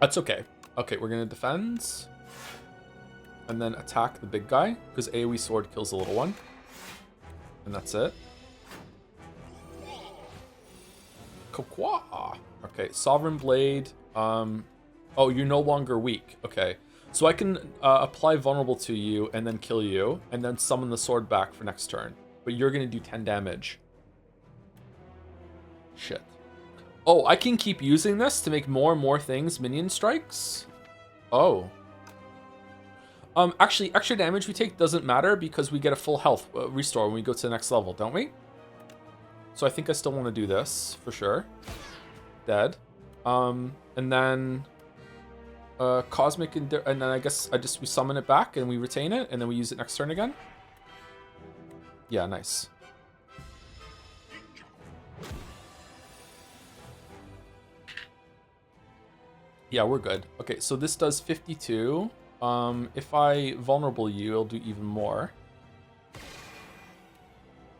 That's okay. Okay, we're gonna defend. And then attack the big guy, because AoE sword kills the little one. And that's it. Kokwa. Okay, Sovereign Blade. Oh, you're no longer weak. Okay. So I can apply vulnerable to you and then kill you, and then summon the sword back for next turn. But you're gonna do 10 damage. Shit. Oh, I can keep using this to make more and more things minion strikes? Oh. Actually, extra damage we take doesn't matter because we get a full health restore when we go to the next level, don't we? So I think I still want to do this, for sure. Dead. And then... Cosmic... and then I guess we summon it back and we retain it, and then we use it next turn again? Yeah, nice. Yeah, we're good. Okay, so this does 52. If I vulnerable you, it'll do even more.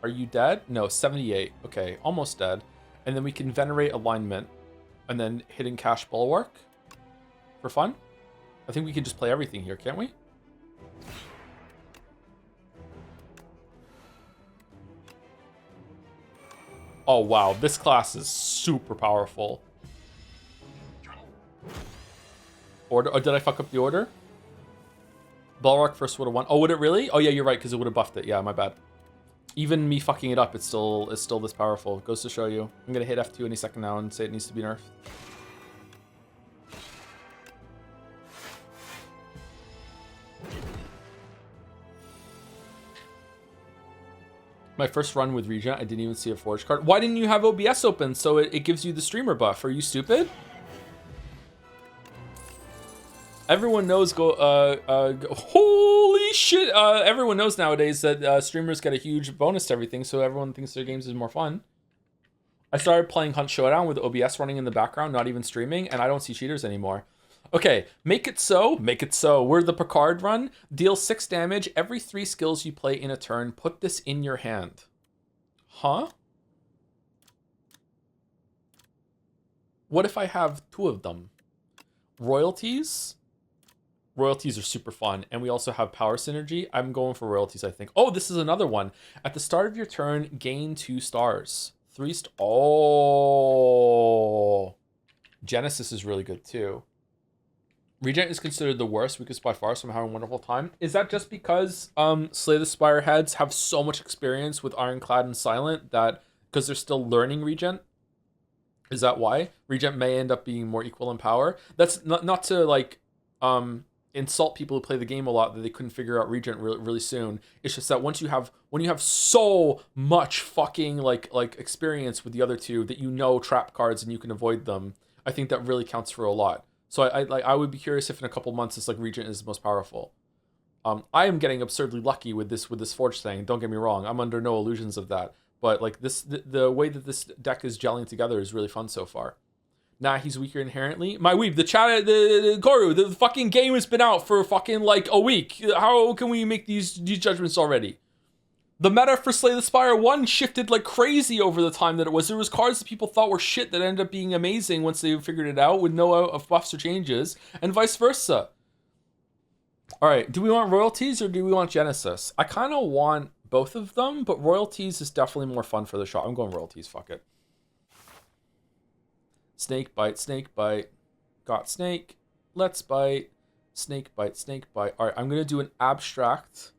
Are you dead? No, 78. Okay, almost dead. And then we can venerate alignment and then hidden cache bulwark for fun. I think we can just play everything here, can't we? Oh, wow. This class is super powerful. Order? Oh, did I fuck up the order? Bulwark first would have won. Oh, would it really? Oh, yeah, you're right, because it would have buffed it. Yeah, my bad. Even me fucking it up, it's still this powerful. Goes to show you. I'm going to hit F2 any second now and say it needs to be nerfed. My first run with Regent, I didn't even see a Forge card. Why didn't you have OBS open so it gives you the streamer buff? Are you stupid? Everyone knows holy shit. Everyone knows nowadays that streamers get a huge bonus to everything, so everyone thinks their games is more fun. I started playing Hunt Showdown with OBS running in the background, not even streaming, and I don't see cheaters anymore. Okay, make it so. We're the Picard run. Deal 6 damage every 3 skills you play in a turn. Put this in your hand. Huh? What if I have 2 of them? Royalties? Royalties are super fun, and we also have power synergy. I'm going for royalties, I think. Oh, this is another one. At the start of your turn, gain 2 stars. 3 stars. Oh. Genesis is really good, too. Regent is considered the worst, weakest by far, so I'm having a wonderful time. Is that just because Slay the Spire heads have so much experience with Ironclad and Silent that because they're still learning Regent? Is that why? Regent may end up being more equal in power. That's not to like insult people who play the game a lot that they couldn't figure out Regent really soon. It's just that when you have so much fucking like experience with the other two that you know trap cards and you can avoid them, I think that really counts for a lot. So I would be curious if in a couple months it's like Regent is the most powerful. I am getting absurdly lucky with this Forge thing. Don't get me wrong. I'm under no illusions of that. But like this, the way that this deck is gelling together is really fun so far. Nah, he's weaker inherently. My weeb, the chat, the Goru, the fucking game has been out for fucking like a week. How can we make these judgments already? The meta for Slay the Spire 1 shifted like crazy over the time that it was. There was cards that people thought were shit that ended up being amazing once they figured it out with no buffs or changes, and vice versa. All right, do we want royalties or do we want Genesis? I kind of want both of them, but royalties is definitely more fun for the shot. I'm going royalties, fuck it. Snake bite. Got snake. Let's bite. Snake bite. All right, I'm going to do an abstract.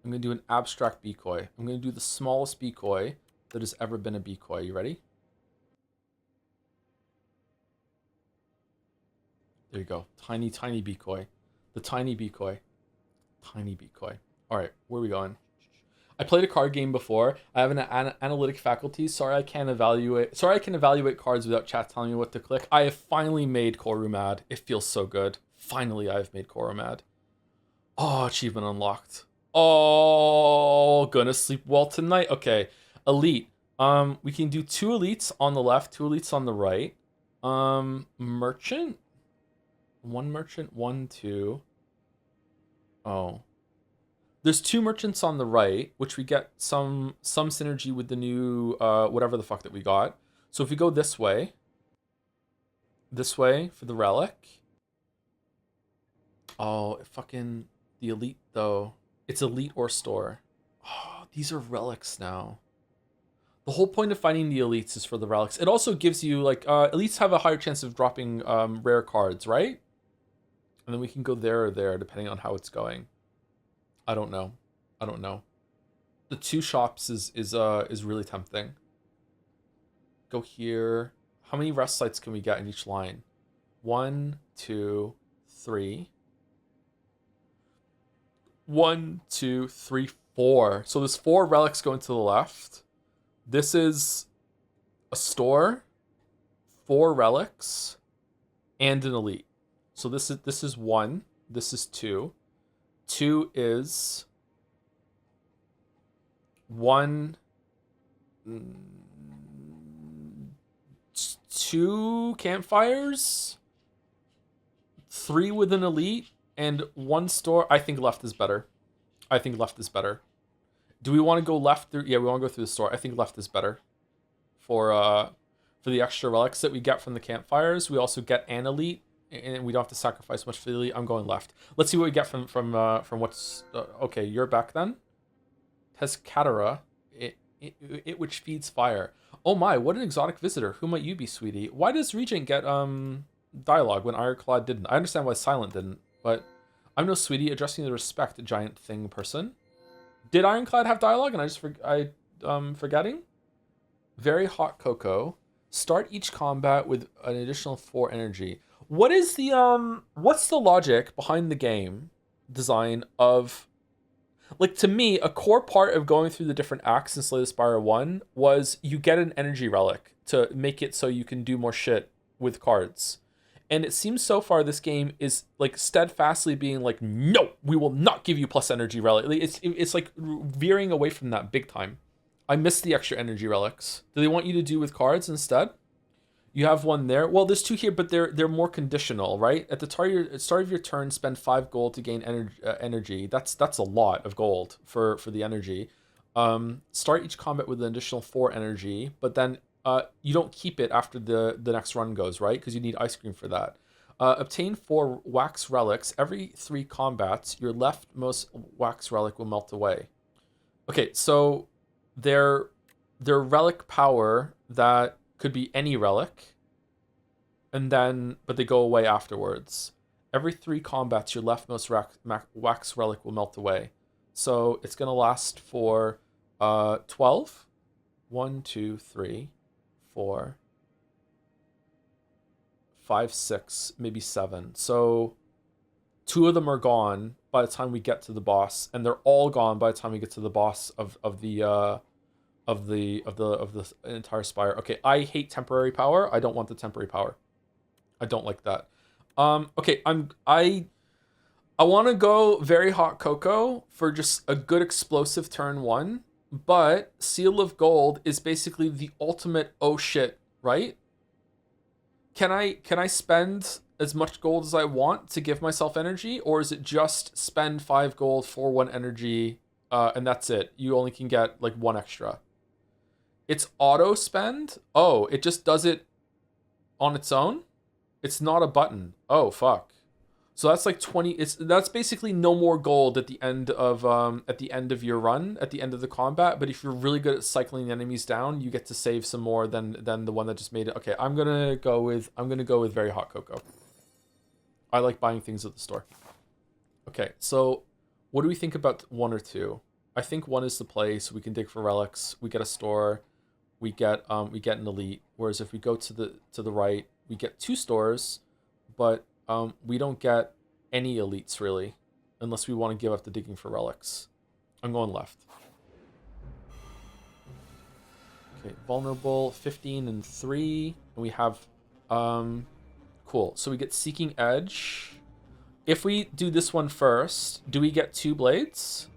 I'm going to do an abstract decoy. I'm going to do the smallest decoy that has ever been a decoy. You ready? There you go. Tiny decoy. The tiny decoy. Tiny decoy. All right, where are we going? I played a card game before. I have an analytic faculty. Sorry I can evaluate cards without chat telling me what to click. I have finally made Koru mad. It feels so good. Finally, I've made Koru mad. Oh, achievement unlocked. Oh, gonna sleep well tonight. Okay, elite. We can do 2 elites on the left, 2 elites on the right. Merchant. 1 merchant, 1, 2. Oh. There's 2 merchants on the right, which we get some synergy with the new whatever the fuck that we got. So if we go this way for the relic. Oh, fucking the elite though. It's elite or store. Oh, these are relics now. The whole point of finding the elites is for the relics. It also gives you like elites have a higher chance of dropping rare cards, right? And then we can go there or there depending on how it's going. I don't know. The 2 shops is really tempting. Go here. How many rest sites can we get in each line? 1, 2, 3. 1, 2, 3, 4. So there's 4 relics going to the left. This is a store, 4 relics, and an elite. So this is 1. This is 2. 2 is 1, 2 campfires, 3 with an elite, and 1 store. I think left is better. Do we want to go left through? Yeah, we want to go through the store. I think left is better for the extra relics that we get from the campfires. We also get an elite, and we don't have to sacrifice much for the elite. I'm going left. Let's see what we get from what's okay. You're back then. Tezcatara, it which feeds fire. Oh my, what an exotic visitor. Who might you be, sweetie? Why does Regent get dialogue when Ironclad didn't? I understand why Silent didn't, but I'm no sweetie addressing the respect giant thing person. Did Ironclad have dialogue and I just forgetting? Very hot cocoa. Start each combat with an additional 4 energy. What is the what's the logic behind the game design of, like, to me, a core part of going through the different acts in Slay the Spire 1 was you get an energy relic to make it so you can do more shit with cards. And it seems so far this game is like steadfastly being like, no, we will not give you plus energy relic. It's like veering away from that big time. I miss the extra energy relics. Do they want you to do with cards instead? You have one there. Well, there's two here, but they're more conditional, right? At the start of your turn, spend 5 gold to gain energy. That's a lot of gold for the energy. Start each combat with an additional 4 energy, but then you don't keep it after the next run goes, right? Because you need ice cream for that. Obtain 4 wax relics. Every 3 combats, your leftmost wax relic will melt away. Okay, so their relic power that could be any relic, and then but they go away afterwards. Every 3 combats, your leftmost wax relic will melt away. So it's gonna last for 12. 1, 2, 3, 4, 5, 6, maybe 7. So 2 of them are gone by the time we get to the boss, and they're all gone by the time we get to the boss of the entire spire. Okay, I hate temporary power. I don't want the temporary power. I don't like that. Okay, I want to go very hot cocoa for just a good explosive turn 1, but Seal of Gold is basically the ultimate oh shit, right? Can I spend as much gold as I want to give myself energy, or is it just spend 5 gold for 1 energy and that's it? You only can get like 1 extra. It's auto spend? Oh, it just does it on its own? It's not a button. Oh, fuck. So that's like 20. That's basically no more gold at the end of your run, at the end of the combat. But if you're really good at cycling the enemies down, you get to save some more than the one that just made it. Okay, I'm gonna go with very hot cocoa. I like buying things at the store. Okay, so what do we think about 1 or 2? I think 1 is the play, so we can dig for relics. We get a store. We get an elite. Whereas if we go to the right, we get 2 stores, but we don't get any elites really, unless we want to give up the digging for relics. I'm going left. Okay, vulnerable 15 and 3, and we have cool. So we get Seeking Edge. If we do this one first, do we get 2 blades?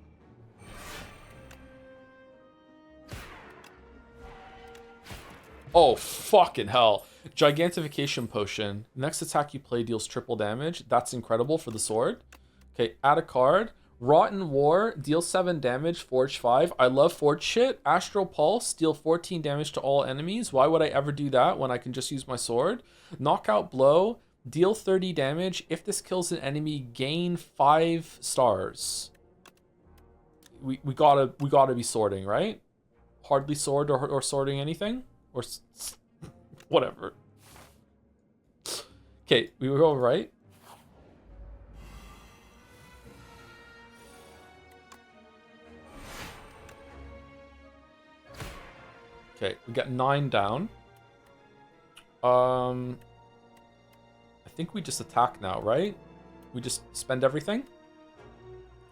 Oh, fucking hell. Gigantification Potion. Next attack you play deals triple damage. That's incredible for the sword. Okay, add a card. Rotten War, deal 7 damage, Forge 5. I love Forge shit. Astral Pulse, deal 14 damage to all enemies. Why would I ever do that when I can just use my sword? Knockout Blow, deal 30 damage. If this kills an enemy, gain 5 stars. We gotta be sorting, right? Hardly sword or sorting anything? Or whatever. Okay, we go right. Okay, we got 9 down. I think we just attack now, right? We just spend everything?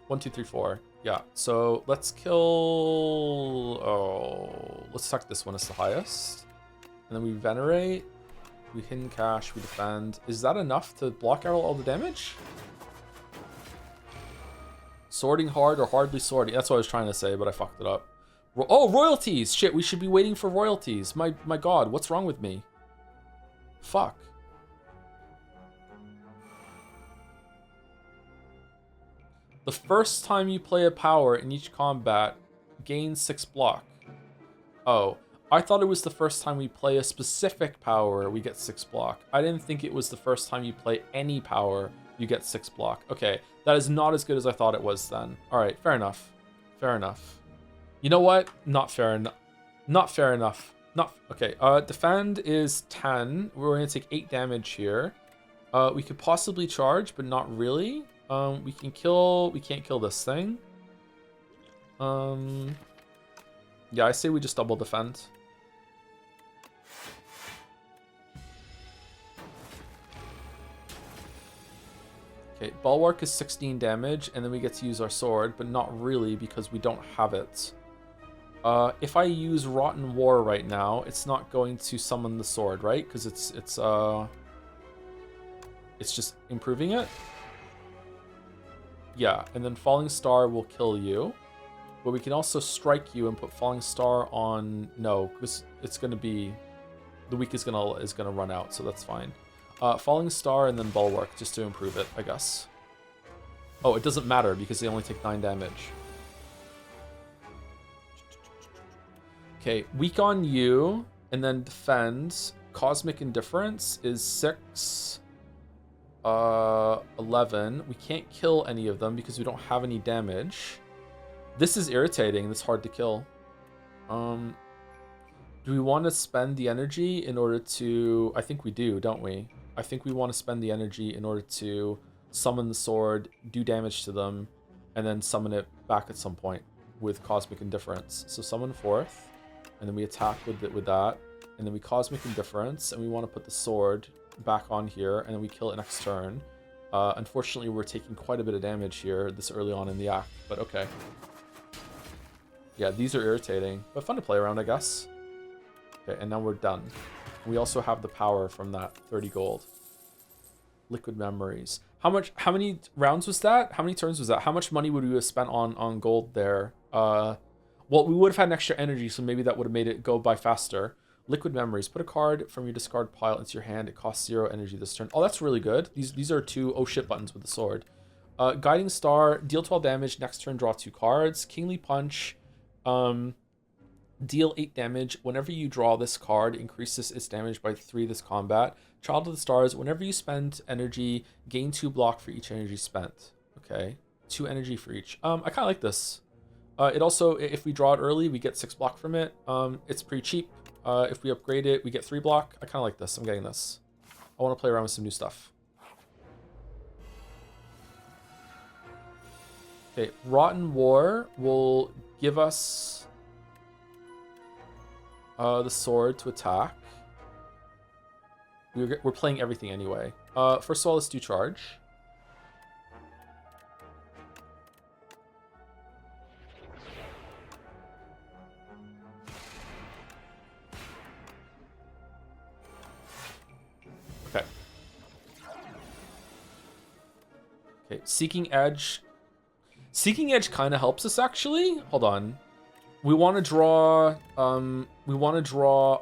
1, 2, 3, 4. Yeah, so let's kill... Oh, let's attack this one as the highest. And then we venerate. We hidden cash, we defend. Is that enough to block out all the damage? Sorting hard or hardly sorting? That's what I was trying to say, but I fucked it up. Oh, royalties! Shit, we should be waiting for royalties. My god, what's wrong with me? Fuck. The first time you play a power in each combat, gain 6 block. Oh, I thought it was the first time we play a specific power, we get 6 block. I didn't think it was the first time you play any power, you get 6 block. Okay, that is not as good as I thought it was then. Alright, fair enough. Fair enough. You know what? Not fair enough. Not fair enough. Not okay. Defend is 10. We're going to take 8 damage here. We could possibly charge, but not really. We can't kill this thing. Yeah, I say we just double defend. Okay, Bulwark is 16 damage, and then we get to use our sword, but not really because we don't have it. If I use Rotten War right now, it's not going to summon the sword, right? Because it's It's just improving it. Yeah, and then Falling Star will kill you. But we can also strike you and put Falling Star on... No, because it's going to be... The weak is gonna run out, so that's fine. Falling Star and then Bulwark, just to improve it, I guess. Oh, it doesn't matter because they only take 9 damage. Okay, weak on you, and then defend. Cosmic Indifference is 6. 11. We can't kill any of them because we don't have any damage. This is irritating. It's hard to kill. Do we want to spend the energy in order to... I think we do, don't we? I think we want to spend the energy in order to summon the sword, do damage to them, and then summon it back at some point with Cosmic Indifference. So summon 4th, and then we attack with that, and then we Cosmic Indifference, and we want to put the sword back on here, and then we kill it next turn. Unfortunately, we're taking quite a bit of damage here this early on in the act, but okay. Yeah, these are irritating, but fun to play around, I guess. Okay, and now we're done. We also have the power from that 30 gold. Liquid Memories. How many rounds was that? How many turns was that? How much money would we have spent on gold there? Well, we would have had an extra energy, so maybe that would have made it go by faster. Liquid Memories. Put a card from your discard pile into your hand. It costs 0 energy this turn. Oh, that's really good. These are 2 oh shit buttons with the sword. Guiding Star. Deal 12 damage. Next turn, draw 2 cards. Kingly Punch. Deal 8 damage. Whenever you draw this card, increases its damage by 3 this combat. Child of the Stars. Whenever you spend energy, gain 2 block for each energy spent. Okay. 2 energy for each. I kind of like this. It also, if we draw it early, we get 6 block from it. It's pretty cheap. If we upgrade it, we get 3 block. I kind of like this. I'm getting this. I want to play around with some new stuff. Okay. Rotten War will give us the sword to attack. We're playing everything anyway. First of all, let's do charge. Okay. Okay, Seeking Edge. Seeking Edge kind of helps us, actually. Hold on. We want to draw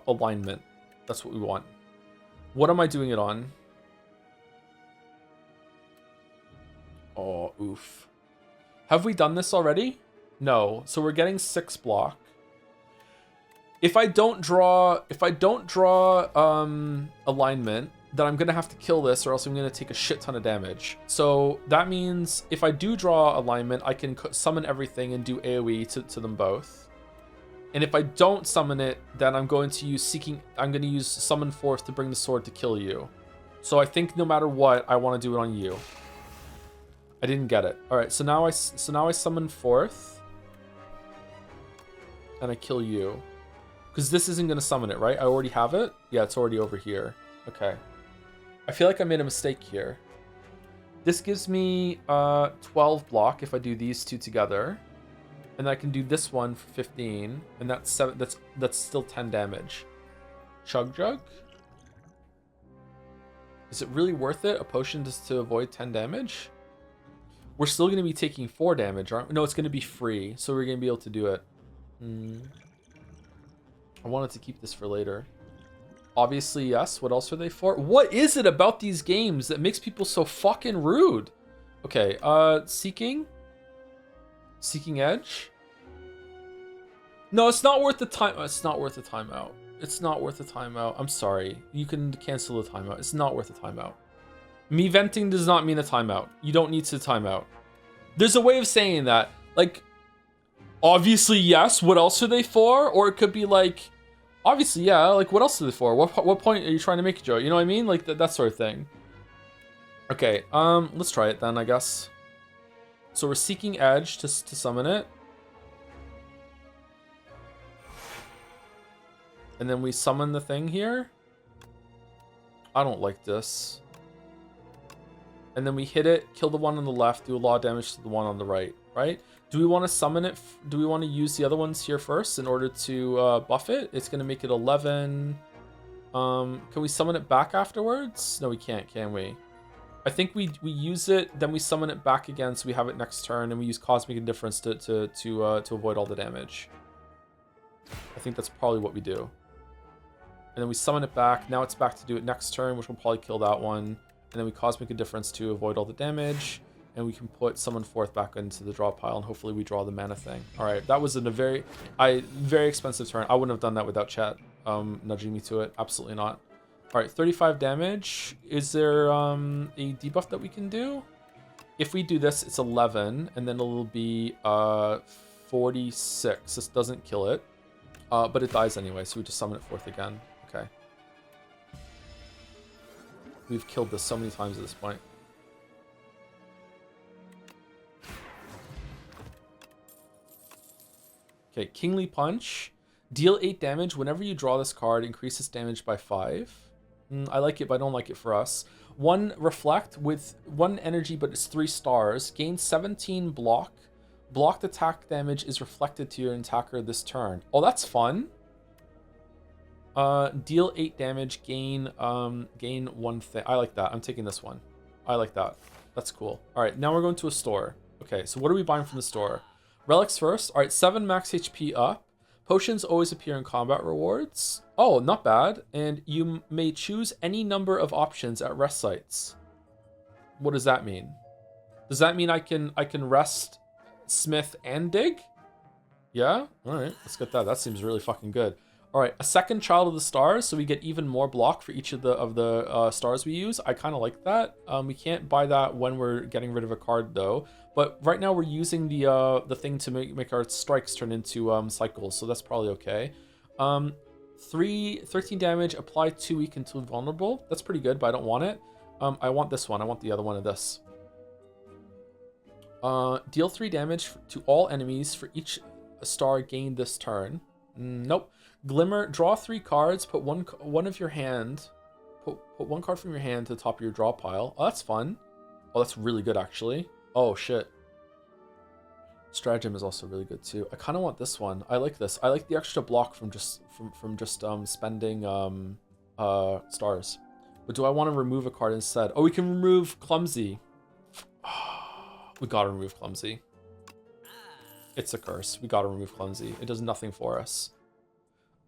alignment. That's what we want. What am I doing it on? Oh, oof. Have we done this already? No. So we're getting 6 block. If I don't draw alignment, then I'm gonna have to kill this, or else I'm gonna take a shit ton of damage. So that means if I do draw alignment, I can summon everything and do AoE to them both. And if I don't summon it, then I'm going to use Summon 4th to bring the sword to kill you. So I think no matter what, I want to do it on you. I didn't get it. All right, so now I summon 4th, and I kill you, because this isn't going to summon it, right? I already have it. Yeah, it's already over here. Okay. I feel like I made a mistake here. This gives me 12 block if I do these 2 together. And I can do this one for 15, and that's 7. That's still 10 damage. Chug Jug. Is it really worth it? A potion just to avoid 10 damage? We're still going to be taking 4 damage, aren't we? No, it's going to be free, so we're going to be able to do it. I wanted to keep this for later. Obviously, yes. What else are they for? What is it about these games that makes people so fucking rude? Okay, Seeking Edge. No, it's not worth the time. It's not worth the timeout. It's not worth the timeout. I'm sorry. You can cancel the timeout. It's not worth the timeout. Me venting does not mean a timeout. You don't need to timeout. There's a way of saying that. Like, obviously, yes. What else are they for? Or it could be like, obviously, yeah. Like, what else are they for? What point are you trying to make, Joe? You know what I mean? Like, that sort of thing. Okay, let's try it then, I guess. So we're Seeking Edge to summon it. And then we summon the thing here. I don't like this. And then we hit it, kill the one on the left, do a lot of damage to the one on the right, right? Do we want to summon it? Do we want to use the other ones here first in order to buff it? It's going to make it 11. Can we summon it back afterwards? No, we can't, can we? I think we use it, then we summon it back again, so we have it next turn, and we use Cosmic Indifference to avoid all the damage. I think that's probably what we do. And then we summon it back. Now it's back to do it next turn, which will probably kill that one. And then we Cosmic Indifference to avoid all the damage. And we can put Summon Forth back into the draw pile, and hopefully we draw the mana thing. All right, that was very expensive turn. I wouldn't have done that without chat nudging me to it. Absolutely not. All right, 35 damage. Is there a debuff that we can do? If we do this, it's 11, and then it'll be 46. This doesn't kill it, but it dies anyway, so we just summon it forth again. Okay. We've killed this so many times at this point. Okay, Kingly Punch. Deal 8 damage. Whenever you draw this card, increase its damage by 5. I like it, but I don't like it for us. 1 Reflect with 1 energy, but it's 3 stars. Gain 17 block. Blocked attack damage is reflected to your attacker this turn. Oh, that's fun. Deal 8 damage. Gain 1 thing. I like that. I'm taking this one. I like that. That's cool. All right, now we're going to a store. Okay, so what are we buying from the store? Relics first. All right, 7 max HP up. Potions always appear in combat rewards. Oh, not bad. And you may choose any number of options at rest sites. What does that mean? Does that mean I can rest, smith, and dig? Yeah? All right, let's get that. That seems really fucking good. All right, a second Child of the Stars, so we get even more block for each of the stars we use. I kind of like that. We can't buy that when we're getting rid of a card, though. But right now we're using the thing to make our strikes turn into cycles, so that's probably okay. 13 damage, apply 2 weak and 2 vulnerable. That's pretty good, but I don't want it. I want this one. I want the other one of this. Deal 3 damage to all enemies for each star gained this turn. Nope. Glimmer, draw 3 cards, put one of your hand, put 1 card from your hand to the top of your draw pile. Oh, that's fun. Oh, that's really good, actually. Oh, shit. Stratagem is also really good, too. I kind of want this one. I like this. I like the extra block from just spending stars. But do I want to remove a card instead? Oh, we can remove Clumsy. We gotta remove Clumsy. It's a curse. We gotta remove Clumsy. It does nothing for us.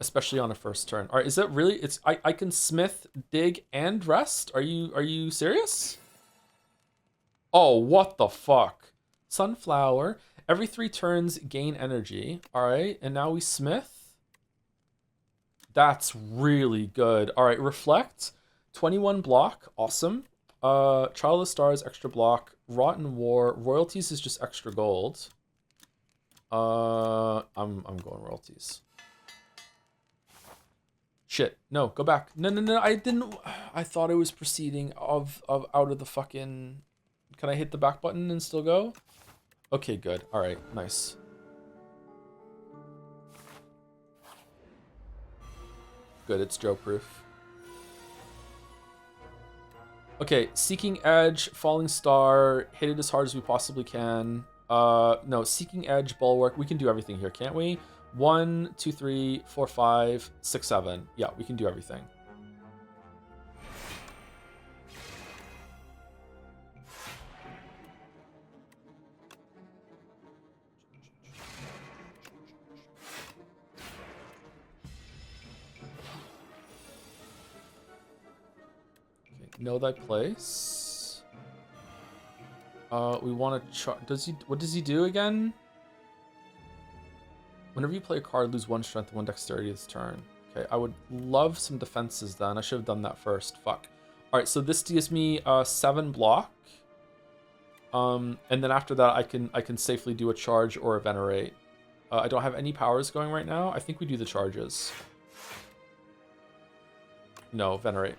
Especially on a first turn. All right, is that really? I can smith, dig, and rest? Are you serious? Oh, what the fuck? Sunflower. Every 3 turns, gain energy. All right, and now we smith. That's really good. All right, reflect. 21 block. Awesome. Child of the Stars, extra block. Rotten War. Royalties is just extra gold. I'm going royalties. Shit. No, go back. No. I didn't. I thought it was proceeding out of the fucking. Can I hit the back button and still go? Okay, good. All right, nice. Good, it's Joe proof. Okay, Seeking Edge, Falling Star, hit it as hard as we possibly can. No, Seeking Edge, Bulwark. We can do everything here, can't we? 1, 2, 3, 4, 5, 6, 7. Yeah, we can do everything. Okay, know thy place. We want to what does he do again? Whenever you play a card, lose 1 strength and 1 dexterity this turn. Okay, I would love some defenses then. I should have done that first. Fuck. All right, so this gives me 7 block. And then after that, I can safely do a charge or a venerate. I don't have any powers going right now. I think we do the charges. No, venerate.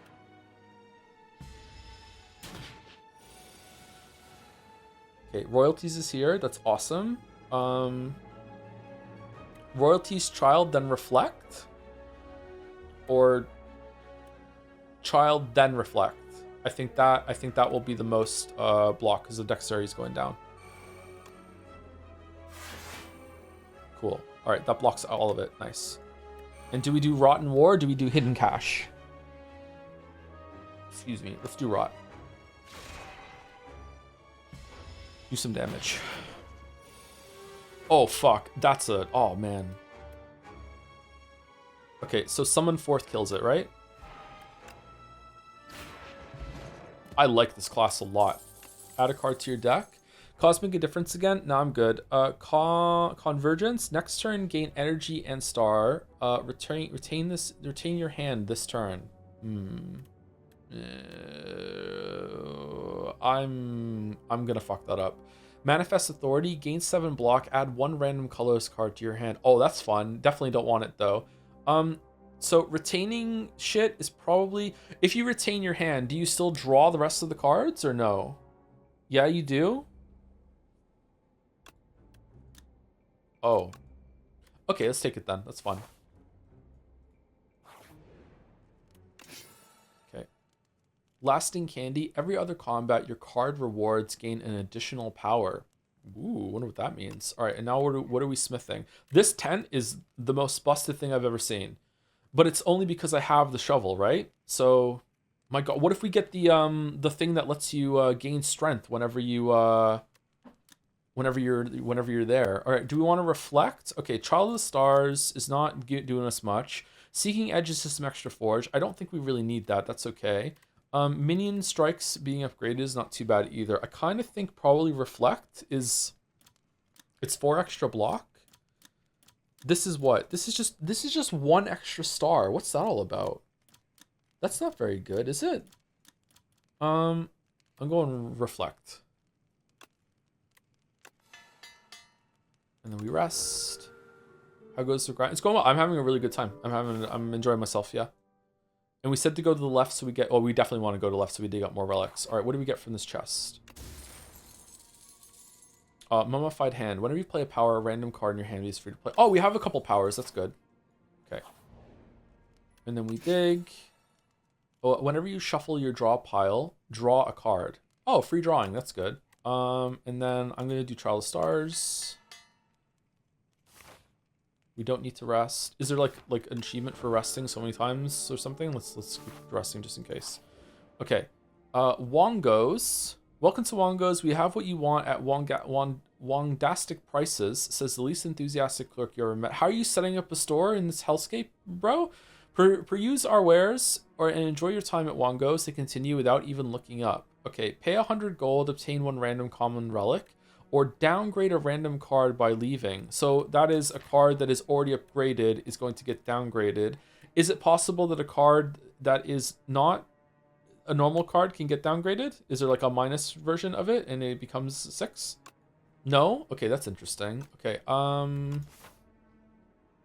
Okay, royalties is here. That's awesome. Royalties, child, then reflect, or child then reflect. I think that will be the most block because the dexterity is going down. Cool. All right, that blocks all of it. Nice. And do we do Rotten War? Or do we do Hidden Cache? Excuse me. Let's do Rot. Do some damage. Oh, fuck. That's a... Oh, man. Okay, so summon fourth kills it, right? I like this class a lot. Add a card to your deck. Cosmic a difference again? No, I'm good. Convergence. Next turn, gain energy and star. Retain your hand this turn. I'm gonna fuck that up. Manifest Authority. Gain 7 block. Add 1 random colorless card to your hand. Oh, that's fun. Definitely don't want it though. So retaining shit is probably... If you retain your hand, do you still draw the rest of the cards or no? Yeah, you do? Oh. Okay, let's take it then. That's fun. Okay. Lasting Candy. Every other combat, your card rewards gain an additional power. Ooh, wonder what that means. All right, and now what are we smithing? This tent is the most busted thing I've ever seen. But it's only because I have the shovel, right? So, my god, what if we get the thing that lets you gain strength whenever you're there? All right, do we want to reflect? Okay, Child of the Stars is not doing us much. Seeking Edge is just some extra forge. I don't think we really need that. That's okay. Minion strikes being upgraded is not too bad either. I kind of think probably reflect is... It's 4 extra block. This is what? This is just 1 extra star. What's that all about? That's not very good, is it? I'm going reflect. And then we rest. How goes the grind? It's going well. I'm having a really good time. I'm enjoying myself, yeah. And we said to go to the left so we get... Oh, we definitely want to go to the left so we dig up more relics. All right, what do we get from this chest? Mummified Hand. Whenever you play a power, a random card in your hand is free to play. Oh, we have a couple powers. That's good. Okay. And then we dig. Oh, whenever you shuffle your draw pile, draw a card. Oh, free drawing. That's good. And then I'm going to do Child of Stars. We don't need to rest. Is there like an achievement for resting so many times or something? Let's keep resting just in case. Okay. Wongos. Welcome to Wongos. We have what you want at Wongdastic prices, says the least enthusiastic clerk you ever met. How are you setting up a store in this hellscape, bro? Peruse our wares and enjoy your time at Wongos to continue without even looking up. Okay, pay 100 gold, obtain 1 random common relic, or downgrade a random card by leaving. So that is a card that is already upgraded is going to get downgraded. Is it possible that a card that is not a normal card can get downgraded? Is there like a minus version of it and it becomes 6? No? Okay, that's interesting. Okay,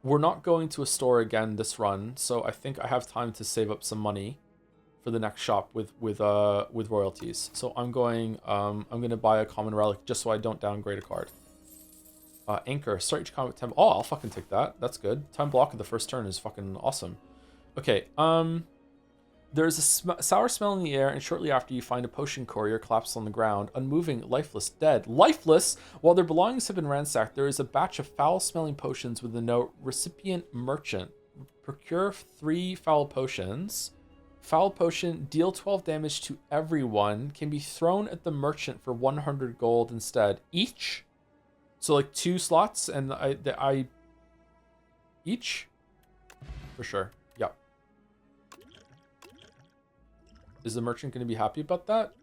we're not going to a store again this run, so I think I have time to save up some money for the next shop with royalties. So I'm going to buy a common relic just so I don't downgrade a card. Anchor, start each combat tempo. Oh, I'll fucking take that. That's good. Time block of the first turn is fucking awesome. Okay, there's a sour smell in the air, and shortly after you find a potion courier collapsed on the ground, unmoving, lifeless, dead. Lifeless? While their belongings have been ransacked, there is a batch of foul-smelling potions with the note, recipient merchant. Procure 3 foul potions. Foul potion, deal 12 damage to everyone, can be thrown at the merchant for 100 gold instead. Each? So like 2 slots, and I each? For sure. Yep. Is the merchant going to be happy about that?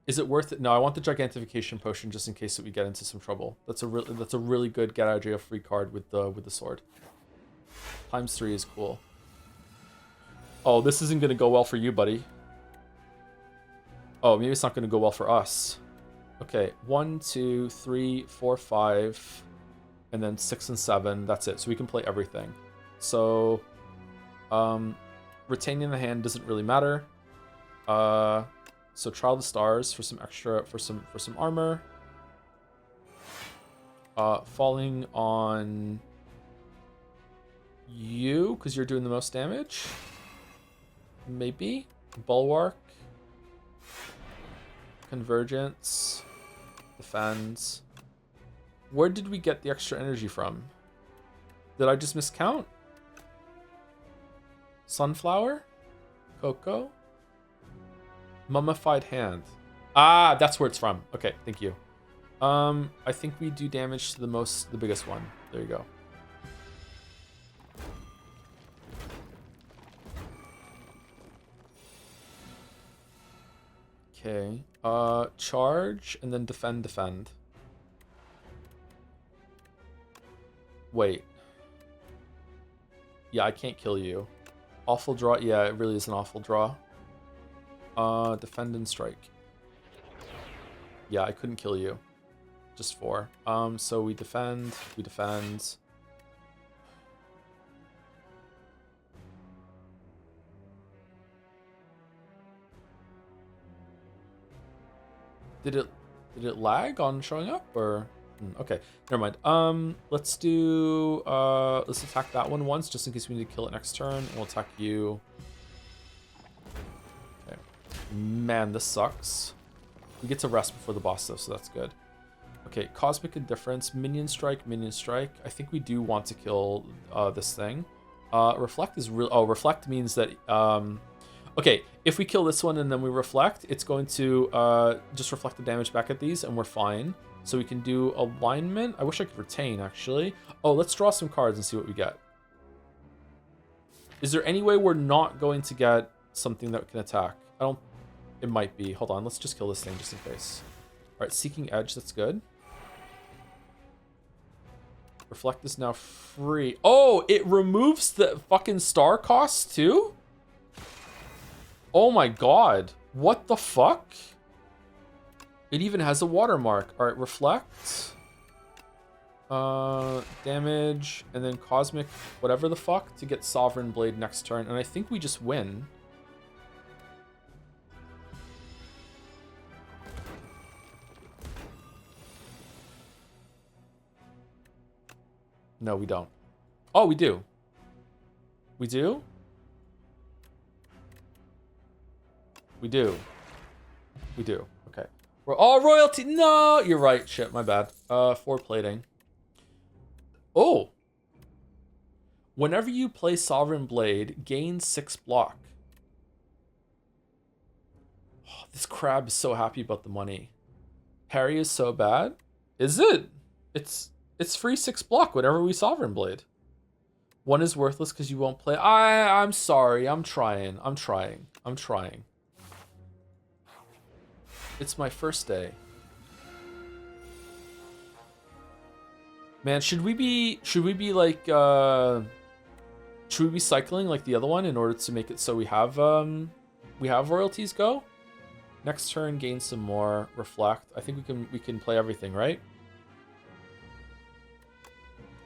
Is it worth it? No, I want the gigantification potion just in case that we get into some trouble. That's a really good get out of jail free card with the sword. ×3 is cool. Oh, this isn't going to go well for you, buddy. Oh, maybe it's not going to go well for us. Okay, 1, 2, 3, 4, 5, and then 6 and 7. That's it. So we can play everything. So, retaining the hand doesn't really matter. So Child of the Stars for some extra, for some armor. Falling on you because you're doing the most damage. Maybe Bulwark, Convergence, Defends. Where did we get the extra energy from? Did I just miscount? Sunflower, Cocoa. Mummified Hand. Ah, that's where it's from. Okay, thank you. I think we do damage to the biggest one. There you go. Okay. Charge and then defend. Wait. Yeah, I can't kill you. Awful draw. Yeah, it really is an awful draw. Defend and strike. Yeah, I couldn't kill you. Just 4. So we defend. Did it lag on showing up or? Okay, never mind. Let's do let's attack that one once just in case we need to kill it next turn. And we'll attack you. Okay. Man, this sucks. We get to rest before the boss though, so that's good. Okay, Cosmic Indifference, Minion Strike. I think we do want to kill this thing. Reflect is real. Oh, Reflect means that okay, if we kill this one and then we reflect, it's going to just reflect the damage back at these, and we're fine. So we can do alignment. I wish I could retain, actually. Oh, let's draw some cards and see what we get. Is there any way we're not going to get something that can attack? I don't... It might be. Hold on, let's just kill this thing just in case. All right, Seeking Edge, that's good. Reflect is now free. Oh, it removes the fucking star cost too? Oh my god. What the fuck? It even has a watermark. All right, reflect. Damage, and then cosmic whatever the fuck to get Sovereign Blade next turn. And I think we just win. No, we don't. Oh, we do. We do? We do. We do. Okay. We're all royalty. No, you're right. Shit, my bad. 4 plating. Oh. Whenever you play Sovereign Blade, gain 6 block. Oh, this crab is so happy about the money. Harry is so bad. Is it? It's free 6 block whenever we Sovereign Blade. 1 is worthless because you won't play. I'm sorry. I'm trying. It's my first day. Man, should we be like should we be cycling like the other one in order to make it so we have royalties go? Next turn, gain some more. Reflect. I think we can play everything, right?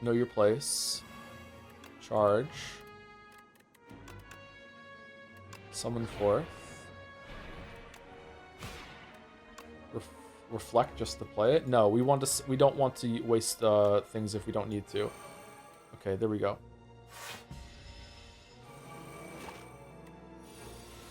Know your place. Charge. Summon forth. Reflect just to play it. No, we don't want to waste things if we don't need to. Okay, there we go.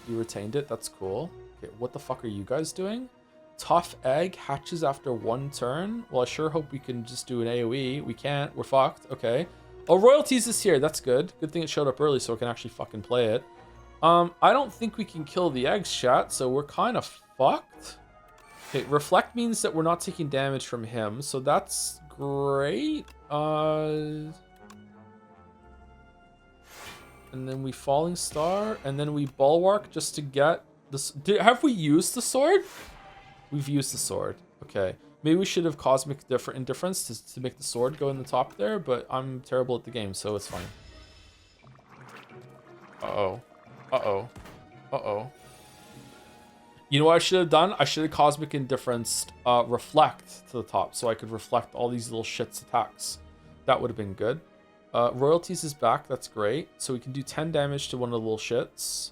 You retained it. That's cool. Okay, what the fuck are you guys doing? Tough Egg hatches after 1 turn. Well, I sure hope we can just do an AoE. We can't. We're fucked. Okay. Oh, royalties is here. That's good. Good thing it showed up early so I can actually fucking play it. I don't think we can kill the eggs, chat, so we're kind of fucked. Okay, reflect means that we're not taking damage from him, so that's great. And then we Falling Star, and then we Bulwark just to get this. Have we used the sword? We've used the sword. Okay. Maybe we should have Cosmic Indifference to make the sword go in the top there, but I'm terrible at the game, so it's fine. Uh-oh. Uh-oh. Uh-oh. You know what I should have done? I should have Cosmic Indifference reflect to the top so I could reflect all these little shits attacks. That would have been good. Royalties is back. That's great. So we can do 10 damage to one of the little shits.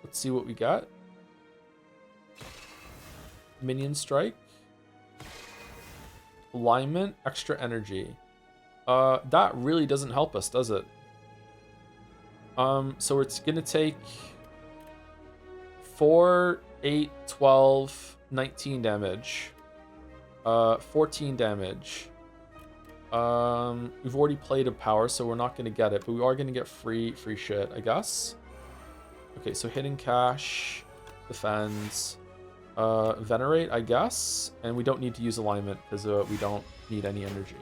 Let's see what we got. Minion Strike. Alignment. Extra energy. That really doesn't help us, does it? So it's going to take 4, 8, 12, 19 damage. 14 damage. We've already played a power, so we're not going to get it, but we are going to get free shit, I guess. Okay, so Hidden Cash, defends. Venerate, I guess. And we don't need to use alignment because we don't need any energy.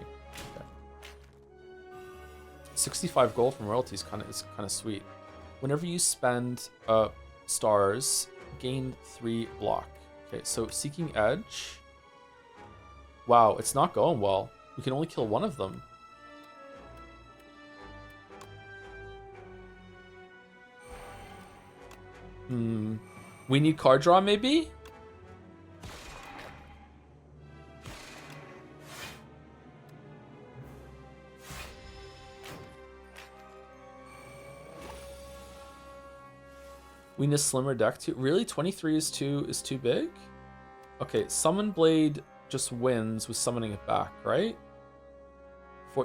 Okay. 65 gold from royalties is kind of sweet. Whenever you spend stars, gain 3 block. Okay, so Seeking Edge. Wow, it's not going well. We can only kill one of them. We need card draw, maybe? We need a slimmer deck too. Really? 23 is too big? Okay, Summon Blade just wins with summoning it back, right?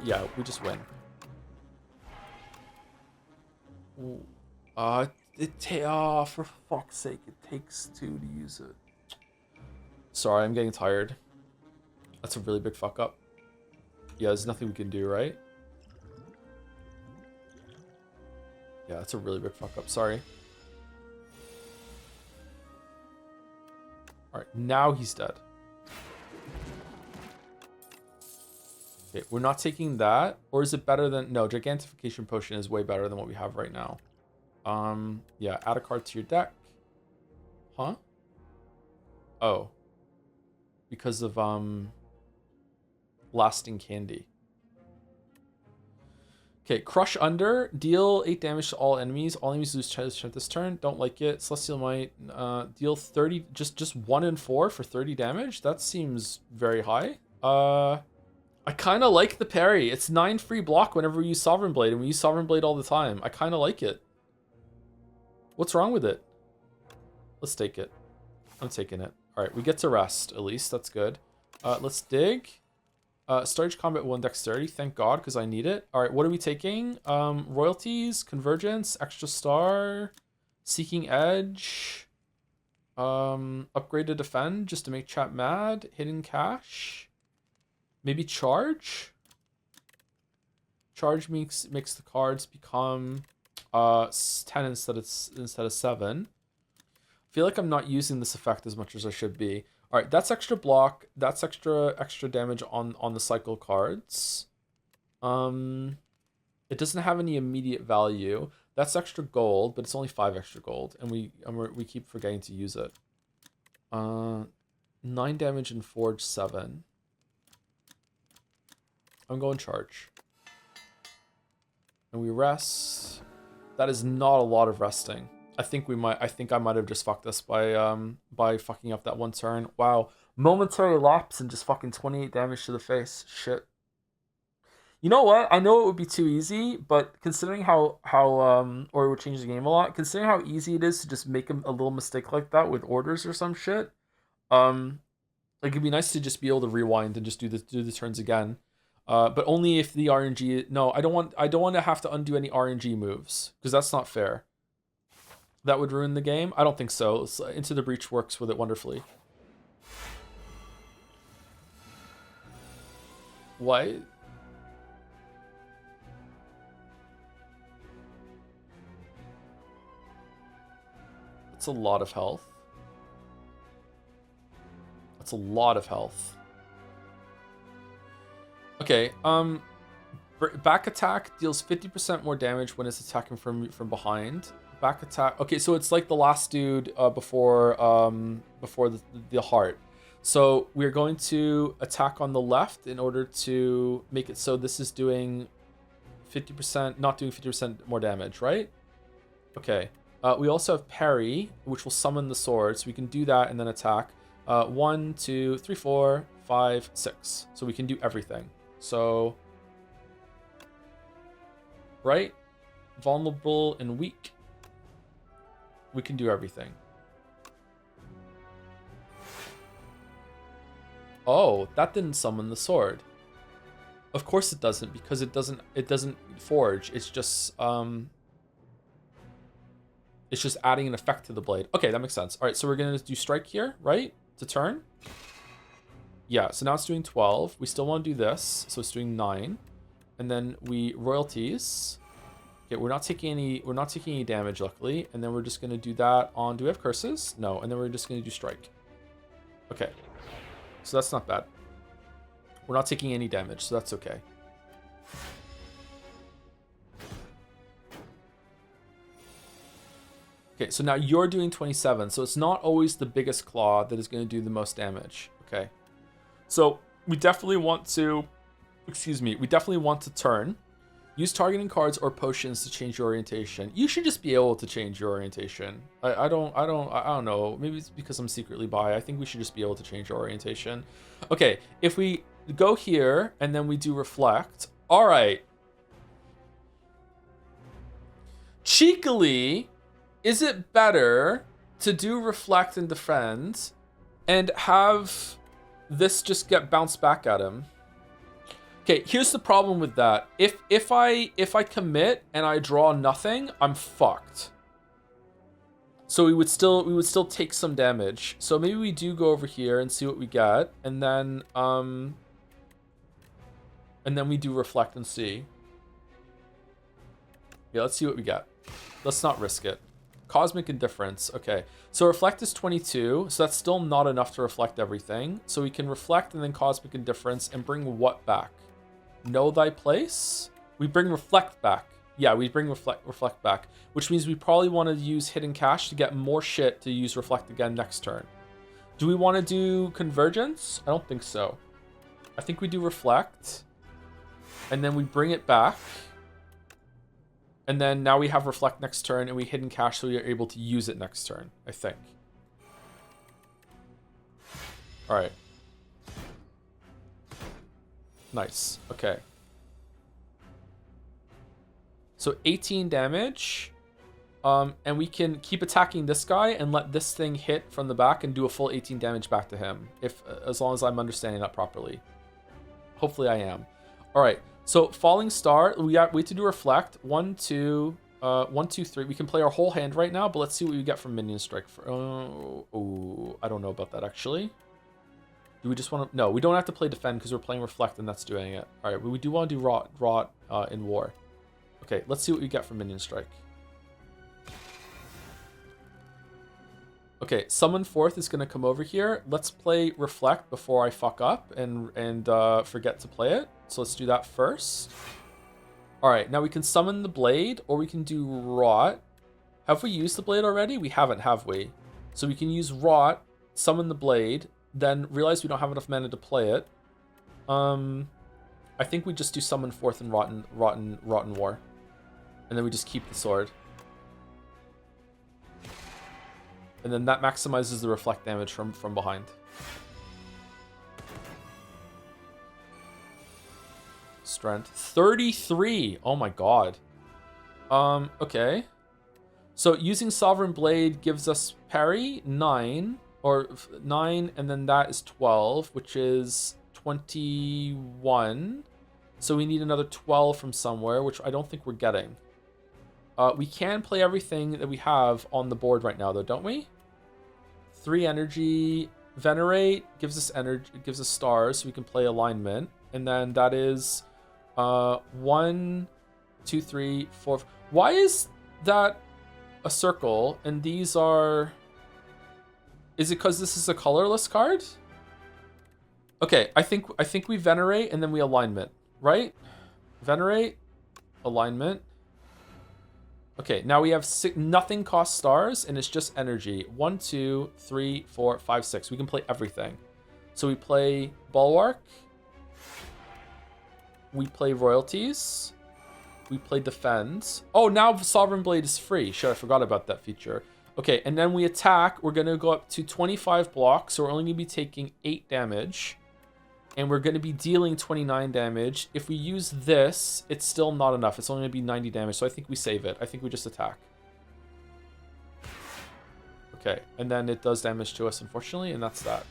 Yeah, we just win. Ooh. For fuck's sake, it takes 2 to use it. Sorry, I'm getting tired. That's a really big fuck up. Yeah, there's nothing we can do, right? Yeah, that's a really big fuck up. Sorry. Alright, now he's dead. Okay, we're not taking that. Or is it better than... No, Gigantification Potion is way better than what we have right now. Yeah, add a card to your deck. Huh? Oh. Because of, Lasting Candy. Okay, Crush Under. Deal 8 damage to all enemies. All enemies lose chance this turn. Don't like it. Celestial Might. Deal 30... Just 1 in 4 for 30 damage? That seems very high. I kind of like the parry. It's 9 free block whenever we use Sovereign Blade, and we use Sovereign Blade all the time. I kind of like it. What's wrong with it? Let's take it. I'm taking it. All right, we get to rest, at least. That's good. Let's dig. Storage Combat 1 Dexterity. Thank God, because I need it. All right, what are we taking? Royalties, Convergence, Extra Star, Seeking Edge, Upgrade to Defend, just to make chat mad, Hidden Cash, maybe Charge? Charge makes the cards become 10 instead of 7. I feel like I'm not using this effect as much as I should be. All right, that's extra block. That's extra damage on the cycle cards. It doesn't have any immediate value. That's extra gold, but it's only 5 extra gold, and we keep forgetting to use it. 9 damage and Forge 7. I'm going Charge. And we rest. That is not a lot of resting. I think I might have just fucked this by fucking up that one turn. Wow. Momentary lapse and just fucking 28 damage to the face. Shit. You know what? I know it would be too easy, but considering how or it would change the game a lot, considering how easy it is to just make a little mistake like that with orders or some shit, like it'd be nice to just be able to rewind and just do the turns again. But only if the RNG... No, I don't want to have to undo any RNG moves, because that's not fair. That would ruin the game? I don't think so. Into the Breach works with it wonderfully. What? That's a lot of health. That's a lot of health. Okay, back attack deals 50% more damage when it's attacking from behind. Back attack. Okay, so it's like the last dude before the heart. So we're going to attack on the left in order to make it so this is doing 50%, not doing 50% more damage, right? Okay. We also have parry, which will summon the sword, so we can do that and then attack. 1, 2, 3, 4, 5, 6. So we can do everything. So, right? Vulnerable and weak. We can do everything. Oh, that didn't summon the sword. Of course it doesn't, because it doesn't forge. It's just adding an effect to the blade. Okay, that makes sense. All right, so we're gonna do strike here, right? To turn. Yeah, so now it's doing 12. We still want to do this, so it's doing 9. And then we royalties. Okay, we're not taking any damage, luckily. And then we're just gonna do that on... Do we have curses? No. And then we're just gonna do strike. Okay. So that's not bad. We're not taking any damage, so that's okay. Okay, so now you're doing 27, so it's not always the biggest claw that is going to do the most damage. Okay. So we definitely want to, we definitely want to turn. Use targeting cards or potions to change your orientation. You should just be able to change your orientation. I don't know. Maybe it's because I'm secretly bi. I think we should just be able to change our orientation. Okay, if we go here and then we do reflect. All right. Cheekily, is it better to do reflect and defend and have this just get bounced back at him? Okay, here's the problem with that. If I commit and I draw nothing, I'm fucked. So we would still take some damage. So maybe we do go over here and see what we get, and then we do reflect and see. Yeah, let's see what we get. Let's not risk it. Cosmic Indifference. Okay, so reflect is 22, so that's still not enough to reflect everything. So we can reflect and then Cosmic Indifference and bring what back? Know thy place? We bring reflect back. Yeah, we bring reflect back, which means we probably want to use hidden cache to get more shit to use reflect again next turn. Do we want to do convergence? I don't think so. I think we do reflect, and then we bring it back, and then now we have reflect next turn, and we hidden cache so we are able to use it next turn, I think. All right. Nice. Okay. So 18 damage. And we can keep attacking this guy and let this thing hit from the back and do a full 18 damage back to him. As long as I'm understanding that properly. Hopefully I am. All right. So Falling Star, we have to do reflect. 1, 2, 3. We can play our whole hand right now, but let's see what we get from Minion Strike. I don't know about that actually. Do we just want to... No, we don't have to play defend because we're playing reflect and that's doing it. All right, but we do want to do rot in war. Okay, let's see what we get from Minion Strike. Okay, Summon Forth is going to come over here. Let's play reflect before I fuck up and forget to play it. So let's do that first. All right, now we can summon the blade or we can do rot. Have we used the blade already? We haven't, have we? So we can use rot, summon the blade, then realize we don't have enough mana to play it. I think we just do Summon Forth and Rotten War. And then we just keep the sword. And then that maximizes the reflect damage from behind. Strength 33. Oh my god. Okay. So using Sovereign Blade gives us parry 9 or 9, and then that is 12, which is 21. So we need another 12 from somewhere, which I don't think we're getting. We can play everything that we have on the board right now, though, don't we? 3 energy. Venerate gives us energy, gives us stars, so we can play alignment. And then that is 1, 2, 3, 4. Why is that a circle and these are... Is it because this is a colorless card? Okay, I think we venerate and then we alignment, right? Venerate, alignment. Okay, now we have nothing costs stars and it's just energy. 1, 2, 3, 4, 5, 6. We can play everything. So we play Bulwark. We play Royalties. We play Defend. Oh, now Sovereign Blade is free. Shit, I forgot about that feature. Okay, and then we attack. We're going to go up to 25 blocks, so we're only going to be taking 8 damage. And we're going to be dealing 29 damage. If we use this, it's still not enough. It's only going to be 90 damage, so I think we save it. I think we just attack. Okay, and then it does damage to us, unfortunately, and that's that.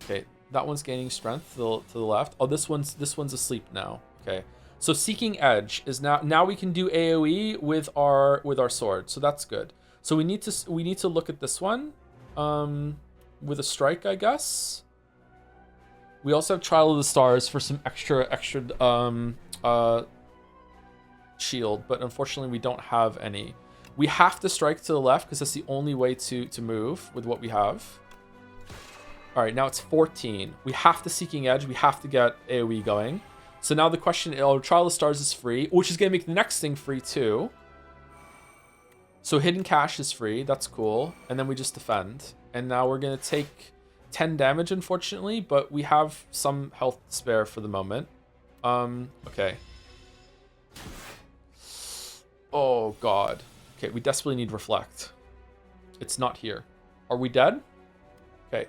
Okay, that one's gaining strength to the left. Oh, this one's asleep now. Okay. So Seeking Edge is now we can do AoE with our sword. So that's good. So we need to look at this one with a strike, I guess. We also have Trial of the Stars for some extra shield, but unfortunately we don't have any. We have to strike to the left because that's the only way to move with what we have. All right, now it's 14. We have to Seeking Edge. We have to get AoE going. So now the question, Trial of Stars is free, which is going to make the next thing free too. So Hidden Cache is free. That's cool. And then we just defend. And now we're going to take 10 damage, unfortunately, but we have some health to spare for the moment. Okay. Oh, God. Okay, we desperately need Reflect. It's not here. Are we dead? Okay.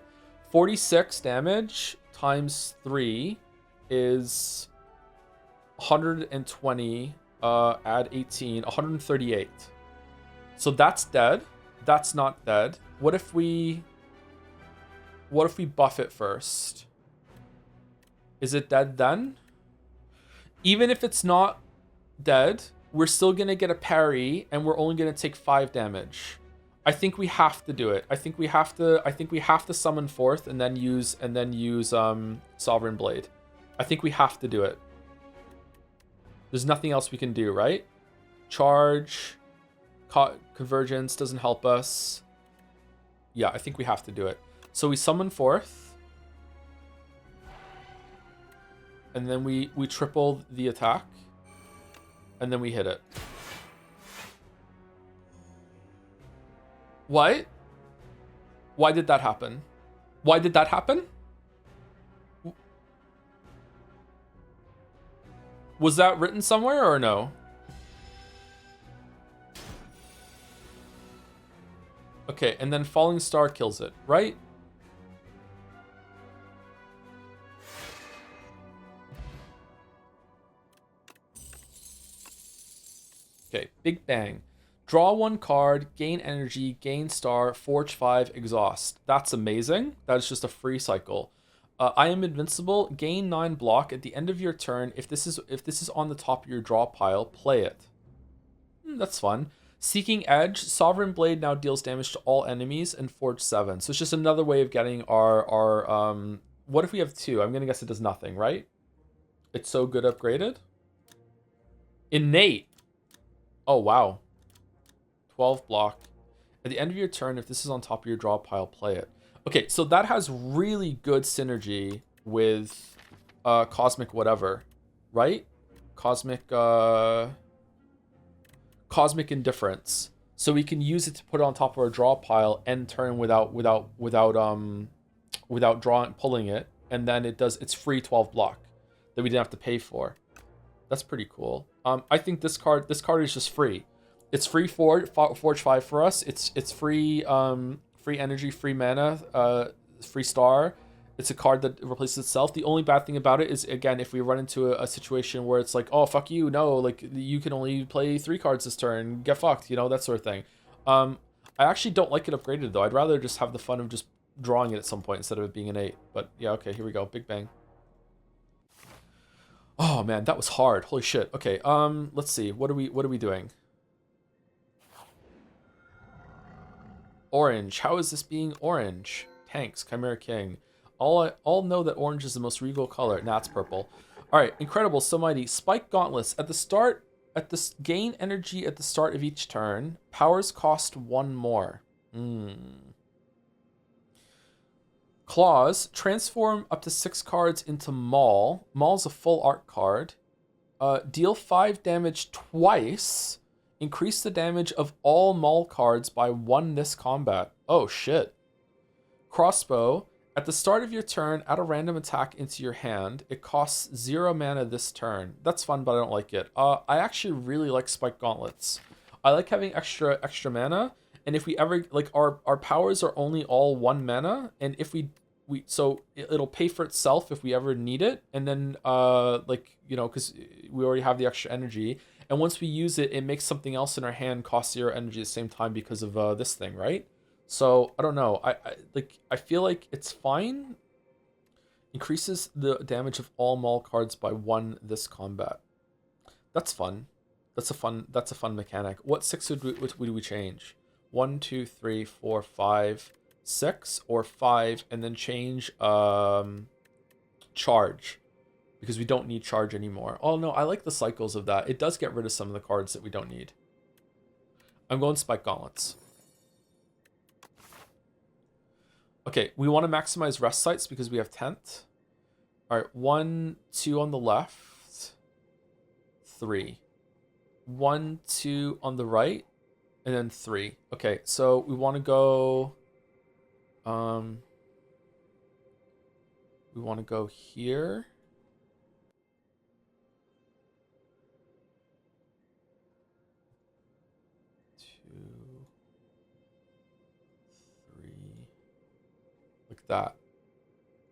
46 damage times 3 is 120. Add 18. 138. So that's dead. That's not dead. What if we buff it first? Is it dead then? Even if it's not dead, we're still going to get a parry and we're only going to take 5 damage. I think we have to do it. I think we have to summon forth and then use Sovereign Blade. I think we have to do it. There's nothing else we can do, right? Charge, Convergence doesn't help us. Yeah, I think we have to do it. So we summon forth. And then we triple the attack. And then we hit it. What? Why did that happen? Why did that happen? Was that written somewhere or no? Okay, and then Falling Star kills it, right? Okay, Big Bang. Draw 1 card, gain energy, gain star, forge 5, exhaust. That's amazing. That is just a free cycle. I am invincible. Gain 9 block at the end of your turn. If this is on the top of your draw pile, play it. That's fun. Seeking Edge. Sovereign Blade now deals damage to all enemies and forge 7. So it's just another way of getting our what if we have 2? I'm gonna guess it does nothing, right? It's so good upgraded. Innate. Oh wow. 12 block. At the end of your turn, if this is on top of your draw pile, play it. Okay, so that has really good synergy with Cosmic whatever, right? Cosmic Indifference. So we can use it to put it on top of our draw pile end turn without pulling it, and then it's free 12 block that we didn't have to pay for. That's pretty cool. I think this card is just free. It's free Forge 5 for us. It's free free energy, free mana, free star. It's a card that replaces itself. The only bad thing about it is, again, if we run into a situation where it's like, oh fuck you, no, like you can only play 3 cards this turn, get fucked, that sort of thing. I actually don't like it upgraded though. I'd rather just have the fun of just drawing it at some point instead of it being innate. But yeah, okay, here we go. Big Bang. Oh man, that was hard. Holy shit. Okay, let's see. What are we doing? Orange. How is this being orange? Tanks, Chimera King. All know that orange is the most regal color. Nah, it's purple. All right, incredible, so mighty. Spike Gauntlets. Gain energy at the start of each turn. Powers cost 1 more. Claws. Transform up to 6 cards into Maul. Maul's a full art card. Deal 5 damage twice. Increase the damage of all Maul cards by 1 this combat. Oh, shit. Crossbow. At the start of your turn, add a random attack into your hand. It costs 0 mana this turn. That's fun, but I don't like it. I actually really like Spike Gauntlets. I like having extra mana, and if we ever, like, our powers are only all 1 mana, and if so it'll pay for itself if we ever need it, and then, because we already have the extra energy. And once we use it, it makes something else in our hand cost 0 energy at the same time because of this thing, right? So I don't know. I feel like it's fine. Increases the damage of all Maul cards by 1 this combat. That's fun. That's a fun mechanic. What 6 would we change? 1, 2, 3, 4, 5, 6, or 5, and then change charge. because we don't need charge anymore. Oh no, I like the cycles of that. It does get rid of some of the cards that we don't need. I'm going Spike Gauntlets. Okay, we want to maximize rest sites because we have 10th. All right, 1, 2 on the left. 3. 1, 2 on the right. And then 3. Okay, so we want to go... we want to go here. 2, 3. Like that.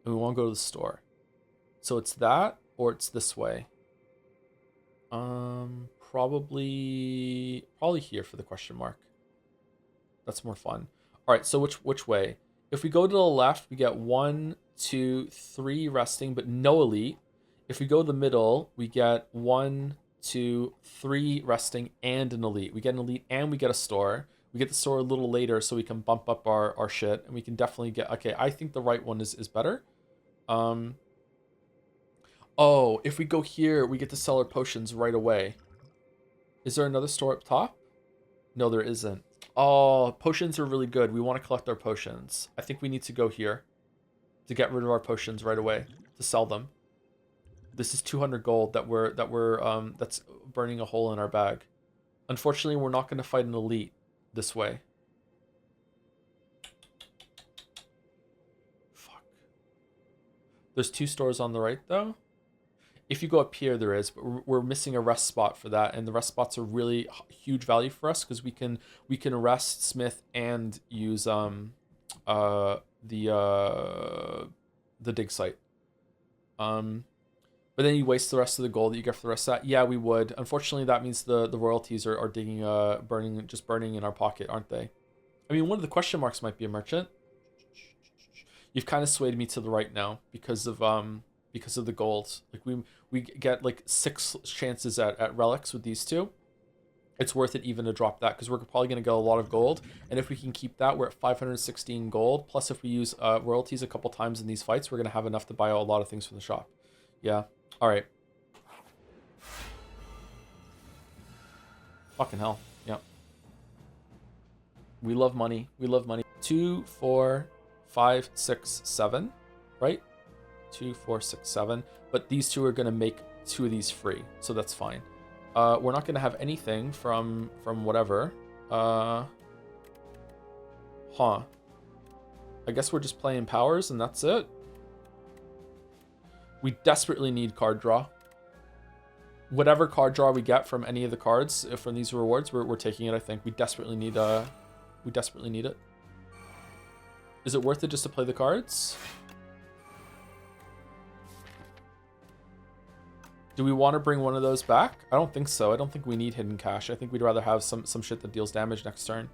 And we want to go to the store. So it's that, or it's this way. Probably here for the question mark. That's more fun. All right, so which way? If we go to the left, we get 1, 2, 3 resting, but no elite. If we go to the middle, we get 1, 2, 3 resting and an elite. We get an elite and we get a store. We get the store a little later so we can bump up our shit, and we can definitely get... Okay, I think the right one is better. Oh, if we go here, we get to sell our potions right away. Is there another store up top? No, there isn't. Oh, potions are really good. We want to collect our potions. I think we need to go here to get rid of our potions right away, to sell them. This is 200 gold that's burning a hole in our bag. Unfortunately, we're not going to fight an elite this way. Fuck. There's 2 stores on the right though. If you go up here, there is, but we're missing a rest spot for that, and the rest spots are really huge value for us because we can rest Smith and use the dig site. But then you waste the rest of the gold that you get for the rest of that. Yeah, we would. Unfortunately, that means the royalties are digging burning in our pocket, aren't they? I mean, one of the question marks might be a merchant. You've kind of swayed me to the right now because of the gold. Like we get like 6 chances at relics with these 2. It's worth it even to drop that because we're probably going to get a lot of gold, and if we can keep that, we're at 516 gold. Plus, if we use royalties a couple times in these fights, we're going to have enough to buy a lot of things from the shop. Yeah. All right. Fucking hell. Yeah. We love money. We love money. 2, 4, 5, 6, 7. Right? 2, 4, 6, 7. But these 2 are going to make 2 of these free, so that's fine. We're not going to have anything from whatever. I guess we're just playing powers and that's it. We desperately need card draw. Whatever card draw we get from any of the cards from these rewards, we're taking it. I think we desperately need it. Is it worth it just to play the cards? Do we want to bring one of those back? I don't think so. I don't think we need hidden cash. I think we'd rather have some shit that deals damage next turn.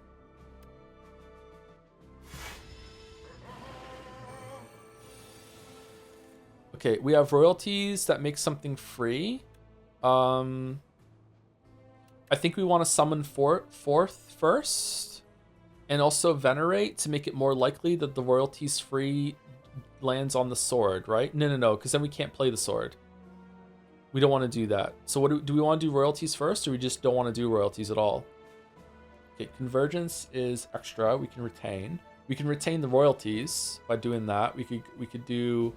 Okay, we have royalties that make something free. I think we want to summon fourth first, and also venerate to make it more likely that the royalties free lands on the sword, right? No, because then we can't play the sword. We don't want to do that. So what do we want to do royalties first, or we just don't want to do royalties at all? Okay, convergence is extra. We can retain. We can retain the royalties by doing that. We could do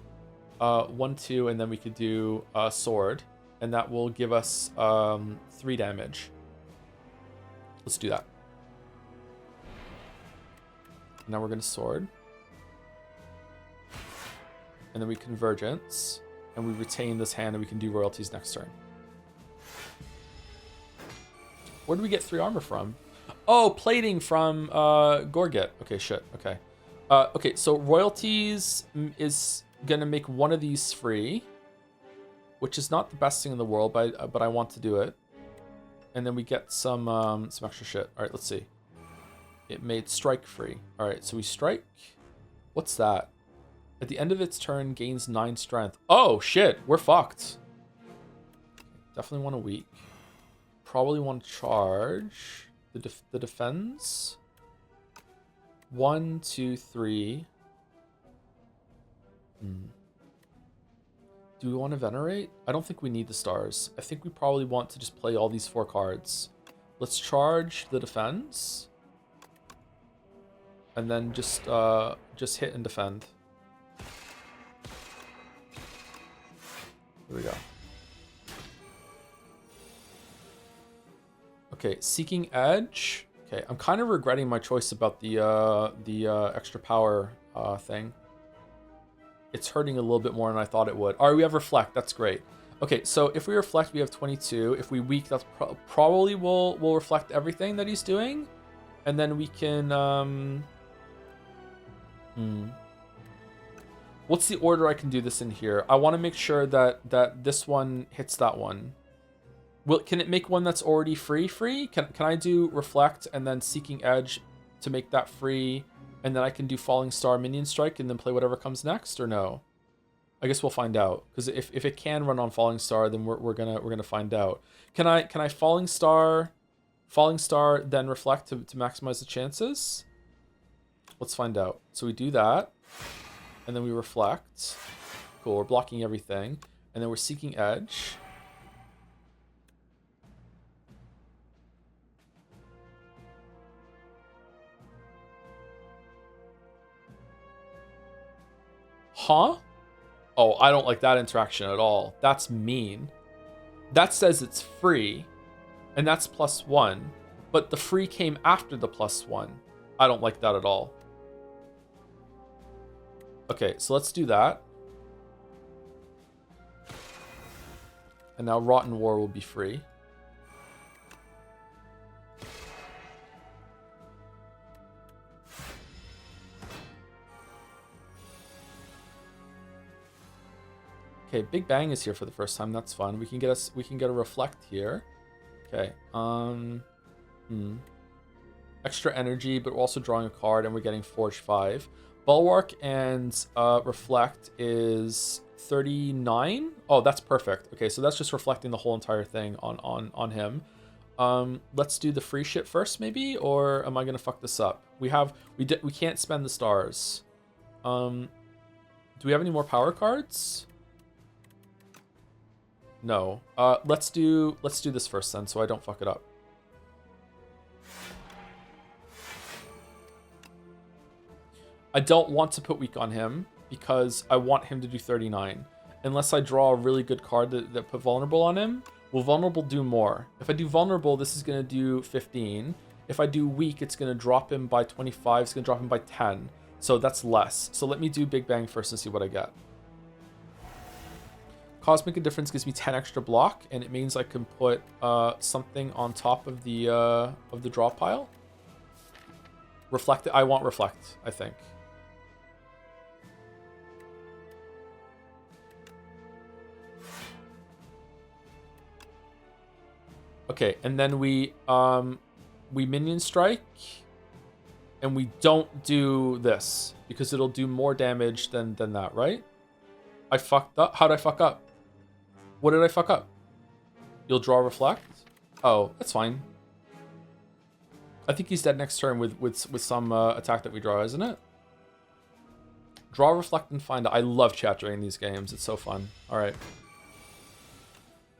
1, 2, and then we could do sword, and that will give us 3 damage. Let's do that. Now we're gonna sword, and then we convergence. And we retain this hand, and we can do royalties next turn. Where do we get 3 armor from? Oh, plating from Gorget. Okay, shit. Okay. Okay, so royalties is gonna make one of these free, which is not the best thing in the world, but I want to do it. And then we get some extra shit. All right, let's see. It made strike free. All right, so we strike. What's that? At the end of its turn, gains 9 strength. Oh, shit. We're fucked. Definitely want a weak. Probably want to charge. The defends. 1, 2, 3. Do we want to venerate? I don't think we need the stars. I think we probably want to just play all these 4 cards. Let's charge the defense. And then just hit and defend. Here we go. Okay, Seeking Edge. Okay, I'm kind of regretting my choice about the extra power thing. It's hurting a little bit more than I thought it would. All right, we have Reflect. That's great. Okay, so if we Reflect, we have 22. If we Weak, that's probably will reflect everything that he's doing. And then we can... What's the order I can do this in here? I want to make sure that this one hits that one. Can it make one that's already free? Can I do Reflect and then Seeking Edge to make that free, and then I can do Falling Star Minion Strike and then play whatever comes next, or no? I guess we'll find out, because if it can run on Falling Star, then we're gonna find out. Can I Falling Star then Reflect to maximize the chances? Let's find out. So we do that, and then we Reflect. Cool, we're blocking everything, and then we're Seeking Edge. Huh? Oh, I don't like that interaction at all. That's mean. That says it's free, and that's +1, but the free came after the +1. I don't like that at all. Okay, so let's do that. And now Rotten War will be free. Okay, Big Bang is here for the first time. That's fun. We can get a Reflect here. Okay. Extra energy, but we're also drawing a card, and we're getting Forge 5. Bulwark and Reflect is 39. Oh, that's perfect. Okay, so that's just reflecting the whole entire thing on him. Let's do the free shit first, maybe, or am I gonna fuck this up? We can't spend the stars. Do we have any more power cards? No. Let's do this first then, so I don't fuck it up. I don't want to put Weak on him because I want him to do 39. Unless I draw a really good card that put Vulnerable on him. Will Vulnerable do more? If I do Vulnerable, this is going to do 15. If I do Weak, it's going to drop him by 25. It's going to drop him by 10. So that's less. So let me do Big Bang first and see what I get. Cosmic Indifference gives me 10 extra block, and it means I can put something on top of the draw pile. Reflect. I want Reflect, I think. Okay, and then we Minion Strike, and we don't do this because it'll do more damage than that, right? I fucked up. How did I fuck up? What did I fuck up? You'll draw Reflect? Oh, that's fine. I think he's dead next turn with some attack that we draw, isn't it? Draw, Reflect, and Find. I love chat during these games. It's so fun. All right.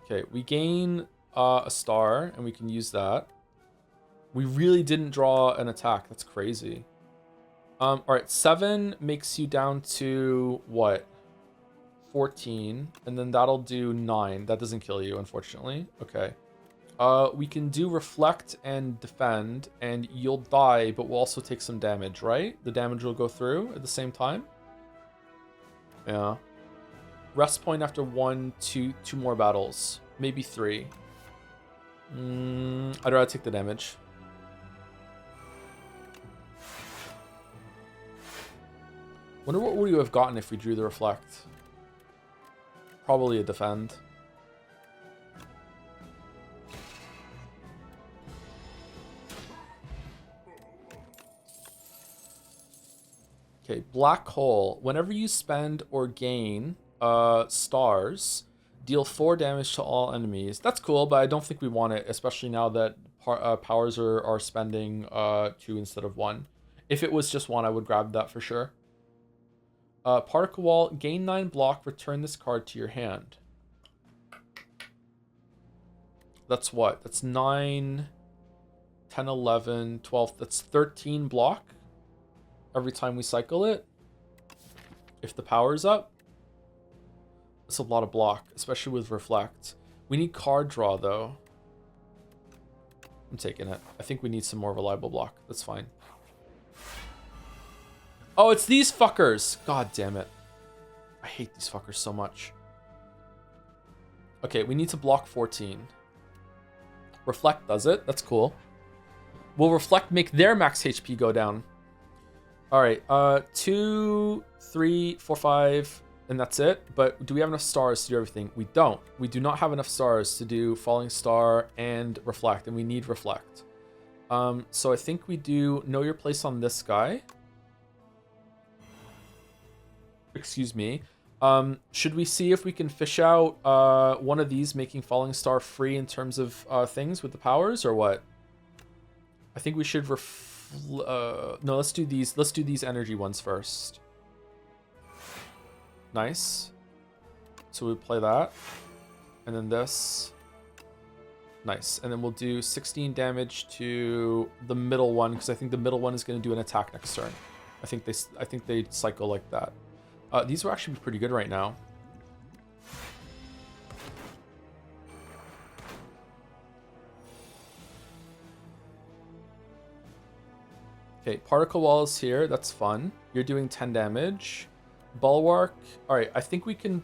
Okay, we gain a star, and we can use that. We really didn't draw an attack. That's crazy. All right, 7 makes you down to what? 14, and then that'll do 9. That doesn't kill you, unfortunately. Okay. We can do Reflect and Defend, and you'll die, but we'll also take some damage, right? The damage will go through at the same time. Yeah. Rest point after 2 more battles. Maybe 3. I'd rather take the damage. Wonder what would you have gotten if we drew the Reflect? Probably a Defend. Okay, Black Hole. Whenever you spend or gain stars, deal 4 damage to all enemies. That's cool, but I don't think we want it, especially now that powers are spending 2 instead of 1. If it was just 1, I would grab that for sure. Particle Wall, gain 9 block, return this card to your hand. That's what? That's 9, 10, 11, 12. That's 13 block every time we cycle it. If the power's up. That's a lot of block, especially with Reflect. We need card draw, though. I'm taking it. I think we need some more reliable block. That's fine. Oh, it's these fuckers. God damn it. I hate these fuckers so much. Okay, we need to block 14. Reflect does it. That's cool. Will Reflect make their max HP go down? All right, 2, 3, 4, 5, and that's it. But do we have enough stars to do everything? We don't. We do not have enough stars to do Falling Star and Reflect, and we need Reflect. So I think we do Know Your Place on this guy. Excuse me. Should we see if we can fish out one of these making Falling Star free in terms of things with the powers, or what? I think we should no, let's do these energy ones first. Nice. So we play that. And then this. Nice. And then we'll do 16 damage to the middle one, because I think the middle one is going to do an attack next turn. I think they cycle like that. These will actually be pretty good right now. Okay, Particle Wall is here. That's fun. You're doing 10 damage. Bulwark. All right, I think we can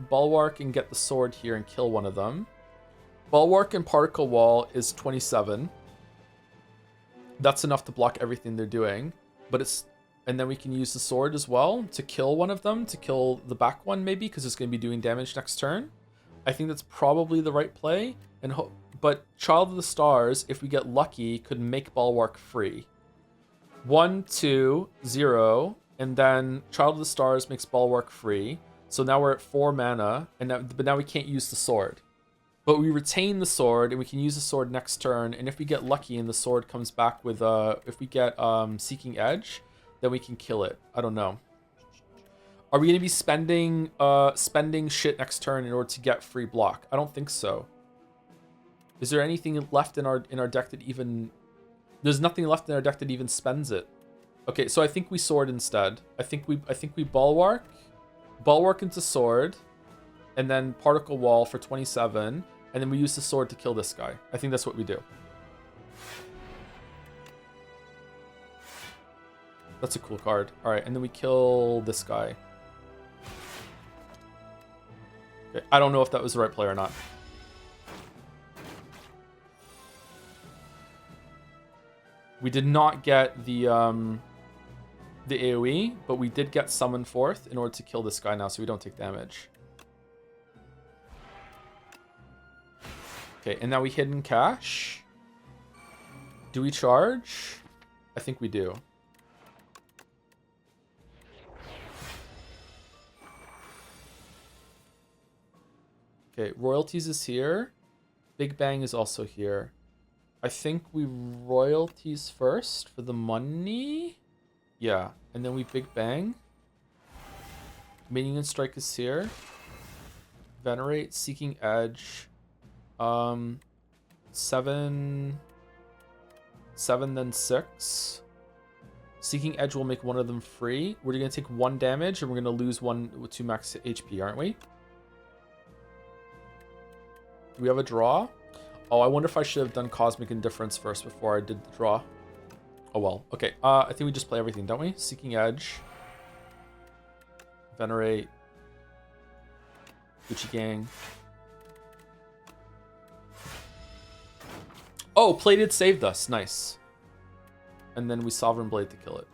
Bulwark and get the sword here and kill one of them. Bulwark and Particle Wall is 27. That's enough to block everything they're doing, and then we can use the sword as well to kill one of them, to kill the back one maybe, because it's going to be doing damage next turn. I think that's probably the right play. But Child of the Stars, if we get lucky, could make Bulwark free. 1, 2, 0, and then Child of the Stars makes Bulwark free. So now we're at 4 mana, but now we can't use the sword. But we retain the sword, and we can use the sword next turn. And if we get lucky and the sword comes back with if we get Seeking Edge, then we can kill it. I don't know. Are we gonna be spending shit next turn in order to get free block? I don't think so. Is there anything left in our deck that even? There's nothing left in our deck that even spends it. Okay, so I think we sword instead. I think we bulwark into sword, and then Particle Wall for 27, and then we use the sword to kill this guy. I think that's what we do. That's a cool card. All right, and then we kill this guy. Okay, I don't know if that was the right play or not. We did not get the AoE, but we did get Summon Forth in order to kill this guy now, so we don't take damage. Okay, and now we Hidden Cache. Do we charge? I think we do. Okay, Royalties is here. Big Bang is also here. I think we Royalties first for the money. Yeah, and then we Big Bang. Minion Strike is here. Venerate, Seeking Edge. 7, then 6. Seeking Edge will make one of them free. We're going to take 1 damage, and we're going to lose 2 max HP, aren't we? Do we have a draw? Oh, I wonder if I should have done Cosmic Indifference first before I did the draw. Oh well. Okay, I think we just play everything, don't we? Seeking Edge. Venerate. Gucci Gang. Oh, Plated saved us. Nice. And then we Sovereign Blade to kill it.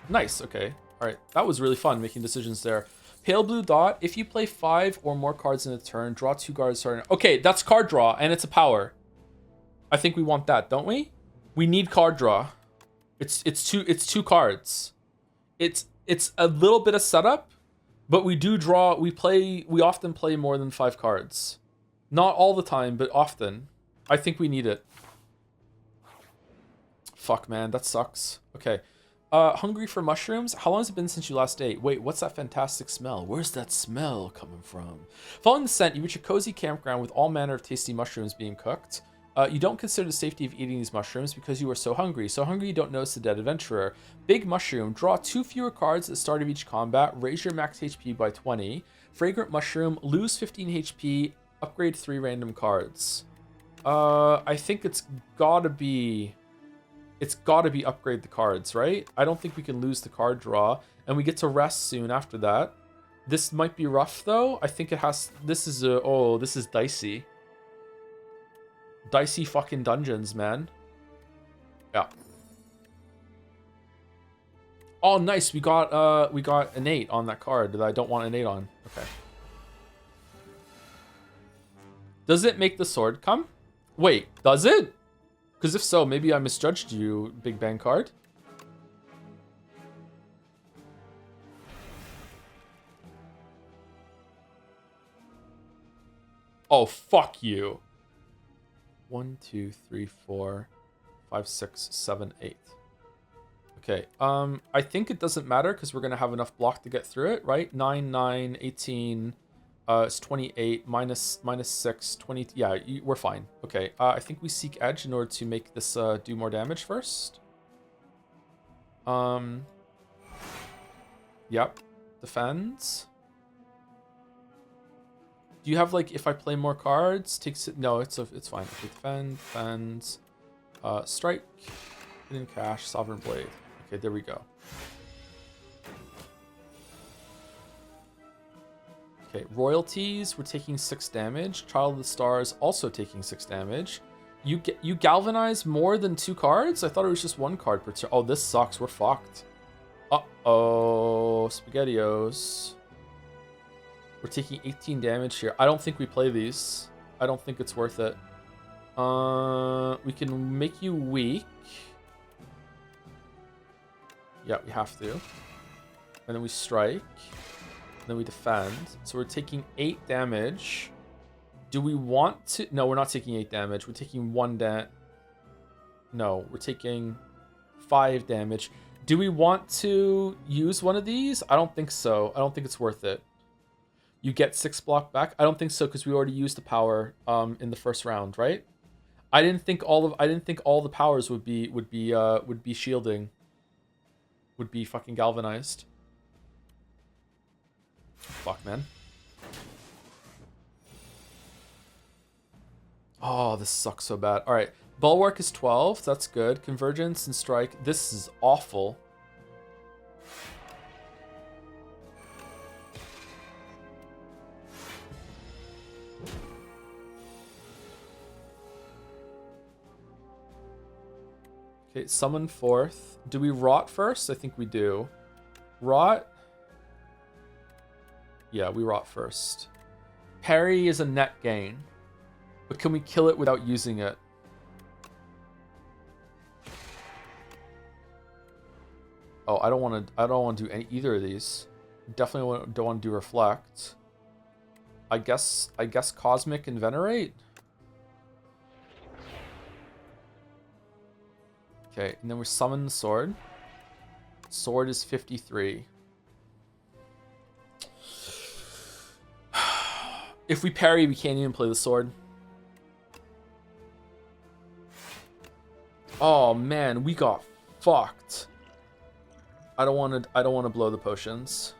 Nice, okay. Alright, that was really fun making decisions there. Pale Blue Dot, if you play 5 or more cards in a turn, draw 2 cards starting. Okay, that's card draw, and it's a power. I think we want that, don't we? We need card draw. It's two cards. It's a little bit of setup, but we do draw. We often play more than 5 cards. Not all the time, but often. I think we need it. Fuck, man, that sucks. Okay. Hungry for mushrooms? How long has it been since you last ate? Wait, what's that fantastic smell? Where's that smell coming from? Following the scent, you reach a cozy campground with all manner of tasty mushrooms being cooked. You don't consider the safety of eating these mushrooms because you are so hungry. So hungry you don't notice the dead adventurer. Big mushroom. Draw 2 fewer cards at the start of each combat. Raise your max HP by 20. Fragrant mushroom. Lose 15 HP. Upgrade 3 random cards. I think it's gotta be upgrade the cards, right? I don't think we can lose the card draw, and we get to rest soon after that. This might be rough though. I think it has. This is this is dicey. Dicey fucking dungeons, man. Yeah. Oh, nice. We got an 8 on that card that I don't want an 8 on. Okay. Does it make the sword come? Wait, does it? Because if so, maybe I misjudged you, Big Bang card. Oh, fuck you. 1, 2, 3, 4, 5, 6, 7, 8. Okay, I think it doesn't matter because we're going to have enough block to get through it, right? 9, 9, 18, it's 28, minus 6, 20, yeah, we're fine. Okay, I think we seek edge in order to make this do more damage first. Yep, defends. Do you have, like, if I play more cards, takes it? No, it's fine. Okay, defends, strike, hidden cash, sovereign blade. Okay, there we go. Okay, royalties, we're taking 6 damage. Child of the Stars also taking 6 damage. You galvanize more than 2 cards? I thought it was just 1 card per turn. Oh, this sucks. We're fucked. Uh-oh, SpaghettiOs. We're taking 18 damage here. I don't think we play these. I don't think it's worth it. We can make you weak. Yeah, we have to. And then we strike. And then we defend. So we're taking 8 damage. Do we want to... No, we're not taking 8 damage. We're taking 1 damage. No, we're taking 5 damage. Do we want to use one of these? I don't think so. I don't think it's worth it. You get 6 block back. I don't think so because we already used the power in the first round, right? I didn't think all the powers would be shielding. Would be fucking galvanized. Fuck, man. Oh, this sucks so bad. All right, Bulwark is 12. That's good. Convergence and Strike. This is awful. Okay, Summon Forth. Do we Rot first? I think we do. Rot? Yeah, we Rot first. Parry is a net gain. But can we kill it without using it? Oh, I don't want to do either of these. Definitely don't want to do Reflect. I guess Cosmic and Venerate. Okay, and then we summon the sword. Sword is 53. If we parry, we can't even play the sword. Oh man, we got fucked. I don't want to blow the potions.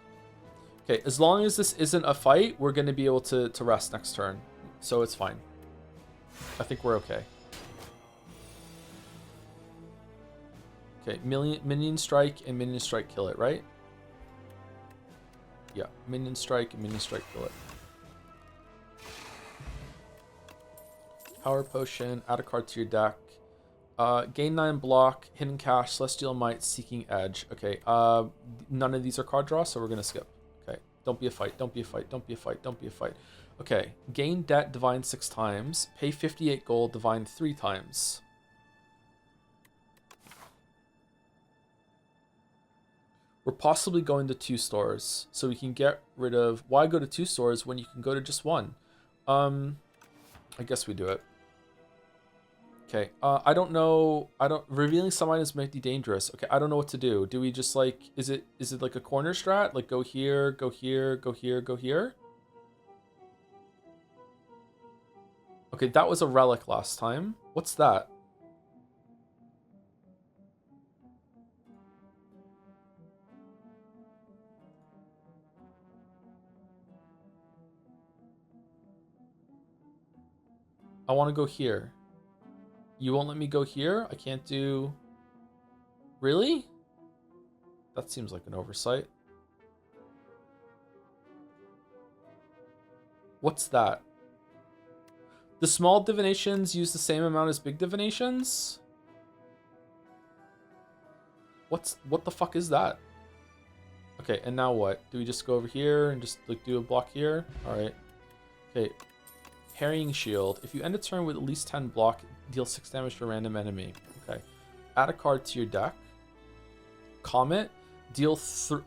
Okay, as long as this isn't a fight, we're going to be able to rest next turn. So it's fine. I think we're okay. Okay, minion strike and minion strike kill it, right? Yeah, minion strike and minion strike kill it. Power potion, add a card to your deck. Gain 9 block, hidden cash, celestial might, seeking edge. Okay, none of these are card draw, so we're gonna skip. Okay, don't be a fight, don't be a fight, don't be a fight, don't be a fight. Okay, gain debt, divine 6 times, pay 58 gold, divine 3 times. We're possibly going to 2 stores, so we can get rid of... Why go to 2 stores when you can go to just 1? I guess we do it. Okay, I don't know. Revealing some items might be dangerous. Okay, I don't know what to do. Do we just like, is it like a corner strat? Like go here, go here, go here, go here? Okay, that was a relic last time. What's that? I want to go here. You won't let me go here? I can't do... Really? That seems like an oversight. What's that? The small divinations use the same amount as big divinations? What the fuck is that? Okay, and now what? Do we just go over here and just like do a block here? Alright. Okay. Harrying Shield. If you end a turn with at least 10 block, deal 6 damage to a random enemy. Okay. Add a card to your deck. Comet. Deal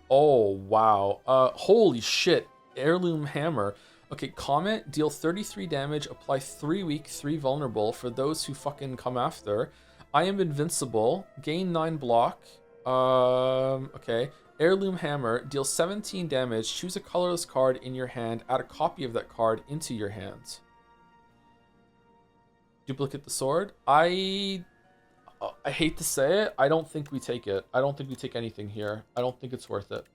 oh, wow. Holy shit. Heirloom Hammer. Okay, Comet. Deal 33 damage. Apply 3 weak, 3 vulnerable for those who fucking come after. I am invincible. Gain 9 block. Okay. Heirloom Hammer. Deal 17 damage. Choose a colorless card in your hand. Add a copy of that card into your hand. Duplicate the sword. I hate to say it. I don't think we take it. I don't think we take anything here. I don't think it's worth it.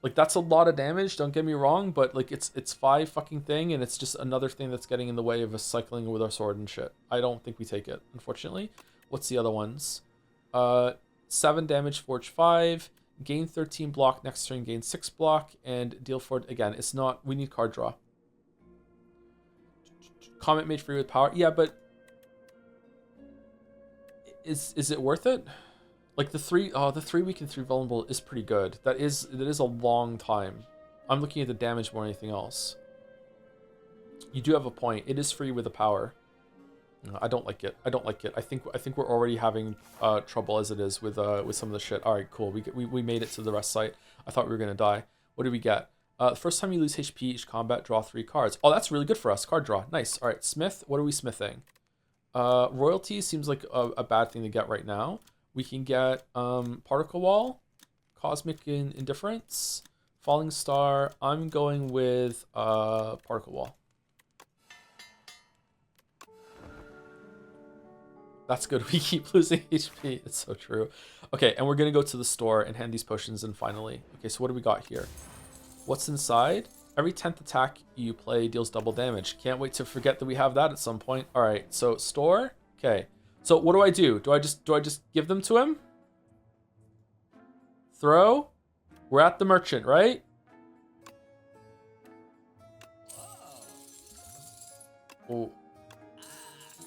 Like, that's a lot of damage, don't get me wrong, but like it's 5 fucking thing, and it's just another thing that's getting in the way of us cycling with our sword and shit. I don't think we take it, unfortunately. What's the other ones? 7 damage, forge 5, gain 13 block, next turn gain 6 block, and deal 4 again. It's not, we need card draw. Comet made free with power. Yeah, but is it worth it? Like the 3 weak and 3 vulnerable is pretty good. That is a long time. I'm looking at the damage more than anything else. You do have a point. It is free with the power. I don't like it. I don't like it. I think we're already having trouble as it is with some of the shit. All right, cool. We made it to the rest site. I thought we were gonna die. What did we get? The first time you lose HP each combat, draw 3 cards. Oh, that's really good for us. Card draw. Nice. All right, Smith. What are we smithing? Royalty seems like a bad thing to get right now. We can get Particle Wall, Cosmic Indifference, Falling Star. I'm going with Particle Wall. That's good. We keep losing HP. It's so true. Okay, and we're going to go to the store and hand these potions in finally. Okay, so what do we got here? What's inside? Every 10th attack you play deals double damage. Can't wait to forget that we have that at some point. All right, so store. Okay. So what do? Do I just give them to him? Throw? We're at the merchant, right? Oh.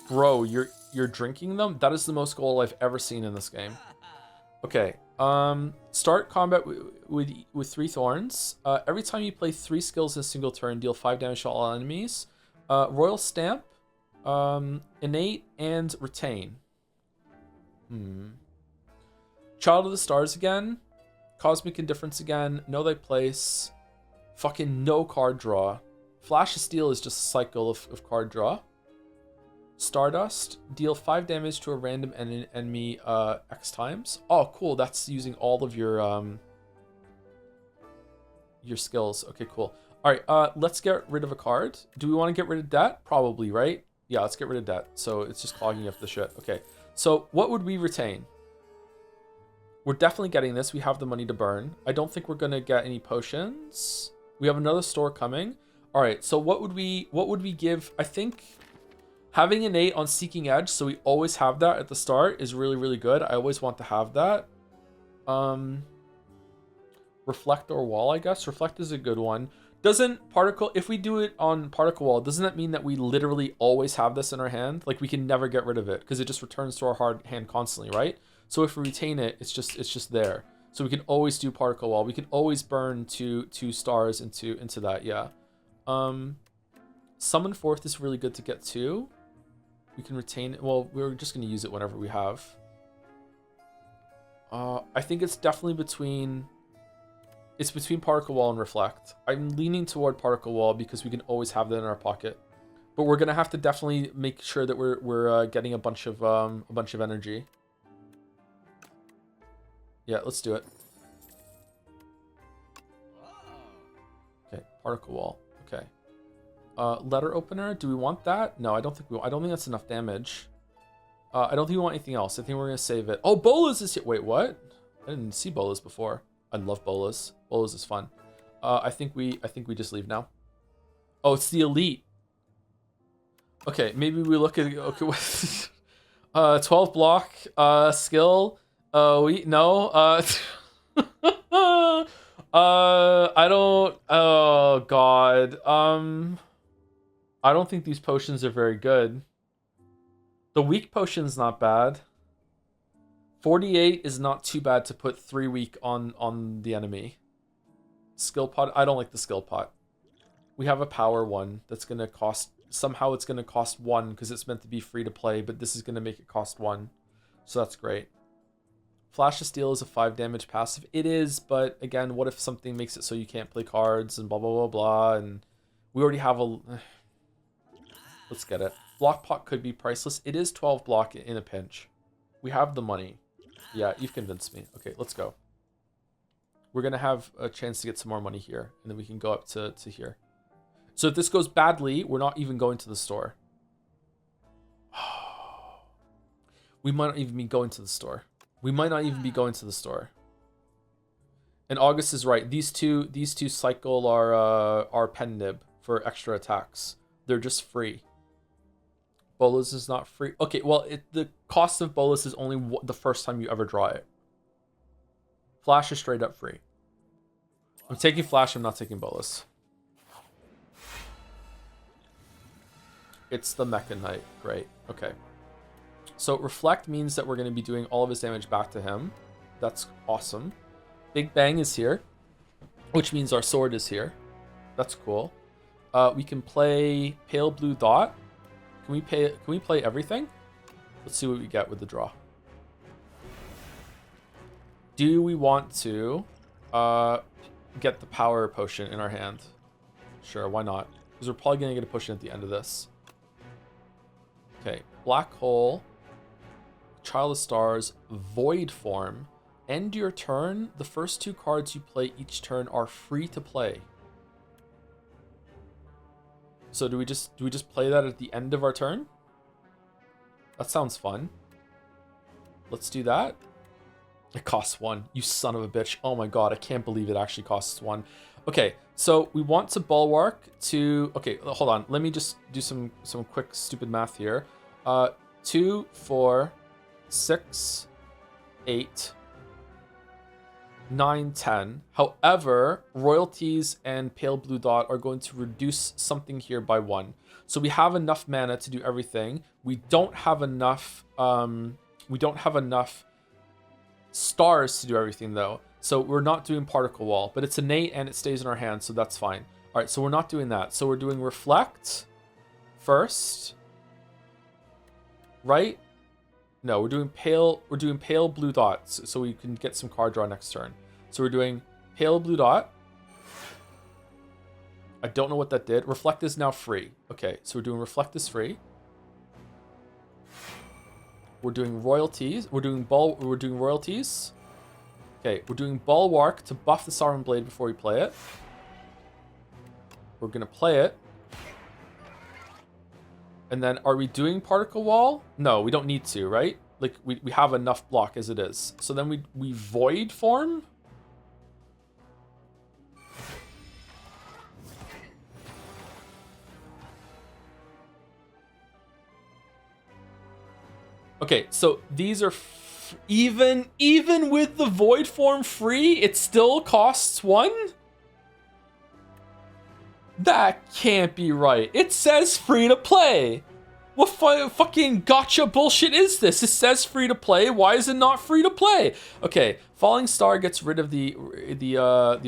Bro, you're drinking them? That is the most gold I've ever seen in this game. Okay. Start combat with 3 thorns. Every time you play 3 skills in a single turn, deal 5 damage to all enemies. Royal Stamp. Innate and retain. Child of the Stars again. Cosmic Indifference again. Know thy place. Fucking no card draw. Flash of Steel is just a cycle of card draw. Stardust. Deal 5 damage to a random enemy X times. Oh, cool. That's using all of your skills. Okay, cool. All right, let's get rid of a card. Do we want to get rid of debt? Probably, right? Yeah, let's get rid of debt. So it's just clogging up the shit. Okay, so what would we retain? We're definitely getting this. We have the money to burn. I don't think we're going to get any potions. We have another store coming. All right, so what would we give? I think having innate on Seeking Edge, so we always have that at the start, is really, really good. I always want to have that. Reflect or Wall, I guess. Reflect is a good one. Doesn't Particle, if we do it on Particle Wall, doesn't that mean that we literally always have this in our hand? Like, we can never get rid of it because it just returns to our hard hand constantly, right? So if we retain it, it's just there. So we can always do Particle Wall. We can always burn two stars into that, yeah. Summon Forth is really good to get too. We can retain it. Well, we're just going to use it whenever we have. I think it's definitely between Particle Wall and Reflect. I'm leaning toward Particle Wall because we can always have that in our pocket. But we're gonna have to definitely make sure that we're getting a bunch of energy. Yeah, let's do it. Okay, particle wall. Okay. Letter opener. Do we want that? No, I don't think I don't think that's enough damage. I don't think we want anything else. I think we're gonna save it. Oh, bolas is here. Wait, what? I didn't see bolas before. I love bolas. Bolas is fun. I think we just leave now. Oh, it's the elite. Okay, maybe we look at okay. 12 block skill. No. I don't. Oh God. I don't think these potions are very good. The weak potion's not bad. 48 is not too bad to put 3 weak on the enemy. Skill pot. I don't like the skill pot. We have a power one that's gonna cost. Somehow it's gonna cost 1 because it's meant to be free to play, but this is gonna make it cost 1, so that's great. Flash of Steel is a 5 damage passive. It is, but again, what if something makes it so you can't play cards and blah blah blah blah, and we already have a. Let's get it. Block pot could be priceless. It is 12 block in a pinch. We have the money. Yeah, you've convinced me. Okay, let's go. We're gonna have a chance to get some more money here, and then we can go up to here. So if this goes badly, we're not even going to the store. We might not even be going to the store. We might not even be going to the store. And August is right. These two cycle our pen nib for extra attacks. They're just free. Bolas is not free. Okay, well, the cost of Bolas is only the first time you ever draw it. Flash is straight up free. I'm taking Flash, I'm not taking Bolas. It's the Mecha Knight. Great. Okay. So Reflect means that we're going to be doing all of his damage back to him. That's awesome. Big Bang is here, which means our sword is here. That's cool. We can play Pale Blue Dot. Can we play everything? Let's see what we get with the draw. Do we want to get the power potion in our hand? Sure, why not? Because we're probably going to get a potion at the end of this. Okay, Black Hole, Child of Stars, Void Form. End your turn. The first 2 cards you play each turn are free to play. So do we just play that at the end of our turn? That sounds fun. Let's do that. It costs 1. You son of a bitch. Oh my god, I can't believe it actually costs 1. Okay, so we want to bulwark to... Okay, hold on. Let me just do some quick stupid math here. 2, 4, 6, 8, 9, 10. However, royalties and Pale Blue Dot are going to reduce something here by 1. So we have enough mana to do everything. We don't have enough stars to do everything though. So we're not doing Particle Wall, but it's innate and it stays in our hand, so that's fine. All right, so we're not doing that. So we're doing Reflect first, right? No, we're doing Pale Blue Dots, so we can get some card draw next turn. So we're doing Pale Blue Dot. I don't know what that did. Reflect is now free. Okay, so we're doing Reflect is free. We're doing royalties. We're doing royalties. Okay, we're doing Bulwark to buff the Sovereign Blade before we play it. We're gonna play it. And then are we doing Particle Wall? No, we don't need to, right? Like we have enough block as it is. So then we Void Form. Okay, so these are even with the Void Form free, it still costs 1? That can't be right. It says free to play. What fucking gotcha bullshit is this? It says free to play. Why is it not free to play? Okay, Falling Star gets rid of the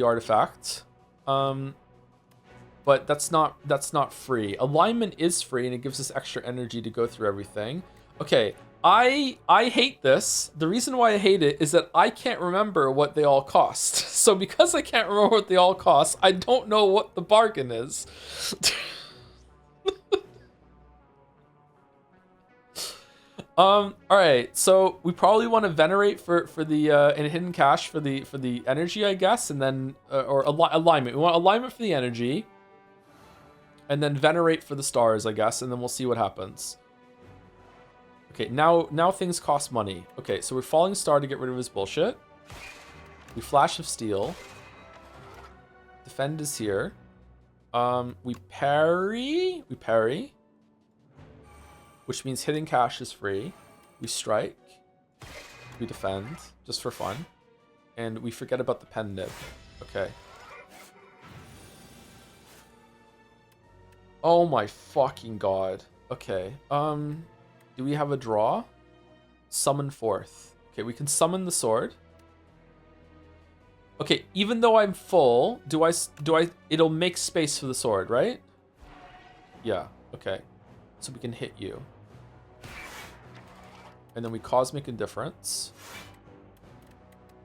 artifact. But that's not free. Alignment is free and it gives us extra energy to go through everything. Okay, I hate this. The reason why I hate it is that I can't remember what they all cost. So because I can't remember what they all cost, I don't know what the bargain is. All right, so we probably want to venerate for the and hidden cache for the energy, I guess, and then or alignment. We want alignment for the energy, and then venerate for the stars, I guess, and then we'll see what happens. Okay, now things cost money. Okay, so we're falling star to get rid of his bullshit. We flash of steel. Defend is here. We parry. Which means hidden cache is free. We strike. We defend, just for fun. And we forget about the pen nib. Okay. Oh my fucking god. Okay. Do we have a draw? Summon forth. Okay, we can summon the sword. Okay, even though I'm full, it'll make space for the sword, right? Yeah, okay. So we can hit you. And then we Cosmic Indifference.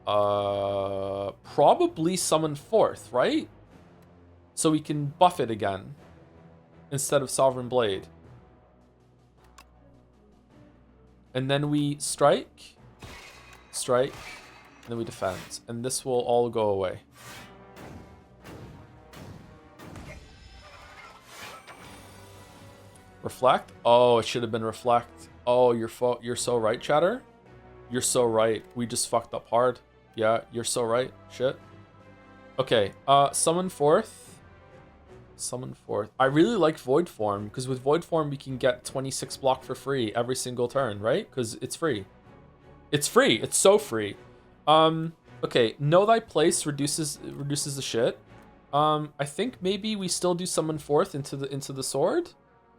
Probably summon forth, right? So we can buff it again. Instead of Sovereign Blade. And then we strike. Strike. And then we defend. And this will all go away. Reflect? Oh, it should have been reflect. Oh, you're so right, chatter. You're so right. We just fucked up hard. Yeah, you're so right. Shit. Okay, summon forth. Summon forth. I really like Void Form, because with Void Form we can get 26 block for free every single turn, right? Because it's free. It's free. It's so free. Okay, Know Thy Place reduces the shit. I think maybe we still do summon forth into the sword.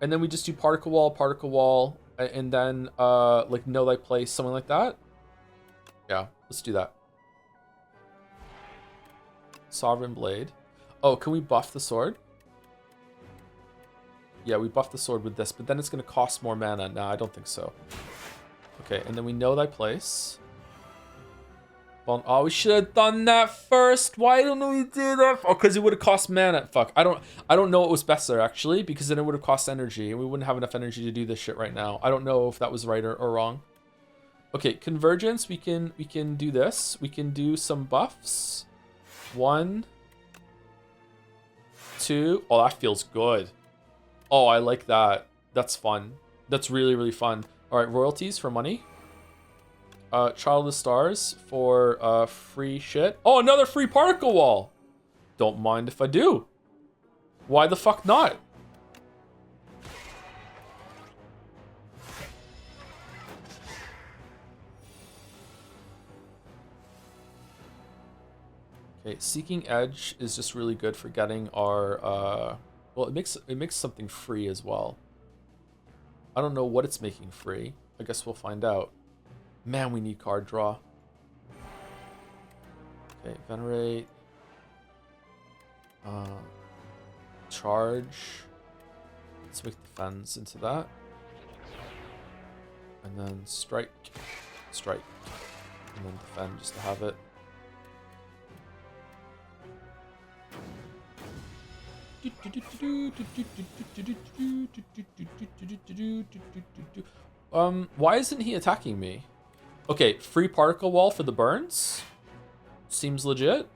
And then we just do particle wall, and then like Know Thy Place, something like that. Yeah, let's do that. Sovereign Blade. Oh, can we buff the sword? Yeah, we buff the sword with this, but then it's going to cost more mana. No, I don't think so. Okay, and then we Know Thy Place. Well, oh, we should have done that first. Why don't we do that? Oh, because it would have cost mana. Fuck. I don't know what was best there, actually, because then it would have cost energy, and we wouldn't have enough energy to do this shit right now. I don't know if that was right or wrong. Okay, Convergence, we can do this. We can do some buffs. 1, 2. Oh, that feels good. Oh, I like that. That's fun. That's really, really fun. All right, royalties for money. Child of the Stars for free shit. Oh, another free particle wall. Don't mind if I do. Why the fuck not? Okay, Seeking Edge is just really good for getting our well, it makes something free as well. I don't know what it's making free. I guess we'll find out. Man, we need card draw. Okay, Venerate. Charge. Let's make defense into that. And then strike. Strike. And then defend just to have it. Why isn't he attacking me? Okay, free particle wall for the burns. Seems legit.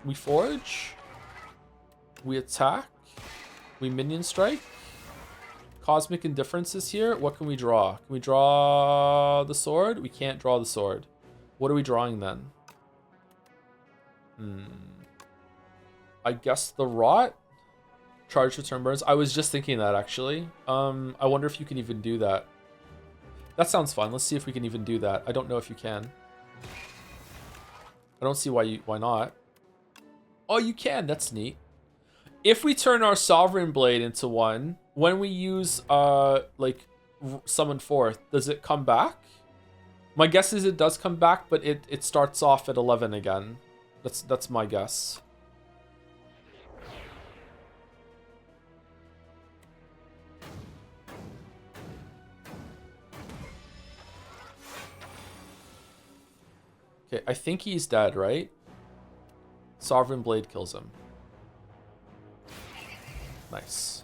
We forge. We attack. We minion strike. Cosmic Indifference is here. What can we draw? Can we draw the sword? We can't draw the sword. What are we drawing then? I guess the Rot? Charge return burns. I was just thinking that, actually. I wonder if you can even do that. That sounds fun. Let's see if we can even do that. I don't know if you can. I don't see why not. Oh, you can. That's neat. If we turn our Sovereign Blade into one, when we use like summon forth, does it come back? My guess is it does come back, but it starts off at 11 again. That's my guess. Okay, I think he's dead, right? Sovereign Blade kills him. Nice.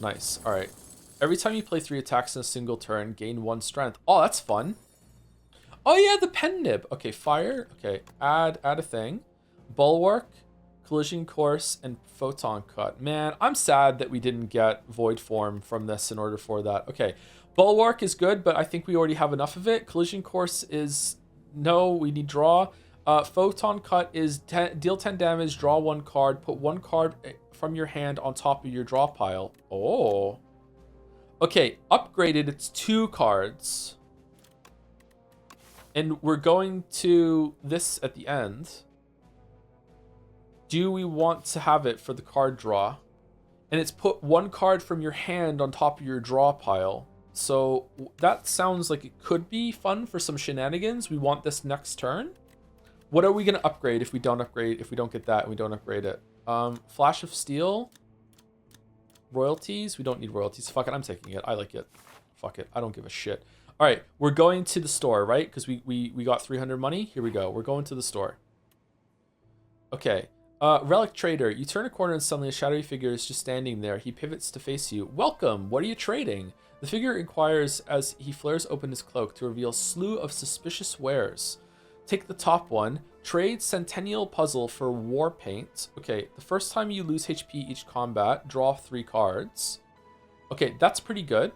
Nice. Alright. Every time you play 3 attacks in a single turn, gain 1 strength. Oh, that's fun. Oh yeah, the pen nib. Okay, fire. Okay, add a thing. Bulwark, collision course, and photon cut. Man, I'm sad that we didn't get void form from this in order for that. Okay, bulwark is good, but I think we already have enough of it. Collision course is no, we need draw. Photon cut is deal 10 damage, draw 1 card, put 1 card from your hand on top of your draw pile. Oh. Okay, upgraded, it's 2 cards. And we're going to this at the end. Do we want to have it for the card draw? And it's put 1 card from your hand on top of your draw pile. So that sounds like it could be fun for some shenanigans. We want this next turn. What are we going to upgrade if we don't upgrade? If we don't get that and we don't upgrade it? Flash of Steel. Royalties. We don't need royalties. Fuck it. I'm taking it. I like it. Fuck it. I don't give a shit. All right. We're going to the store, right? Because we got 300 money. Here we go. We're going to the store. Okay. Relic Trader. You turn a corner and suddenly a shadowy figure is just standing there. He pivots to face you. Welcome. What are you trading? The figure inquires as he flares open his cloak to reveal a slew of suspicious wares. Take the top one. Trade Centennial Puzzle for War Paint. Okay, the first time you lose HP each combat, draw 3 cards. Okay, that's pretty good.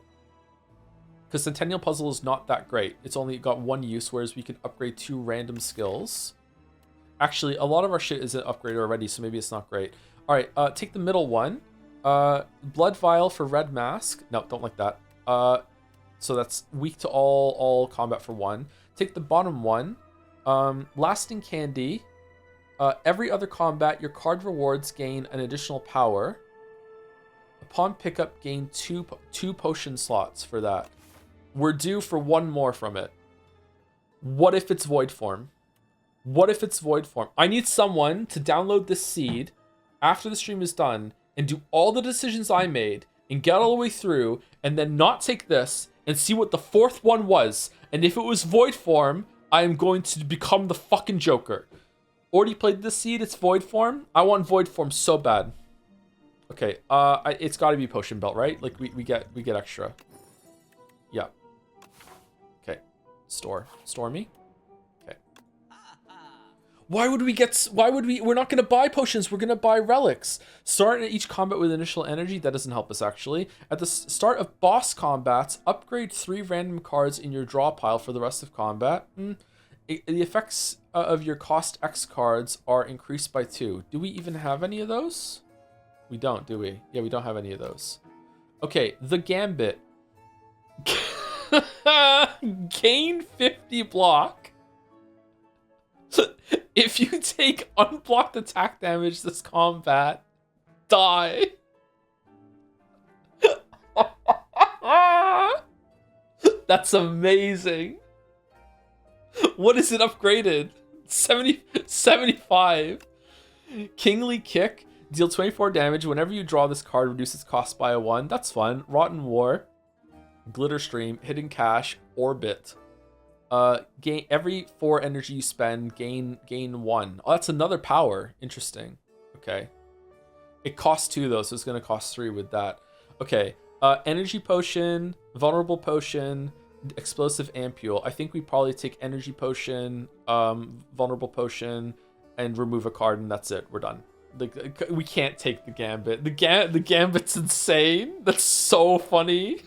Because Centennial Puzzle is not that great. It's only got 1 use, whereas we can upgrade 2 random skills. Actually, a lot of our shit isn't upgraded already, so maybe it's not great. All right, take the middle one. Blood Vial for Red Mask. No, don't like that. So that's weak to all combat for 1. Take the bottom one. Lasting Candy. Every other combat, your card rewards gain an additional power. Upon pickup, gain two potion slots for that. We're due for 1 more from it. What if it's void form? What if it's void form? I need someone to download this seed after the stream is done and do all the decisions I made and get all the way through and then not take this and see what the 4th one was. And if it was void form, I am going to become the fucking Joker. Already played this seed, it's void form. I want void form so bad. Okay, it's gotta be potion belt, right? Like we get extra. Yeah. Okay. Store me. Okay. We're not gonna buy potions, we're gonna buy relics. Start at each combat with initial energy. That doesn't help us actually. At the start of boss combats, upgrade 3 random cards in your draw pile for the rest of combat. The effects of your cost X cards are increased by 2. Do we even have any of those? We don't, do we? Yeah, we don't have any of those. Okay, the Gambit. Gain 50 block. If you take unblocked attack damage this combat, die. That's amazing. What is it upgraded? 75. Kingly Kick. Deal 24 damage. Whenever you draw this card, reduce its cost by 1. That's fun. Rotten War. Glitter Stream. Hidden Cash. Orbit. Gain every 4 energy you spend, gain 1. Oh, that's another power. Interesting. Okay. It costs 2 though, so it's gonna cost 3 with that. Okay. Energy Potion, Vulnerable Potion, Explosive Ampule. I think we probably take Energy Potion, Vulnerable Potion, and remove a card, and that's it. We're done. Like, we can't take the Gambit. The Gambit's insane. That's so funny.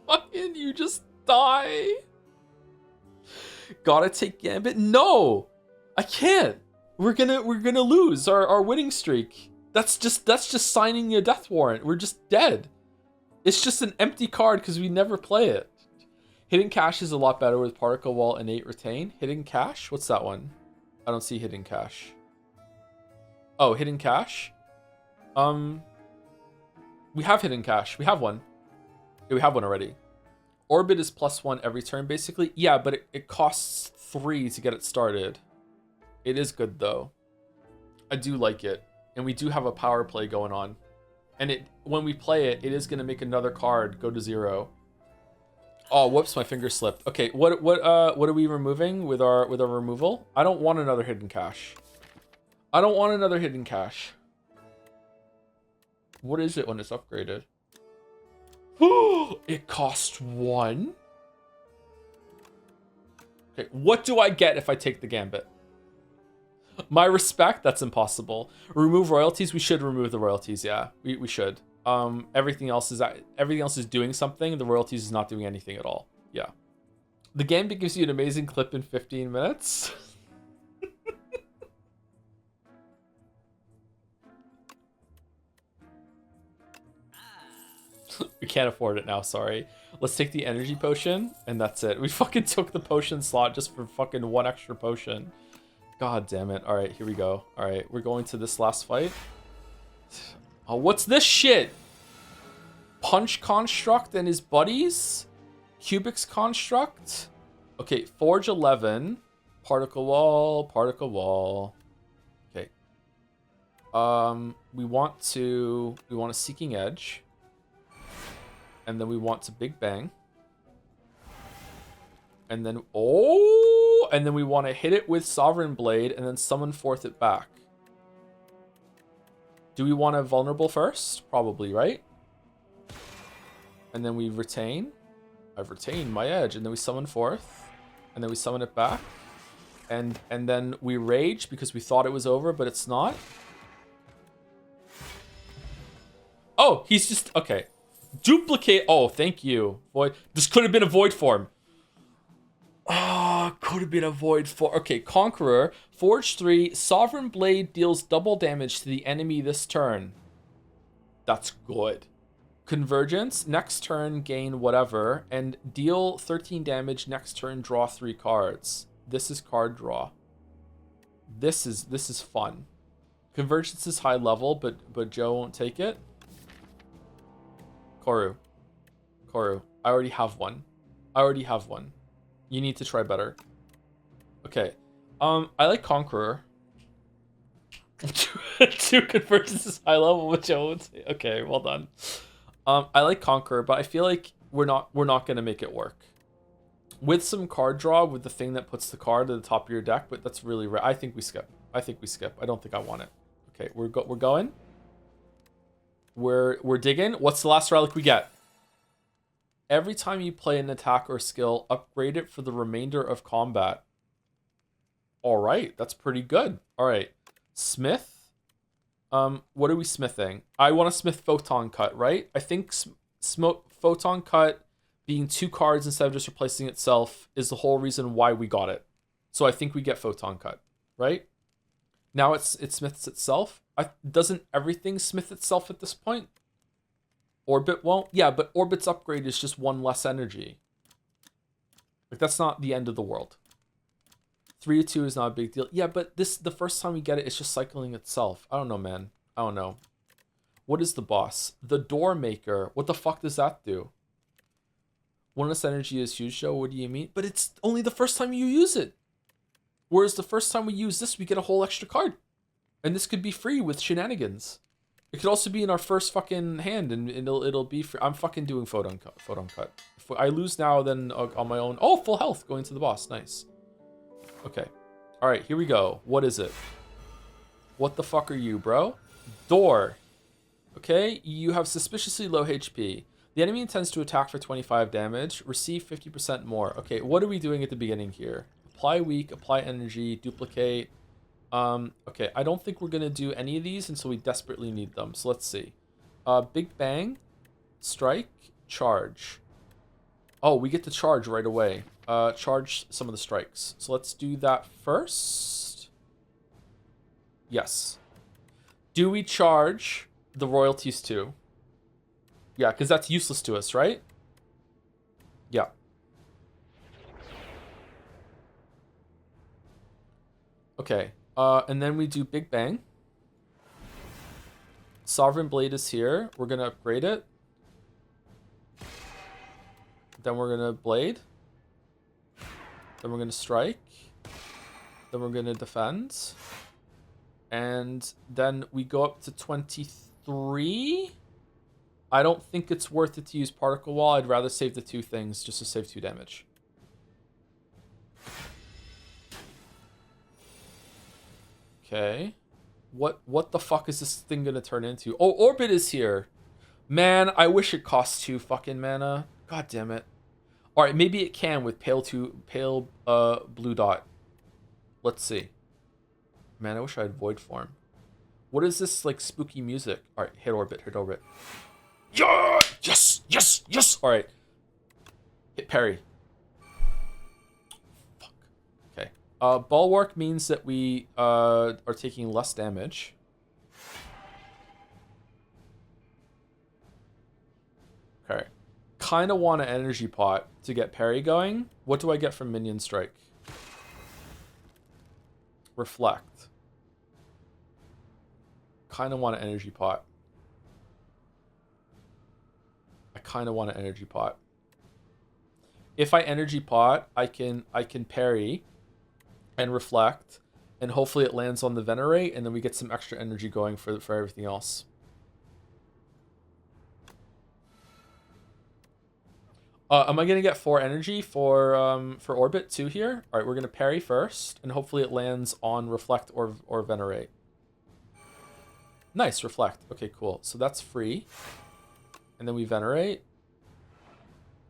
Fucking, you just die. Gotta take Gambit. No, I can't. We're gonna lose our winning streak. That's just signing a death warrant. We're just dead. It's just an empty card because we never play it. Hidden Cash is a lot better with Particle Wall, Innate Retain. Hidden Cash? What's that one? I don't see Hidden Cash. Oh, Hidden Cash? We have Hidden Cash. We have one. Yeah, we have one already. Orbit is +1 every turn, basically. Yeah, but it costs 3 to get it started. It is good, though. I do like it. And we do have a power play going on. And when we play it, it is going to make another card go to 0. Oh, whoops, my finger slipped. Okay, what are we removing with our removal? I don't want another Hidden Cash. I don't want another Hidden Cash. What is it when it's upgraded? It cost 1? Okay, what do I get if I take the Gambit? My respect, that's impossible. Remove royalties, we should remove the royalties, yeah. We should. Everything else is doing something, the royalties is not doing anything at all. Yeah. The Gambit gives you an amazing clip in 15 minutes. We can't afford it now, sorry. Let's take the energy potion, and that's it. We fucking took the potion slot just for fucking 1 extra potion. God damn it. Alright, here we go. Alright, we're going to this last fight. Oh, what's this shit? Punch Construct and his buddies? Cubics Construct? Okay, Forge 11. Particle Wall. Okay. We want a Seeking Edge. And then we want to Big Bang. And then, and then we want to hit it with Sovereign Blade and then summon forth it back. Do we want a Vulnerable first? Probably, right? And then we retain. I've retained my edge. And then we summon forth. And then we summon it back. And then we rage because we thought it was over, but it's not. Oh, he's just, okay. Duplicate. Oh, thank you. Void. This could have been a void form. Oh, could have been a void form. Okay, Conqueror. Forge 3. Sovereign Blade deals double damage to the enemy this turn. That's good. Convergence. Next turn, gain whatever. And deal 13 damage. Next turn, draw 3 cards. This is card draw. This is fun. Convergence is high level, but Joe won't take it. Koru. I already have one. You need to try better. Okay. I like Conqueror. 2 convergence is high level, which I won't say. Okay, well done. I like Conqueror, but I feel like we're not gonna make it work. With some card draw, with the thing that puts the card at the top of your deck, but that's really rare. I think we skip. I don't think I want it. Okay, we're going. We're digging. What's the last relic we get? Every time you play an attack or skill, upgrade it for the remainder of combat. All right, that's pretty good. All right, Smith. What are we smithing? I want to smith Photon Cut, right? I think Photon Cut being 2 cards instead of just replacing itself is the whole reason why we got it. So I think we get Photon Cut, right? Now it smiths itself. Doesn't everything smith itself at this point? Orbit won't? Yeah, but Orbit's upgrade is just 1 less energy. Like, that's not the end of the world. 3-2 is not a big deal. Yeah, but the first time we get it, it's just cycling itself. I don't know, man. I don't know. What is the boss? The Door Maker. What the fuck does that do? 1 less energy is huge, Joe. What do you mean? But it's only the first time you use it. Whereas the first time we use this, we get a whole extra card. And this could be free with shenanigans. It could also be in our first fucking hand, and it'll be free. I'm fucking doing Photon Cut. If I lose now, then on my own. Oh, full health going to the boss. Nice. Okay. All right, here we go. What is it? What the fuck are you, bro? Door. Okay, you have suspiciously low HP. The enemy intends to attack for 25 damage. Receive 50% more. Okay, what are we doing at the beginning here? Apply weak, apply energy, duplicate. Okay, I don't think we're going to do any of these until we desperately need them. So let's see. Big Bang, Strike, Charge. Oh, we get to charge right away. Charge some of the strikes. So let's do that first. Yes. Do we charge the royalties too? Yeah, because that's useless to us, right? Yeah. Okay. And then we do Big Bang. Sovereign Blade is here. We're going to upgrade it. Then we're going to Blade. Then we're going to Strike. Then we're going to Defend. And then we go up to 23. I don't think it's worth it to use Particle Wall. I'd rather save the 2 things just to save 2 damage. Okay. What the fuck is this thing gonna turn into? Oh, Orbit is here. Man, I wish it cost 2 fucking mana. God damn it. Alright, maybe it can with pale blue dot. Let's see. Man, I wish I had void form. What is this like spooky music? Alright, hit orbit, hit orbit. Yeah! Yes! Yes! Yes! Alright. Hit parry. Fuck. Okay. Bulwark means that we are taking less damage. Okay. Kind of want an energy pot to get parry going. What do I get from minion strike? Reflect. Kind of want an energy pot. I kind of want an energy pot. If I energy pot, I can parry and reflect, and hopefully it lands on the venerate, and then we get some extra energy going for everything else. Am I gonna get 4 energy for orbit too here? All right, we're gonna parry first, and hopefully it lands on reflect or venerate. Nice, reflect. Okay, cool. So that's free, and then we venerate,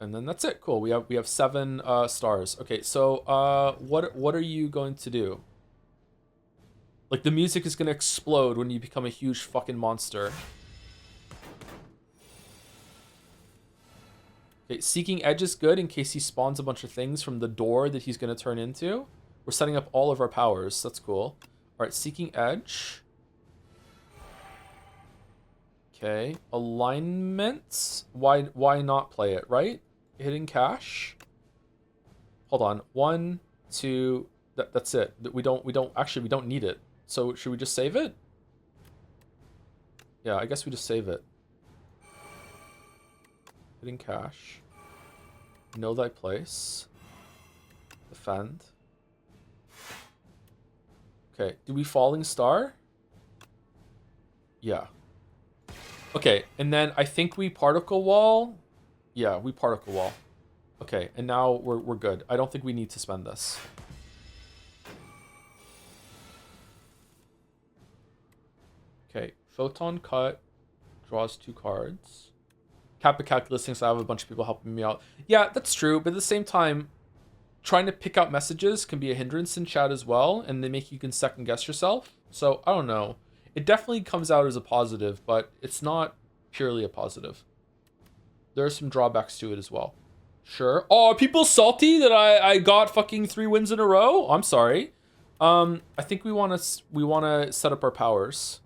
and then that's it. Cool. We have 7 stars. Okay, so what are you going to do? Like the music is gonna explode when you become a huge fucking monster. Okay, Seeking Edge is good in case he spawns a bunch of things from the door that he's going to turn into. We're setting up all of our powers. That's cool. All right, Seeking Edge. Okay, alignments. Why not play it, right? Hitting cash. Hold on. 1, 2. That's it. We don't need it. So should we just save it? Yeah, I guess we just save it. Hitting cash. Know thy place. Defend. Okay, do we falling star? Yeah. Okay, and then I think we particle wall. Yeah, we particle wall. Okay, and now we're good. I don't think we need to spend this. Okay, photon cut draws 2 cards. Kappa calculus thinks I have a bunch of people helping me out. Yeah, that's true, but at the same time, trying to pick out messages can be a hindrance in chat as well, and they make you can second guess yourself. So I don't know. It definitely comes out as a positive, but it's not purely a positive. There are some drawbacks to it as well. Sure. Oh, are people salty that I got fucking 3 wins in a row? I'm sorry. I think we want to set up our powers.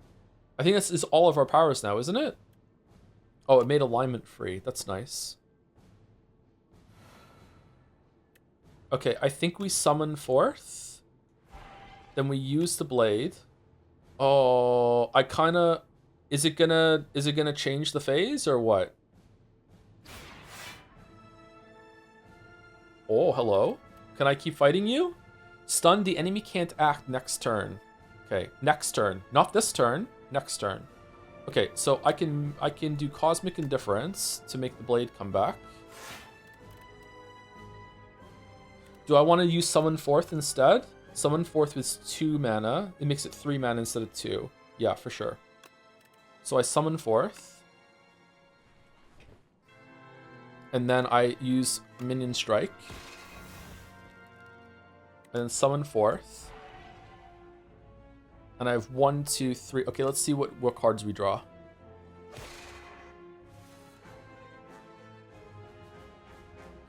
I think this is all of our powers now, isn't it? Oh, it made alignment free. That's nice. Okay, I think we summon forth. Then we use the blade. Oh, I kind of... Is it gonna change the phase or what? Oh, hello. Can I keep fighting you? Stunned, the enemy can't act next turn. Okay, next turn. Not this turn. Next turn. Okay, so I can do Cosmic Indifference to make the blade come back. Do I want to use Summon Forth instead? Summon Forth with 2 mana. It makes it 3 mana instead of 2. Yeah, for sure. So I Summon Forth. And then I use Minion Strike. And then Summon Forth. And I have 1, 2, 3. Okay, let's see what cards we draw.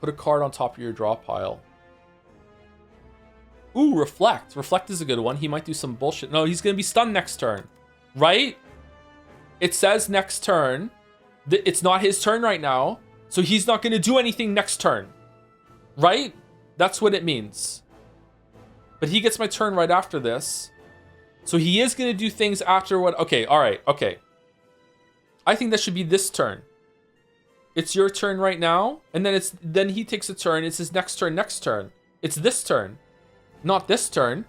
Put a card on top of your draw pile. Ooh, Reflect. Reflect is a good one. He might do some bullshit. No, he's going to be stunned next turn. Right? It says next turn. It's not his turn right now. So he's not going to do anything next turn. Right? That's what it means. But he gets my turn right after this. So he is going to do things after what... Okay, all right, okay. I think that should be this turn. It's your turn right now, and then he takes a turn. It's his next turn, next turn. It's this turn, not this turn.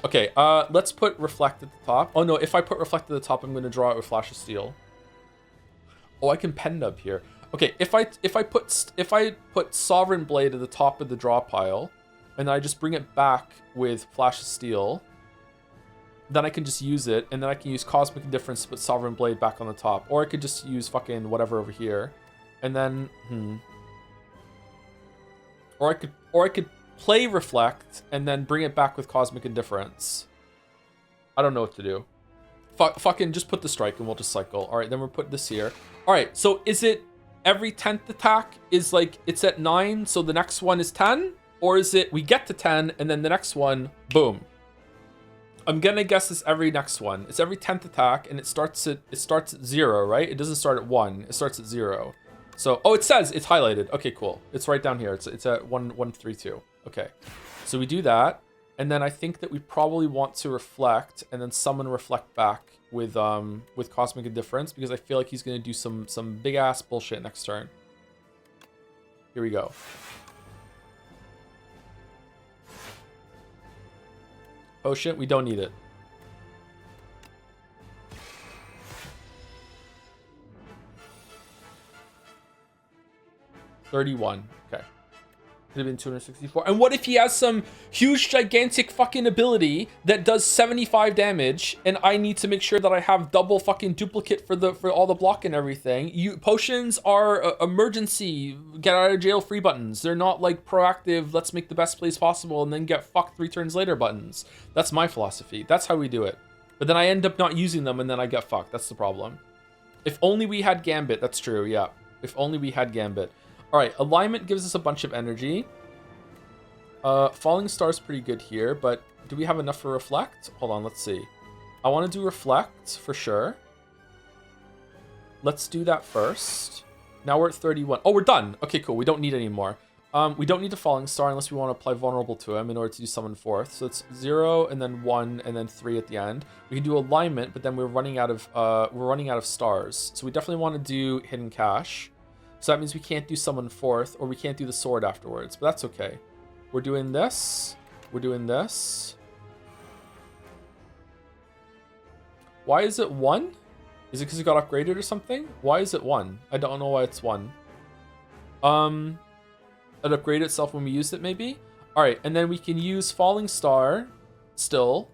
Okay, let's put Reflect at the top. Oh no, if I put Reflect at the top, I'm going to draw it with Flash of Steel. Oh, I can pen nub here. Okay, if I put Sovereign Blade at the top of the draw pile, and I just bring it back with Flash of Steel... then I can just use it, and then I can use Cosmic Indifference to put Sovereign Blade back on the top. Or I could just use fucking whatever over here. And then, Or I could play Reflect, and then bring it back with Cosmic Indifference. I don't know what to do. Fucking just put the strike, and we'll just cycle. Alright, then we'll put this here. Alright, so is it every 10th attack is like, it's at 9, so the next one is 10? Or is it, we get to 10, and then the next one, boom. I'm gonna guess it's every next one. It's every 10th attack, and it starts at 0, right? It doesn't start at 1. It starts at 0. So, oh, it says it's highlighted. Okay, cool. It's right down here. It's at 132. Okay, so we do that, and then I think that we probably want to reflect, and then summon Reflect back with Cosmic Indifference, because I feel like he's gonna do some big ass bullshit next turn. Here we go. Oh shit, we don't need it. $31. Okay. Could have been 264. And what if he has some huge, gigantic fucking ability that does 75 damage, and I need to make sure that I have double fucking duplicate for all the block and everything? Potions are emergency, get out of jail free buttons. They're not like proactive, let's make the best plays possible and then get fucked 3 turns later buttons. That's my philosophy. That's how we do it. But then I end up not using them, and then I get fucked. That's the problem. If only we had Gambit. That's true, yeah. If only we had Gambit. All right, alignment gives us a bunch of energy. Falling Star's pretty good here, but do we have enough for Reflect? Hold on, let's see. I want to do Reflect for sure. Let's do that first. Now we're at 31. Oh, we're done. Okay, cool. We don't need any more. We don't need a Falling Star unless we want to apply Vulnerable to him in order to do Summon Forth. So it's 0 and then 1 and then 3 at the end. We can do alignment, but then we're running out of stars. So we definitely want to do Hidden Cache. So that means we can't do Summon Forth, or we can't do the sword afterwards, but that's okay. We're doing this. We're doing this. Why is it 1? Is it because it got upgraded or something? Why is it 1? I don't know why it's 1. It upgraded itself when we used it, maybe? Alright, and then we can use Falling Star still,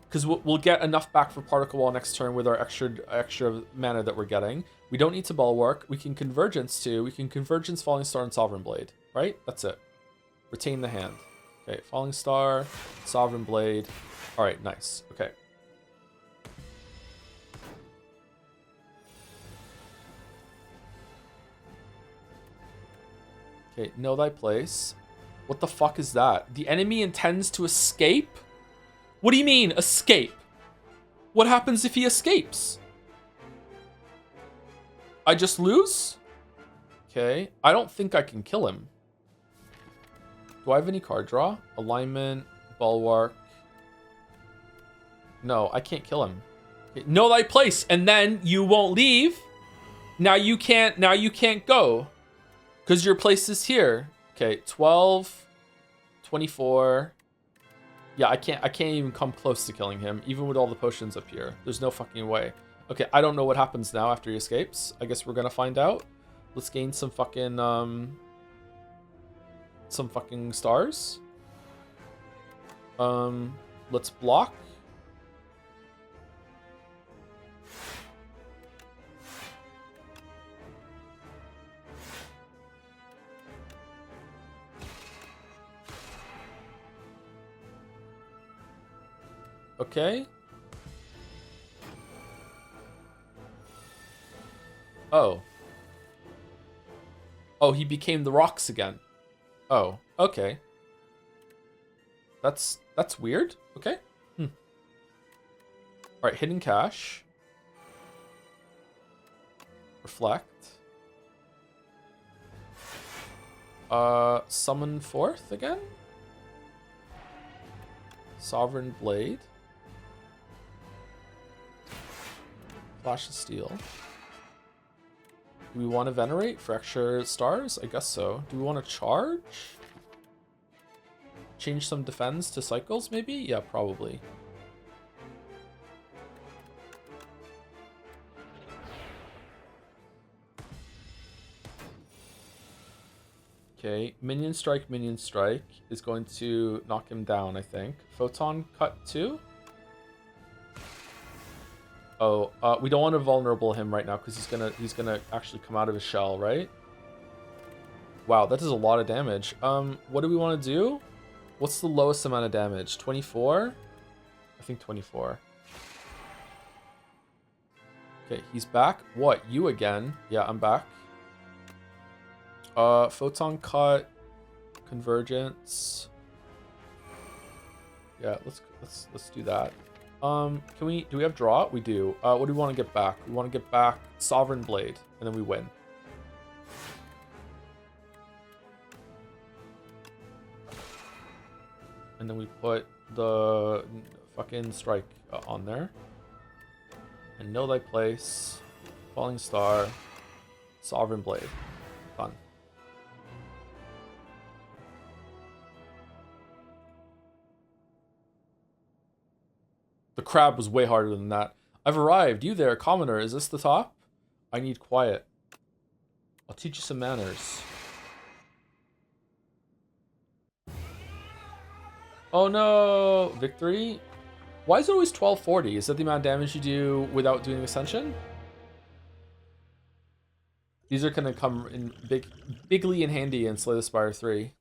because we'll get enough back for Particle Wall next turn with our extra mana that we're getting. We don't need to Bulwark. We can Convergence too. We can Convergence, Falling Star, and Sovereign Blade. Right? That's it. Retain the hand. Okay, Falling Star, Sovereign Blade. Alright, nice. Okay. Okay, know thy place. What the fuck is that? The enemy intends to escape? What do you mean, escape? What happens if he escapes? I just lose? Okay. I don't think I can kill him. Do I have any card draw? Alignment, Bulwark. No, I can't kill him. Okay. Know thy place, and then you won't leave. Now you can't go. Because your place is here. Okay, 12, 24. Yeah, I can't even come close to killing him, even with all the potions up here. There's no fucking way. Okay, I don't know what happens now after he escapes. I guess we're gonna find out. Let's gain some fucking stars. Let's block. Okay. Oh. Oh, he became the rocks again. Oh, okay. That's weird. Okay. All right, Hidden Cache. Reflect. Summon Forth again. Sovereign Blade. Flash of Steel. Do we want to Venerate for extra stars? I guess so. Do we want to charge? Change some defense to cycles, maybe? Yeah, probably. Okay, Minion Strike is going to knock him down, I think. Photon Cut 2? Oh, we don't want to vulnerable him right now because he's gonna actually come out of his shell, right? Wow, that does a lot of damage. What do we want to do? What's the lowest amount of damage? 24? I think 24. Okay, he's back. What? You again? Yeah, I'm back. Photon cut, convergence. Yeah, let's do that. Do we have draw? We do. What do we want to get back? We want to get back Sovereign Blade, and then we win. And then we put the fucking strike on there. And Know Thy Place, Falling Star, Sovereign Blade. Done. The crab was way harder than that. I've arrived. You there, commoner. Is this the top? I need quiet. I'll teach you some manners. Oh no! Victory? Why is it always 1240? Is that the amount of damage you do without doing Ascension? These are gonna come in bigly and handy in Slay the Spire 3.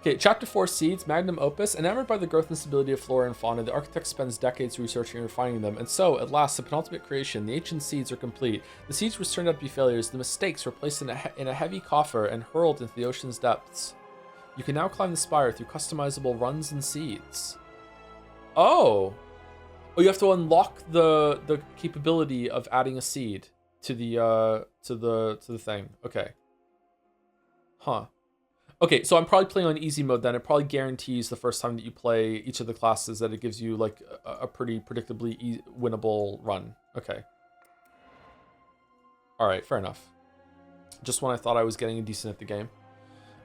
Okay, Chapter 4 Seeds, Magnum Opus. Enamored by the growth and stability of flora and fauna, the architect spends decades researching and refining them. And so, at last, the penultimate creation, the ancient seeds are complete. The seeds which turned out to be failures, the mistakes were placed in a heavy coffer and hurled into the ocean's depths. You can now climb the spire through customizable runs and seeds. Oh! Oh, you have to unlock the capability of adding a seed to the thing. Okay. Huh. Okay, so I'm probably playing on easy mode then. It probably guarantees the first time that you play each of the classes that it gives you like a pretty predictably winnable run. Okay. Alright, fair enough. Just when I thought I was getting decent at the game.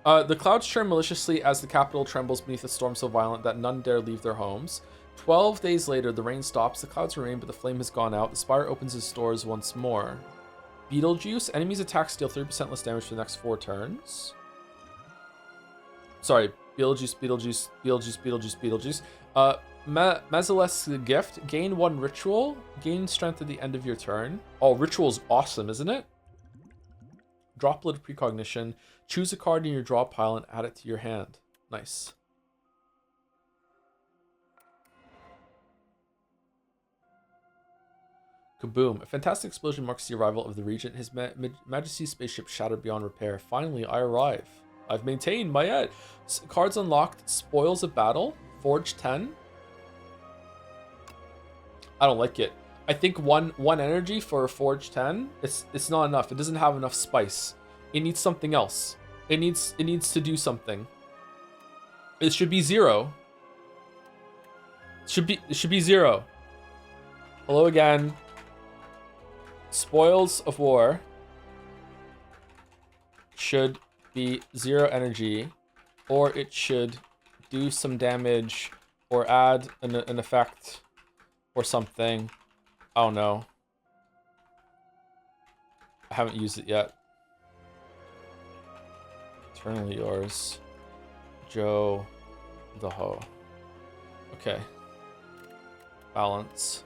The clouds churn maliciously as the capital trembles beneath a storm so violent that none dare leave their homes. 12 days later, the rain stops, the clouds remain, but the flame has gone out. The spire opens its doors once more. Beetlejuice. Enemies' attacks deal 3% less damage for the next 4 turns. Sorry, Beetlejuice. Mazaleth's Gift. Gain 1 ritual. Gain strength at the end of your turn. Oh, ritual's awesome, isn't it? Droplet of Precognition. Choose a card in your draw pile and add it to your hand. Nice. Kaboom. A fantastic explosion marks the arrival of the Regent. His Majesty's spaceship shattered beyond repair. Finally, I arrive. I've maintained my ed. Cards unlocked. Spoils of Battle. Forge 10. I don't like it. I think one energy for a Forge 10, it's not enough. It doesn't have enough spice. It needs something else. It needs to do something. It should be 0. It should be 0. Hello again. Spoils of War should be 0 energy, or it should do some damage or add an effect or something. I don't know. I haven't used it yet. Eternally yours, Joe the Ho. Okay. Balance.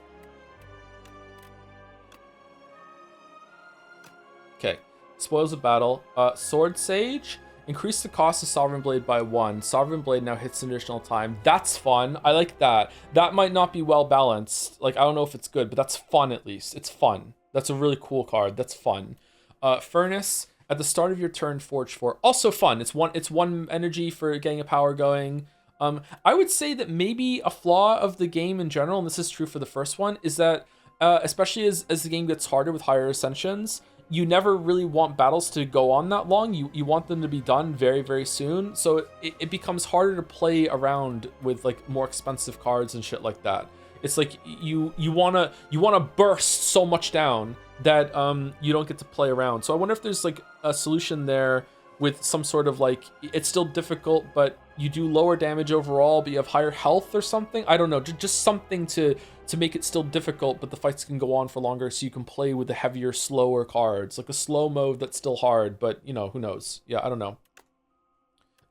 Okay. Spoils of Battle. Sword Sage. Increase the cost of Sovereign Blade by 1. Sovereign Blade now hits an additional time. That's fun. I like that. That might not be well balanced. Like, I don't know if it's good, but that's fun at least. It's fun. That's a really cool card. That's fun. Furnace. At the start of your turn, Forge 4. Also fun. It's one energy for getting a power going. I would say that maybe a flaw of the game in general, and this is true for the first one, is that especially as the game gets harder with higher ascensions, you never really want battles to go on that long. You want them to be done very, very soon. So it becomes harder to play around with like more expensive cards and shit like that. It's like you wanna burst so much down that you don't get to play around. So I wonder if there's like a solution there with some sort of like, it's still difficult, but you do lower damage overall, but you have higher health or something. I don't know, just something to make it still difficult, but the fights can go on for longer, so you can play with the heavier, slower cards, like a slow mode that's still hard, but you know, who knows? Yeah, I don't know.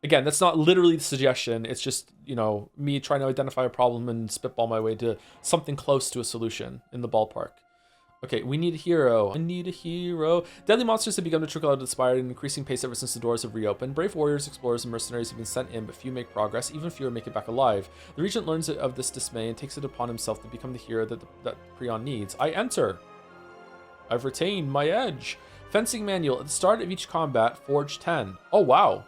Again, that's not literally the suggestion. It's just, you know, me trying to identify a problem and spitball my way to something close to a solution in the ballpark. Okay, we need a hero. I need a hero. Deadly monsters have begun to trickle out of the Spire at an increasing pace ever since the doors have reopened. Brave warriors, explorers, and mercenaries have been sent in, but few make progress. Even fewer make it back alive. The regent learns of this dismay and takes it upon himself to become the hero that Prion needs. I enter. I've retained my edge. Fencing manual. At the start of each combat, forge 10. Oh, wow.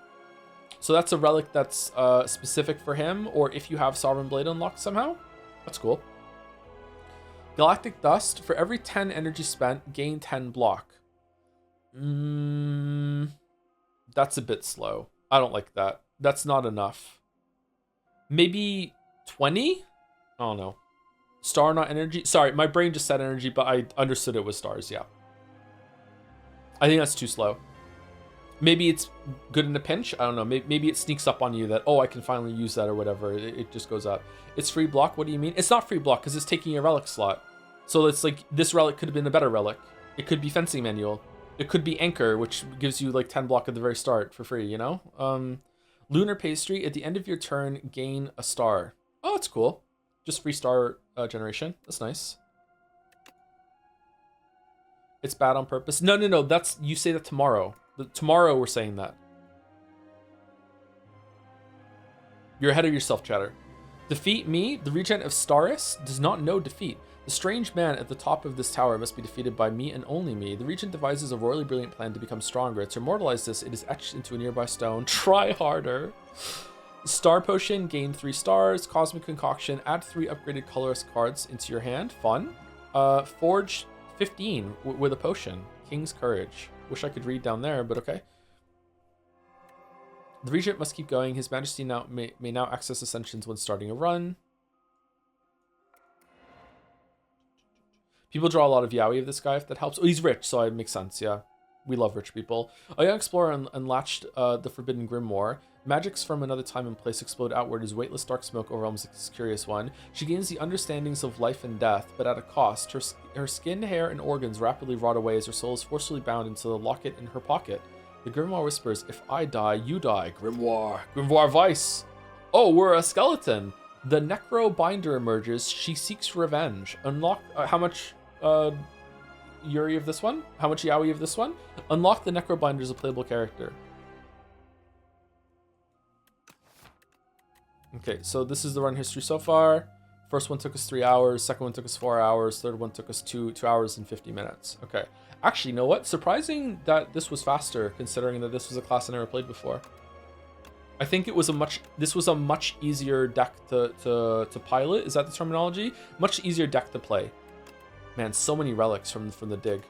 So that's a relic that's specific for him, or if you have Sovereign Blade unlocked somehow. That's cool. Galactic Dust. For every 10 energy spent, gain 10 block. That's a bit slow. I don't like that. That's not enough. Maybe 20? I don't know. Star, not energy. Sorry, my brain just said energy, but I understood it was stars, yeah. I think that's too slow. Maybe it's good in a pinch. I don't know. Maybe it sneaks up on you that, oh, I can finally use that or whatever. It just goes up. It's free block. What do you mean? It's not free block because it's taking a relic slot. So it's like this relic could have been a better relic. It could be fencing manual. It could be anchor, which gives you like 10 block at the very start for free, you know? Lunar pastry. At the end of your turn, gain a star. Oh, that's cool. Just free star generation. That's nice. It's bad on purpose. No. That's, you say that tomorrow. Tomorrow we're saying that. You're ahead of yourself, chatter. Defeat me. The regent of Staris does not know defeat. The strange man at the top of this tower must be defeated by me and only me. The regent devises a royally brilliant plan to become stronger. To immortalize this, it is etched into a nearby stone. Try harder. Star potion, gain 3 stars. Cosmic concoction, add 3 upgraded colorless cards into your hand. Fun. Forge 15 with a potion. King's Courage. Wish I could read down there, but okay. The regent must keep going. His Majesty may now access ascensions when starting a run. People draw a lot of yaoi of this guy, if that helps. Oh, he's rich, so it makes sense, yeah. We love rich people. A young explorer unlatched the forbidden grimoire. Magics from another time and place explode outward as weightless dark smoke overwhelms this curious one. She gains the understandings of life and death, but at a cost. Her skin, hair, and organs rapidly rot away as her soul is forcefully bound into the locket in her pocket. The grimoire whispers, if I die, you die. Grimoire. Grimoire Vice. Oh, we're a skeleton. The Necro Binder emerges. She seeks revenge. Unlock... how much... Yuri of this one? How much yaoi of this one? Unlock the Necro Binder as a playable character. Okay, so this is the run history so far. First one took us 3 hours, second one took us 4 hours, third one took us 2 hours and 50 minutes. Okay. Actually, you know what? Surprising that this was faster, considering that this was a class I never played before. I think this was a much easier deck to pilot. Is that the terminology? Much easier deck to play. Man, so many relics from the dig.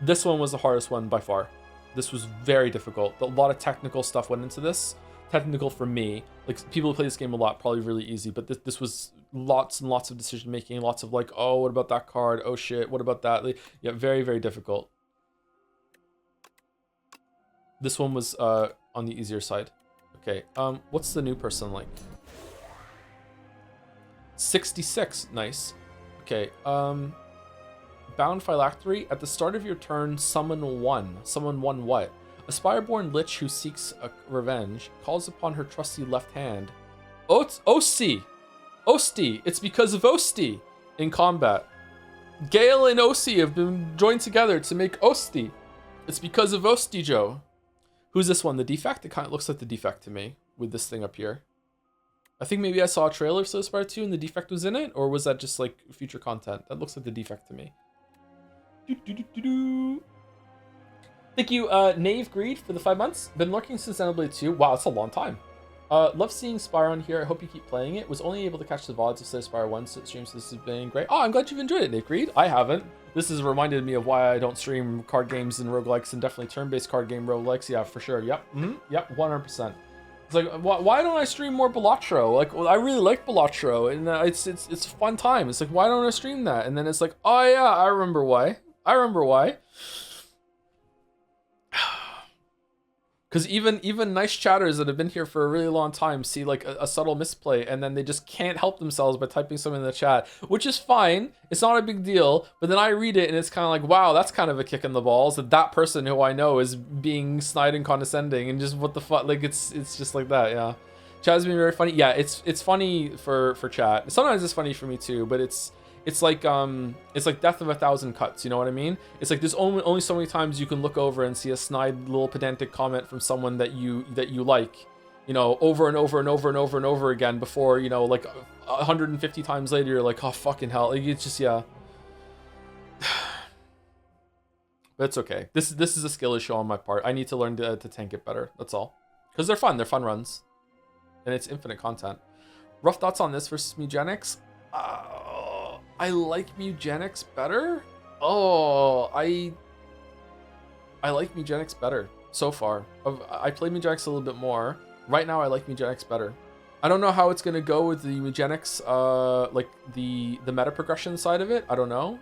This one was the hardest one by far. This was very difficult. A lot of technical stuff went into this. Technical for me. Like, people who play this game a lot, probably really easy, but this was lots and lots of decision making, lots of like, oh, what about that card? Oh shit, what about that? Like, yeah, very, very difficult. This one was on the easier side. Okay, what's the new person like? 66, nice. Okay, Bound Phylactery. At the start of your turn, summon 1. Summon 1 what? A Spireborn Lich who seeks a revenge calls upon her trusty left hand. Oh, it's Osti! Osti! It's because of Osti in combat. Gale and Osti have been joined together to make Osti. It's because of Osti, Joe. Who's this one? The Defect? It kind of looks like the Defect to me with this thing up here. I think maybe I saw a trailer of Slay Spire 2 and the Defect was in it, or was that just like future content? That looks like the Defect to me. Thank you, Knave Greed, for the 5 months. Been lurking since Xenoblade 2. Wow, that's a long time. Love seeing Spire on here. I hope you keep playing it. Was only able to catch the VODs of Slay Spire 1 streams, so this has been great. Oh, I'm glad you've enjoyed it, Knave Greed. I haven't. This has reminded me of why I don't stream card games and roguelikes, and definitely turn-based card game roguelikes. Yeah, for sure. Yep. Yep, 100%. It's like, why don't I stream more Balatro? Like, well, I really like Balatro, and it's a fun time. It's like, why don't I stream that? And then it's like, oh yeah, I remember why. Because even nice chatters that have been here for a really long time see like a subtle misplay, and then they just can't help themselves by typing something in the chat, which is fine. It's not a big deal. But then I read it and it's kind of like, wow, that's kind of a kick in the balls that that person who I know is being snide and condescending and just what the fuck. Like it's just like that. Yeah, chat has been very funny. Yeah, it's funny for chat. Sometimes it's funny for me too, but it's like death of a thousand cuts, you know what I mean? It's like there's only so many times you can look over and see a snide little pedantic comment from someone that you like, you know, over and over and over and over and over again before, you know, like 150 times later you're like, oh fucking hell. Like, it's just, yeah. But it's okay. This is a skill issue on my part. I need to learn to tank it better. That's all. Because they're fun runs. And it's infinite content. Rough thoughts on this versus Mugenics? I like Mugenics better. Oh, I like Mugenics better so far. I played Mugenics a little bit more. Right now, I like Mugenics better. I don't know how it's gonna go with the Mugenics, like the meta progression side of it. I don't know.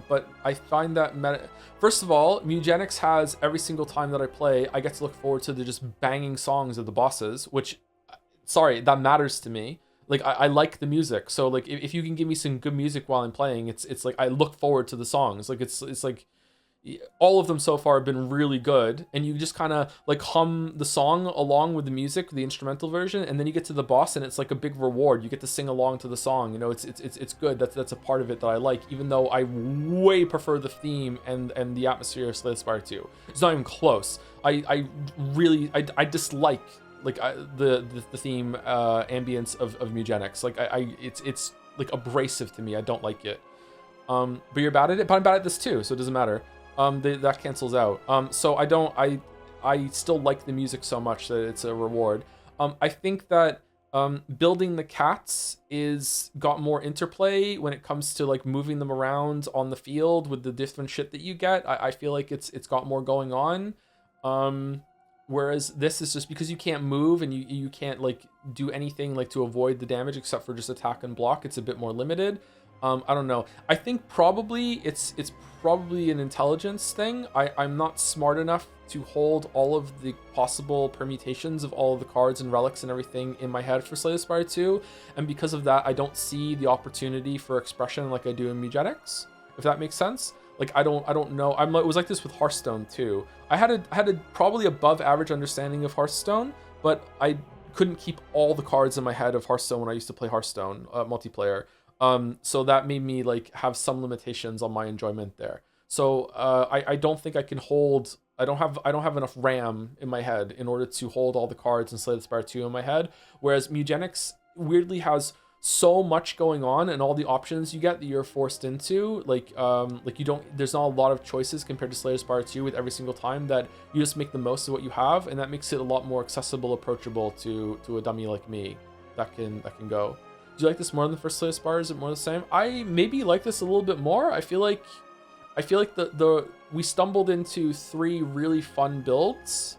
But I find that first of all, Mugenics has every single time that I play, I get to look forward to the just banging songs of the bosses, which, sorry, that matters to me. Like I like the music, so like if you can give me some good music while I'm playing, it's like I look forward to the songs. Like it's like all of them so far have been really good, and you just kind of like hum the song along with the music, the instrumental version, and then you get to the boss and it's like a big reward. You get to sing along to the song. You know, it's good. That's a part of it that I like, even though I way prefer the theme and the atmosphere of Slay the Spire 2. It's not even close. I really dislike like the theme ambience of Mugenics. Like it's like abrasive to me. I don't like it. But you're bad at it. But I'm bad at this too, so it doesn't matter. That cancels out. So I still like the music so much that it's a reward. I think that building the cats is got more interplay when it comes to like moving them around on the field with the different shit that you get. I feel like it's got more going on. Whereas this is just because you can't move and you can't like do anything like to avoid the damage except for just attack and block. It's a bit more limited. I don't know. I think probably it's probably an intelligence thing. I'm not smart enough to hold all of the possible permutations of all of the cards and relics and everything in my head for Slay the Spire 2. And because of that, I don't see the opportunity for expression like I do in Mugenics, if that makes sense. Like I don't know. It was like this with Hearthstone too. I had a probably above average understanding of Hearthstone, but I couldn't keep all the cards in my head of Hearthstone when I used to play Hearthstone multiplayer. So that made me like have some limitations on my enjoyment there. So I don't think I can hold. I don't have enough RAM in my head in order to hold all the cards in Slay the Spire 2 in my head. Whereas Mugenics weirdly has so much going on and all the options you get that you're forced into, like you don't, there's not a lot of choices compared to Slay the Spire 2 with every single time, that you just make the most of what you have, and that makes it a lot more accessible, approachable to a dummy like me that can go. Do you like this more than the first Slay the Spire? Is it more the same? I maybe like this a little bit more. I feel like we stumbled into 3 really fun builds.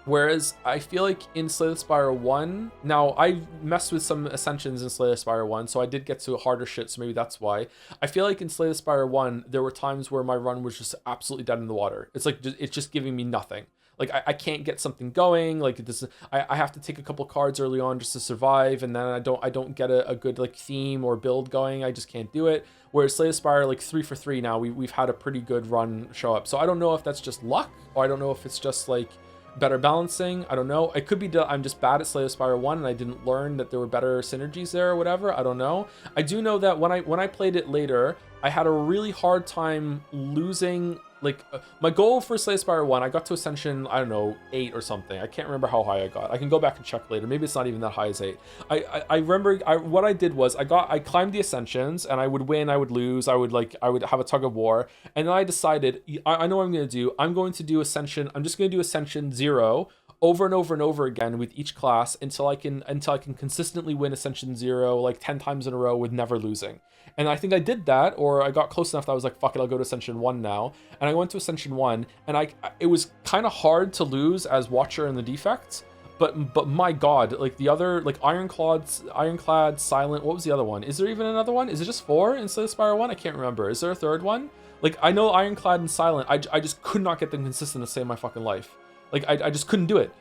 Whereas I feel like in Slay the Spire 1, now I messed with some Ascensions in Slay the Spire 1, so I did get to harder shit, so maybe that's why. I feel like in Slay the Spire 1, there were times where my run was just absolutely dead in the water. It's like, it's just giving me nothing. Like I can't get something going. Like this, I have to take a couple cards early on just to survive, and then I don't get a good like theme or build going. I just can't do it. Whereas Slay the Spire, like 3 for 3 now, we've had a pretty good run show up. So I don't know if that's just luck, or I don't know if it's just like better balancing. I don't know. It could be I'm just bad at Slay the Spire 1 and I didn't learn that there were better synergies there or whatever. I don't know. I do know that when I played it later, I had a really hard time losing. Like my goal for Slay the Spire 1, I got to Ascension, I don't know, 8 or something. I can't remember how high I got. I can go back and check later. Maybe it's not even that high as 8. I remember what I did was I climbed the Ascensions, and I would win, I would lose, I would have a tug of war, and then I decided I know what I'm going to do. I'm going to do Ascension. I'm just going to do Ascension 0 over and over and over again with each class until I can consistently win Ascension 0 like 10 times in a row with never losing. And I think I did that, or I got close enough that I was like, fuck it, I'll go to Ascension 1 now. And I went to Ascension 1, and it was kind of hard to lose as Watcher in the Defects, but my god, like the other, like Ironclad, Silent, what was the other one? Is there even another one? Is it just 4 in Slay the Spire 1? I can't remember. Is there a third one? Like, I know Ironclad and Silent, I just could not get them consistent to save my fucking life. Like I just couldn't do it.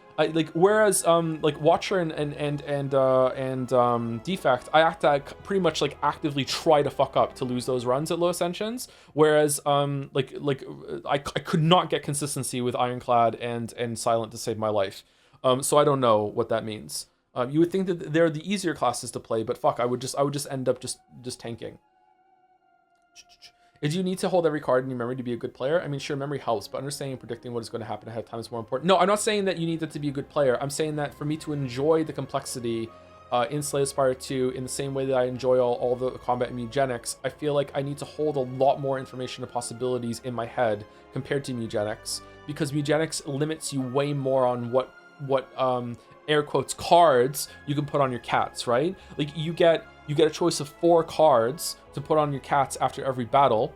Whereas like Watcher and Defect, I have to pretty much like actively try to fuck up to lose those runs at low ascensions. Whereas I could not get consistency with Ironclad and Silent to save my life. So I don't know what that means. You would think that they're the easier classes to play, but fuck, I would just end up just tanking. Do you need to hold every card in your memory to be a good player? I mean, sure, memory helps, but understanding and predicting what is going to happen ahead of time is more important. No, I'm not saying that you need that to be a good player. I'm saying that for me to enjoy the complexity in Slay the Spire 2 in the same way that I enjoy all the combat and Mugenics, I feel like I need to hold a lot more information and possibilities in my head compared to Mugenics, because Mugenics limits you way more on what air quotes cards you can put on your cats, right? Like you get a choice of 4 cards to put on your cats after every battle,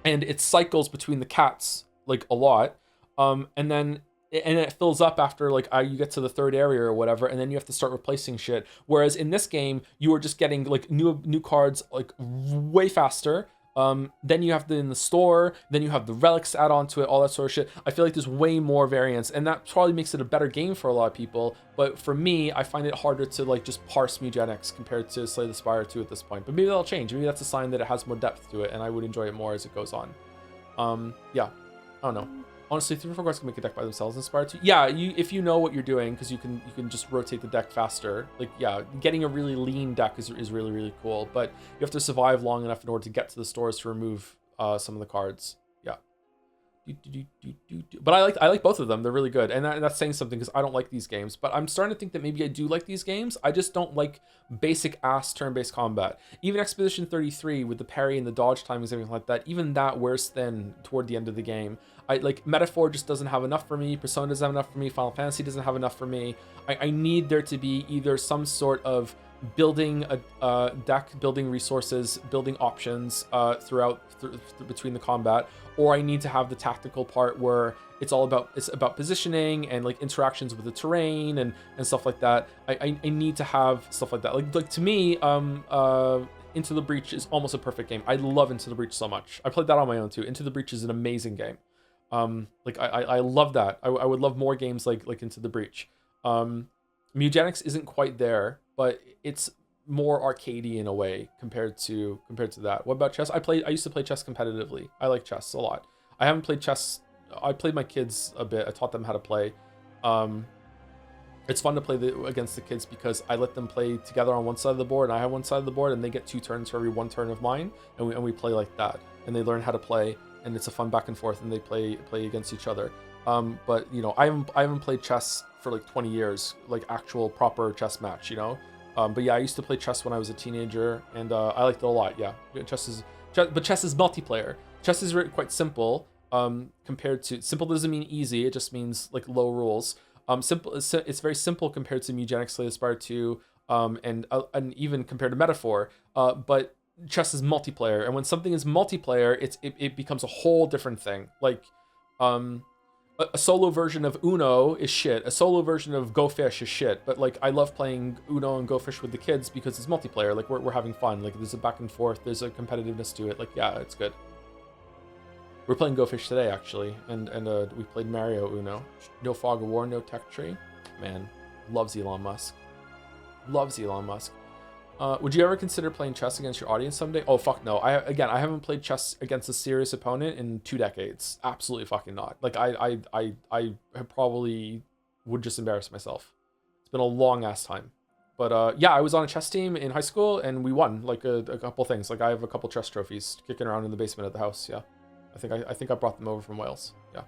and it cycles between the cats like a lot, and it fills up after like you get to the 3rd area or whatever, and then you have to start replacing shit. Whereas in this game, you are just getting like new cards like way faster. Then you have in the store, then you have the relics add on to it, all that sort of shit. I feel like there's way more variance, and that probably makes it a better game for a lot of people. But for me, I find it harder to like just parse Mugenics compared to Slay the Spire 2 at this point. But maybe that'll change. Maybe that's a sign that it has more depth to it, and I would enjoy it more as it goes on. Yeah, I don't know. Honestly, 3 or 4 cards can make a deck by themselves in Spire 2. Yeah, if you know what you're doing, because you can just rotate the deck faster. Like, yeah, getting a really lean deck is really, really cool. But you have to survive long enough in order to get to the stores to remove some of the cards. Yeah. But I like both of them. They're really good. And that's saying something, because I don't like these games. But I'm starting to think that maybe I do like these games. I just don't like basic ass turn-based combat. Even Expedition 33 with the parry and the dodge timings and everything like that, even that wears thin toward the end of the game. Metaphor just doesn't have enough for me. Persona doesn't have enough for me. Final Fantasy doesn't have enough for me. I need there to be either some sort of building a deck, building resources, building options between the combat, or I need to have the tactical part where it's about positioning and like interactions with the terrain and stuff like that. I need to have stuff like that. Like to me, Into the Breach is almost a perfect game. I love Into the Breach so much. I played that on my own too. Into the Breach is an amazing game. I love that. I would love more games like Into the Breach. Mugenics isn't quite there, but it's more arcadey in a way compared to that. What about chess? I used to play chess competitively. I like chess a lot. I haven't played chess. I played my kids a bit. I taught them how to play. It's fun to play against the kids because I let them play together on one side of the board, and I have one side of the board, and they get 2 turns for every 1 turn of mine, and we play like that, and they learn how to play, and it's a fun back and forth, and they play against each other. But you know, I haven't played chess for like 20 years, like actual proper chess match, you know. But yeah, I used to play chess when I was a teenager, and I liked it a lot. Yeah, but chess is multiplayer. Chess is quite simple. Compared to simple doesn't mean easy. It just means like low rules. Simple. It's very simple compared to Mugenics, Slay the Spire 2, and even compared to Metaphor. But chess is multiplayer, and when something is multiplayer, it becomes a whole different thing. Like, a solo version of Uno is shit. A solo version of Go Fish is shit. But like, I love playing Uno and Go Fish with the kids because it's multiplayer. Like, we're having fun. Like, there's a back and forth. There's a competitiveness to it. Like, yeah, it's good. We're playing Go Fish today, actually, and we played Mario Uno. No Fog of War, no Tech Tree. Man, loves Elon Musk. Loves Elon Musk. Would you ever consider playing chess against your audience someday? Oh, fuck no. I haven't played chess against a serious opponent in 2 decades. Absolutely fucking not. Like, I probably would just embarrass myself. It's been a long ass time. But yeah, I was on a chess team in high school, and we won like a couple things. Like, I have a couple chess trophies kicking around in the basement at the house. Yeah, I think I brought them over from Wales. Yeah,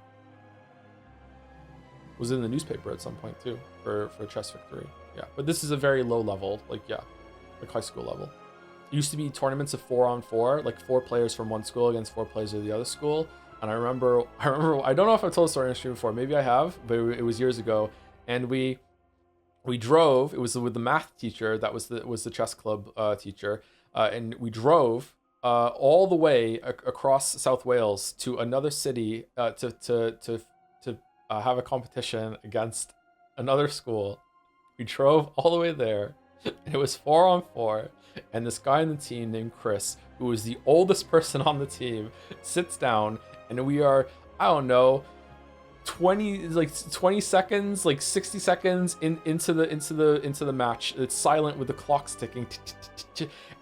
was in the newspaper at some point too for a chess victory. Yeah, but this is a very low level. Like, yeah. Like high school level. It used to be tournaments of 4-on-4, like 4 players from one school against 4 players of the other school. And I remember, I don't know if I've told the story on stream before, maybe I have, but it was years ago. And we drove, it was with the math teacher, that was the chess club teacher, and we drove all the way across South Wales to another city to have a competition against another school. We drove all the way there. It was 4-on-4, and this guy on the team named Chris, who was the oldest person on the team, sits down, and we are, I don't know, 20 seconds, like 60 seconds into the match. It's silent with the clocks ticking,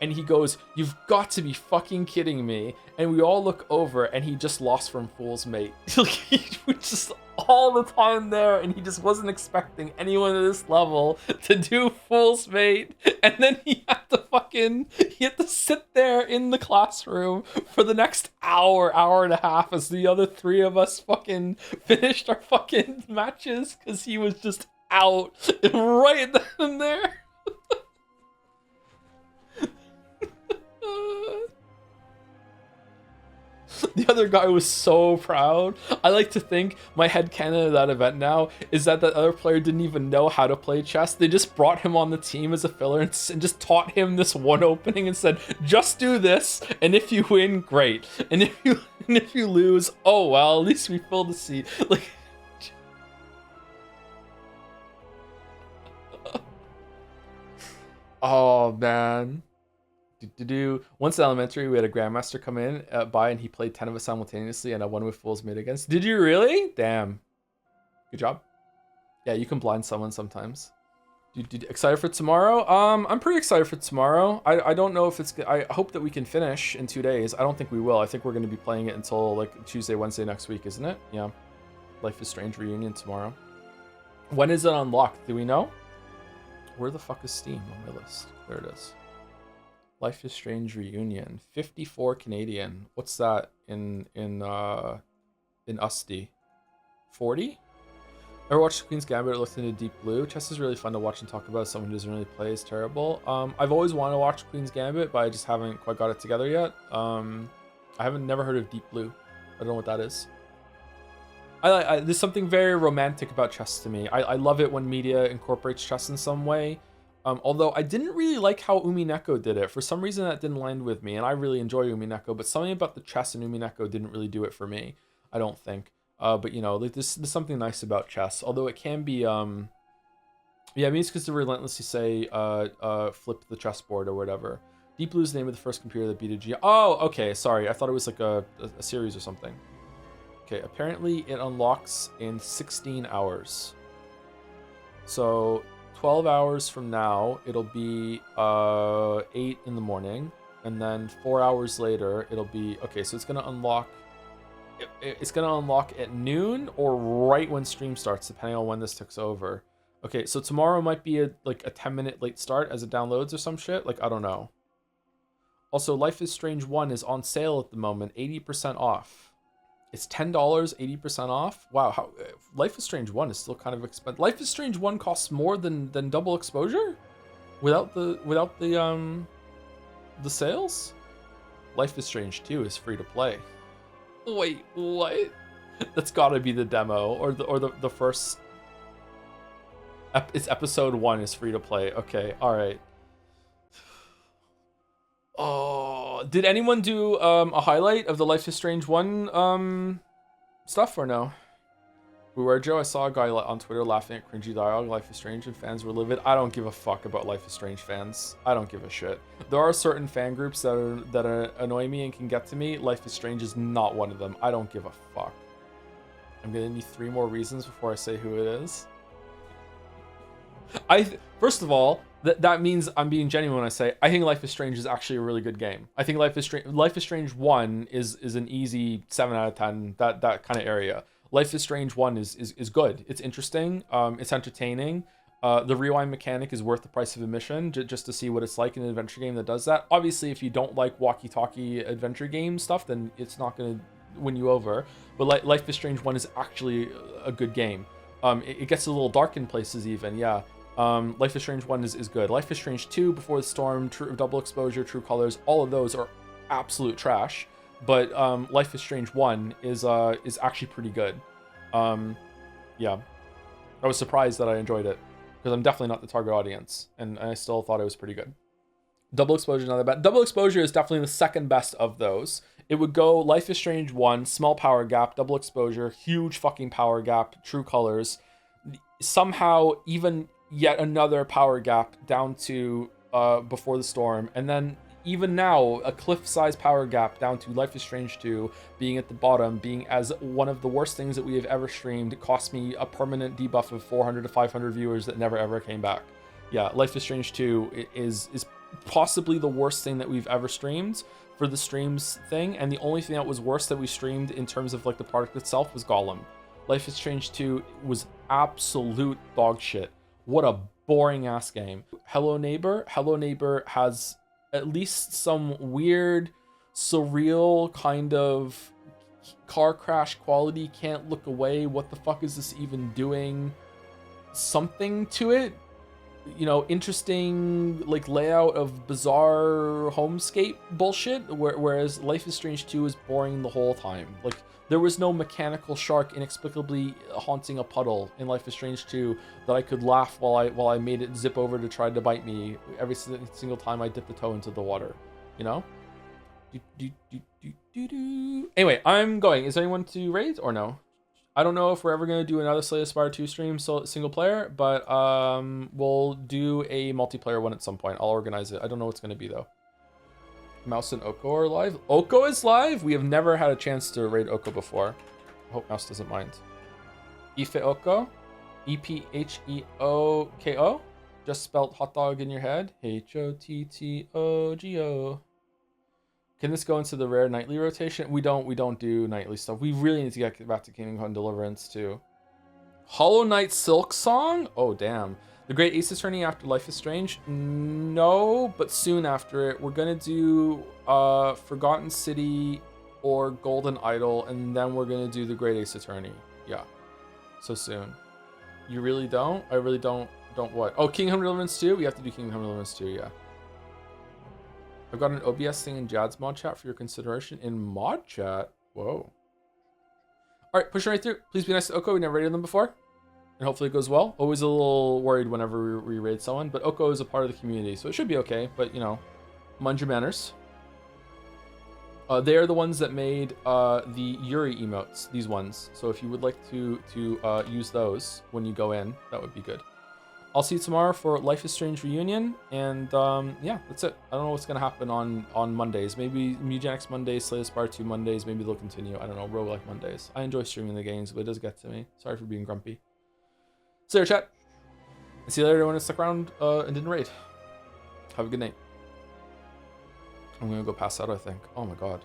and he goes, "You've got to be fucking kidding me!" And we all look over, and he just lost from Fool's Mate. He was just all the time there, and he just wasn't expecting anyone at this level to do Fool's Mate. And then he had to sit there in the classroom for the next hour and a half as the other three of us fucking finished our fucking matches, because he was just out right then and there. The other guy was so proud. I like to think my headcanon of that event now is that other player didn't even know how to play chess. They just brought him on the team as a filler and just taught him this one opening and said, just do this, and if you win, great. And if you lose, oh well, at least we filled the seat. Like, oh man. Once in elementary, we had a grandmaster come in by, and he played 10 of us simultaneously, and I won with Fool's Mate against. Did you really? Damn. Good job. Yeah, you can blind someone sometimes. Excited for tomorrow? I'm pretty excited for tomorrow. I don't know if it's. I hope that we can finish in 2 days. I don't think we will. I think we're going to be playing it until like Tuesday, Wednesday next week, isn't it? Yeah. Life is Strange reunion tomorrow. When is it unlocked? Do we know? Where the fuck is Steam on my list? There it is. Life is Strange reunion, 54 Canadian. What's that in USD? 40? Ever watched Queen's Gambit or looked into Deep Blue? Chess is really fun to watch and talk about. Someone who doesn't really play is terrible. I've always wanted to watch Queen's Gambit, but I just haven't quite got it together yet. I never heard of Deep Blue. I don't know what that is. There's something very romantic about chess to me. I love it when media incorporates chess in some way. Although I didn't really like how Umineko did it. For some reason that didn't land with me, and I really enjoy Umineko, but something about the chess in Umineko didn't really do it for me, I don't think. But you know, like there's something nice about chess, although it can be, yeah, maybe it's because they relentlessly say, flip the chessboard or whatever. Deep Blue is the name of the first computer that beat a G. Oh, okay, sorry, I thought it was like a series or something. Okay, apparently it unlocks in 16 hours. So 12 hours from now, it'll be 8 in the morning, and then 4 hours later, it'll be, okay, so it's gonna unlock, it's gonna unlock at noon or right when stream starts, depending on when this takes over. Okay, so tomorrow might be like a 10-minute late start as it downloads or some shit, like, I don't know. Also, Life is Strange 1 is on sale at the moment, 80% off. It's $10, 80% off. Wow, how Life is Strange 1 is still kind of expensive. Life is Strange 1 costs more than Double Exposure? Without the sales? Life is Strange 2 is free to play. Wait, what? That's gotta be the demo or the first. It's episode 1 is free to play. Okay, alright. Oh, did anyone do a highlight of the Life is Strange 1 stuff or no? Beware Joe, I saw a guy on Twitter laughing at cringy dialogue, Life is Strange, and fans were livid. I don't give a fuck about Life is Strange fans. I don't give a shit. There are certain fan groups that annoy me and can get to me. Life is Strange is not one of them. I don't give a fuck. I'm gonna need 3 more reasons before I say who it is. First of all, that means I'm being genuine when I say I think Life is Strange is actually a really good game. I think Life is Strange 1 is an easy 7 out of 10, that kind of area. Life is Strange 1 is good. It's interesting. It's entertaining. The rewind mechanic is worth the price of admission just to see what it's like in an adventure game that does that. Obviously, if you don't like walkie-talkie adventure game stuff, then it's not going to win you over. But Life is Strange 1 is actually a good game. It gets a little dark in places even, yeah. Life is Strange 1 is good. Life is Strange 2, Before the Storm, Double Exposure, True Colors, all of those are absolute trash. But Life is Strange 1 is actually pretty good. Yeah. I was surprised that I enjoyed it, because I'm definitely not the target audience, and I still thought it was pretty good. Double Exposure is not that bad. Double Exposure is definitely the second best of those. It would go Life is Strange 1, small power gap, Double Exposure, huge fucking power gap, True Colors, somehow even yet another power gap down to Before the Storm, and then even now, a cliff-size power gap down to Life is Strange 2 being at the bottom, being as one of the worst things that we have ever streamed, cost me a permanent debuff of 400 to 500 viewers that never ever came back. Yeah, Life is Strange 2 is possibly the worst thing that we've ever streamed for the streams thing, and the only thing that was worse that we streamed in terms of like the product itself was Gollum. Life is Strange 2 was absolute dog shit. What a boring ass game. Hello Neighbor has at least some weird, surreal kind of car crash quality, can't look away, what the fuck is this even doing, something to it. You know, interesting like layout of bizarre homescape bullshit, whereas Life is Strange 2 is boring the whole time. Like, there was no mechanical shark inexplicably haunting a puddle in Life is Strange 2 that I could laugh while I made it zip over to try to bite me every single time I dipped the toe into the water, you know? Anyway, I'm going. Is anyone to raid or no? I don't know if we're ever going to do another Slay the Spire 2 stream single player, but we'll do a multiplayer one at some point. I'll organize it. I don't know what's going to be, though. Mouse and Oko are live. Oko is live? We have never had a chance to raid Oko before. I hope Mouse doesn't mind. Ife Oko? E-P-H-E-O-K-O? Just spelled hot dog in your head? H-O-T-T-O-G-O. Can this go into the rare nightly rotation? We don't do nightly stuff. We really need to get back to Kingdom Come Deliverance too. Hollow Knight Silk Song? Oh damn. The Great Ace Attorney after Life is Strange? No, but soon after it. We're gonna do Forgotten City or Golden Idol, and then we're gonna do the Great Ace Attorney. Yeah. So soon. You really don't? I really don't what? Oh, Kingdom Come Deliverance 2? We have to do Kingdom Come Deliverance 2, yeah. I've got an OBS thing in Jad's mod chat for your consideration. In mod chat? Whoa. Alright, pushing right through. Please be nice to Oko. We never raided them before. And hopefully it goes well. Always a little worried whenever we raid someone, but Oko is a part of the community, so it should be okay. But, you know, mind your manners. They are the ones that made the Yuri emotes, these ones. So if you would like to use those when you go in, that would be good. I'll see you tomorrow for Life is Strange reunion, and yeah, that's it. I don't know what's gonna happen on Mondays. Maybe Mugenics Mondays, Slay the Spire 2 Mondays. Maybe they'll continue. I don't know. Roguelike Mondays. I enjoy streaming the games, but it does get to me. Sorry for being grumpy. See you later, chat. And see you later, everyone who stuck around and didn't raid. Have a good night. I'm gonna go pass out, I think. Oh my god.